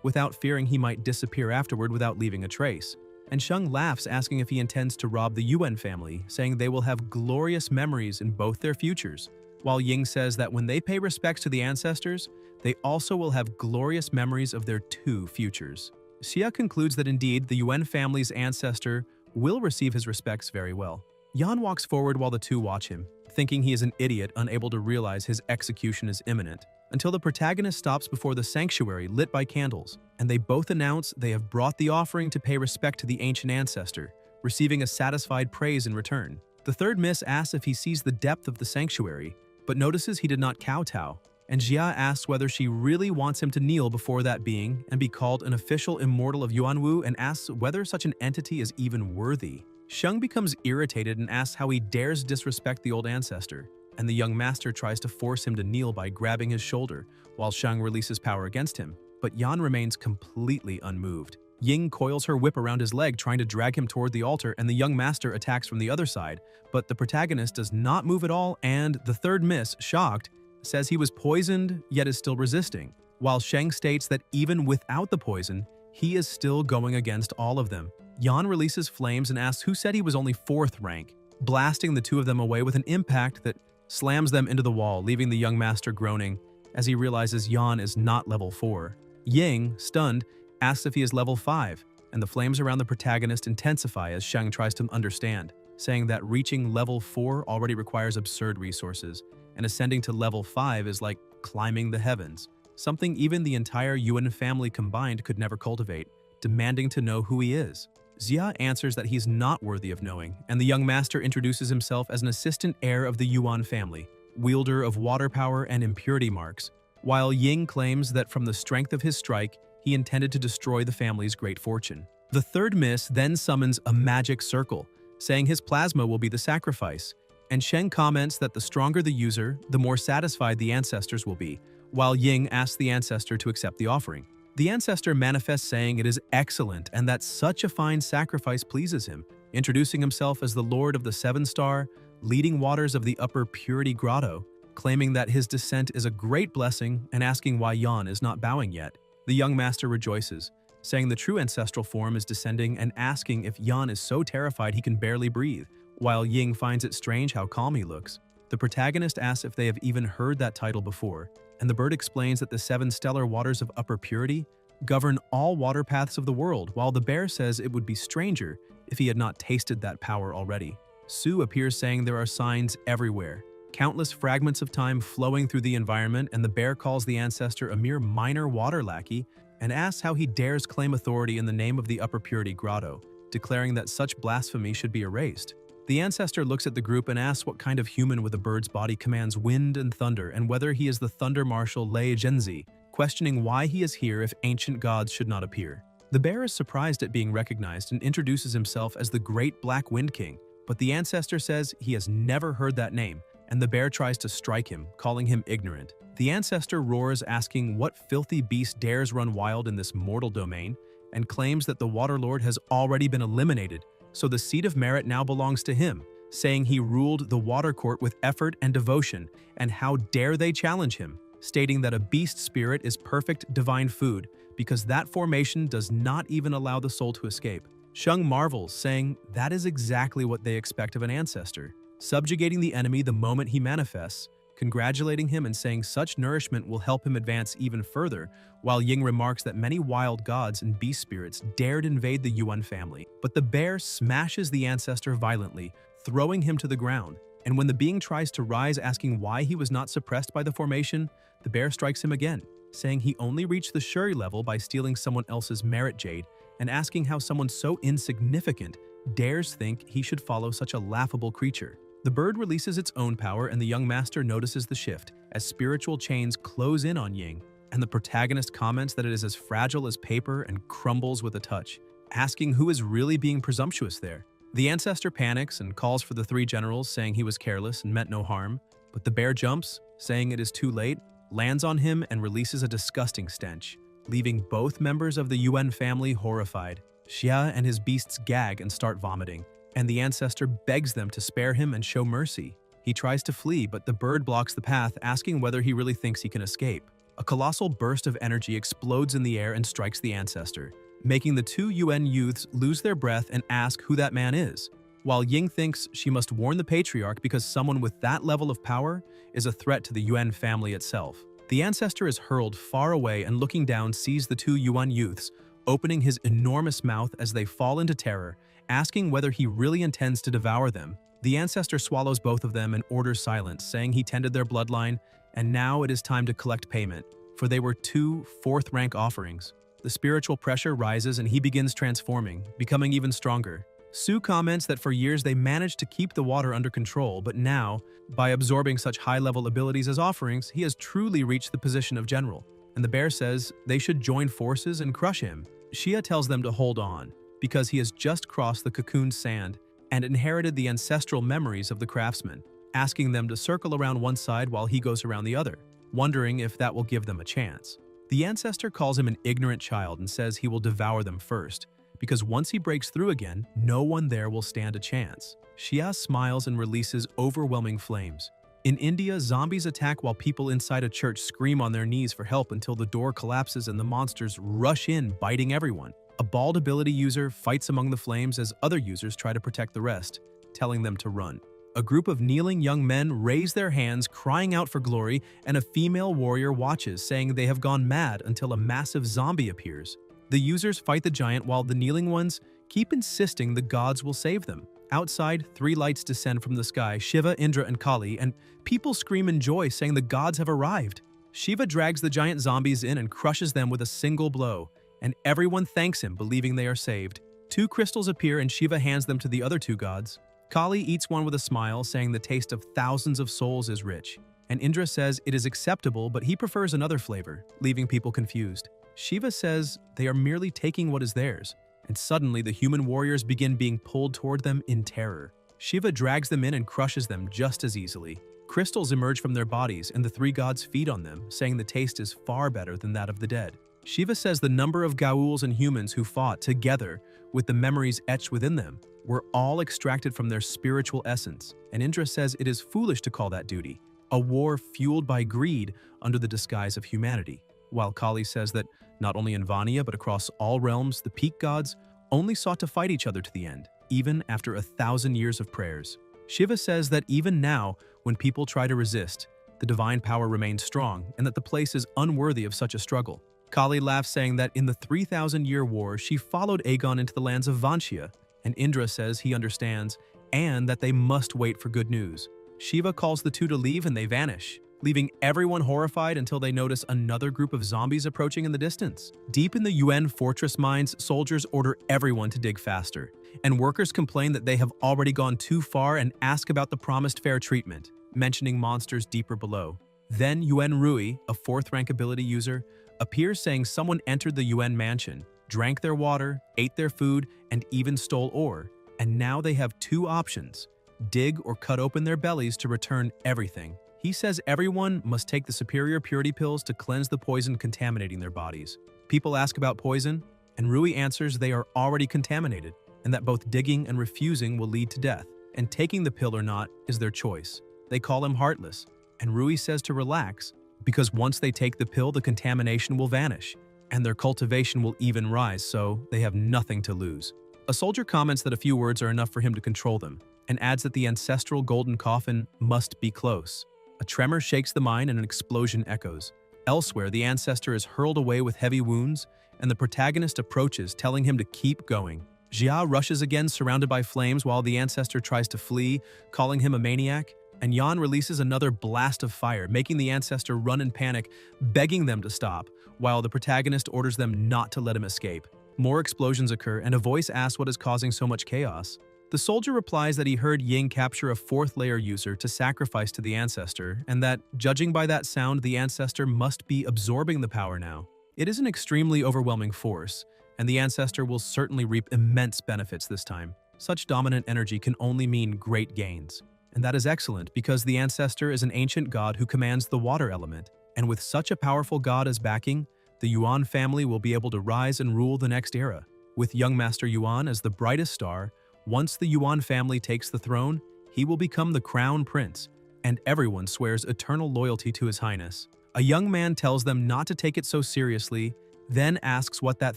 without fearing he might disappear afterward without leaving a trace. And Sheng laughs, asking if he intends to rob the Yuan family, saying they will have glorious memories in both their futures, while Ying says that when they pay respects to the ancestors, they also will have glorious memories of their two futures. Xia concludes that indeed the Yuan family's ancestor will receive his respects very well. Yan walks forward while the two watch him, thinking he is an idiot unable to realize his execution is imminent, until the protagonist stops before the sanctuary lit by candles, and they both announce they have brought the offering to pay respect to the ancient ancestor, receiving a satisfied praise in return. The third miss asks if he sees the depth of the sanctuary, but notices he did not kowtow, and Jia asks whether she really wants him to kneel before that being and be called an official immortal of Yuanwu, and asks whether such an entity is even worthy. Sheng becomes irritated and asks how he dares disrespect the old ancestor, and the young master tries to force him to kneel by grabbing his shoulder, while Sheng releases power against him, but Yan remains completely unmoved. Ying coils her whip around his leg, trying to drag him toward the altar, and the young master attacks from the other side, but the protagonist does not move at all, and the third miss, shocked, says he was poisoned yet is still resisting, while Sheng states that even without the poison, he is still going against all of them. Yan releases flames and asks who said he was only 4th rank, blasting the two of them away with an impact that slams them into the wall, leaving the young master groaning as he realizes Yan is not level 4. Ying, stunned, asks if he is level 5, and the flames around the protagonist intensify as Sheng tries to understand, saying that reaching level 4 already requires absurd resources, and ascending to level 5 is like climbing the heavens, something even the entire Yuan family combined could never cultivate, demanding to know who he is. Xia answers that he's not worthy of knowing, and the young master introduces himself as an assistant heir of the Yuan family, wielder of water power and impurity marks, while Ying claims that from the strength of his strike, he intended to destroy the family's great fortune. The third miss then summons a magic circle, saying his plasma will be the sacrifice, and Sheng comments that the stronger the user, the more satisfied the ancestors will be, while Ying asks the ancestor to accept the offering. The ancestor manifests, saying it is excellent and that such a fine sacrifice pleases him, introducing himself as the Lord of the 7-star, leading waters of the Upper Purity Grotto, claiming that his descent is a great blessing and asking why Yan is not bowing yet. The young master rejoices, saying the true ancestral form is descending and asking if Yan is so terrified he can barely breathe, while Ying finds it strange how calm he looks. The protagonist asks if they have even heard that title before, and the bird explains that the 7 stellar waters of upper purity govern all water paths of the world, while the bear says it would be stranger if he had not tasted that power already. Su appears, saying there are signs everywhere, countless fragments of time flowing through the environment, and the bear calls the ancestor a mere minor water lackey and asks how he dares claim authority in the name of the Upper Purity Grotto, declaring that such blasphemy should be erased. The ancestor looks at the group and asks what kind of human with a bird's body commands wind and thunder, and whether he is the Thunder Marshal Lei Zhenzi, questioning why he is here if ancient gods should not appear. The bear is surprised at being recognized and introduces himself as the Great Black Wind King, but the ancestor says he has never heard that name, and the bear tries to strike him, calling him ignorant. The ancestor roars, asking what filthy beast dares run wild in this mortal domain, and claims that the Waterlord has already been eliminated, so the seat of merit now belongs to him, saying he ruled the water court with effort and devotion, and how dare they challenge him, stating that a beast spirit is perfect divine food, because that formation does not even allow the soul to escape. Sheng marvels, saying that is exactly what they expect of an ancestor, subjugating the enemy the moment he manifests, congratulating him and saying such nourishment will help him advance even further, while Ying remarks that many wild gods and beast spirits dared invade the Yuan family. But the bear smashes the ancestor violently, throwing him to the ground, and when the being tries to rise, asking why he was not suppressed by the formation, the bear strikes him again, saying he only reached the Shuri level by stealing someone else's merit jade, and asking how someone so insignificant dares think he should follow such a laughable creature. The bird releases its own power, and the young master notices the shift as spiritual chains close in on Ying, and the protagonist comments that it is as fragile as paper and crumbles with a touch, asking who is really being presumptuous there. The ancestor panics and calls for the 3 generals, saying he was careless and meant no harm, but the bear jumps, saying it is too late, lands on him and releases a disgusting stench, leaving both members of the Yuan family horrified. Xia and his beasts gag and start vomiting, and the ancestor begs them to spare him and show mercy. He tries to flee, but the bird blocks the path, asking whether he really thinks he can escape. A colossal burst of energy explodes in the air and strikes the ancestor, making the two Yuan youths lose their breath and ask who that man is. While Ying thinks she must warn the patriarch because someone with that level of power is a threat to the Yuan family itself. The ancestor is hurled far away and looking down sees the two Yuan youths, opening his enormous mouth as they fall into terror, asking whether he really intends to devour them. The ancestor swallows both of them and orders silence, saying he tended their bloodline, and now it is time to collect payment, for they were two fourth-rank offerings. The spiritual pressure rises and he begins transforming, becoming even stronger. Su comments that for years they managed to keep the water under control, but now, by absorbing such high-level abilities as offerings, he has truly reached the position of general. And the bear says they should join forces and crush him. Xia tells them to hold on, because he has just crossed the cocooned sand and inherited the ancestral memories of the craftsman, asking them to circle around one side while he goes around the other, wondering if that will give them a chance. The ancestor calls him an ignorant child and says he will devour them first, because once he breaks through again, no one there will stand a chance. Xia smiles and releases overwhelming flames. In India, zombies attack while people inside a church scream on their knees for help until the door collapses and the monsters rush in, biting everyone. A bald ability user fights among the flames as other users try to protect the rest, telling them to run. A group of kneeling young men raise their hands, crying out for glory, and a female warrior watches, saying they have gone mad until a massive zombie appears. The users fight the giant while the kneeling ones keep insisting the gods will save them. Outside, 3 lights descend from the sky, Shiva, Indra, and Kali, and people scream in joy, saying the gods have arrived. Shiva drags the giant zombies in and crushes them with a single blow, and everyone thanks him, believing they are saved. 2 crystals appear and Shiva hands them to the other 2 gods. Kali eats one with a smile, saying the taste of thousands of souls is rich, and Indra says it is acceptable, but he prefers another flavor, leaving people confused. Shiva says they are merely taking what is theirs, and suddenly the human warriors begin being pulled toward them in terror. Shiva drags them in and crushes them just as easily. Crystals emerge from their bodies and the 3 gods feed on them, saying the taste is far better than that of the dead. Shiva says the number of Gauls and humans who fought together with the memories etched within them were all extracted from their spiritual essence, and Indra says it is foolish to call that duty, a war fueled by greed under the disguise of humanity. While Kali says that not only in Vania but across all realms, the peak gods only sought to fight each other to the end, even after 1,000 years of prayers. Shiva says that even now, when people try to resist, the divine power remains strong and that the place is unworthy of such a struggle. Kali laughs, saying that in the 3,000-year war, she followed Aegon into the lands of Vantia, and Indra says he understands and that they must wait for good news. Shiva calls the 2 to leave and they vanish, leaving everyone horrified until they notice another group of zombies approaching in the distance. Deep in the Yuan fortress mines, soldiers order everyone to dig faster, and workers complain that they have already gone too far and ask about the promised fair treatment, mentioning monsters deeper below. Then Yuan Rui, a 4th-rank ability user, appears, saying someone entered the Yuan mansion, drank their water, ate their food, and even stole ore, and now they have 2 options: dig or cut open their bellies to return everything. He says everyone must take the superior purity pills to cleanse the poison contaminating their bodies. People ask about poison, and Rui answers they are already contaminated, and that both digging and refusing will lead to death, and taking the pill or not is their choice. They call him heartless, and Rui says to relax, because once they take the pill, the contamination will vanish, and their cultivation will even rise, so they have nothing to lose. A soldier comments that a few words are enough for him to control them, and adds that the ancestral golden coffin must be close. A tremor shakes the mine and an explosion echoes. Elsewhere, the ancestor is hurled away with heavy wounds, and the protagonist approaches, telling him to keep going. Jia rushes again, surrounded by flames, while the ancestor tries to flee, calling him a maniac, and Yan releases another blast of fire, making the ancestor run in panic, begging them to stop, while the protagonist orders them not to let him escape. More explosions occur, and a voice asks what is causing so much chaos. The soldier replies that he heard Ying capture a 4th-layer user to sacrifice to the ancestor, and that, judging by that sound, the ancestor must be absorbing the power now. It is an extremely overwhelming force, and the ancestor will certainly reap immense benefits this time. Such dominant energy can only mean great gains. And that is excellent, because the ancestor is an ancient god who commands the water element, and with such a powerful god as backing, the Yuan family will be able to rise and rule the next era. With young Master Yuan as the brightest star, once the Yuan family takes the throne, he will become the crown prince, and everyone swears eternal loyalty to His Highness. A young man tells them not to take it so seriously, then asks what that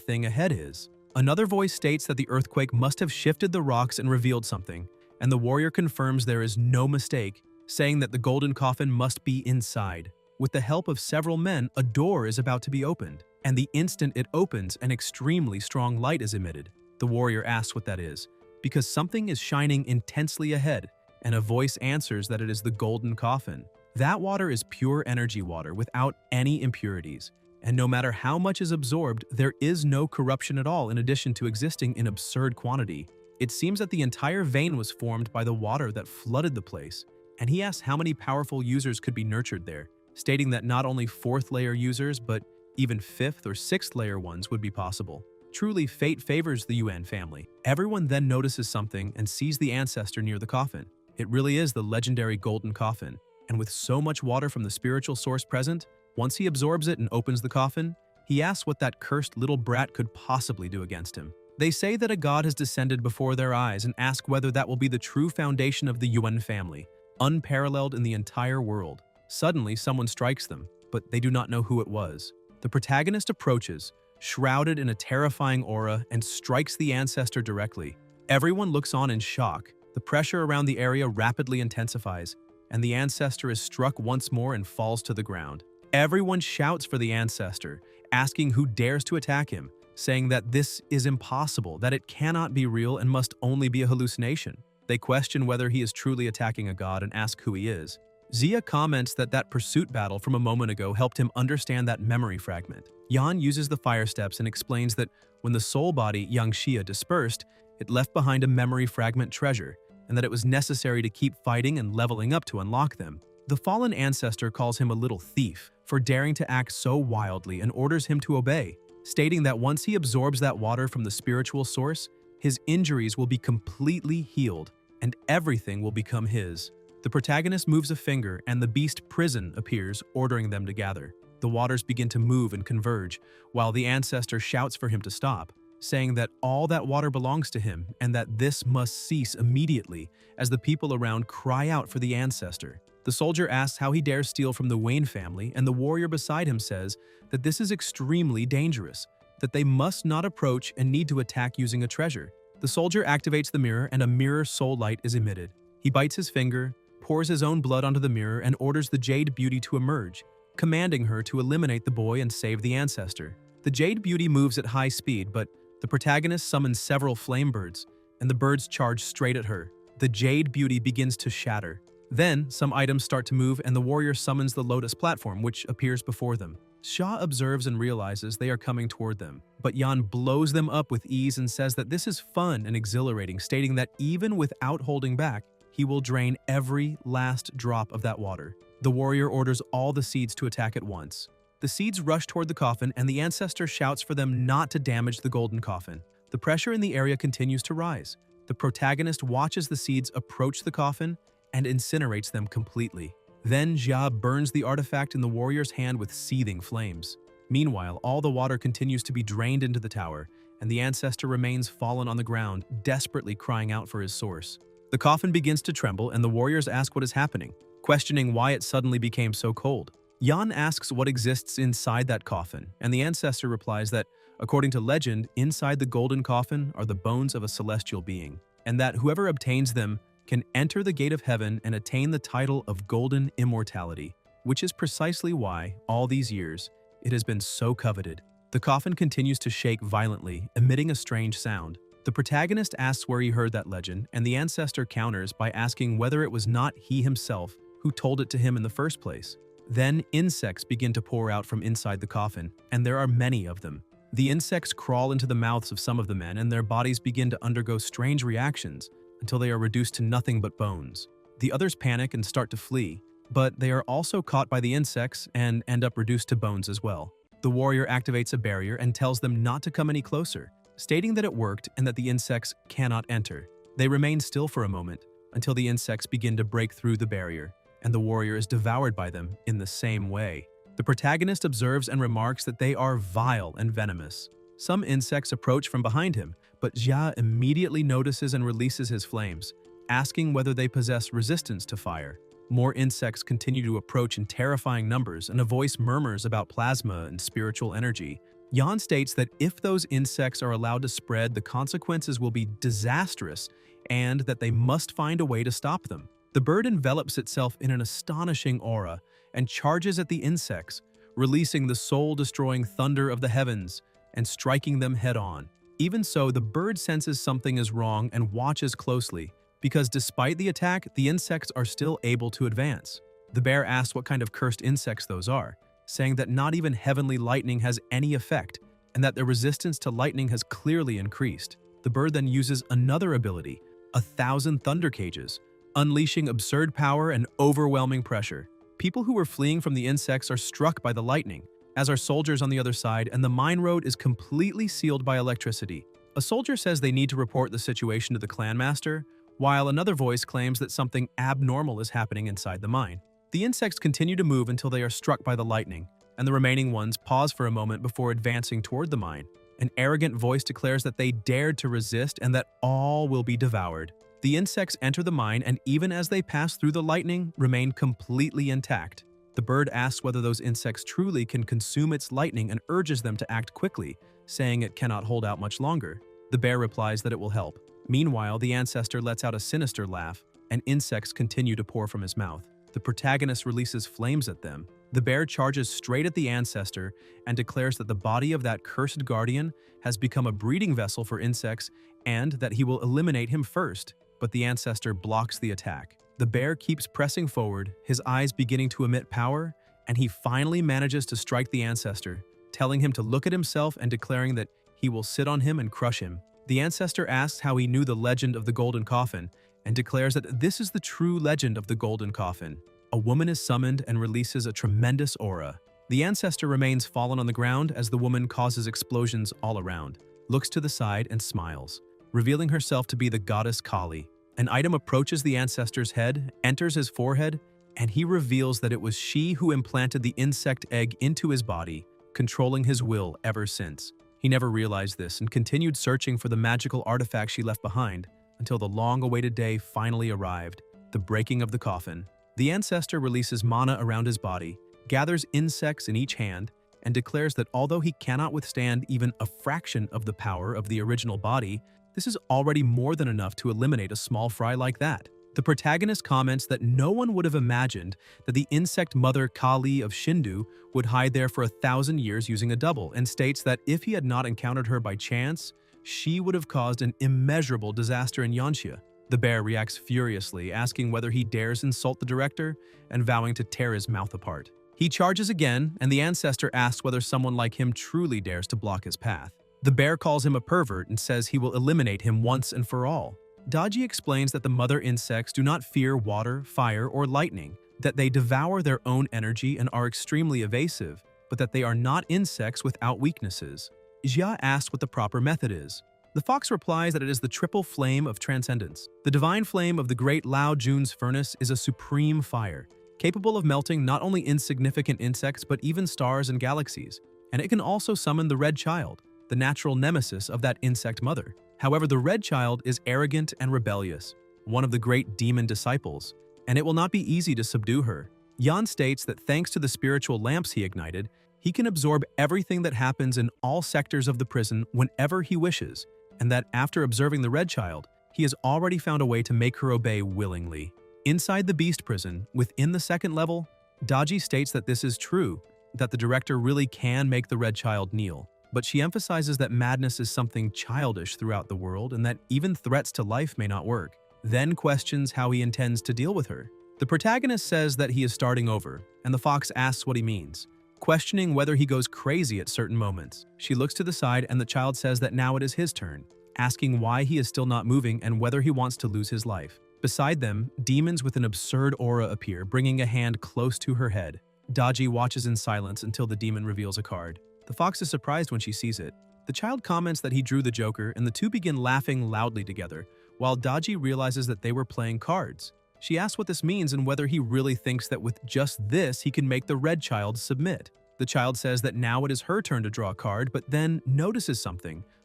thing ahead is. Another voice states that the earthquake must have shifted the rocks and revealed something, and the warrior confirms there is no mistake, saying that the golden coffin must be inside. With the help of several men, a door is about to be opened, and the instant it opens, an extremely strong light is emitted. The warrior asks what that is, because something is shining intensely ahead, and a voice answers that it is the golden coffin. That water is pure energy water without any impurities, and no matter how much is absorbed, there is no corruption at all in addition to existing in absurd quantity. It seems that the entire vein was formed by the water that flooded the place, and he asks how many powerful users could be nurtured there, stating that not only 4th layer users, but even 5th or 6th layer ones would be possible. Truly, fate favors the Yuan family. Everyone then notices something and sees the ancestor near the coffin. It really is the legendary golden coffin, and with so much water from the spiritual source present, once he absorbs it and opens the coffin, he asks what that cursed little brat could possibly do against him. They say that a god has descended before their eyes and ask whether that will be the true foundation of the Yuan family, unparalleled in the entire world. Suddenly, someone strikes them, but they do not know who it was. The protagonist approaches, shrouded in a terrifying aura, and strikes the ancestor directly. Everyone looks on in shock. The pressure around the area rapidly intensifies, and the ancestor is struck once more and falls to the ground. Everyone shouts for the ancestor, asking who dares to attack him, saying that this is impossible, that it cannot be real and must only be a hallucination. They question whether he is truly attacking a god and ask who he is. Zia comments that pursuit battle from a moment ago helped him understand that memory fragment. Yan uses the fire steps and explains that when the soul body Yangxia dispersed, it left behind a memory fragment treasure, and that it was necessary to keep fighting and leveling up to unlock them. The fallen ancestor calls him a little thief for daring to act so wildly and orders him to obey, stating that once he absorbs that water from the spiritual source, his injuries will be completely healed and everything will become his. The protagonist moves a finger and the beast prison appears, ordering them to gather. The waters begin to move and converge, while the ancestor shouts for him to stop, saying that all that water belongs to him and that this must cease immediately as the people around cry out for the ancestor. The soldier asks how he dares steal from the Wayne family, and the warrior beside him says that this is extremely dangerous, that they must not approach and need to attack using a treasure. The soldier activates the mirror and a mirror soul light is emitted. He bites his finger, pours his own blood onto the mirror, and orders the Jade Beauty to emerge, commanding her to eliminate the boy and save the ancestor. The Jade Beauty moves at high speed, but the protagonist summons several flame birds, and the birds charge straight at her. The Jade Beauty begins to shatter. Then, some items start to move and the warrior summons the Lotus platform, which appears before them. Xia observes and realizes they are coming toward them, but Yan blows them up with ease and says that this is fun and exhilarating, stating that even without holding back, he will drain every last drop of that water. The warrior orders all the seeds to attack at once. The seeds rush toward the coffin and the ancestor shouts for them not to damage the golden coffin. The pressure in the area continues to rise. The protagonist watches the seeds approach the coffin and incinerates them completely. Then Xia burns the artifact in the warrior's hand with seething flames. Meanwhile, all the water continues to be drained into the tower, and the ancestor remains fallen on the ground, desperately crying out for his source. The coffin begins to tremble and the warriors ask what is happening, questioning why it suddenly became so cold. Yan asks what exists inside that coffin, and the ancestor replies that, according to legend, inside the golden coffin are the bones of a celestial being, and that whoever obtains them can enter the gate of heaven and attain the title of golden immortality, which is precisely why, all these years, it has been so coveted. The coffin continues to shake violently, emitting a strange sound. The protagonist asks where he heard that legend, and the ancestor counters by asking whether it was not he himself who told it to him in the first place. Then insects begin to pour out from inside the coffin, and there are many of them. The insects crawl into the mouths of some of the men, and their bodies begin to undergo strange reactions until they are reduced to nothing but bones. The others panic and start to flee, but they are also caught by the insects and end up reduced to bones as well. The warrior activates a barrier and tells them not to come any closer, stating that it worked and that the insects cannot enter. They remain still for a moment until the insects begin to break through the barrier, and the warrior is devoured by them in the same way. The protagonist observes and remarks that they are vile and venomous. Some insects approach from behind him, but Jia immediately notices and releases his flames, asking whether they possess resistance to fire. More insects continue to approach in terrifying numbers, and a voice murmurs about plasma and spiritual energy. Yan states that if those insects are allowed to spread, the consequences will be disastrous and that they must find a way to stop them. The bird envelops itself in an astonishing aura and charges at the insects, releasing the soul-destroying thunder of the heavens and striking them head-on. Even so, the bird senses something is wrong and watches closely, because despite the attack, the insects are still able to advance. The bear asks what kind of cursed insects those are, saying that not even heavenly lightning has any effect, and that their resistance to lightning has clearly increased. The bird then uses another ability, 1,000 thunder cages, unleashing absurd power and overwhelming pressure. People who were fleeing from the insects are struck by the lightning, as are soldiers on the other side, and the mine road is completely sealed by electricity. A soldier says they need to report the situation to the clan master, while another voice claims that something abnormal is happening inside the mine. The insects continue to move until they are struck by the lightning, and the remaining ones pause for a moment before advancing toward the mine. An arrogant voice declares that they dared to resist and that all will be devoured. The insects enter the mine, and even as they pass through the lightning, remain completely intact. The bird asks whether those insects truly can consume its lightning and urges them to act quickly, saying it cannot hold out much longer. The bear replies that it will help. Meanwhile, the ancestor lets out a sinister laugh, and insects continue to pour from his mouth. The protagonist releases flames at them. The bear charges straight at the ancestor and declares that the body of that cursed guardian has become a breeding vessel for insects and that he will eliminate him first, but the ancestor blocks the attack. The bear keeps pressing forward, his eyes beginning to emit power, and he finally manages to strike the ancestor, telling him to look at himself and declaring that he will sit on him and crush him. The ancestor asks how he knew the legend of the golden coffin and declares that this is the true legend of the golden coffin. A woman is summoned and releases a tremendous aura. The ancestor remains fallen on the ground as the woman causes explosions all around, looks to the side and smiles, revealing herself to be the goddess Kali. An item approaches the ancestor's head, enters his forehead, and he reveals that it was she who implanted the insect egg into his body, controlling his will ever since. He never realized this and continued searching for the magical artifact she left behind until the long-awaited day finally arrived, the breaking of the coffin. The ancestor releases mana around his body, gathers insects in each hand, and declares that although he cannot withstand even a fraction of the power of the original body, this is already more than enough to eliminate a small fry like that. The protagonist comments that no one would have imagined that the insect mother Kali of Shindu would hide there for 1,000 years using a double, and states that if he had not encountered her by chance, she would have caused an immeasurable disaster in Yanxia. The bear reacts furiously, asking whether he dares insult the director and vowing to tear his mouth apart. He charges again, and the ancestor asks whether someone like him truly dares to block his path. The bear calls him a pervert and says he will eliminate him once and for all. Daji explains that the mother insects do not fear water, fire, or lightning, that they devour their own energy and are extremely evasive, but that they are not insects without weaknesses. Jia asks what the proper method is. The fox replies that it is the triple flame of transcendence. The divine flame of the great Lao Jun's furnace is a supreme fire, capable of melting not only insignificant insects but even stars and galaxies, and it can also summon the Red Child, the natural nemesis of that insect mother. However, the Red Child is arrogant and rebellious, one of the great demon disciples, and it will not be easy to subdue her. Yan states that thanks to the spiritual lamps he ignited, he can absorb everything that happens in all sectors of the prison whenever he wishes, and that after observing the Red Child, he has already found a way to make her obey willingly. Inside the Beast Prison, within the second level, Daji states that this is true, that the director really can make the Red Child kneel. But she emphasizes that madness is something childish throughout the world and that even threats to life may not work, then questions how he intends to deal with her. The protagonist says that he is starting over, and the fox asks what he means, questioning whether he goes crazy at certain moments. She looks to the side and the child says that now it is his turn, asking why he is still not moving and whether he wants to lose his life. Beside them, demons with an absurd aura appear, bringing a hand close to her head. Daji watches in silence until the demon reveals a card. The fox is surprised when she sees it. The child comments that he drew the Joker, and the two begin laughing loudly together, while Daji realizes that they were playing cards. She asks what this means and whether he really thinks that with just this he can make the red child submit. The child says that now it is her turn to draw a card, but then notices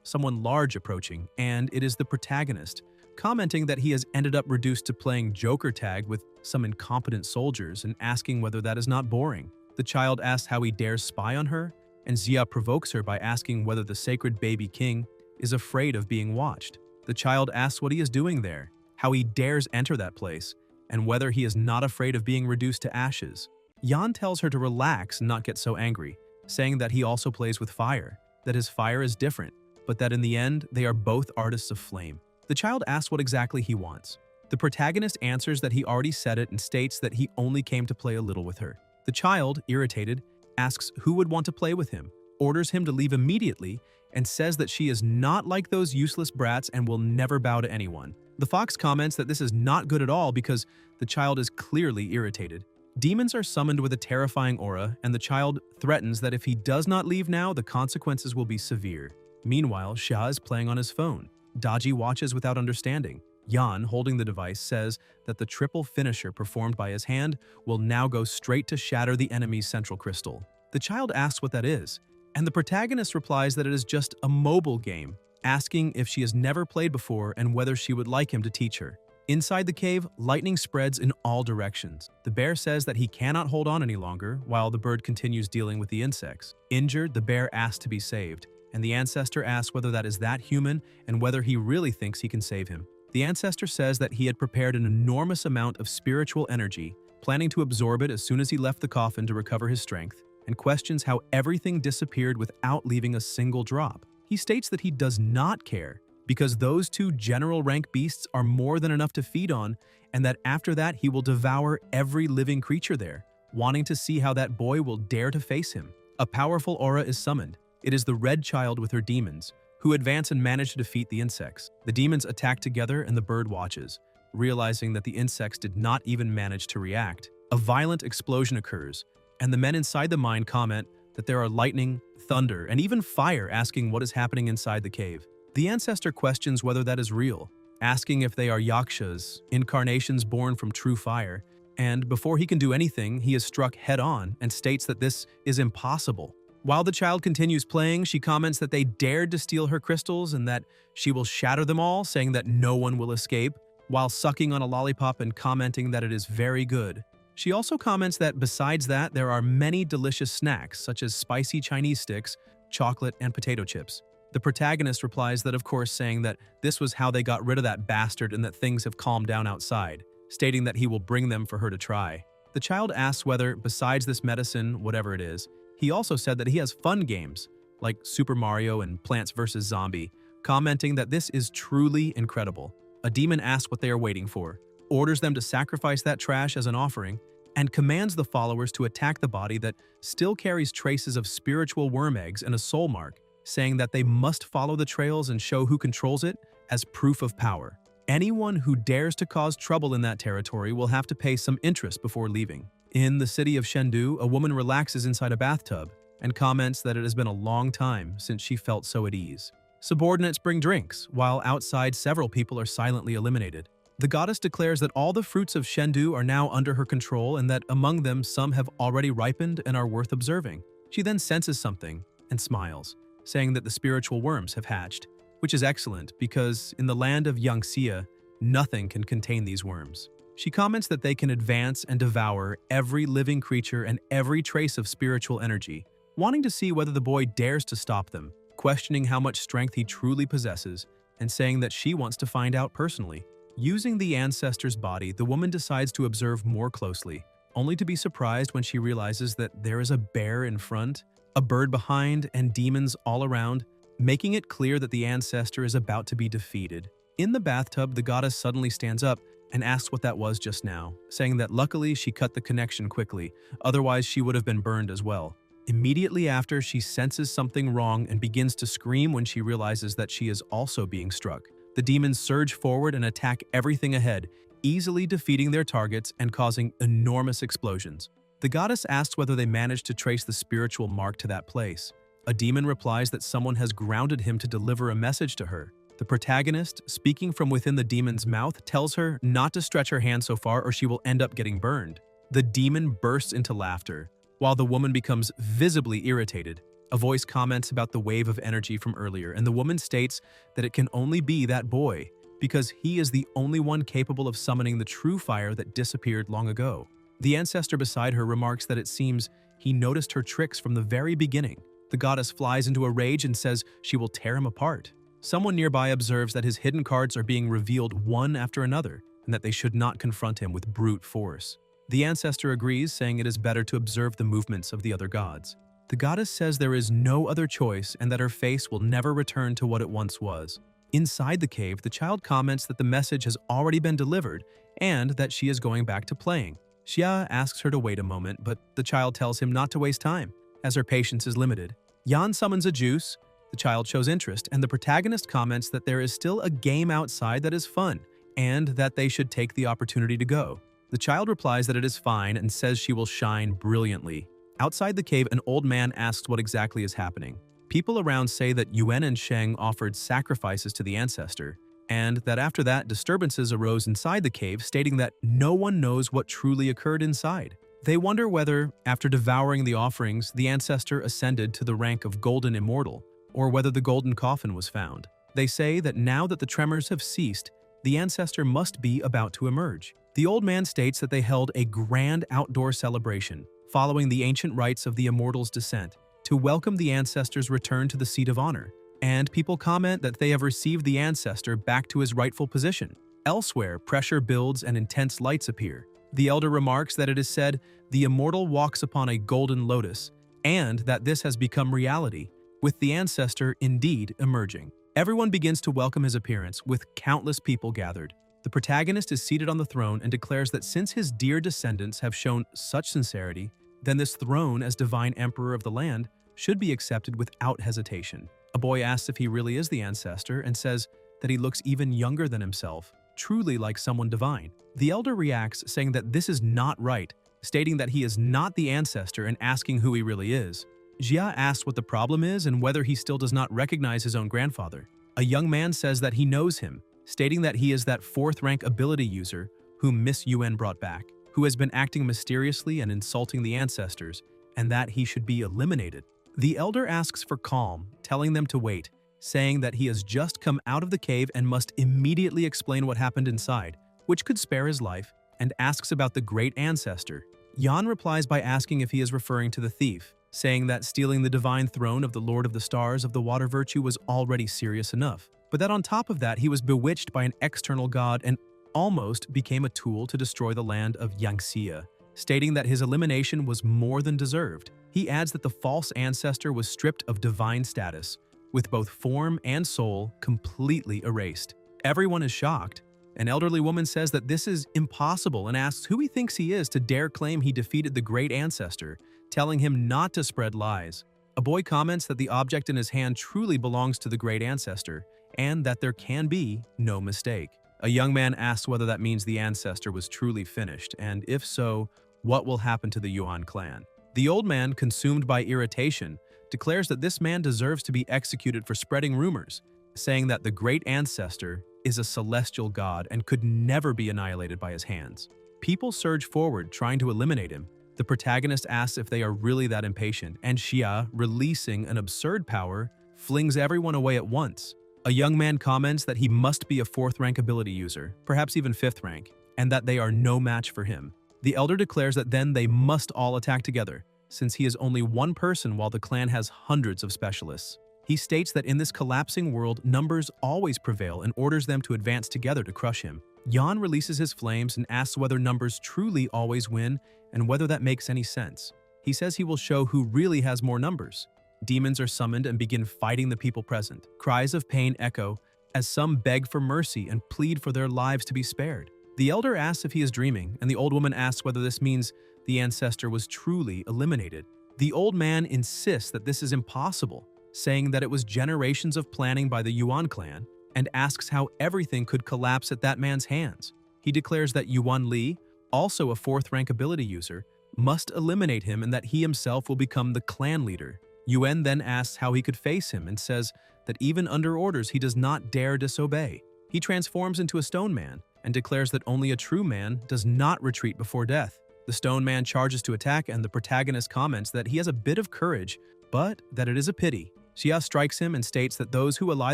someone large approaching, and it is the protagonist, commenting that he has ended up reduced to playing Joker tag with some incompetent soldiers and asking whether that is not boring. The child asks how he dares spy on her, and Zia provokes her by asking whether the sacred baby king is afraid of being watched. The child asks what he is doing there, how he dares enter that place, and whether he is not afraid of being reduced to ashes. Yan tells her to relax and not get so angry, saying that he also plays with fire, that his fire is different, but that in the end, they are both artists of flame. The child asks what exactly he wants. The protagonist answers that he already said it and states that he only came to play a little with her. The child, irritated, asks who would want to play with him, orders him to leave immediately, and says that she is not like those useless brats and will never bow to anyone. The fox comments that this is not good at all because the child is clearly irritated. Demons are summoned with a terrifying aura, and the child threatens that if he does not leave now, the consequences will be severe. Meanwhile, Xia is playing on his phone. Daji watches without understanding. Yan, holding the device, says that the triple finisher performed by his hand will now go straight to shatter the enemy's central crystal. The child asks what that is, and the protagonist replies that it is just a mobile game, asking if she has never played before and whether she would like him to teach her. Inside the cave, lightning spreads in all directions. The bear says that he cannot hold on any longer, while the bird continues dealing with the insects. Injured, the bear asks to be saved, and the ancestor asks whether that is that human and whether he really thinks he can save him. The ancestor says that he had prepared an enormous amount of spiritual energy, planning to absorb it as soon as he left the coffin to recover his strength, and questions how everything disappeared without leaving a single drop. He states that he does not care, because those two general rank beasts are more than enough to feed on, and that after that he will devour every living creature there, wanting to see how that boy will dare to face him. A powerful aura is summoned. It is the red child with her demons, who advance and manage to defeat the insects. The demons attack together and the bird watches, realizing that the insects did not even manage to react. A violent explosion occurs, and the men inside the mine comment that there are lightning, thunder, and even fire, asking what is happening inside the cave. The ancestor questions whether that is real, asking if they are yakshas, incarnations born from true fire, and before he can do anything, he is struck head-on and states that this is impossible. While the child continues playing, she comments that they dared to steal her crystals and that she will shatter them all, saying that no one will escape, while sucking on a lollipop and commenting that it is very good. She also comments that besides that, there are many delicious snacks, such as spicy Chinese sticks, chocolate, and potato chips. The protagonist replies that, of course, saying that this was how they got rid of that bastard and that things have calmed down outside, stating that he will bring them for her to try. The child asks whether, besides this medicine, whatever it is, he also said that he has fun games, like Super Mario and Plants vs. Zombie, commenting that this is truly incredible. A demon asks what they are waiting for, orders them to sacrifice that trash as an offering, and commands the followers to attack the body that still carries traces of spiritual worm eggs and a soul mark, saying that they must follow the trails and show who controls it as proof of power. Anyone who dares to cause trouble in that territory will have to pay some interest before leaving. In the city of Chengdu, a woman relaxes inside a bathtub and comments that it has been a long time since she felt so at ease. Subordinates bring drinks, while outside several people are silently eliminated. The goddess declares that all the fruits of Chengdu are now under her control and that among them some have already ripened and are worth observing. She then senses something and smiles, saying that the spiritual worms have hatched, which is excellent because in the land of Yangxia, nothing can contain these worms. She comments that they can advance and devour every living creature and every trace of spiritual energy, wanting to see whether the boy dares to stop them, questioning how much strength he truly possesses, and saying that she wants to find out personally. Using the ancestor's body, the woman decides to observe more closely, only to be surprised when she realizes that there is a bear in front, a bird behind, and demons all around, making it clear that the ancestor is about to be defeated. In the bathtub, the goddess suddenly stands up and asks what that was just now, saying that luckily she cut the connection quickly, otherwise she would have been burned as well. Immediately after, she senses something wrong and begins to scream when she realizes that she is also being struck. The demons surge forward and attack everything ahead, easily defeating their targets and causing enormous explosions. The goddess asks whether they managed to trace the spiritual mark to that place. A demon replies that someone has grounded him to deliver a message to her. The protagonist, speaking from within the demon's mouth, tells her not to stretch her hand so far or she will end up getting burned. The demon bursts into laughter, while the woman becomes visibly irritated. A voice comments about the wave of energy from earlier, and the woman states that it can only be that boy, because he is the only one capable of summoning the true fire that disappeared long ago. The ancestor beside her remarks that it seems he noticed her tricks from the very beginning. The goddess flies into a rage and says she will tear him apart. Someone nearby observes that his hidden cards are being revealed one after another, and that they should not confront him with brute force. The ancestor agrees, saying it is better to observe the movements of the other gods. The goddess says there is no other choice and that her face will never return to what it once was. Inside the cave, the child comments that the message has already been delivered and that she is going back to playing. Xia asks her to wait a moment, but the child tells him not to waste time, as her patience is limited. Yan summons a juice. The child shows interest, and the protagonist comments that there is still a game outside that is fun, and that they should take the opportunity to go. The child replies that it is fine and says she will shine brilliantly. Outside the cave, an old man asks what exactly is happening. People around say that Yuan and Sheng offered sacrifices to the ancestor, and that after that, disturbances arose inside the cave, stating that no one knows what truly occurred inside. They wonder whether, after devouring the offerings, the ancestor ascended to the rank of Golden Immortal, or whether the golden coffin was found. They say that now that the tremors have ceased, the ancestor must be about to emerge. The old man states that they held a grand outdoor celebration, following the ancient rites of the immortal's descent, to welcome the ancestor's return to the seat of honor, and people comment that they have received the ancestor back to his rightful position. Elsewhere, pressure builds and intense lights appear. The elder remarks that it is said the immortal walks upon a golden lotus, and that this has become reality, with the ancestor indeed emerging. Everyone begins to welcome his appearance, with countless people gathered. The protagonist is seated on the throne and declares that since his dear descendants have shown such sincerity, then this throne as divine emperor of the land should be accepted without hesitation. A boy asks if he really is the ancestor and says that he looks even younger than himself, truly like someone divine. The elder reacts, saying that this is not right, stating that he is not the ancestor and asking who he really is. Jia asks what the problem is and whether he still does not recognize his own grandfather. A young man says that he knows him, stating that he is that 4th rank ability user whom Miss Yuan brought back, who has been acting mysteriously and insulting the ancestors, and that he should be eliminated. The elder asks for calm, telling them to wait, saying that he has just come out of the cave and must immediately explain what happened inside, which could spare his life, and asks about the great ancestor. Yan replies by asking if he is referring to the thief, saying that stealing the divine throne of the Lord of the Stars of the Water Virtue was already serious enough, but that on top of that he was bewitched by an external god and almost became a tool to destroy the land of Yangxia, stating that his elimination was more than deserved. He adds that the false ancestor was stripped of divine status, with both form and soul completely erased. Everyone is shocked. An elderly woman says that this is impossible and asks who he thinks he is to dare claim he defeated the great ancestor, telling him not to spread lies. A boy comments that the object in his hand truly belongs to the great ancestor, and that there can be no mistake. A young man asks whether that means the ancestor was truly finished, and if so, what will happen to the Yuan clan. The old man, consumed by irritation, declares that this man deserves to be executed for spreading rumors, saying that the great ancestor is a celestial god and could never be annihilated by his hands. People surge forward, trying to eliminate him. The protagonist asks if they are really that impatient, and Xia, releasing an absurd power, flings everyone away at once. A young man comments that he must be a 4th rank ability user, perhaps even 5th rank, and that they are no match for him. The elder declares that then they must all attack together, since he is only one person while the clan has hundreds of specialists. He states that in this collapsing world, numbers always prevail and orders them to advance together to crush him. Yan releases his flames and asks whether numbers truly always win and whether that makes any sense. He says he will show who really has more numbers. Demons are summoned and begin fighting the people present. Cries of pain echo as some beg for mercy and plead for their lives to be spared. The elder asks if he is dreaming, and the old woman asks whether this means the ancestor was truly eliminated. The old man insists that this is impossible, saying that it was generations of planning by the Yuan clan, and asks how everything could collapse at that man's hands. He declares that Yuan Li, also a 4th rank ability user, must eliminate him and that he himself will become the clan leader. Yuan then asks how he could face him and says that even under orders he does not dare disobey. He transforms into a stone man and declares that only a true man does not retreat before death. The stone man charges to attack, and the protagonist comments that he has a bit of courage, but that it is a pity. Xia strikes him and states that those who ally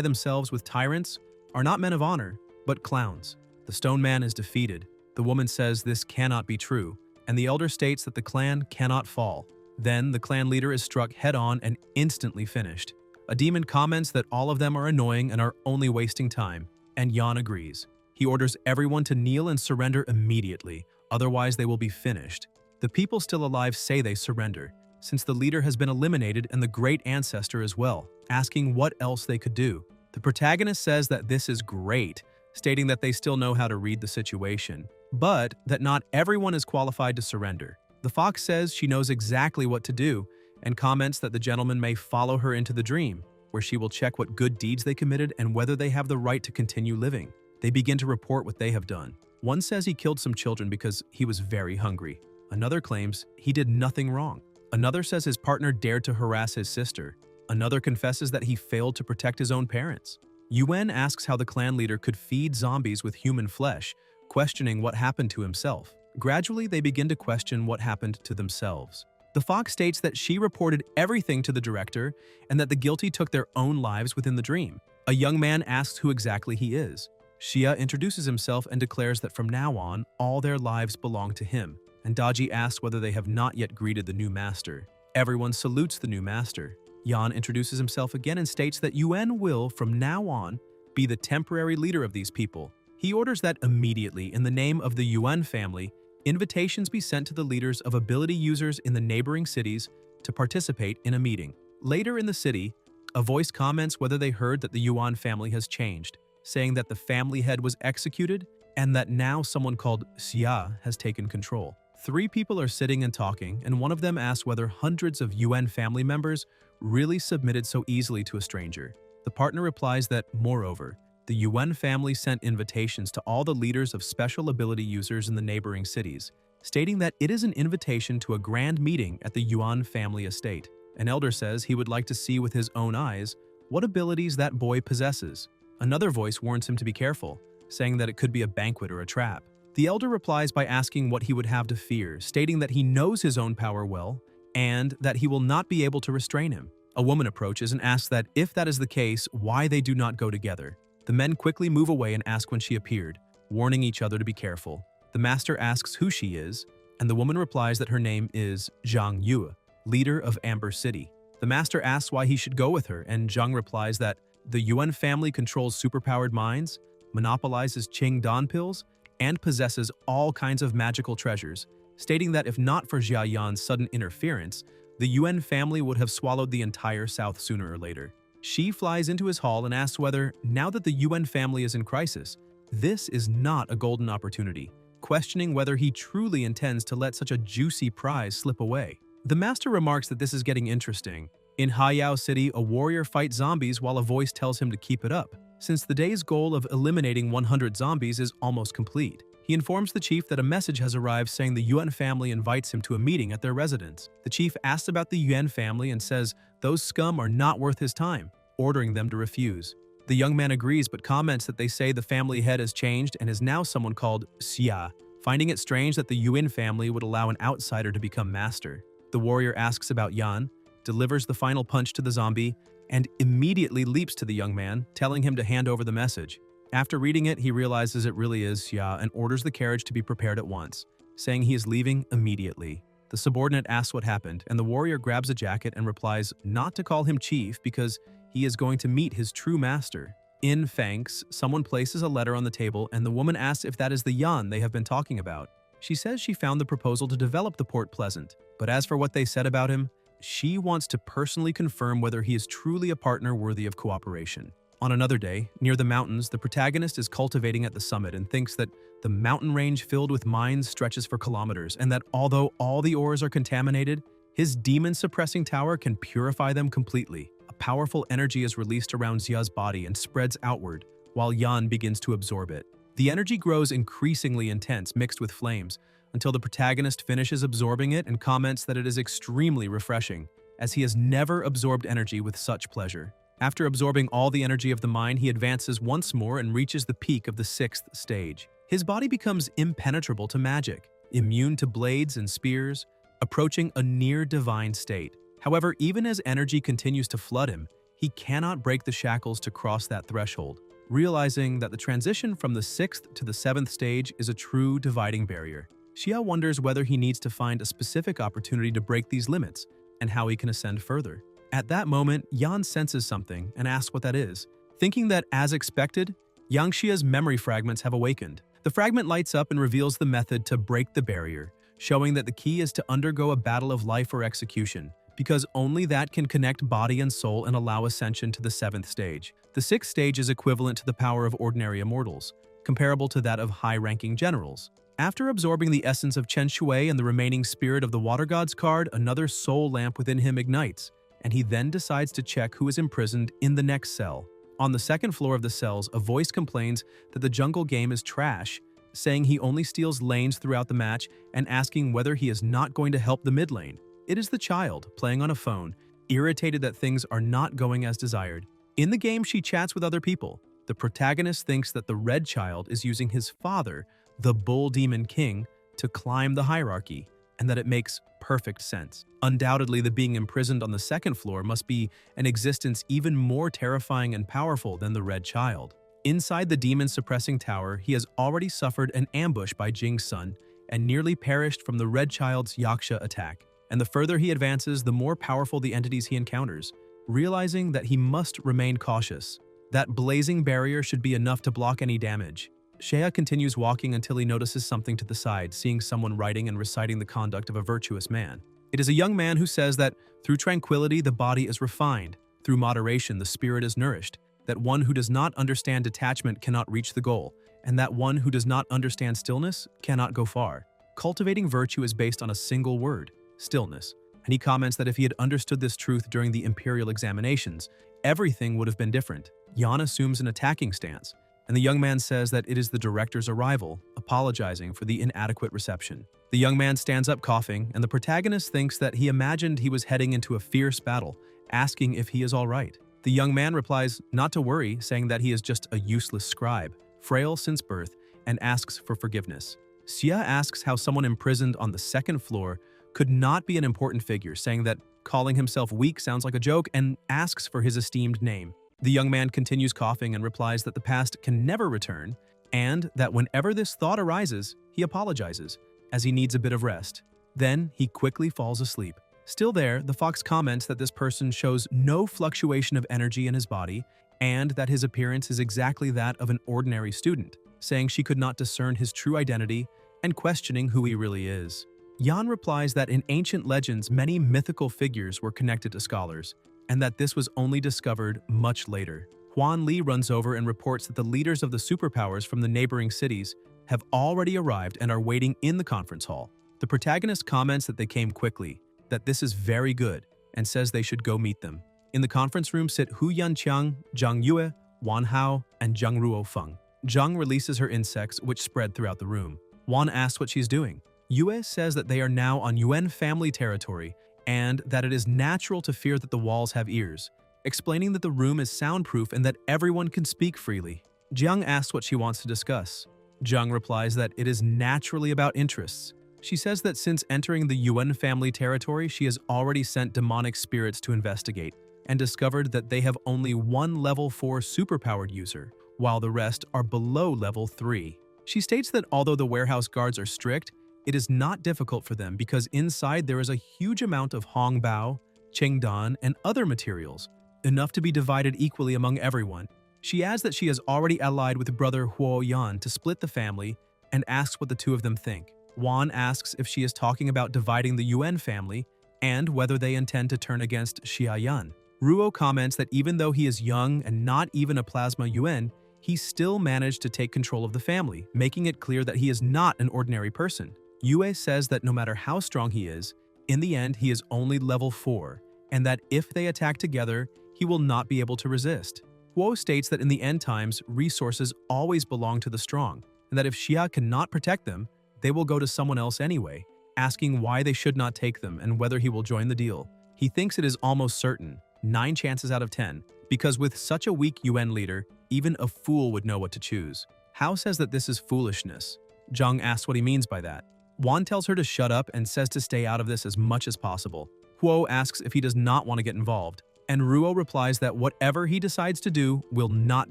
themselves with tyrants are not men of honor, but clowns. The stone man is defeated. The woman says this cannot be true, and the elder states that the clan cannot fall. Then the clan leader is struck head-on and instantly finished. A demon comments that all of them are annoying and are only wasting time, and Yan agrees. He orders everyone to kneel and surrender immediately, otherwise they will be finished. The people still alive say they surrender, since the leader has been eliminated and the great ancestor as well, asking what else they could do. The protagonist says that this is great, stating that they still know how to read the situation, but that not everyone is qualified to surrender. The fox says she knows exactly what to do and comments that the gentleman may follow her into the dream, where she will check what good deeds they committed and whether they have the right to continue living. They begin to report what they have done. One says he killed some children because he was very hungry. Another claims he did nothing wrong. Another says his partner dared to harass his sister. Another confesses that he failed to protect his own parents. Yuan asks how the clan leader could feed zombies with human flesh, questioning what happened to himself. Gradually, they begin to question what happened to themselves. The fox states that she reported everything to the director and that the guilty took their own lives within the dream. A young man asks who exactly he is. Xia introduces himself and declares that from now on, all their lives belong to him, and Daji asks whether they have not yet greeted the new master. Everyone salutes the new master. Yan introduces himself again and states that Yuan will, from now on, be the temporary leader of these people. He orders that immediately, in the name of the Yuan family, invitations be sent to the leaders of ability users in the neighboring cities to participate in a meeting. Later in the city, a voice comments whether they heard that the Yuan family has changed, saying that the family head was executed and that now someone called Xia has taken control. 3 people are sitting and talking, and one of them asks whether hundreds of Yuan family members really submitted so easily to a stranger. The partner replies that, moreover, the Yuan family sent invitations to all the leaders of special ability users in the neighboring cities, stating that it is an invitation to a grand meeting at the Yuan family estate. An elder says he would like to see with his own eyes what abilities that boy possesses. Another voice warns him to be careful, saying that it could be a banquet or a trap. The elder replies by asking what he would have to fear, stating that he knows his own power well and that he will not be able to restrain him. A woman approaches and asks that if that is the case, why they do not go together. The men quickly move away and ask when she appeared, warning each other to be careful. The master asks who she is, and the woman replies that her name is Zhang Yue, leader of Amber City. The master asks why he should go with her, and Zhang replies that the Yuan family controls superpowered minds, monopolizes Qing Dan pills, and possesses all kinds of magical treasures, stating that if not for Jia Yan's sudden interference, the Yuan family would have swallowed the entire South sooner or later. She flies into his hall and asks whether, now that the Yuan family is in crisis, this is not a golden opportunity, questioning whether he truly intends to let such a juicy prize slip away. The master remarks that this is getting interesting. In Haiyao City, a warrior fights zombies while a voice tells him to keep it up, since the day's goal of eliminating 100 zombies is almost complete. He informs the chief that a message has arrived saying the Yuan family invites him to a meeting at their residence. The chief asks about the Yuan family and says those scum are not worth his time, ordering them to refuse. The young man agrees but comments that they say the family head has changed and is now someone called Xia, finding it strange that the Yuan family would allow an outsider to become master. The warrior asks about Yan, delivers the final punch to the zombie, and immediately leaps to the young man, telling him to hand over the message. After reading it, he realizes it really is Xia and orders the carriage to be prepared at once, saying he is leaving immediately. The subordinate asks what happened, and the warrior grabs a jacket and replies not to call him chief because he is going to meet his true master. In Fangs, someone places a letter on the table, and the woman asks if that is the Yan they have been talking about. She says she found the proposal to develop the port pleasant, but as for what they said about him, she wants to personally confirm whether he is truly a partner worthy of cooperation. On another day, near the mountains, the protagonist is cultivating at the summit and thinks that the mountain range filled with mines stretches for kilometers and that although all the ores are contaminated, his demon-suppressing tower can purify them completely. A powerful energy is released around Xia's body and spreads outward, while Yan begins to absorb it. The energy grows increasingly intense, mixed with flames, until the protagonist finishes absorbing it and comments that it is extremely refreshing. as he has never absorbed energy with such pleasure. After absorbing all the energy of the mind, he advances once more and reaches the peak of the 6th stage. His body becomes impenetrable to magic, immune to blades and spears, approaching a near-divine state. However, even as energy continues to flood him, he cannot break the shackles to cross that threshold, realizing that the transition from the 6th to the 7th stage is a true dividing barrier. Xia wonders whether he needs to find a specific opportunity to break these limits, and how he can ascend further. At that moment, Yan senses something and asks what that is. Thinking that, as expected, Yang Xia's memory fragments have awakened. The fragment lights up and reveals the method to break the barrier, showing that the key is to undergo a battle of life or execution, because only that can connect body and soul and allow ascension to the 7th stage. The 6th stage is equivalent to the power of ordinary immortals, comparable to that of high-ranking generals. After absorbing the essence of Chen Shui and the remaining spirit of the Water God's card, another soul lamp within him ignites, and he then decides to check who is imprisoned in the next cell. On the 2nd floor of the cells, a voice complains that the jungle game is trash, saying he only steals lanes throughout the match and asking whether he is not going to help the mid lane. It is the child, playing on a phone, irritated that things are not going as desired. In the game, she chats with other people. The protagonist thinks that the red child is using his father, the Bull Demon King, to climb the hierarchy, and that it makes perfect sense. Undoubtedly, the being imprisoned on the 2nd floor must be an existence even more terrifying and powerful than the red child. Inside the demon-suppressing tower, he has already suffered an ambush by Jing's son and nearly perished from the red child's Yaksha attack. And the further he advances, the more powerful the entities he encounters, realizing that he must remain cautious. That blazing barrier should be enough to block any damage. Shea continues walking until he notices something to the side, seeing someone writing and reciting the conduct of a virtuous man. It is a young man who says that through tranquility the body is refined, through moderation the spirit is nourished, that one who does not understand detachment cannot reach the goal, and that one who does not understand stillness cannot go far. Cultivating virtue is based on a single word, stillness, and he comments that if he had understood this truth during the imperial examinations, everything would have been different. Yan assumes an attacking stance, and the young man says that it is the director's arrival, apologizing for the inadequate reception. The young man stands up coughing, and the protagonist thinks that he imagined he was heading into a fierce battle, asking if he is all right. The young man replies not to worry, saying that he is just a useless scribe, frail since birth, and asks for forgiveness. Xia asks how someone imprisoned on the 2nd floor could not be an important figure, saying that calling himself weak sounds like a joke, and asks for his esteemed name. The young man continues coughing and replies that the past can never return, and that whenever this thought arises, he apologizes, as he needs a bit of rest. Then he quickly falls asleep. Still there, the fox comments that this person shows no fluctuation of energy in his body, and that his appearance is exactly that of an ordinary student, saying she could not discern his true identity and questioning who he really is. Yan replies that in ancient legends, many mythical figures were connected to scholars, and that this was only discovered much later. Huan Li runs over and reports that the leaders of the superpowers from the neighboring cities have already arrived and are waiting in the conference hall. The protagonist comments that they came quickly, that this is very good, and says they should go meet them. In the conference room sit Hu Yanqiang, Zhang Yue, Wan Hao, and Zhang Ruo Feng. Zhang releases her insects, which spread throughout the room. Wan asks what she's doing. Yue says that they are now on Yuan family territory, and that it is natural to fear that the walls have ears, explaining that the room is soundproof and that everyone can speak freely. Jiang asks what she wants to discuss. Jiang replies that it is naturally about interests. She says that since entering the Yuan family territory, she has already sent demonic spirits to investigate, and discovered that they have only one level 4 superpowered user, while the rest are below level 3. She states that although the warehouse guards are strict, it is not difficult for them because inside there is a huge amount of hongbao, qingdan, and other materials, enough to be divided equally among everyone. She adds that she has already allied with brother Huo Yan to split the family and asks what the two of them think. Wan asks if she is talking about dividing the Yuan family and whether they intend to turn against Xia Yan. Ruo comments that even though he is young and not even a plasma Yuan, he still managed to take control of the family, making it clear that he is not an ordinary person. Yue says that no matter how strong he is, in the end he is only level 4, and that if they attack together, he will not be able to resist. Huo states that in the end times, resources always belong to the strong, and that if Xia cannot protect them, they will go to someone else anyway, asking why they should not take them and whether he will join the deal. He thinks it is almost certain, 9 chances out of 10, because with such a weak UN leader, even a fool would know what to choose. Hao says that this is foolishness. Zhang asks what he means by that. Wan tells her to shut up and says to stay out of this as much as possible. Huo asks if he does not want to get involved, and Ruo replies that whatever he decides to do will not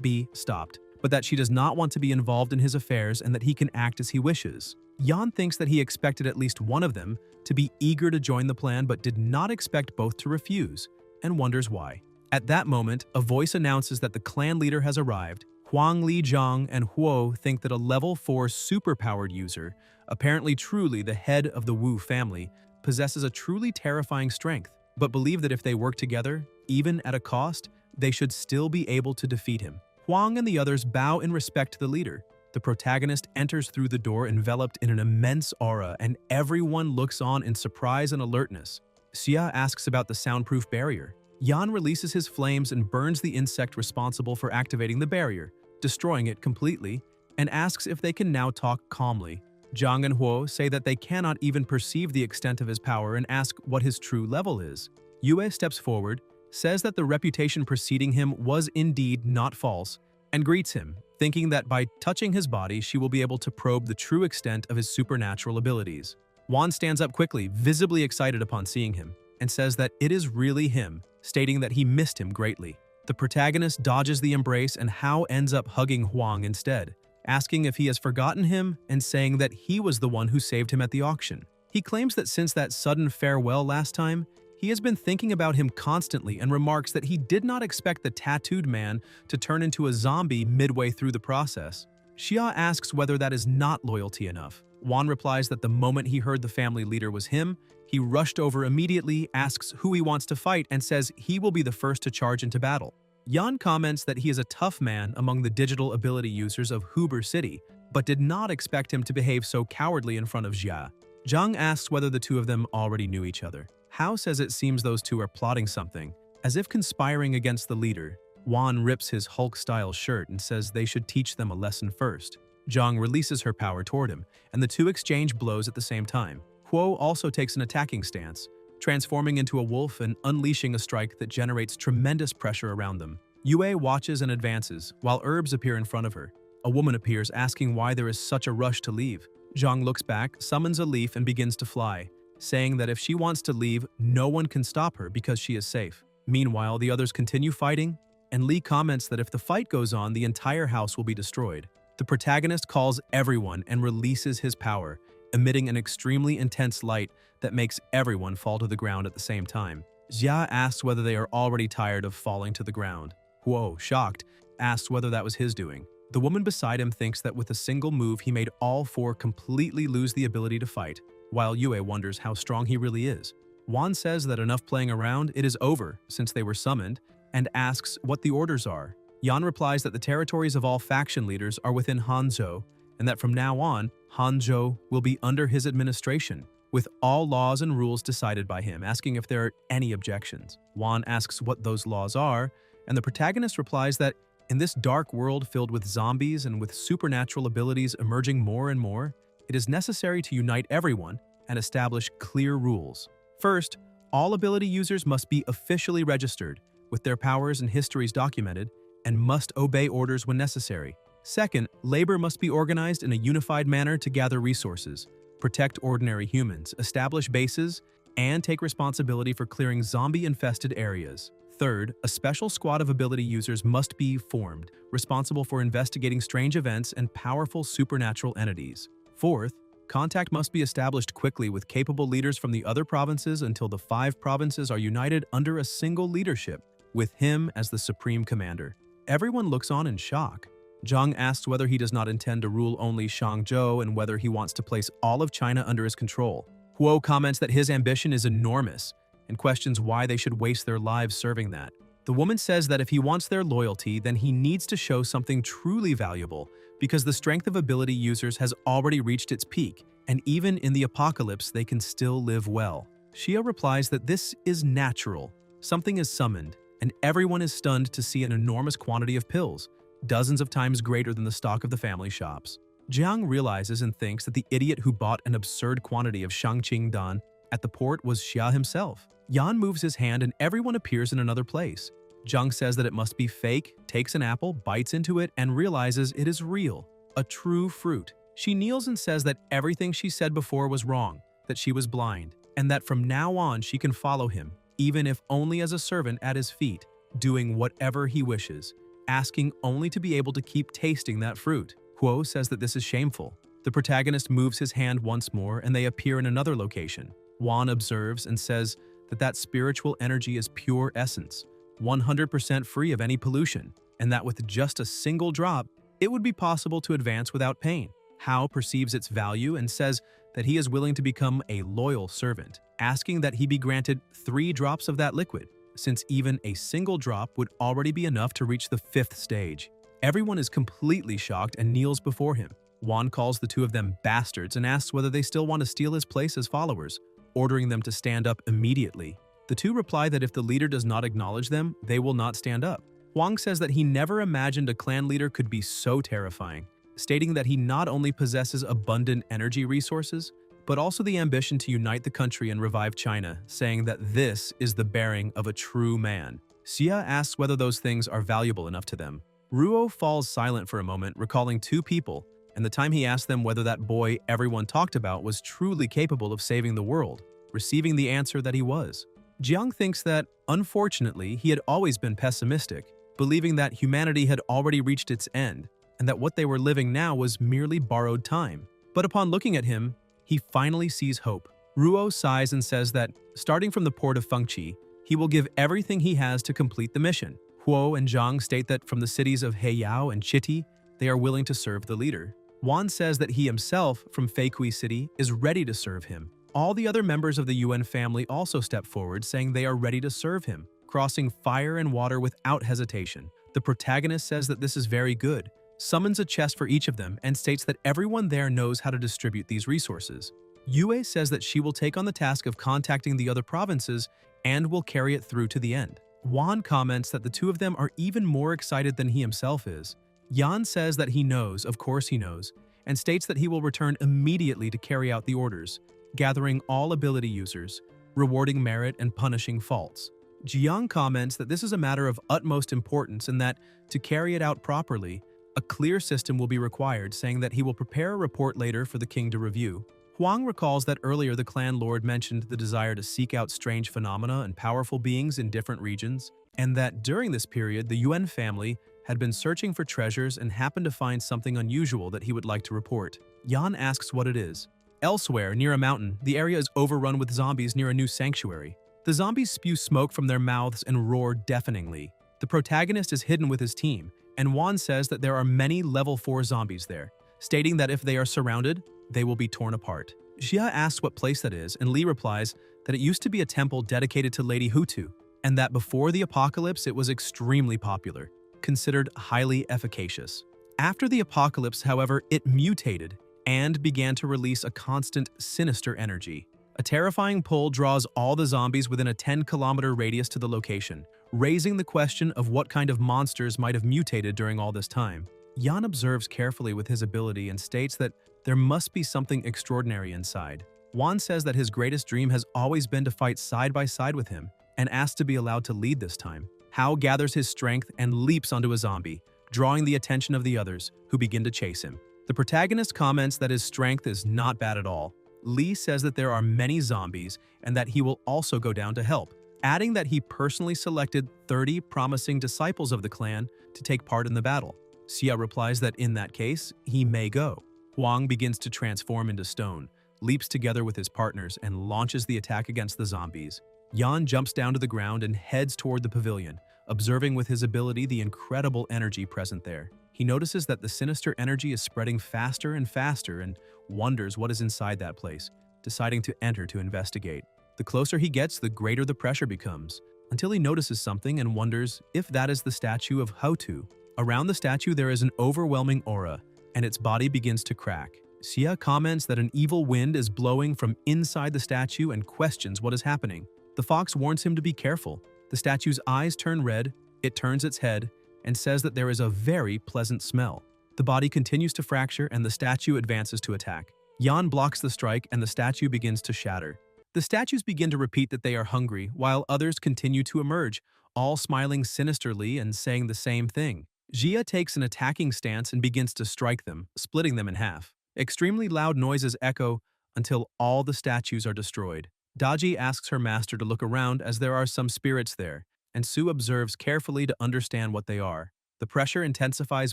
be stopped, but that she does not want to be involved in his affairs and that he can act as he wishes. Yan thinks that he expected at least one of them to be eager to join the plan but did not expect both to refuse, and wonders why. At that moment, a voice announces that the clan leader has arrived. Huang Li Zhang and Huo think that a level 4 superpowered user, apparently truly the head of the Wu family, possesses a truly terrifying strength, but believe that if they work together, even at a cost, they should still be able to defeat him. Huang and the others bow in respect to the leader. The protagonist enters through the door enveloped in an immense aura, and everyone looks on in surprise and alertness. Xia asks about the soundproof barrier. Yan releases his flames and burns the insect responsible for activating the barrier, destroying it completely, and asks if they can now talk calmly. Zhang and Huo say that they cannot even perceive the extent of his power and ask what his true level is. Yue steps forward, says that the reputation preceding him was indeed not false, and greets him, thinking that by touching his body she will be able to probe the true extent of his supernatural abilities. Wan stands up quickly, visibly excited upon seeing him, and says that it is really him, stating that he missed him greatly. The protagonist dodges the embrace and Hao ends up hugging Huang instead, asking if he has forgotten him and saying that he was the one who saved him at the auction. He claims that since that sudden farewell last time, he has been thinking about him constantly and remarks that he did not expect the tattooed man to turn into a zombie midway through the process. Xia asks whether that is not loyalty enough. Wan replies that the moment he heard the family leader was him, he rushed over immediately, asks who he wants to fight, and says he will be the first to charge into battle. Yan comments that he is a tough man among the digital ability users of Huber City, but did not expect him to behave so cowardly in front of Xia. Zhang asks whether the two of them already knew each other. Hao says it seems those two are plotting something, as if conspiring against the leader. Wan rips his Hulk-style shirt and says they should teach them a lesson first. Zhang releases her power toward him, and the two exchange blows at the same time. Huo also takes an attacking stance, transforming into a wolf and unleashing a strike that generates tremendous pressure around them. Yue watches and advances, while herbs appear in front of her. A woman appears asking why there is such a rush to leave. Zhang looks back, summons a leaf, and begins to fly, saying that if she wants to leave, no one can stop her because she is safe. Meanwhile, the others continue fighting, and Li comments that if the fight goes on, the entire house will be destroyed. The protagonist calls everyone and releases his power, emitting an extremely intense light that makes everyone fall to the ground at the same time. Xia asks whether they are already tired of falling to the ground. Huo, shocked, asks whether that was his doing. The woman beside him thinks that with a single move he made all four completely lose the ability to fight, while Yue wonders how strong he really is. Wan says that enough playing around, it is over since they were summoned, and asks what the orders are. Yan replies that the territories of all faction leaders are within Hanzhou, and that from now on, Hanzhou will be under his administration, with all laws and rules decided by him, asking if there are any objections. Wan asks what those laws are, and the protagonist replies that in this dark world filled with zombies and with supernatural abilities emerging more and more, it is necessary to unite everyone and establish clear rules. First, all ability users must be officially registered, with their powers and histories documented, and must obey orders when necessary. Second, labor must be organized in a unified manner to gather resources, protect ordinary humans, establish bases, and take responsibility for clearing zombie-infested areas. Third, a special squad of ability users must be formed, responsible for investigating strange events and powerful supernatural entities. Fourth, contact must be established quickly with capable leaders from the other provinces until the 5 provinces are united under a single leadership, with him as the supreme commander. Everyone looks on in shock. Zhang asks whether he does not intend to rule only Shangzhou and whether he wants to place all of China under his control. Huo comments that his ambition is enormous and questions why they should waste their lives serving that. The woman says that if he wants their loyalty, then he needs to show something truly valuable because the strength of ability users has already reached its peak, and even in the apocalypse they can still live well. Xia replies that this is natural. Something is summoned, and everyone is stunned to see an enormous quantity of pills, dozens of times greater than the stock of the family shops. Jiang realizes and thinks that the idiot who bought an absurd quantity of Shangqing Dan At the port was Xia himself. Yan moves his hand and everyone appears in another place. Zhang says that it must be fake, takes an apple, bites into it, and realizes it is real, a true fruit. She kneels and says that everything she said before was wrong, that she was blind, and that from now on she can follow him, even if only as a servant at his feet, doing whatever he wishes, asking only to be able to keep tasting that fruit. Huo says that this is shameful. The protagonist moves his hand once more and they appear in another location. Wan observes and says that that spiritual energy is pure essence, 100% free of any pollution, and that with just a single drop, it would be possible to advance without pain. Hao perceives its value and says that he is willing to become a loyal servant, asking that he be granted 3 drops of that liquid, since even a single drop would already be enough to reach the 5th stage. Everyone is completely shocked and kneels before him. Wan calls the two of them bastards and asks whether they still want to steal his place as followers, ordering them to stand up immediately. The two reply that if the leader does not acknowledge them, they will not stand up. Huang says that he never imagined a clan leader could be so terrifying, stating that he not only possesses abundant energy resources, but also the ambition to unite the country and revive China, saying that this is the bearing of a true man. Xia asks whether those things are valuable enough to them. Ruo falls silent for a moment, recalling 2 people, and the time he asked them whether that boy everyone talked about was truly capable of saving the world, receiving the answer that he was. Jiang thinks that, unfortunately, he had always been pessimistic, believing that humanity had already reached its end, and that what they were living now was merely borrowed time. But upon looking at him, he finally sees hope. Ruo sighs and says that, starting from the port of Fengqi, he will give everything he has to complete the mission. Huo and Zhang state that from the cities of Heiyao and Chiti, they are willing to serve the leader. Wan says that he himself, from Feikui City, is ready to serve him. All the other members of the Yuan family also step forward, saying they are ready to serve him, crossing fire and water without hesitation. The protagonist says that this is very good, summons a chest for each of them, and states that everyone there knows how to distribute these resources. Yue says that she will take on the task of contacting the other provinces and will carry it through to the end. Wan comments that the two of them are even more excited than he himself is. Yan says that he knows, of course he knows, and states that he will return immediately to carry out the orders, gathering all ability users, rewarding merit and punishing faults. Jiang comments that this is a matter of utmost importance and that, to carry it out properly, a clear system will be required, saying that he will prepare a report later for the king to review. Huang recalls that earlier the clan lord mentioned the desire to seek out strange phenomena and powerful beings in different regions, and that during this period the Yuan family had been searching for treasures and happened to find something unusual that he would like to report. Yan asks what it is. Elsewhere, near a mountain, the area is overrun with zombies near a new sanctuary. The zombies spew smoke from their mouths and roar deafeningly. The protagonist is hidden with his team, and Wan says that there are many level 4 zombies there, stating that if they are surrounded, they will be torn apart. Xia asks what place that is, and Li replies that it used to be a temple dedicated to Lady Hutu, and that before the apocalypse it was extremely popular, considered highly efficacious. After the apocalypse, however, it mutated and began to release a constant sinister energy. A terrifying pull draws all the zombies within a 10-kilometer radius to the location, raising the question of what kind of monsters might have mutated during all this time. Yan observes carefully with his ability and states that there must be something extraordinary inside. Wan says that his greatest dream has always been to fight side by side with him and asks to be allowed to lead this time. Hao gathers his strength and leaps onto a zombie, drawing the attention of the others, who begin to chase him. The protagonist comments that his strength is not bad at all. Li says that there are many zombies and that he will also go down to help, adding that he personally selected 30 promising disciples of the clan to take part in the battle. Xia replies that in that case, he may go. Huang begins to transform into stone, leaps together with his partners, and launches the attack against the zombies. Yan jumps down to the ground and heads toward the pavilion, observing with his ability the incredible energy present there. He notices that the sinister energy is spreading faster and faster and wonders what is inside that place, deciding to enter to investigate. The closer he gets, the greater the pressure becomes, until he notices something and wonders if that is the statue of Hutu. Around the statue there is an overwhelming aura, and its body begins to crack. Xia comments that an evil wind is blowing from inside the statue and questions what is happening. The fox warns him to be careful. The statue's eyes turn red, it turns its head, and says that there is a very pleasant smell. The body continues to fracture and the statue advances to attack. Yan blocks the strike and the statue begins to shatter. The statues begin to repeat that they are hungry, while others continue to emerge, all smiling sinisterly and saying the same thing. Jia takes an attacking stance and begins to strike them, splitting them in half. Extremely loud noises echo until all the statues are destroyed. Daji asks her master to look around as there are some spirits there, and Su observes carefully to understand what they are. The pressure intensifies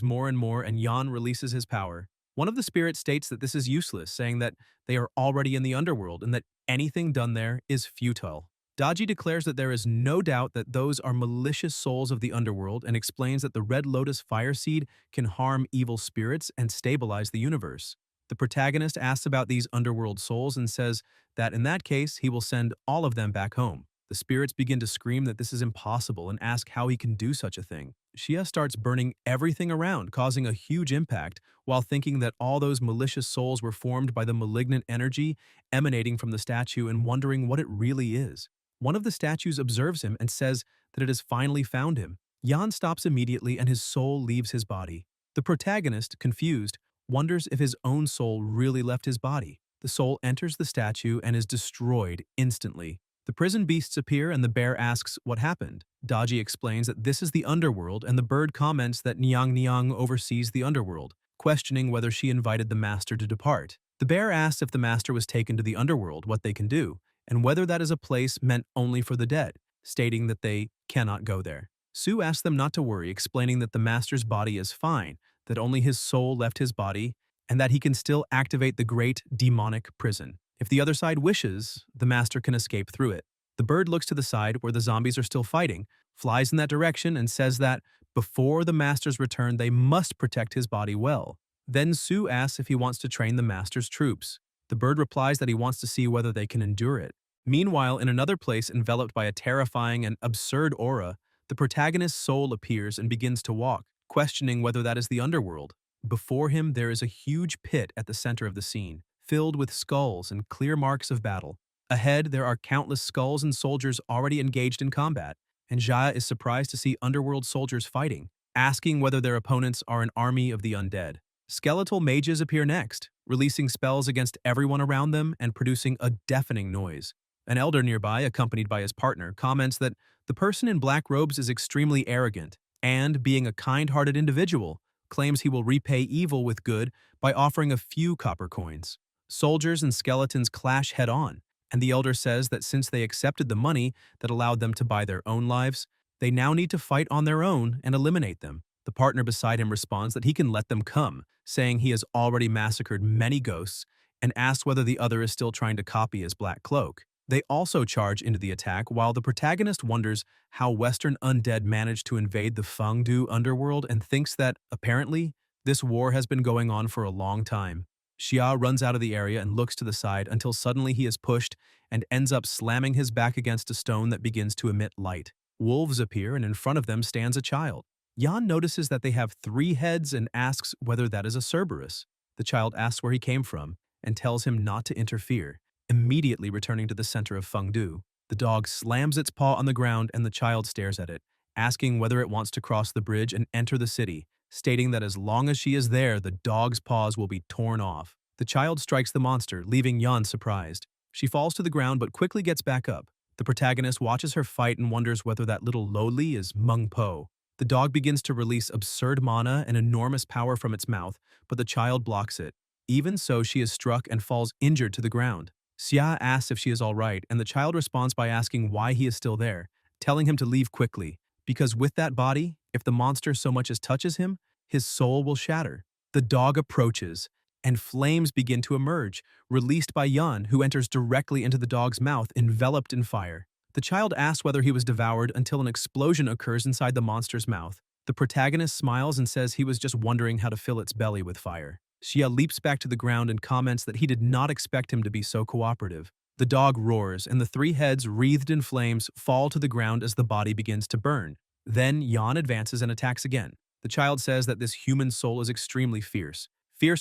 more and more, and Yan releases his power. One of the spirits states that this is useless, saying that they are already in the underworld and that anything done there is futile. Daji declares that there is no doubt that those are malicious souls of the underworld and explains that the Red Lotus Fire Seed can harm evil spirits and stabilize the universe. The protagonist asks about these underworld souls and says that in that case, he will send all of them back home. The spirits begin to scream that this is impossible and ask how he can do such a thing. Shia starts burning everything around, causing a huge impact, while thinking that all those malicious souls were formed by the malignant energy emanating from the statue and wondering what it really is. One of the statues observes him and says that it has finally found him. Yan stops immediately and his soul leaves his body. The protagonist, confused, wonders if his own soul really left his body. The soul enters the statue and is destroyed instantly. The prison beasts appear and the bear asks what happened. Daji explains that this is the underworld and the bird comments that Niang Niang oversees the underworld, questioning whether she invited the master to depart. The bear asks if the master was taken to the underworld, what they can do, and whether that is a place meant only for the dead, stating that they cannot go there. Su asks them not to worry, explaining that the master's body is fine, that only his soul left his body, and that he can still activate the great demonic prison. If the other side wishes, the master can escape through it. The bird looks to the side where the zombies are still fighting, flies in that direction, and says that before the master's return, they must protect his body well. Then Su asks if he wants to train the master's troops. The bird replies that he wants to see whether they can endure it. Meanwhile, in another place enveloped by a terrifying and absurd aura, the protagonist's soul appears and begins to walk, questioning whether that is the underworld. Before him, there is a huge pit at the center of the scene, filled with skulls and clear marks of battle. Ahead, there are countless skulls and soldiers already engaged in combat, and Jaya is surprised to see underworld soldiers fighting, asking whether their opponents are an army of the undead. Skeletal mages appear next, releasing spells against everyone around them and producing a deafening noise. An elder nearby, accompanied by his partner, comments that the person in black robes is extremely arrogant and, being a kind-hearted individual, claims he will repay evil with good by offering a few copper coins. Soldiers and skeletons clash head-on, and the elder says that since they accepted the money that allowed them to buy their own lives, they now need to fight on their own and eliminate them. The partner beside him responds that he can let them come, saying he has already massacred many ghosts, and asks whether the other is still trying to copy his black cloak. They also charge into the attack, while the protagonist wonders how Western undead managed to invade the Fengdu underworld and thinks that, apparently, this war has been going on for a long time. Xia runs out of the area and looks to the side until suddenly he is pushed and ends up slamming his back against a stone that begins to emit light. Wolves appear and in front of them stands a child. Yan notices that they have 3 heads and asks whether that is a Cerberus. The child asks where he came from and tells him not to interfere, immediately returning to the center of Fengdu. The dog slams its paw on the ground and the child stares at it, asking whether it wants to cross the bridge and enter the city, stating that as long as she is there, the dog's paws will be torn off. The child strikes the monster, leaving Yan surprised. She falls to the ground but quickly gets back up. The protagonist watches her fight and wonders whether that little lowly is Meng Po. The dog begins to release absurd mana and enormous power from its mouth, but the child blocks it. Even so, she is struck and falls injured to the ground. Xia asks if she is all right, and the child responds by asking why he is still there, telling him to leave quickly, because with that body, if the monster so much as touches him, his soul will shatter. The dog approaches, and flames begin to emerge, released by Yan, who enters directly into the dog's mouth, enveloped in fire. The child asks whether he was devoured until an explosion occurs inside the monster's mouth. The protagonist smiles and says he was just wondering how to fill its belly with fire. Xia leaps back to the ground and comments that he did not expect him to be so cooperative. The dog roars, and the 3 heads, wreathed in flames, fall to the ground as the body begins to burn. Then Yan advances and attacks again. The child says that this human soul is extremely fierce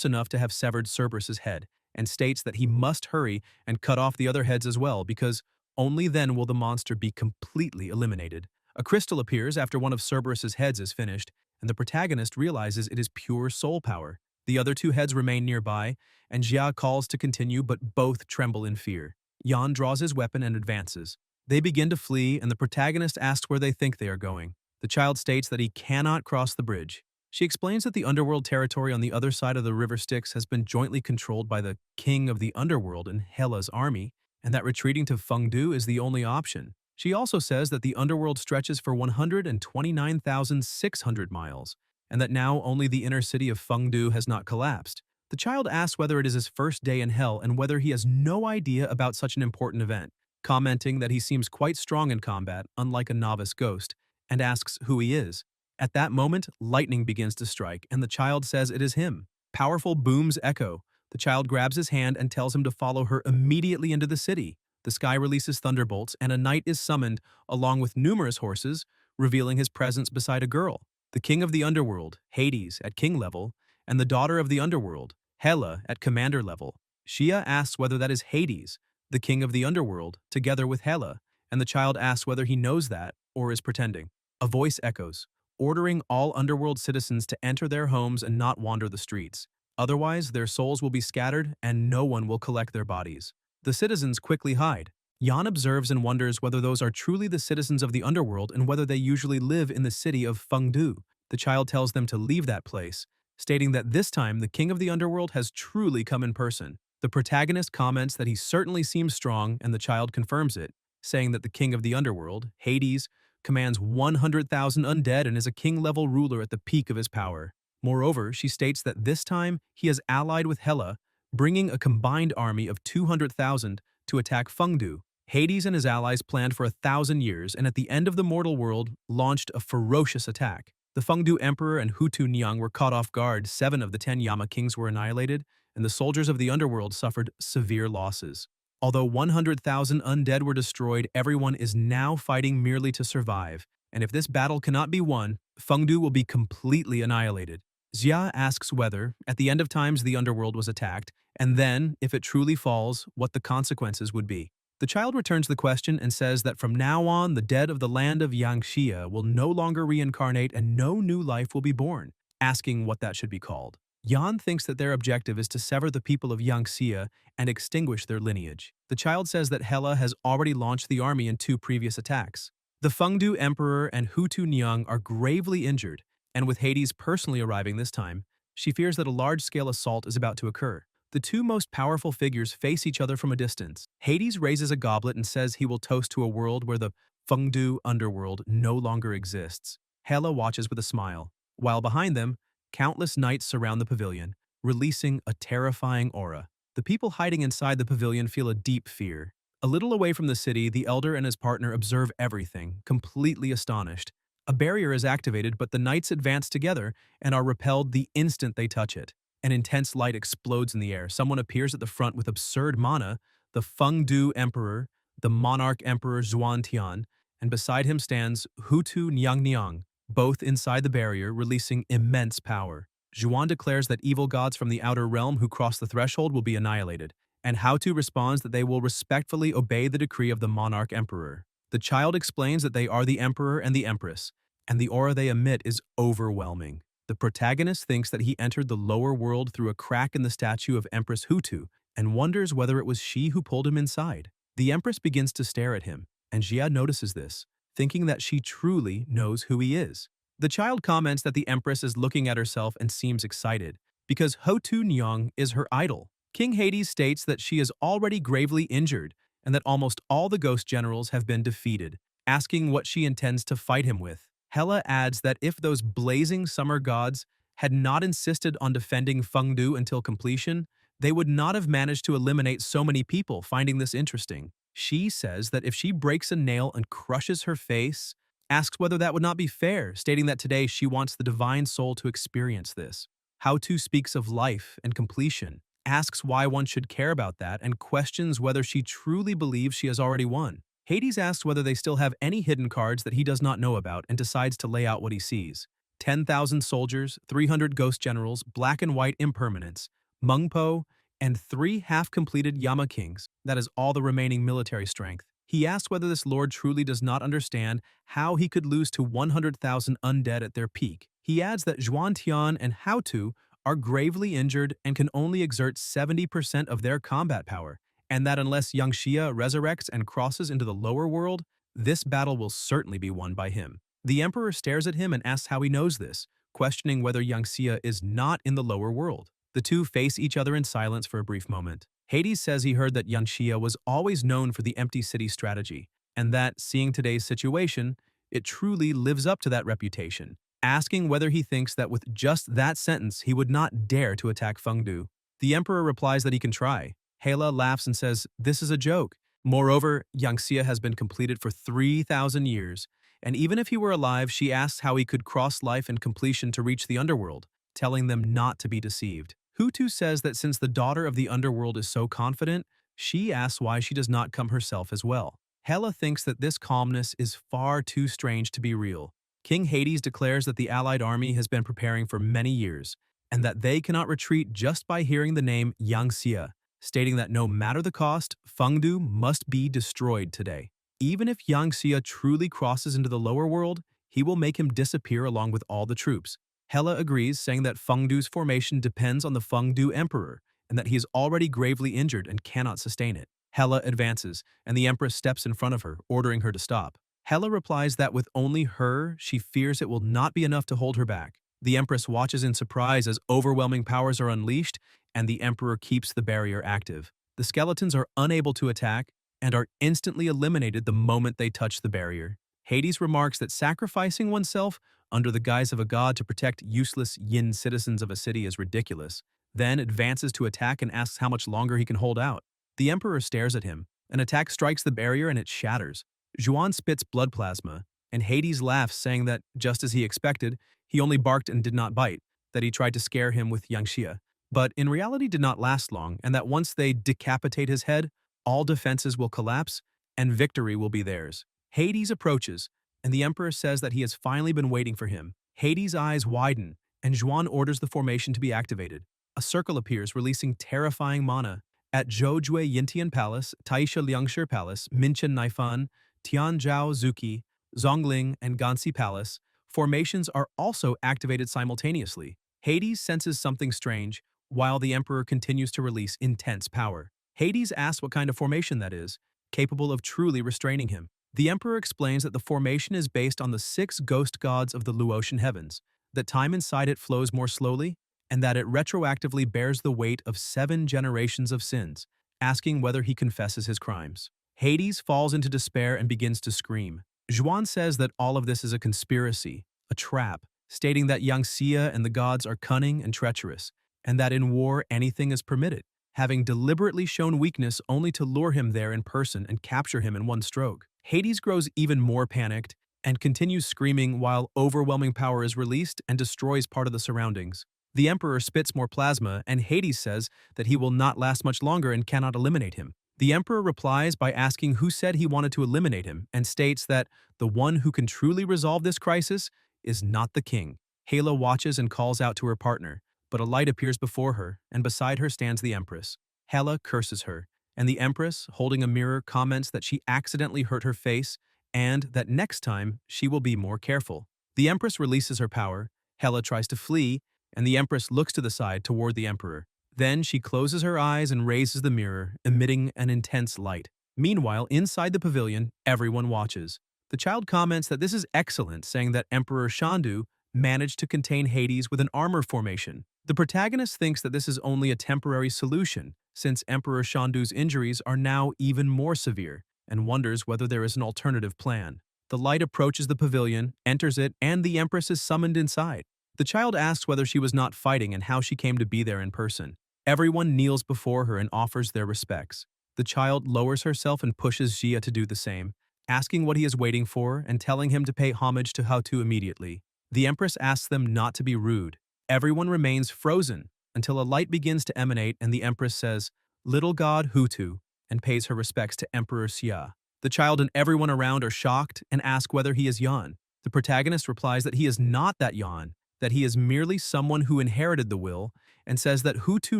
enough to have severed Cerberus's head, and states that he must hurry and cut off the other heads as well, because only then will the monster be completely eliminated. A crystal appears after one of Cerberus's heads is finished, and the protagonist realizes it is pure soul power. The other 2 heads remain nearby, and Jia calls to continue, but both tremble in fear. Yan draws his weapon and advances. They begin to flee, and the protagonist asks where they think they are going. The child states that he cannot cross the bridge. She explains that the underworld territory on the other side of the river Styx has been jointly controlled by the king of the underworld and Hela's army, and that retreating to Fengdu is the only option. She also says that the underworld stretches for 129,600 miles, and that now only the inner city of Fengdu has not collapsed. The child asks whether it is his first day in hell and whether he has no idea about such an important event, commenting that he seems quite strong in combat, unlike a novice ghost, and asks who he is. At that moment, lightning begins to strike, and the child says it is him. Powerful booms echo. The child grabs his hand and tells him to follow her immediately into the city. The sky releases thunderbolts, and a knight is summoned, along with numerous horses, revealing his presence beside a girl. The king of the underworld, Hades, at king level, and the daughter of the underworld, Hela, at commander level. Shia asks whether that is Hades, the king of the underworld, together with Hela, and the child asks whether he knows that or is pretending. A voice echoes, ordering all underworld citizens to enter their homes and not wander the streets. Otherwise, their souls will be scattered and no one will collect their bodies. The citizens quickly hide. Yan observes and wonders whether those are truly the citizens of the underworld and whether they usually live in the city of Fengdu. The child tells them to leave that place, stating that this time the king of the underworld has truly come in person. The protagonist comments that he certainly seems strong, and the child confirms it, saying that the king of the underworld, Hades, commands 100,000 undead and is a king-level ruler at the peak of his power. Moreover, she states that this time he is allied with Hela, bringing a combined army of 200,000 to attack Fengdu. Hades and his allies planned for 1,000 years, and at the end of the mortal world, launched a ferocious attack. The Fengdu Emperor and Hutu Nyang were caught off guard, 7 of the 10 Yama kings were annihilated, and the soldiers of the underworld suffered severe losses. Although 100,000 undead were destroyed, everyone is now fighting merely to survive, and if this battle cannot be won, Fengdu will be completely annihilated. Xia asks whether, at the end of times, the underworld was attacked, and then, if it truly falls, what the consequences would be. The child returns the question and says that from now on, the dead of the land of Yangxia will no longer reincarnate and no new life will be born, asking what that should be called. Yan thinks that their objective is to sever the people of Yangxia and extinguish their lineage. The child says that Hela has already launched the army in 2 previous attacks. The Fengdu Emperor and Hutu Nyang are gravely injured, and with Hades personally arriving this time, she fears that a large-scale assault is about to occur. The 2 most powerful figures face each other from a distance. Hades raises a goblet and says he will toast to a world where the Fengdu underworld no longer exists. Hela watches with a smile, while behind them, countless knights surround the pavilion, releasing a terrifying aura. The people hiding inside the pavilion feel a deep fear. A little away from the city, the elder and his partner observe everything, completely astonished. A barrier is activated, but the knights advance together and are repelled the instant they touch it. An intense light explodes in the air. Someone appears at the front with absurd mana, the Fengdu Emperor, the Monarch Emperor Zhuantian, and beside him stands Hutu Nyang, both inside the barrier, releasing immense power. Zhuan declares that evil gods from the outer realm who cross the threshold will be annihilated, and Hutu responds that they will respectfully obey the decree of the Monarch Emperor. The child explains that they are the Emperor and the Empress, and the aura they emit is overwhelming. The protagonist thinks that he entered the lower world through a crack in the statue of Empress Hutu and wonders whether it was she who pulled him inside. The Empress begins to stare at him, and Jia notices this, thinking that she truly knows who he is. The child comments that the Empress is looking at herself and seems excited, because Hutu Nyang is her idol. King Hades states that she is already gravely injured and that almost all the ghost generals have been defeated, asking what she intends to fight him with. Hela adds that if those blazing summer gods had not insisted on defending Fengdu until completion, they would not have managed to eliminate so many people, finding this interesting. She says that if she breaks a nail and crushes her face, asks whether that would not be fair, stating that today she wants the divine soul to experience this. Hutu speaks of life and completion, asks why one should care about that, and questions whether she truly believes she has already won. Hades asks whether they still have any hidden cards that he does not know about and decides to lay out what he sees. 10,000 soldiers, 300 ghost generals, black and white impermanents, Mungpo, and 3 half-completed Yama kings. That is all the remaining military strength. He asks whether this lord truly does not understand how he could lose to 100,000 undead at their peak. He adds that Zhuantian and Hutu are gravely injured and can only exert 70% of their combat power, and that unless Yang Xia resurrects and crosses into the lower world, this battle will certainly be won by him. The emperor stares at him and asks how he knows this, questioning whether Yang Xia is not in the lower world. The two face each other in silence for a brief moment. Hades says he heard that Yang Xia was always known for the empty city strategy, and that, seeing today's situation, it truly lives up to that reputation, asking whether he thinks that with just that sentence he would not dare to attack Fengdu. The emperor replies that he can try. Hela laughs and says, "This is a joke." Moreover, Yang Xia has been completed for 3,000 years, and even if he were alive, she asks how he could cross life and completion to reach the underworld, telling them not to be deceived. Hutu says that since the daughter of the underworld is so confident, she asks why she does not come herself as well. Hela thinks that this calmness is far too strange to be real. King Hades declares that the allied army has been preparing for many years, and that they cannot retreat just by hearing the name Yang Xia, stating that no matter the cost, Fengdu must be destroyed today. Even if Yang Xia truly crosses into the lower world, he will make him disappear along with all the troops. Hela agrees, saying that Fengdu's formation depends on the Fengdu emperor, and that he is already gravely injured and cannot sustain it. Hela advances, and the empress steps in front of her, ordering her to stop. Hela replies that with only her, she fears it will not be enough to hold her back. The empress watches in surprise as overwhelming powers are unleashed, and the emperor keeps the barrier active. The skeletons are unable to attack and are instantly eliminated the moment they touch the barrier. Hades remarks that sacrificing oneself under the guise of a god to protect useless yin citizens of a city is ridiculous, then advances to attack and asks how much longer he can hold out. The emperor stares at him. An attack strikes the barrier and it shatters. Zhuan spits blood plasma, and Hades laughs, saying that, just as he expected, he only barked and did not bite, that he tried to scare him with Yang Xia, but in reality did not last long, and that once they decapitate his head, all defenses will collapse and victory will be theirs. Hades approaches, and the emperor says that he has finally been waiting for him. Hades' eyes widen, and Zhuan orders the formation to be activated. A circle appears, releasing terrifying mana. At Zhoujue Yintian Palace, Taisha Liangshi Palace, Minchen Naifan, Tianzhou Zuki, Zhongling, and Ganxi Palace, formations are also activated simultaneously. Hades senses something strange, while the emperor continues to release intense power. Hades asks what kind of formation that is, capable of truly restraining him. The emperor explains that the formation is based on the 6 ghost gods of the Luotian heavens, that time inside it flows more slowly, and that it retroactively bears the weight of 7 generations of sins, asking whether he confesses his crimes. Hades falls into despair and begins to scream. Zhuan says that all of this is a conspiracy, a trap, stating that Yang Xia and the gods are cunning and treacherous, and that in war anything is permitted, having deliberately shown weakness only to lure him there in person and capture him in one stroke. Hades grows even more panicked and continues screaming while overwhelming power is released and destroys part of the surroundings. The emperor spits more plasma, and Hades says that he will not last much longer and cannot eliminate him. The emperor replies by asking who said he wanted to eliminate him, and states that the one who can truly resolve this crisis is not the king. Hela watches and calls out to her partner, but a light appears before her, and beside her stands the empress. Hela curses her, and the empress, holding a mirror, comments that she accidentally hurt her face and that next time she will be more careful. The empress releases her power, Hela tries to flee, and the empress looks to the side toward the emperor. Then she closes her eyes and raises the mirror, emitting an intense light. Meanwhile, inside the pavilion, everyone watches. The child comments that this is excellent, saying that Emperor Shandu managed to contain Hades with an armor formation. The protagonist thinks that this is only a temporary solution, since Emperor Shandu's injuries are now even more severe, and wonders whether there is an alternative plan. The light approaches the pavilion, enters it, and the Empress is summoned inside. The child asks whether she was not fighting and how she came to be there in person. Everyone kneels before her and offers their respects. The child lowers herself and pushes Xia to do the same, asking what he is waiting for and telling him to pay homage to Hutu immediately. The Empress asks them not to be rude. Everyone remains frozen until a light begins to emanate and the Empress says, "Little God Hutu," and pays her respects to Emperor Xia. The child and everyone around are shocked and ask whether he is Yan. The protagonist replies that he is not that Yan, that he is merely someone who inherited the will, and says that Hutu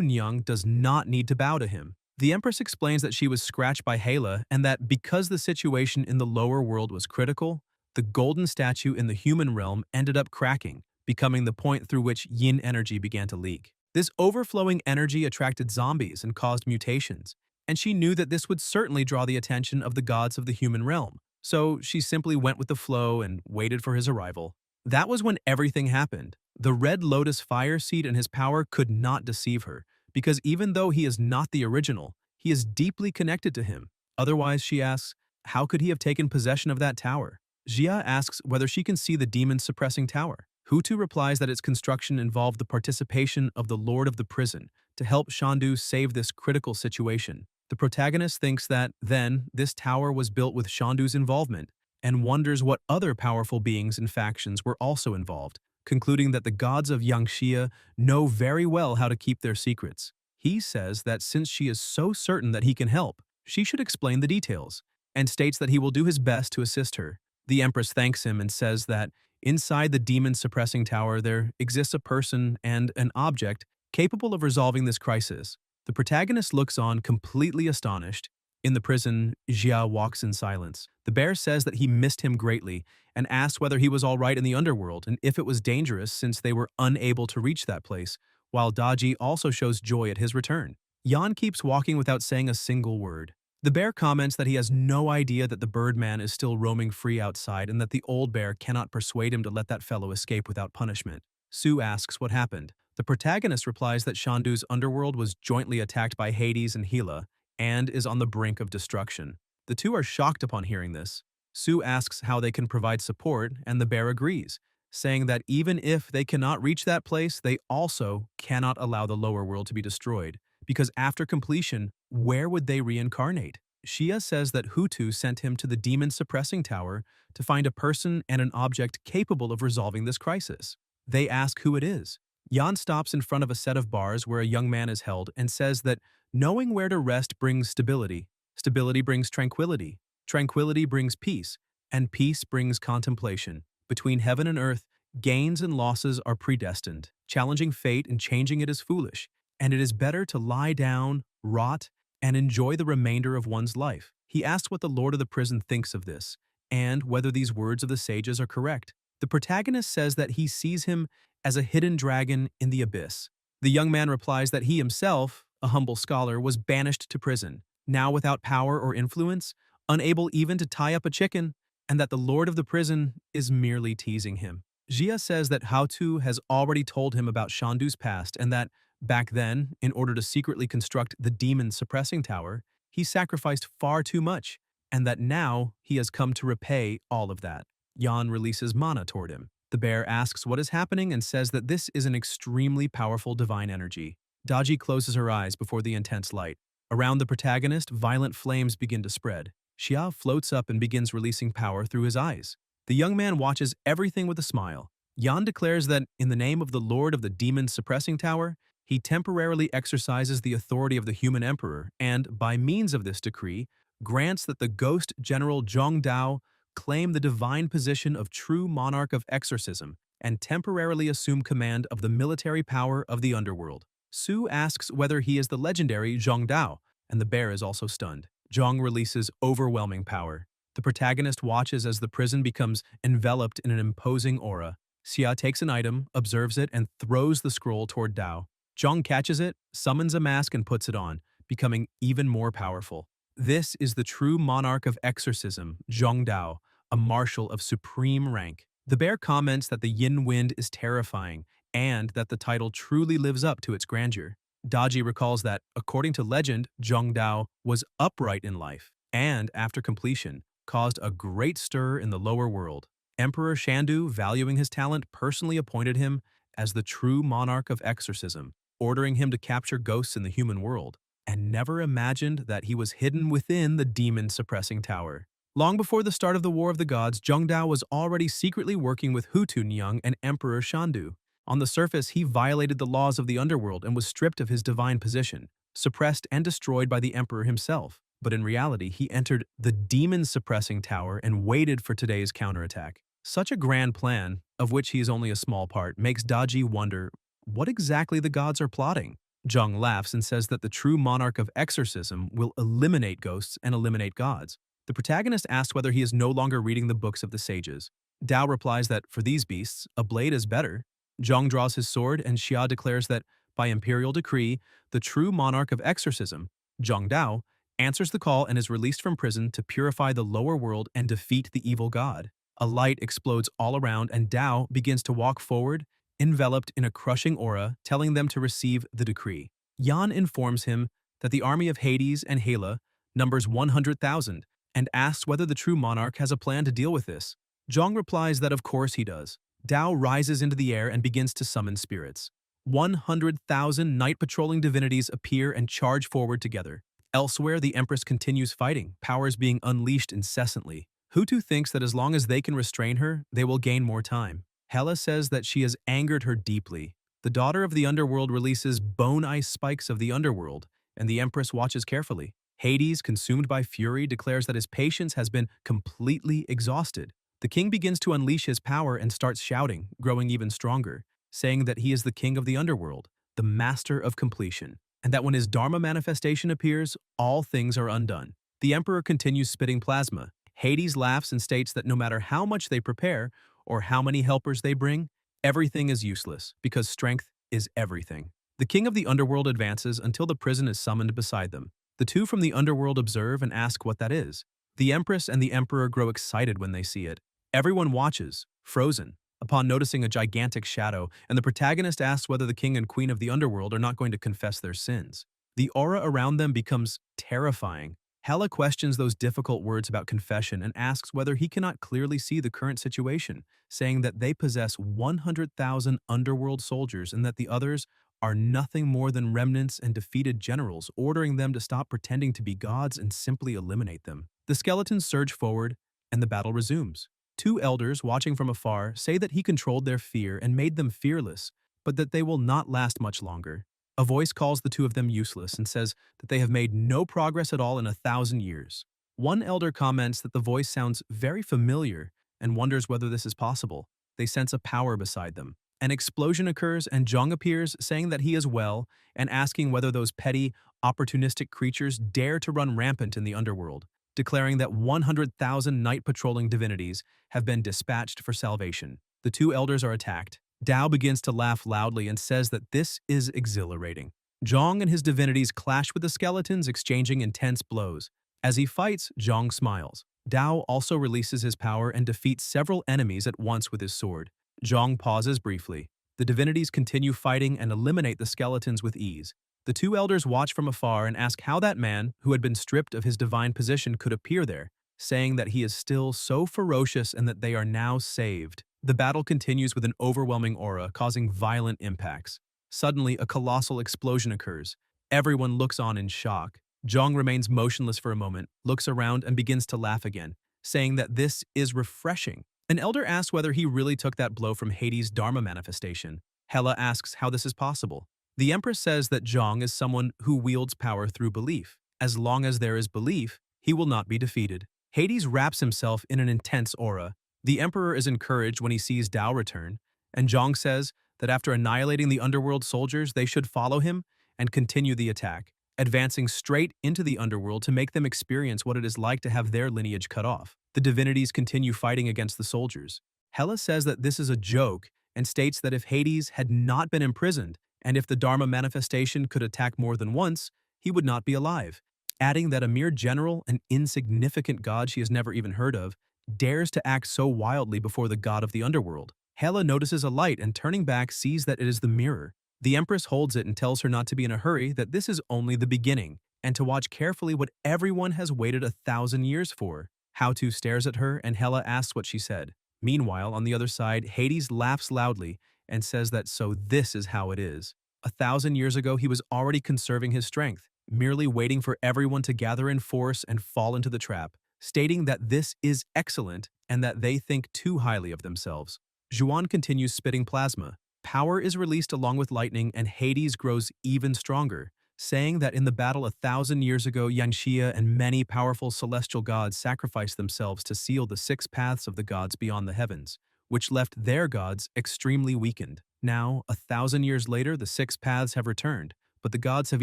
Nyang does not need to bow to him. The Empress explains that she was scratched by Hela and that because the situation in the lower world was critical, the golden statue in the human realm ended up cracking, becoming the point through which yin energy began to leak. This overflowing energy attracted zombies and caused mutations, and she knew that this would certainly draw the attention of the gods of the human realm. So she simply went with the flow and waited for his arrival. That was when everything happened. The Red Lotus fire seed and his power could not deceive her, because even though he is not the original, he is deeply connected to him. Otherwise, she asks, how could he have taken possession of that tower? Jia asks whether she can see the demon-suppressing tower. Hutu replies that its construction involved the participation of the Lord of the Prison to help Shandu save this critical situation. The protagonist thinks that, then, this tower was built with Shandu's involvement, and wonders what other powerful beings and factions were also involved, concluding that the gods of Yangxia know very well how to keep their secrets. He says that since she is so certain that he can help, she should explain the details, and states that he will do his best to assist her. The Empress thanks him and says that inside the demon-suppressing tower there exists a person and an object capable of resolving this crisis. The protagonist looks on completely astonished. In the prison, Jia walks in silence. The bear says that he missed him greatly and asks whether he was all right in the underworld and if it was dangerous since they were unable to reach that place, while Daji also shows joy at his return. Yan keeps walking without saying a single word. The bear comments that he has no idea that the Birdman is still roaming free outside and that the old bear cannot persuade him to let that fellow escape without punishment. Sue asks what happened. The protagonist replies that Shandu's underworld was jointly attacked by Hades and Gila and is on the brink of destruction. The two are shocked upon hearing this. Sue asks how they can provide support, and the bear agrees, saying that even if they cannot reach that place, they also cannot allow the lower world to be destroyed, because after completion, where would they reincarnate? Shia says that Hutu sent him to the demon-suppressing tower to find a person and an object capable of resolving this crisis. They ask who it is. Yan stops in front of a set of bars where a young man is held and says that knowing where to rest brings stability, stability brings tranquility, tranquility brings peace, and peace brings contemplation. Between heaven and earth, gains and losses are predestined. Challenging fate and changing it is foolish, and it is better to lie down, rot, and enjoy the remainder of one's life. He asks what the Lord of the Prison thinks of this, and whether these words of the sages are correct. The protagonist says that he sees him as a hidden dragon in the abyss. The young man replies that he himself, a humble scholar, was banished to prison, now without power or influence, unable even to tie up a chicken, and that the Lord of the Prison is merely teasing him. Jia says that Haotu has already told him about Shandu's past and that, back then, in order to secretly construct the demon-suppressing tower, he sacrificed far too much, and that now he has come to repay all of that. Yan releases mana toward him. The bear asks what is happening and says that this is an extremely powerful divine energy. Daji closes her eyes before the intense light. Around the protagonist, violent flames begin to spread. Xia floats up and begins releasing power through his eyes. The young man watches everything with a smile. Yan declares that, in the name of the Lord of the Demon-Suppressing Tower, he temporarily exercises the authority of the human emperor and, by means of this decree, grants that the ghost general Zhong Dao claim the divine position of true monarch of exorcism and temporarily assume command of the military power of the underworld. Su asks whether he is the legendary Zhong Dao, and the bear is also stunned. Zhong releases overwhelming power. The protagonist watches as the prison becomes enveloped in an imposing aura. Xia takes an item, observes it, and throws the scroll toward Dao. Zhong catches it, summons a mask, and puts it on, becoming even more powerful. This is the true monarch of exorcism, Zhong Dao, a marshal of supreme rank. The bear comments that the yin wind is terrifying and that the title truly lives up to its grandeur. Daji recalls that, according to legend, Zhong Dao was upright in life and, after completion, caused a great stir in the lower world. Emperor Shandu, valuing his talent, personally appointed him as the true monarch of exorcism, ordering him to capture ghosts in the human world, and never imagined that he was hidden within the demon-suppressing tower. Long before the start of the War of the Gods, Zhong Dao was already secretly working with Hutu Nyang and Emperor Shandu. On the surface, he violated the laws of the underworld and was stripped of his divine position, suppressed and destroyed by the emperor himself. But in reality, he entered the demon-suppressing tower and waited for today's counterattack. Such a grand plan, of which he is only a small part, makes Daji wonder what exactly the gods are plotting. Zhong laughs and says that the true monarch of exorcism will eliminate ghosts and eliminate gods. The protagonist asks whether he is no longer reading the books of the sages. Dao replies that, for these beasts, a blade is better. Zhong draws his sword, and Xia declares that, by imperial decree, the true monarch of exorcism, Zhong Dao, answers the call and is released from prison to purify the lower world and defeat the evil god. A light explodes all around and Dao begins to walk forward, enveloped in a crushing aura, telling them to receive the decree. Yan informs him that the army of Hades and Hela numbers 100,000 and asks whether the true monarch has a plan to deal with this. Zhang replies that of course he does. Dao rises into the air and begins to summon spirits. 100,000 night-patrolling divinities appear and charge forward together. Elsewhere, the Empress continues fighting, powers being unleashed incessantly. Hutu thinks that as long as they can restrain her, they will gain more time. Hela says that she has angered her deeply. The daughter of the underworld releases bone-ice spikes of the underworld, and the Empress watches carefully. Hades, consumed by fury, declares that his patience has been completely exhausted. The king begins to unleash his power and starts shouting, growing even stronger, saying that he is the king of the underworld, the master of completion, and that when his Dharma manifestation appears, all things are undone. The emperor continues spitting plasma. Hades laughs and states that no matter how much they prepare or how many helpers they bring, everything is useless because strength is everything. The king of the underworld advances until the prison is summoned beside them. The two from the underworld observe and ask what that is. The empress and the emperor grow excited when they see it. Everyone watches, frozen, upon noticing a gigantic shadow, and the protagonist asks whether the king and queen of the underworld are not going to confess their sins. The aura around them becomes terrifying. Hela questions those difficult words about confession and asks whether he cannot clearly see the current situation, saying that they possess 100,000 underworld soldiers and that the others are nothing more than remnants and defeated generals, ordering them to stop pretending to be gods and simply eliminate them. The skeletons surge forward, and the battle resumes. Two elders, watching from afar, say that he controlled their fear and made them fearless, but that they will not last much longer. A voice calls the two of them useless and says that they have made no progress at all in 1,000 years. One elder comments that the voice sounds very familiar and wonders whether this is possible. They sense a power beside them. An explosion occurs and Zhang appears, saying that he is well and asking whether those petty, opportunistic creatures dare to run rampant in the underworld, declaring that 100,000 night-patrolling divinities have been dispatched for salvation. The two elders are attacked. Dao begins to laugh loudly and says that this is exhilarating. Zhang and his divinities clash with the skeletons, exchanging intense blows. As he fights, Zhang smiles. Dao also releases his power and defeats several enemies at once with his sword. Zhang pauses briefly. The divinities continue fighting and eliminate the skeletons with ease. The two elders watch from afar and ask how that man, who had been stripped of his divine position, could appear there, saying that he is still so ferocious and that they are now saved. The battle continues with an overwhelming aura, causing violent impacts. Suddenly, a colossal explosion occurs. Everyone looks on in shock. Zhang remains motionless for a moment, looks around, and begins to laugh again, saying that this is refreshing. An elder asks whether he really took that blow from Hades' Dharma manifestation. Hela asks how this is possible. The Empress says that Zhang is someone who wields power through belief. As long as there is belief, he will not be defeated. Hades wraps himself in an intense aura. The Emperor is encouraged when he sees Dao return, and Zhang says that after annihilating the underworld soldiers, they should follow him and continue the attack, advancing straight into the underworld to make them experience what it is like to have their lineage cut off. The divinities continue fighting against the soldiers. Hela says that this is a joke and states that if Hades had not been imprisoned, and if the Dharma manifestation could attack more than once, he would not be alive, adding that a mere general, an insignificant god she has never even heard of, dares to act so wildly before the god of the underworld. Hela notices a light and turning back sees that it is the mirror. The Empress holds it and tells her not to be in a hurry, that this is only the beginning, and to watch carefully what everyone has waited 1,000 years for. How-To stares at her and Hela asks what she said. Meanwhile, on the other side, Hades laughs loudly and says that so this is how it is. 1,000 years ago, he was already conserving his strength, merely waiting for everyone to gather in force and fall into the trap, stating that this is excellent and that they think too highly of themselves. Zhuan continues spitting plasma. Power is released along with lightning and Hades grows even stronger, saying that in the battle 1,000 years ago, Yanxia and many powerful celestial gods sacrificed themselves to seal the 6 paths of the gods beyond the heavens, which left their gods extremely weakened. Now, 1,000 years later, the 6 paths have returned, but the gods have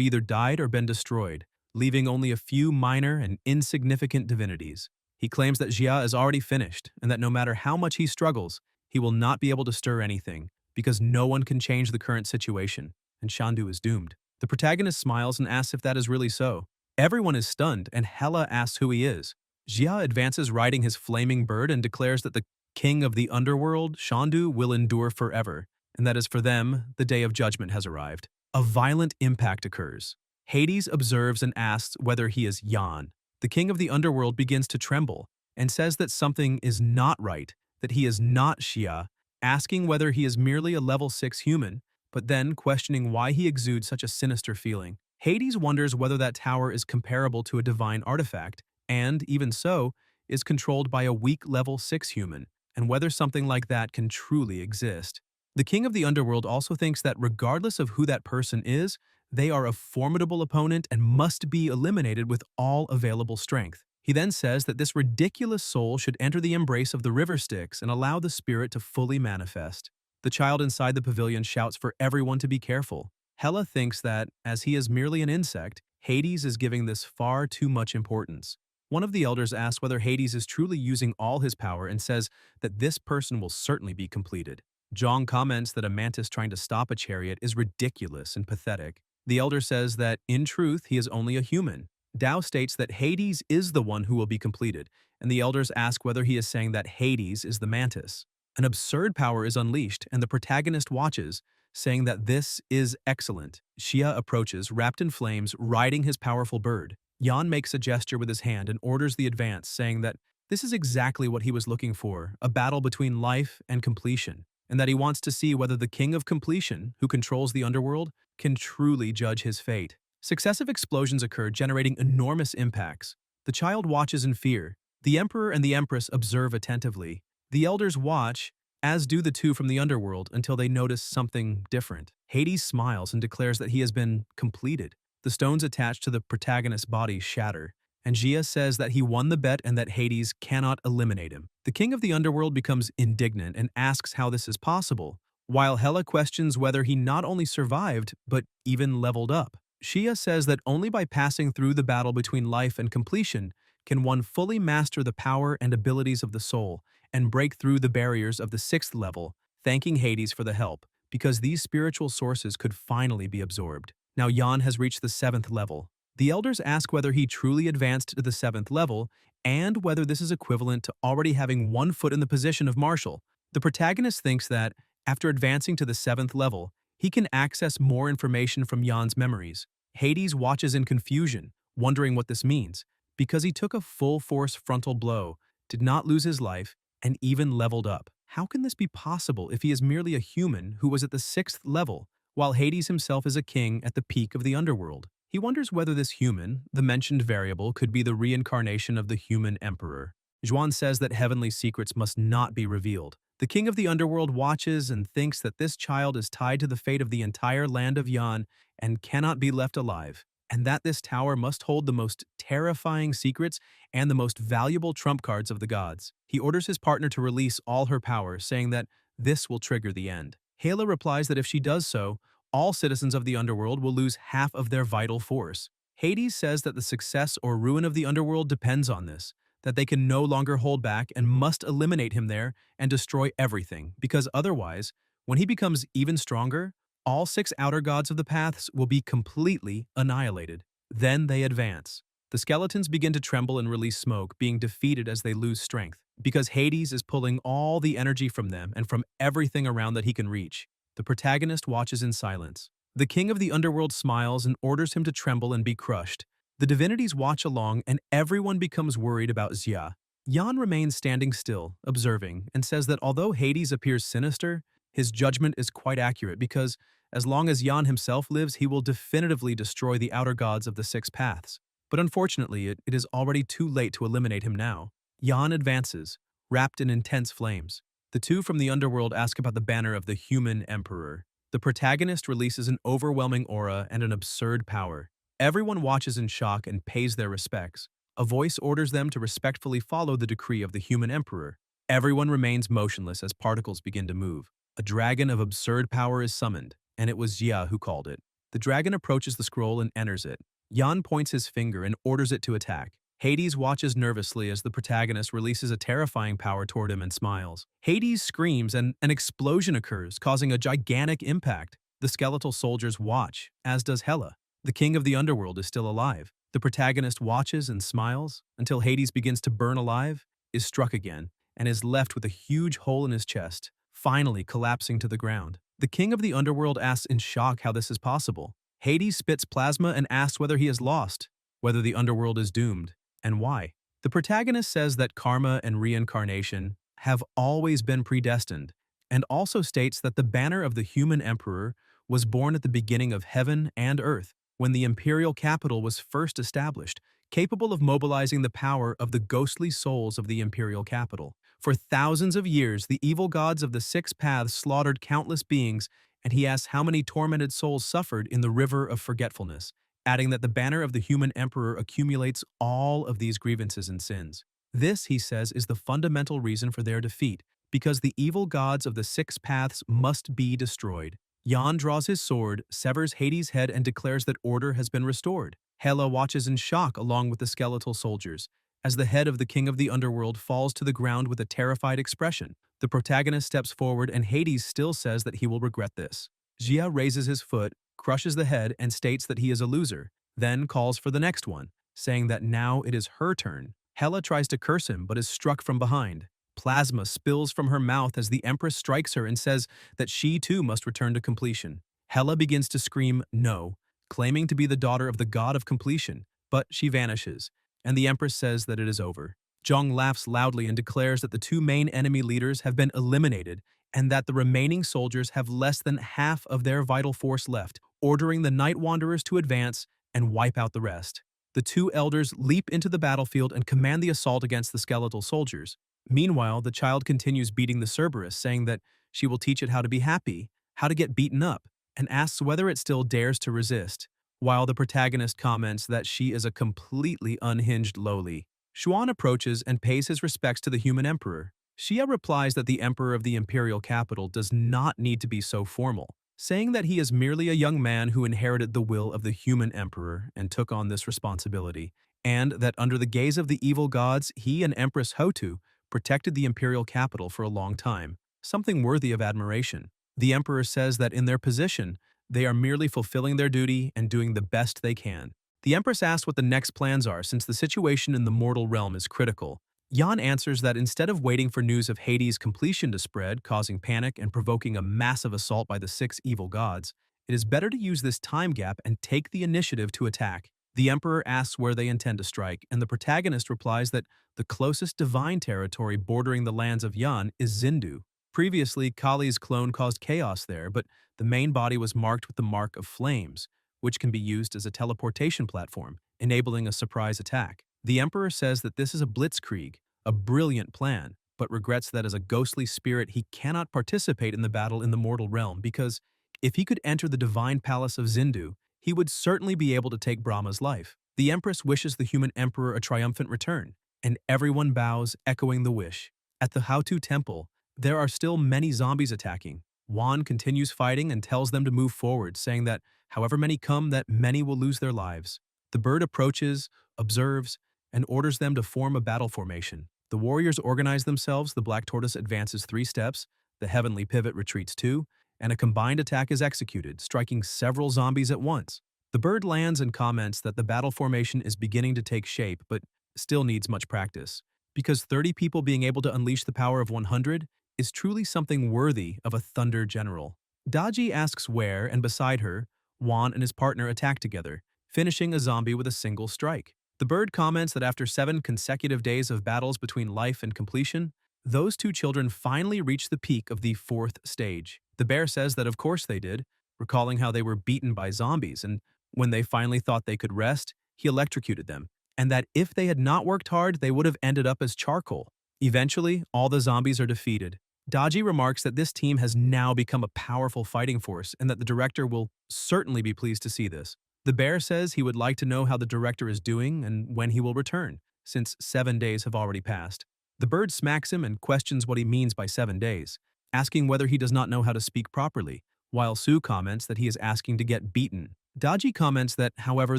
either died or been destroyed, leaving only a few minor and insignificant divinities. He claims that Jia is already finished, and that no matter how much he struggles, he will not be able to stir anything, because no one can change the current situation, and Shandu is doomed. The protagonist smiles and asks if that is really so. Everyone is stunned, and Hela asks who he is. Jia advances riding his flaming bird and declares that the king of the underworld, Shandu, will endure forever, and that is for them, the day of judgment has arrived. A violent impact occurs. Hades observes and asks whether he is Yan. The king of the underworld begins to tremble and says that something is not right, that he is not Xia, asking whether he is merely a level 6 human, but then questioning why he exudes such a sinister feeling. Hades wonders whether that tower is comparable to a divine artifact, and, even so, is controlled by a weak level 6 human, and whether something like that can truly exist. The king of the underworld also thinks that regardless of who that person is, they are a formidable opponent and must be eliminated with all available strength. He then says that this ridiculous soul should enter the embrace of the river Styx and allow the spirit to fully manifest. The child inside the pavilion shouts for everyone to be careful. Hela thinks that, as he is merely an insect, Hades is giving this far too much importance. One of the elders asks whether Hades is truly using all his power and says that this person will certainly be completed. Zhang comments that a mantis trying to stop a chariot is ridiculous and pathetic. The elder says that, in truth, he is only a human. Dao states that Hades is the one who will be completed, and the elders ask whether he is saying that Hades is the mantis. An absurd power is unleashed, and the protagonist watches, saying that this is excellent. Xia approaches, wrapped in flames, riding his powerful bird. Yan makes a gesture with his hand and orders the advance, saying that this is exactly what he was looking for, a battle between life and completion, and that he wants to see whether the king of completion, who controls the underworld, can truly judge his fate. Successive explosions occur, generating enormous impacts. The child watches in fear. The emperor and the empress observe attentively. The elders watch, as do the two from the underworld, until they notice something different. Hades smiles and declares that he has been completed. The stones attached to the protagonist's body shatter, and Jia says that he won the bet and that Hades cannot eliminate him. The king of the underworld becomes indignant and asks how this is possible, while Hela questions whether he not only survived, but even leveled up. Xia says that only by passing through the battle between life and completion can one fully master the power and abilities of the soul and break through the barriers of the 6th level, thanking Hades for the help, because these spiritual sources could finally be absorbed. Now Yan has reached the 7th level. The elders ask whether he truly advanced to the 7th level and whether this is equivalent to already having one foot in the position of marshal. The protagonist thinks that, after advancing to the 7th level, he can access more information from Yan's memories. Hades watches in confusion, wondering what this means, because he took a full-force frontal blow, did not lose his life, and even leveled up. How can this be possible if he is merely a human who was at the 6th level, while Hades himself is a king at the peak of the underworld? He wonders whether this human, the mentioned variable, could be the reincarnation of the human emperor. Zhuan says that heavenly secrets must not be revealed. The king of the underworld watches and thinks that this child is tied to the fate of the entire land of Yan and cannot be left alive, and that this tower must hold the most terrifying secrets and the most valuable trump cards of the gods. He orders his partner to release all her power, saying that this will trigger the end. Hela replies that if she does so, all citizens of the underworld will lose half of their vital force. Hades says that the success or ruin of the underworld depends on this, that they can no longer hold back and must eliminate him there and destroy everything, because otherwise, when he becomes even stronger, all 6 outer gods of the paths will be completely annihilated. Then they advance. The skeletons begin to tremble and release smoke, being defeated as they lose strength, because Hades is pulling all the energy from them and from everything around that he can reach. The protagonist watches in silence. The king of the underworld smiles and orders him to tremble and be crushed. The divinities watch along, and everyone becomes worried about Xia. Yan remains standing still, observing, and says that although Hades appears sinister, his judgment is quite accurate because, as long as Yan himself lives, he will definitively destroy the outer gods of the 6 paths. But unfortunately, it is already too late to eliminate him now. Yan advances, wrapped in intense flames. The two from the underworld ask about the banner of the human emperor. The protagonist releases an overwhelming aura and an absurd power. Everyone watches in shock and pays their respects. A voice orders them to respectfully follow the decree of the human emperor. Everyone remains motionless as particles begin to move. A dragon of absurd power is summoned, and it was Jia who called it. The dragon approaches the scroll and enters it. Yan points his finger and orders it to attack. Hades watches nervously as the protagonist releases a terrifying power toward him and smiles. Hades screams and an explosion occurs, causing a gigantic impact. The skeletal soldiers watch, as does Hela. The king of the underworld is still alive. The protagonist watches and smiles until Hades begins to burn alive, is struck again, and is left with a huge hole in his chest, finally collapsing to the ground. The king of the underworld asks in shock how this is possible. Hades spits plasma and asks whether he is lost, whether the underworld is doomed, and why. The protagonist says that karma and reincarnation have always been predestined, and also states that the banner of the human emperor was born at the beginning of heaven and earth, when the imperial capital was first established, capable of mobilizing the power of the ghostly souls of the imperial capital. For thousands of years, the evil gods of the Six Paths slaughtered countless beings, and he asks how many tormented souls suffered in the river of forgetfulness, adding that the banner of the human emperor accumulates all of these grievances and sins. This, he says, is the fundamental reason for their defeat, because the evil gods of the Six Paths must be destroyed. Jan draws his sword, severs Hades' head, and declares that order has been restored. Hela watches in shock along with the skeletal soldiers, as the head of the king of the underworld falls to the ground with a terrified expression. The protagonist steps forward and Hades still says that he will regret this. Jia raises his foot, crushes the head, and states that he is a loser, then calls for the next one, saying that now it is her turn. Hela tries to curse him but is struck from behind. Plasma spills from her mouth as the Empress strikes her and says that she too must return to completion. Hela begins to scream no, claiming to be the daughter of the god of completion, but she vanishes, and the Empress says that it is over. Zhong laughs loudly and declares that the two main enemy leaders have been eliminated and that the remaining soldiers have less than half of their vital force left, ordering the Night Wanderers to advance and wipe out the rest. The two elders leap into the battlefield and command the assault against the skeletal soldiers. Meanwhile, the child continues beating the Cerberus, saying that she will teach it how to be happy, how to get beaten up, and asks whether it still dares to resist, while the protagonist comments that she is a completely unhinged lowly. Xuan approaches and pays his respects to the human emperor. Xia replies that the emperor of the imperial capital does not need to be so formal, saying that he is merely a young man who inherited the will of the human emperor and took on this responsibility, and that under the gaze of the evil gods, he and Empress Hotu protected the imperial capital for a long time, something worthy of admiration. The emperor says that in their position, they are merely fulfilling their duty and doing the best they can. The Empress asks what the next plans are since the situation in the mortal realm is critical. Jan answers that instead of waiting for news of Hades' completion to spread, causing panic and provoking a massive assault by the six evil gods, it is better to use this time gap and take the initiative to attack. The Emperor asks where they intend to strike, and the protagonist replies that the closest divine territory bordering the lands of Yan is Zindu. Previously, Kali's clone caused chaos there, but the main body was marked with the Mark of Flames, which can be used as a teleportation platform, enabling a surprise attack. The Emperor says that this is a blitzkrieg, a brilliant plan, but regrets that as a ghostly spirit he cannot participate in the battle in the mortal realm because if he could enter the divine palace of Zindu, he would certainly be able to take Brahma's life. The Empress wishes the human emperor a triumphant return, and everyone bows, echoing the wish. At the Hautu temple, there are still many zombies attacking. Juan continues fighting and tells them to move forward, saying that however many come, that many will lose their lives. The bird approaches, observes, and orders them to form a battle formation. The warriors organize themselves, the black tortoise advances 3 steps, the heavenly pivot retreats 2, and a combined attack is executed, striking several zombies at once. The bird lands and comments that the battle formation is beginning to take shape, but still needs much practice, because 30 people being able to unleash the power of 100 is truly something worthy of a thunder general. Daji asks where, and beside her, Juan and his partner attack together, finishing a zombie with a single strike. The bird comments that after 7 consecutive days of battles between life and completion, those 2 children finally reached the peak of the 4th stage. The bear says that of course they did, recalling how they were beaten by zombies, and when they finally thought they could rest, he electrocuted them, and that if they had not worked hard, they would have ended up as charcoal. Eventually, all the zombies are defeated. Daji remarks that this team has now become a powerful fighting force and that the director will certainly be pleased to see this. The bear says he would like to know how the director is doing and when he will return, since 7 days have already passed. The bird smacks him and questions what he means by 7 days, asking whether he does not know how to speak properly, while Su comments that he is asking to get beaten. Daji comments that, however,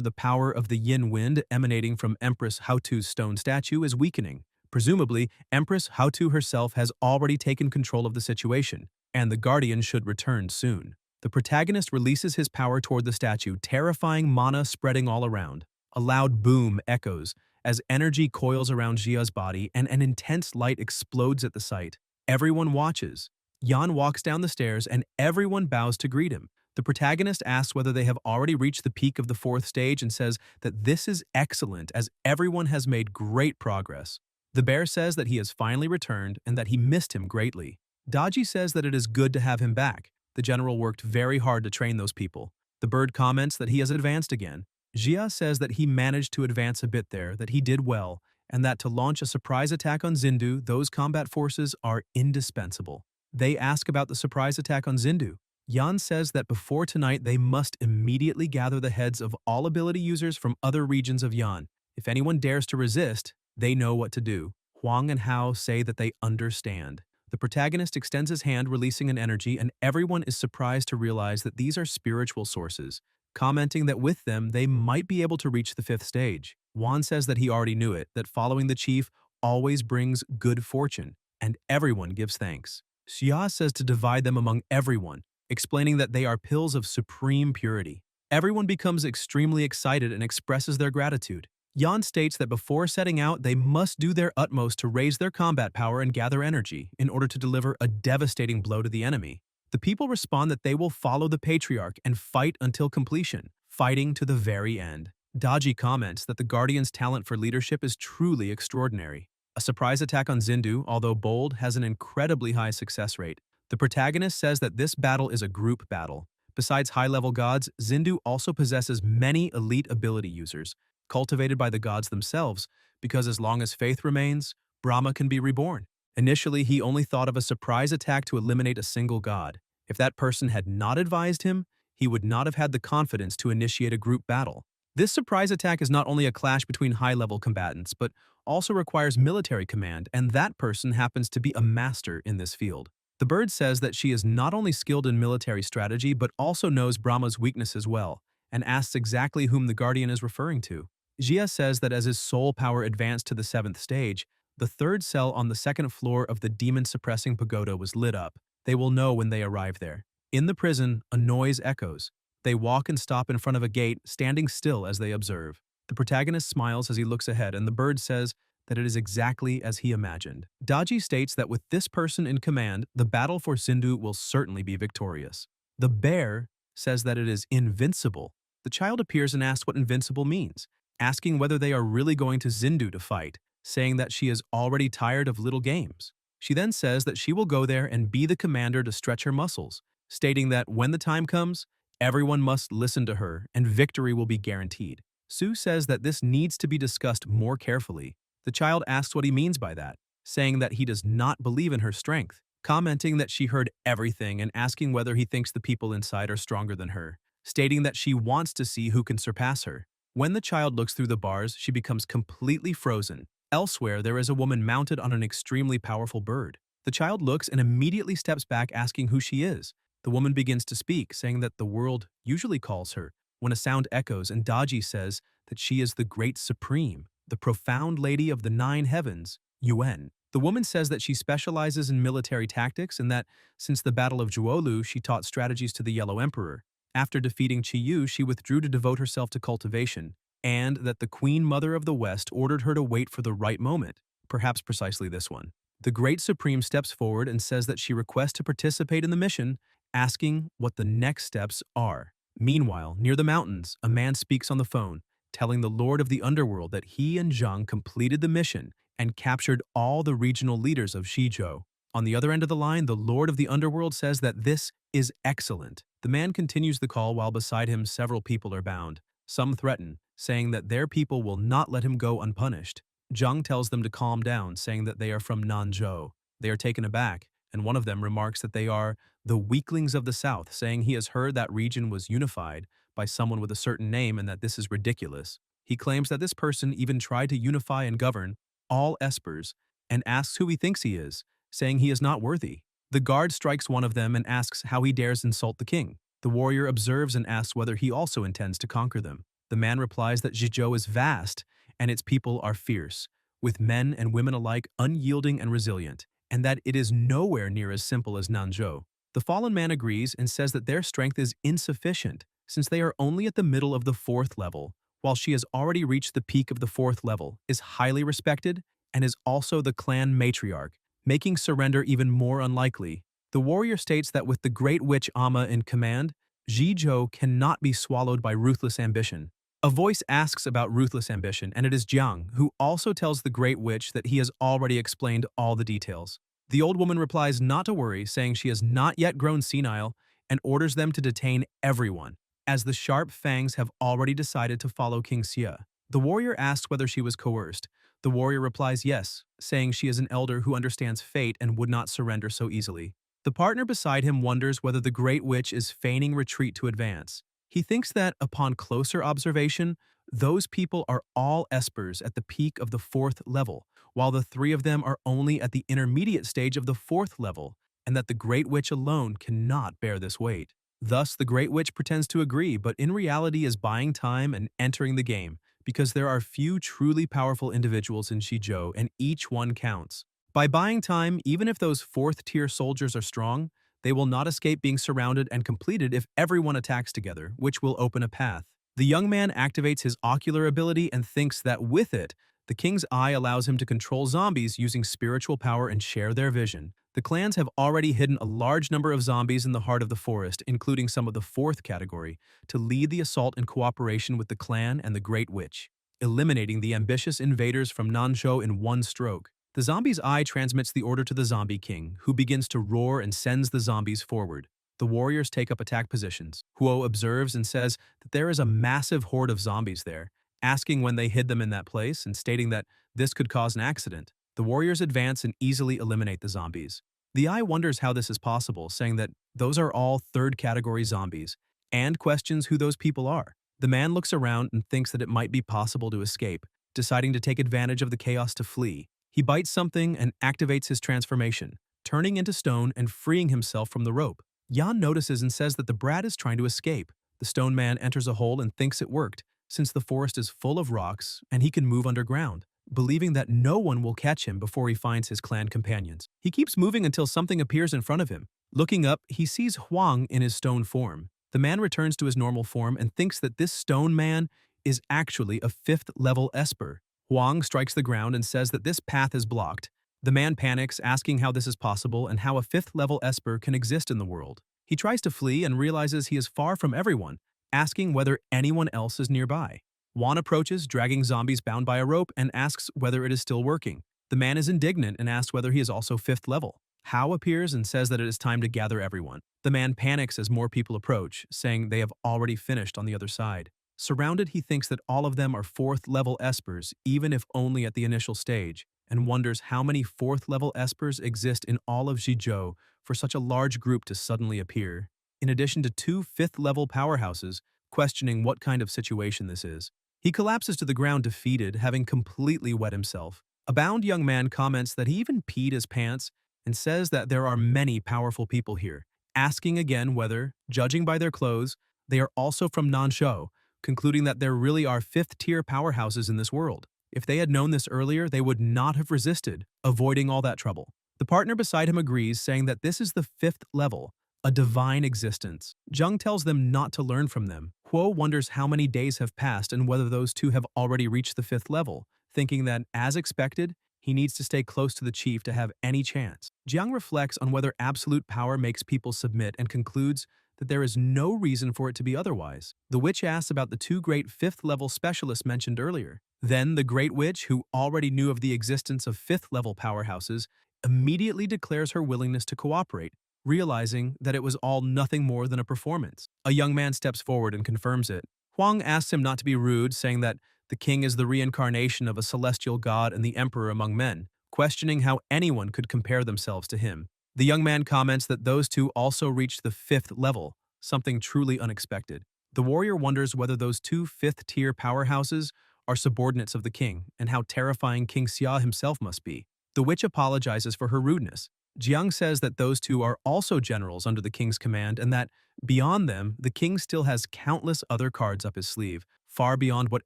the power of the yin wind emanating from Empress Hautu's stone statue is weakening. Presumably, Empress Hautu herself has already taken control of the situation, and the Guardian should return soon. The protagonist releases his power toward the statue, terrifying mana spreading all around. A loud boom echoes as energy coils around Jia's body and an intense light explodes at the sight. Everyone watches. Yan walks down the stairs and everyone bows to greet him. The protagonist asks whether they have already reached the peak of the fourth stage and says that this is excellent as everyone has made great progress. The bear says that he has finally returned and that he missed him greatly. Daji says that it is good to have him back. The general worked very hard to train those people. The bird comments that he has advanced again. Jia says that he managed to advance a bit there, that he did well, and that to launch a surprise attack on Zindu, those combat forces are indispensable. They ask about the surprise attack on Zindu. Yan says that before tonight they must immediately gather the heads of all ability users from other regions of Yan. If anyone dares to resist, they know what to do. Huang and Hao say that they understand. The protagonist extends his hand, releasing an energy, and everyone is surprised to realize that these are spiritual sources, commenting that with them they might be able to reach the fifth stage. Wan says that he already knew it, that following the chief always brings good fortune, and everyone gives thanks. Xia says to divide them among everyone, explaining that they are pills of supreme purity. Everyone becomes extremely excited and expresses their gratitude. Yan states that before setting out, they must do their utmost to raise their combat power and gather energy in order to deliver a devastating blow to the enemy. The people respond that they will follow the patriarch and fight until completion, fighting to the very end. Daji comments that the Guardian's talent for leadership is truly extraordinary. A surprise attack on Zindu, although bold, has an incredibly high success rate. The protagonist says that this battle is a group battle. Besides high-level gods, Zindu also possesses many elite ability users, cultivated by the gods themselves, because as long as faith remains, Brahma can be reborn. Initially, he only thought of a surprise attack to eliminate a single god. If that person had not advised him, he would not have had the confidence to initiate a group battle. This surprise attack is not only a clash between high-level combatants, but also requires military command, and that person happens to be a master in this field. The bird says that she is not only skilled in military strategy, but also knows Brahma's weaknesses well, and asks exactly whom the Guardian is referring to. Jia says that as his soul power advanced to the seventh stage, the third cell on the second floor of the demon-suppressing pagoda was lit up. They will know when they arrive there. In the prison, a noise echoes. They walk and stop in front of a gate, standing still as they observe. The protagonist smiles as he looks ahead, and the bird says that it is exactly as he imagined. Daji states that with this person in command, the battle for Zindu will certainly be victorious. The bear says that it is invincible. The child appears and asks what invincible means, asking whether they are really going to Zindu to fight, saying that she is already tired of little games. She then says that she will go there and be the commander to stretch her muscles, stating that when the time comes, everyone must listen to her and victory will be guaranteed. Sue says that this needs to be discussed more carefully. The child asks what he means by that, saying that he does not believe in her strength, commenting that she heard everything and asking whether he thinks the people inside are stronger than her, stating that she wants to see who can surpass her. When the child looks through the bars, she becomes completely frozen. Elsewhere, there is a woman mounted on an extremely powerful bird. The child looks and immediately steps back, asking who she is. The woman begins to speak, saying that the world usually calls her, when a sound echoes, and Daji says that she is the Great Supreme, the profound lady of the nine heavens, Yuen. The woman says that she specializes in military tactics and that, since the Battle of Juolu, she taught strategies to the Yellow Emperor. After defeating Qiyu, she withdrew to devote herself to cultivation, and that the Queen Mother of the West ordered her to wait for the right moment, perhaps precisely this one. The Great Supreme steps forward and says that she requests to participate in the mission, asking what the next steps are. Meanwhile, near the mountains, a man speaks on the phone, telling the Lord of the Underworld that he and Zhang completed the mission and captured all the regional leaders of Shizhou. On the other end of the line, the Lord of the Underworld says that this is excellent. The man continues the call while beside him several people are bound. Some threaten, saying that their people will not let him go unpunished. Zhang tells them to calm down, saying that they are from Nanzhou. They are taken aback, and one of them remarks that they are the weaklings of the south, saying he has heard that region was unified by someone with a certain name and that this is ridiculous. He claims that this person even tried to unify and govern all espers and asks who he thinks he is, saying he is not worthy. The guard strikes one of them and asks how he dares insult the king. The warrior observes and asks whether he also intends to conquer them. The man replies that Zhizhou is vast and its people are fierce, with men and women alike unyielding and resilient, and that it is nowhere near as simple as Nanzhou. The fallen man agrees and says that their strength is insufficient, since they are only at the middle of the fourth level, while she has already reached the peak of the 4th level, is highly respected and is also the clan matriarch, making surrender even more unlikely. The warrior states that with the Great Witch Amma in command, Zhizhou cannot be swallowed by ruthless ambition. A voice asks about ruthless ambition, and it is Jiang, who also tells the Great Witch that he has already explained all the details. The old woman replies not to worry, saying she has not yet grown senile, and orders them to detain everyone, as the sharp fangs have already decided to follow King Xia. The warrior asks whether she was coerced. The warrior replies yes, saying she is an elder who understands fate and would not surrender so easily. The partner beside him wonders whether the Great Witch is feigning retreat to advance. He thinks that, upon closer observation, those people are all espers at the peak of the 4th level, while the 3 of them are only at the intermediate stage of the 4th level, and that the Great Witch alone cannot bear this weight. Thus, the Great Witch pretends to agree, but in reality is buying time and entering the game, because there are few truly powerful individuals in Zhizhou and each one counts. By buying time, even if those 4th-tier soldiers are strong, they will not escape being surrounded and completed if everyone attacks together, which will open a path. The young man activates his ocular ability and thinks that with it, the king's eye allows him to control zombies using spiritual power and share their vision. The clans have already hidden a large number of zombies in the heart of the forest, including some of the 4th category, to lead the assault in cooperation with the clan and the Great Witch, eliminating the ambitious invaders from Nanzhou in one stroke. The zombie's eye transmits the order to the zombie king, who begins to roar and sends the zombies forward. The warriors take up attack positions. Huo observes and says that there is a massive horde of zombies there, asking when they hid them in that place and stating that this could cause an accident. The warriors advance and easily eliminate the zombies. The eye wonders how this is possible, saying that those are all 3rd category zombies, and questions who those people are. The man looks around and thinks that it might be possible to escape, deciding to take advantage of the chaos to flee. He bites something and activates his transformation, turning into stone and freeing himself from the rope. Yan notices and says that the brat is trying to escape. The stone man enters a hole and thinks it worked, since the forest is full of rocks and he can move underground, believing that no one will catch him before he finds his clan companions. He keeps moving until something appears in front of him. Looking up, he sees Huang in his stone form. The man returns to his normal form and thinks that this stone man is actually a 5th level esper. Huang strikes the ground and says that this path is blocked. The man panics, asking how this is possible and how a 5th level esper can exist in the world. He tries to flee and realizes he is far from everyone, asking whether anyone else is nearby. Juan approaches, dragging zombies bound by a rope, and asks whether it is still working. The man is indignant and asks whether he is also 5th level. Hao appears and says that it is time to gather everyone. The man panics as more people approach, saying they have already finished on the other side. Surrounded, he thinks that all of them are 4th level espers, even if only at the initial stage, and wonders how many 4th level espers exist in all of Zhizhou for such a large group to suddenly appear, in addition to 2 5th level powerhouses, questioning what kind of situation this is. He collapses to the ground defeated, having completely wet himself. A bound young man comments that he even peed his pants and says that there are many powerful people here, asking again whether, judging by their clothes, they are also from Nanzhou, concluding that there really are 5th-tier powerhouses in this world. If they had known this earlier, they would not have resisted, avoiding all that trouble. The partner beside him agrees, saying that this is the 5th level, a divine existence. Zheng tells them not to learn from them. Huo wonders how many days have passed and whether those two have already reached the 5th level, thinking that, as expected, he needs to stay close to the chief to have any chance. Jiang reflects on whether absolute power makes people submit and concludes that there is no reason for it to be otherwise. The witch asks about the 2 great 5th-level specialists mentioned earlier. Then the Great Witch, who already knew of the existence of 5th-level powerhouses, immediately declares her willingness to cooperate, realizing that it was all nothing more than a performance. A young man steps forward and confirms it. Huang asks him not to be rude, saying that the king is the reincarnation of a celestial god and the emperor among men, questioning how anyone could compare themselves to him. The young man comments that those two also reached the 5th level, something truly unexpected. The warrior wonders whether those 2 5th-tier powerhouses are subordinates of the king, and how terrifying King Xia himself must be. The witch apologizes for her rudeness. Jiang says that those two are also generals under the king's command and that, beyond them, the king still has countless other cards up his sleeve, far beyond what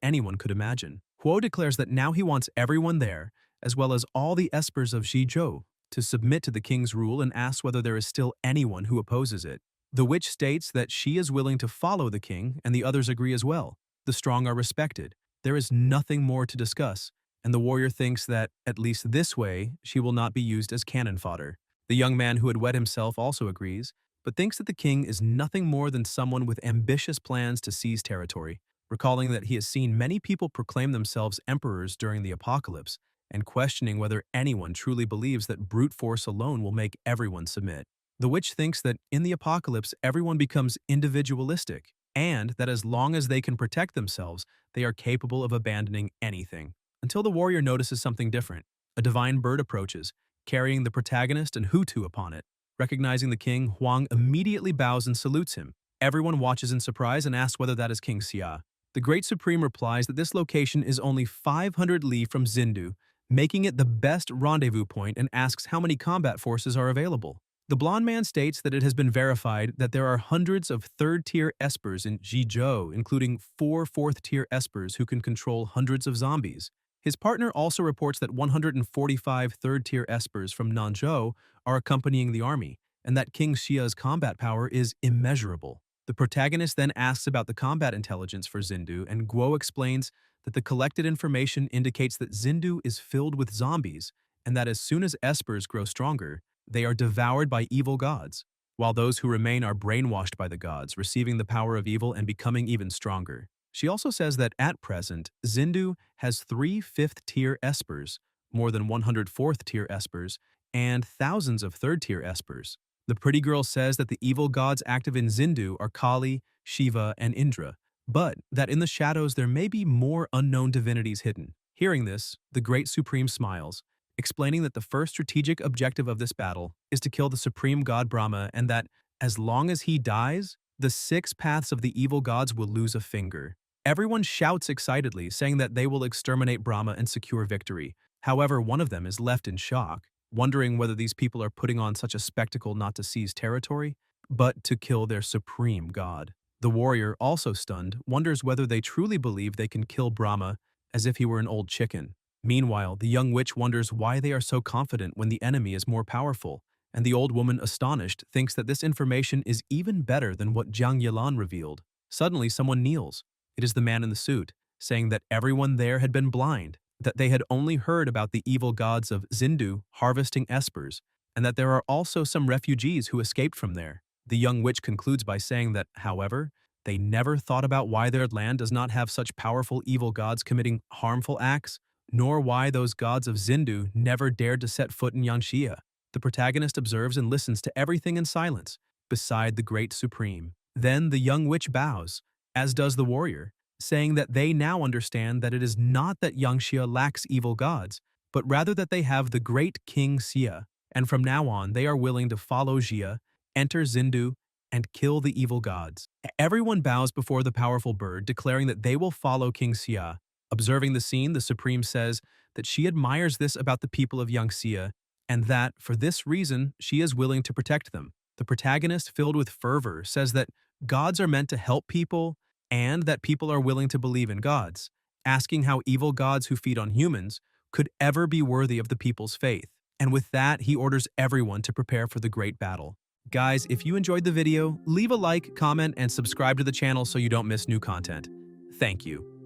anyone could imagine. Huo declares that now he wants everyone there, as well as all the espers of Zhizhou, to submit to the king's rule and asks whether there is still anyone who opposes it. The witch states that she is willing to follow the king, and the others agree as well. The strong are respected. There is nothing more to discuss, and the warrior thinks that, at least this way, she will not be used as cannon fodder. The young man who had wed himself also agrees, but thinks that the king is nothing more than someone with ambitious plans to seize territory, recalling that he has seen many people proclaim themselves emperors during the apocalypse, and questioning whether anyone truly believes that brute force alone will make everyone submit. The witch thinks that in the apocalypse everyone becomes individualistic, and that as long as they can protect themselves, they are capable of abandoning anything. Until the warrior notices something different. A divine bird approaches, carrying the protagonist and Hutu upon it. Recognizing the king, Huang immediately bows and salutes him. Everyone watches in surprise and asks whether that is King Xia. The Great Supreme replies that this location is only 500 li from Xindu, making it the best rendezvous point, and asks how many combat forces are available. The blonde man states that it has been verified that there are hundreds of third-tier espers in Jizhou, including 4 fourth-tier espers who can control hundreds of zombies. His partner also reports that 145 third-tier espers from Nanzhou are accompanying the army, and that King Xia's combat power is immeasurable. The protagonist then asks about the combat intelligence for Xindu, and Guo explains that the collected information indicates that Xindu is filled with zombies, and that as soon as espers grow stronger, they are devoured by evil gods, while those who remain are brainwashed by the gods, receiving the power of evil and becoming even stronger. She also says that at present, Xindu has 3 fifth-tier espers, more than 100 fourth-tier espers, and thousands of third-tier espers. The pretty girl says that the evil gods active in Xindu are Kali, Shiva, and Indra, but that in the shadows there may be more unknown divinities hidden. Hearing this, the Great Supreme smiles, explaining that the first strategic objective of this battle is to kill the supreme god Brahma, and that, as long as he dies, the 6 paths of the evil gods will lose a finger. Everyone shouts excitedly, saying that they will exterminate Brahma and secure victory. However, one of them is left in shock, wondering whether these people are putting on such a spectacle not to seize territory, but to kill their supreme god. The warrior, also stunned, wonders whether they truly believe they can kill Brahma as if he were an old chicken. Meanwhile, the young witch wonders why they are so confident when the enemy is more powerful, and the old woman, astonished, thinks that this information is even better than what Jiang Yilan revealed. Suddenly, someone kneels. It is the man in the suit, saying that everyone there had been blind, that they had only heard about the evil gods of Xindu harvesting espers, and that there are also some refugees who escaped from there. The young witch concludes by saying that, however, they never thought about why their land does not have such powerful evil gods committing harmful acts, nor why those gods of Xindu never dared to set foot in Yanxia. The protagonist observes and listens to everything in silence, beside the Great Supreme. Then the young witch bows, as does the warrior, saying that they now understand that it is not that Yanxia lacks evil gods, but rather that they have the great King Xia, and from now on they are willing to follow Xia, enter Xindu, and kill the evil gods. Everyone bows before the powerful bird, declaring that they will follow King Xia. Observing the scene, the Supreme says that she admires this about the people of Yanxia, and that, for this reason, she is willing to protect them. The protagonist, filled with fervor, says that gods are meant to help people, and that people are willing to believe in gods, asking how evil gods who feed on humans could ever be worthy of the people's faith. And with that, he orders everyone to prepare for the great battle. Guys, if you enjoyed the video, leave a like, comment, and subscribe to the channel so you don't miss new content. Thank you.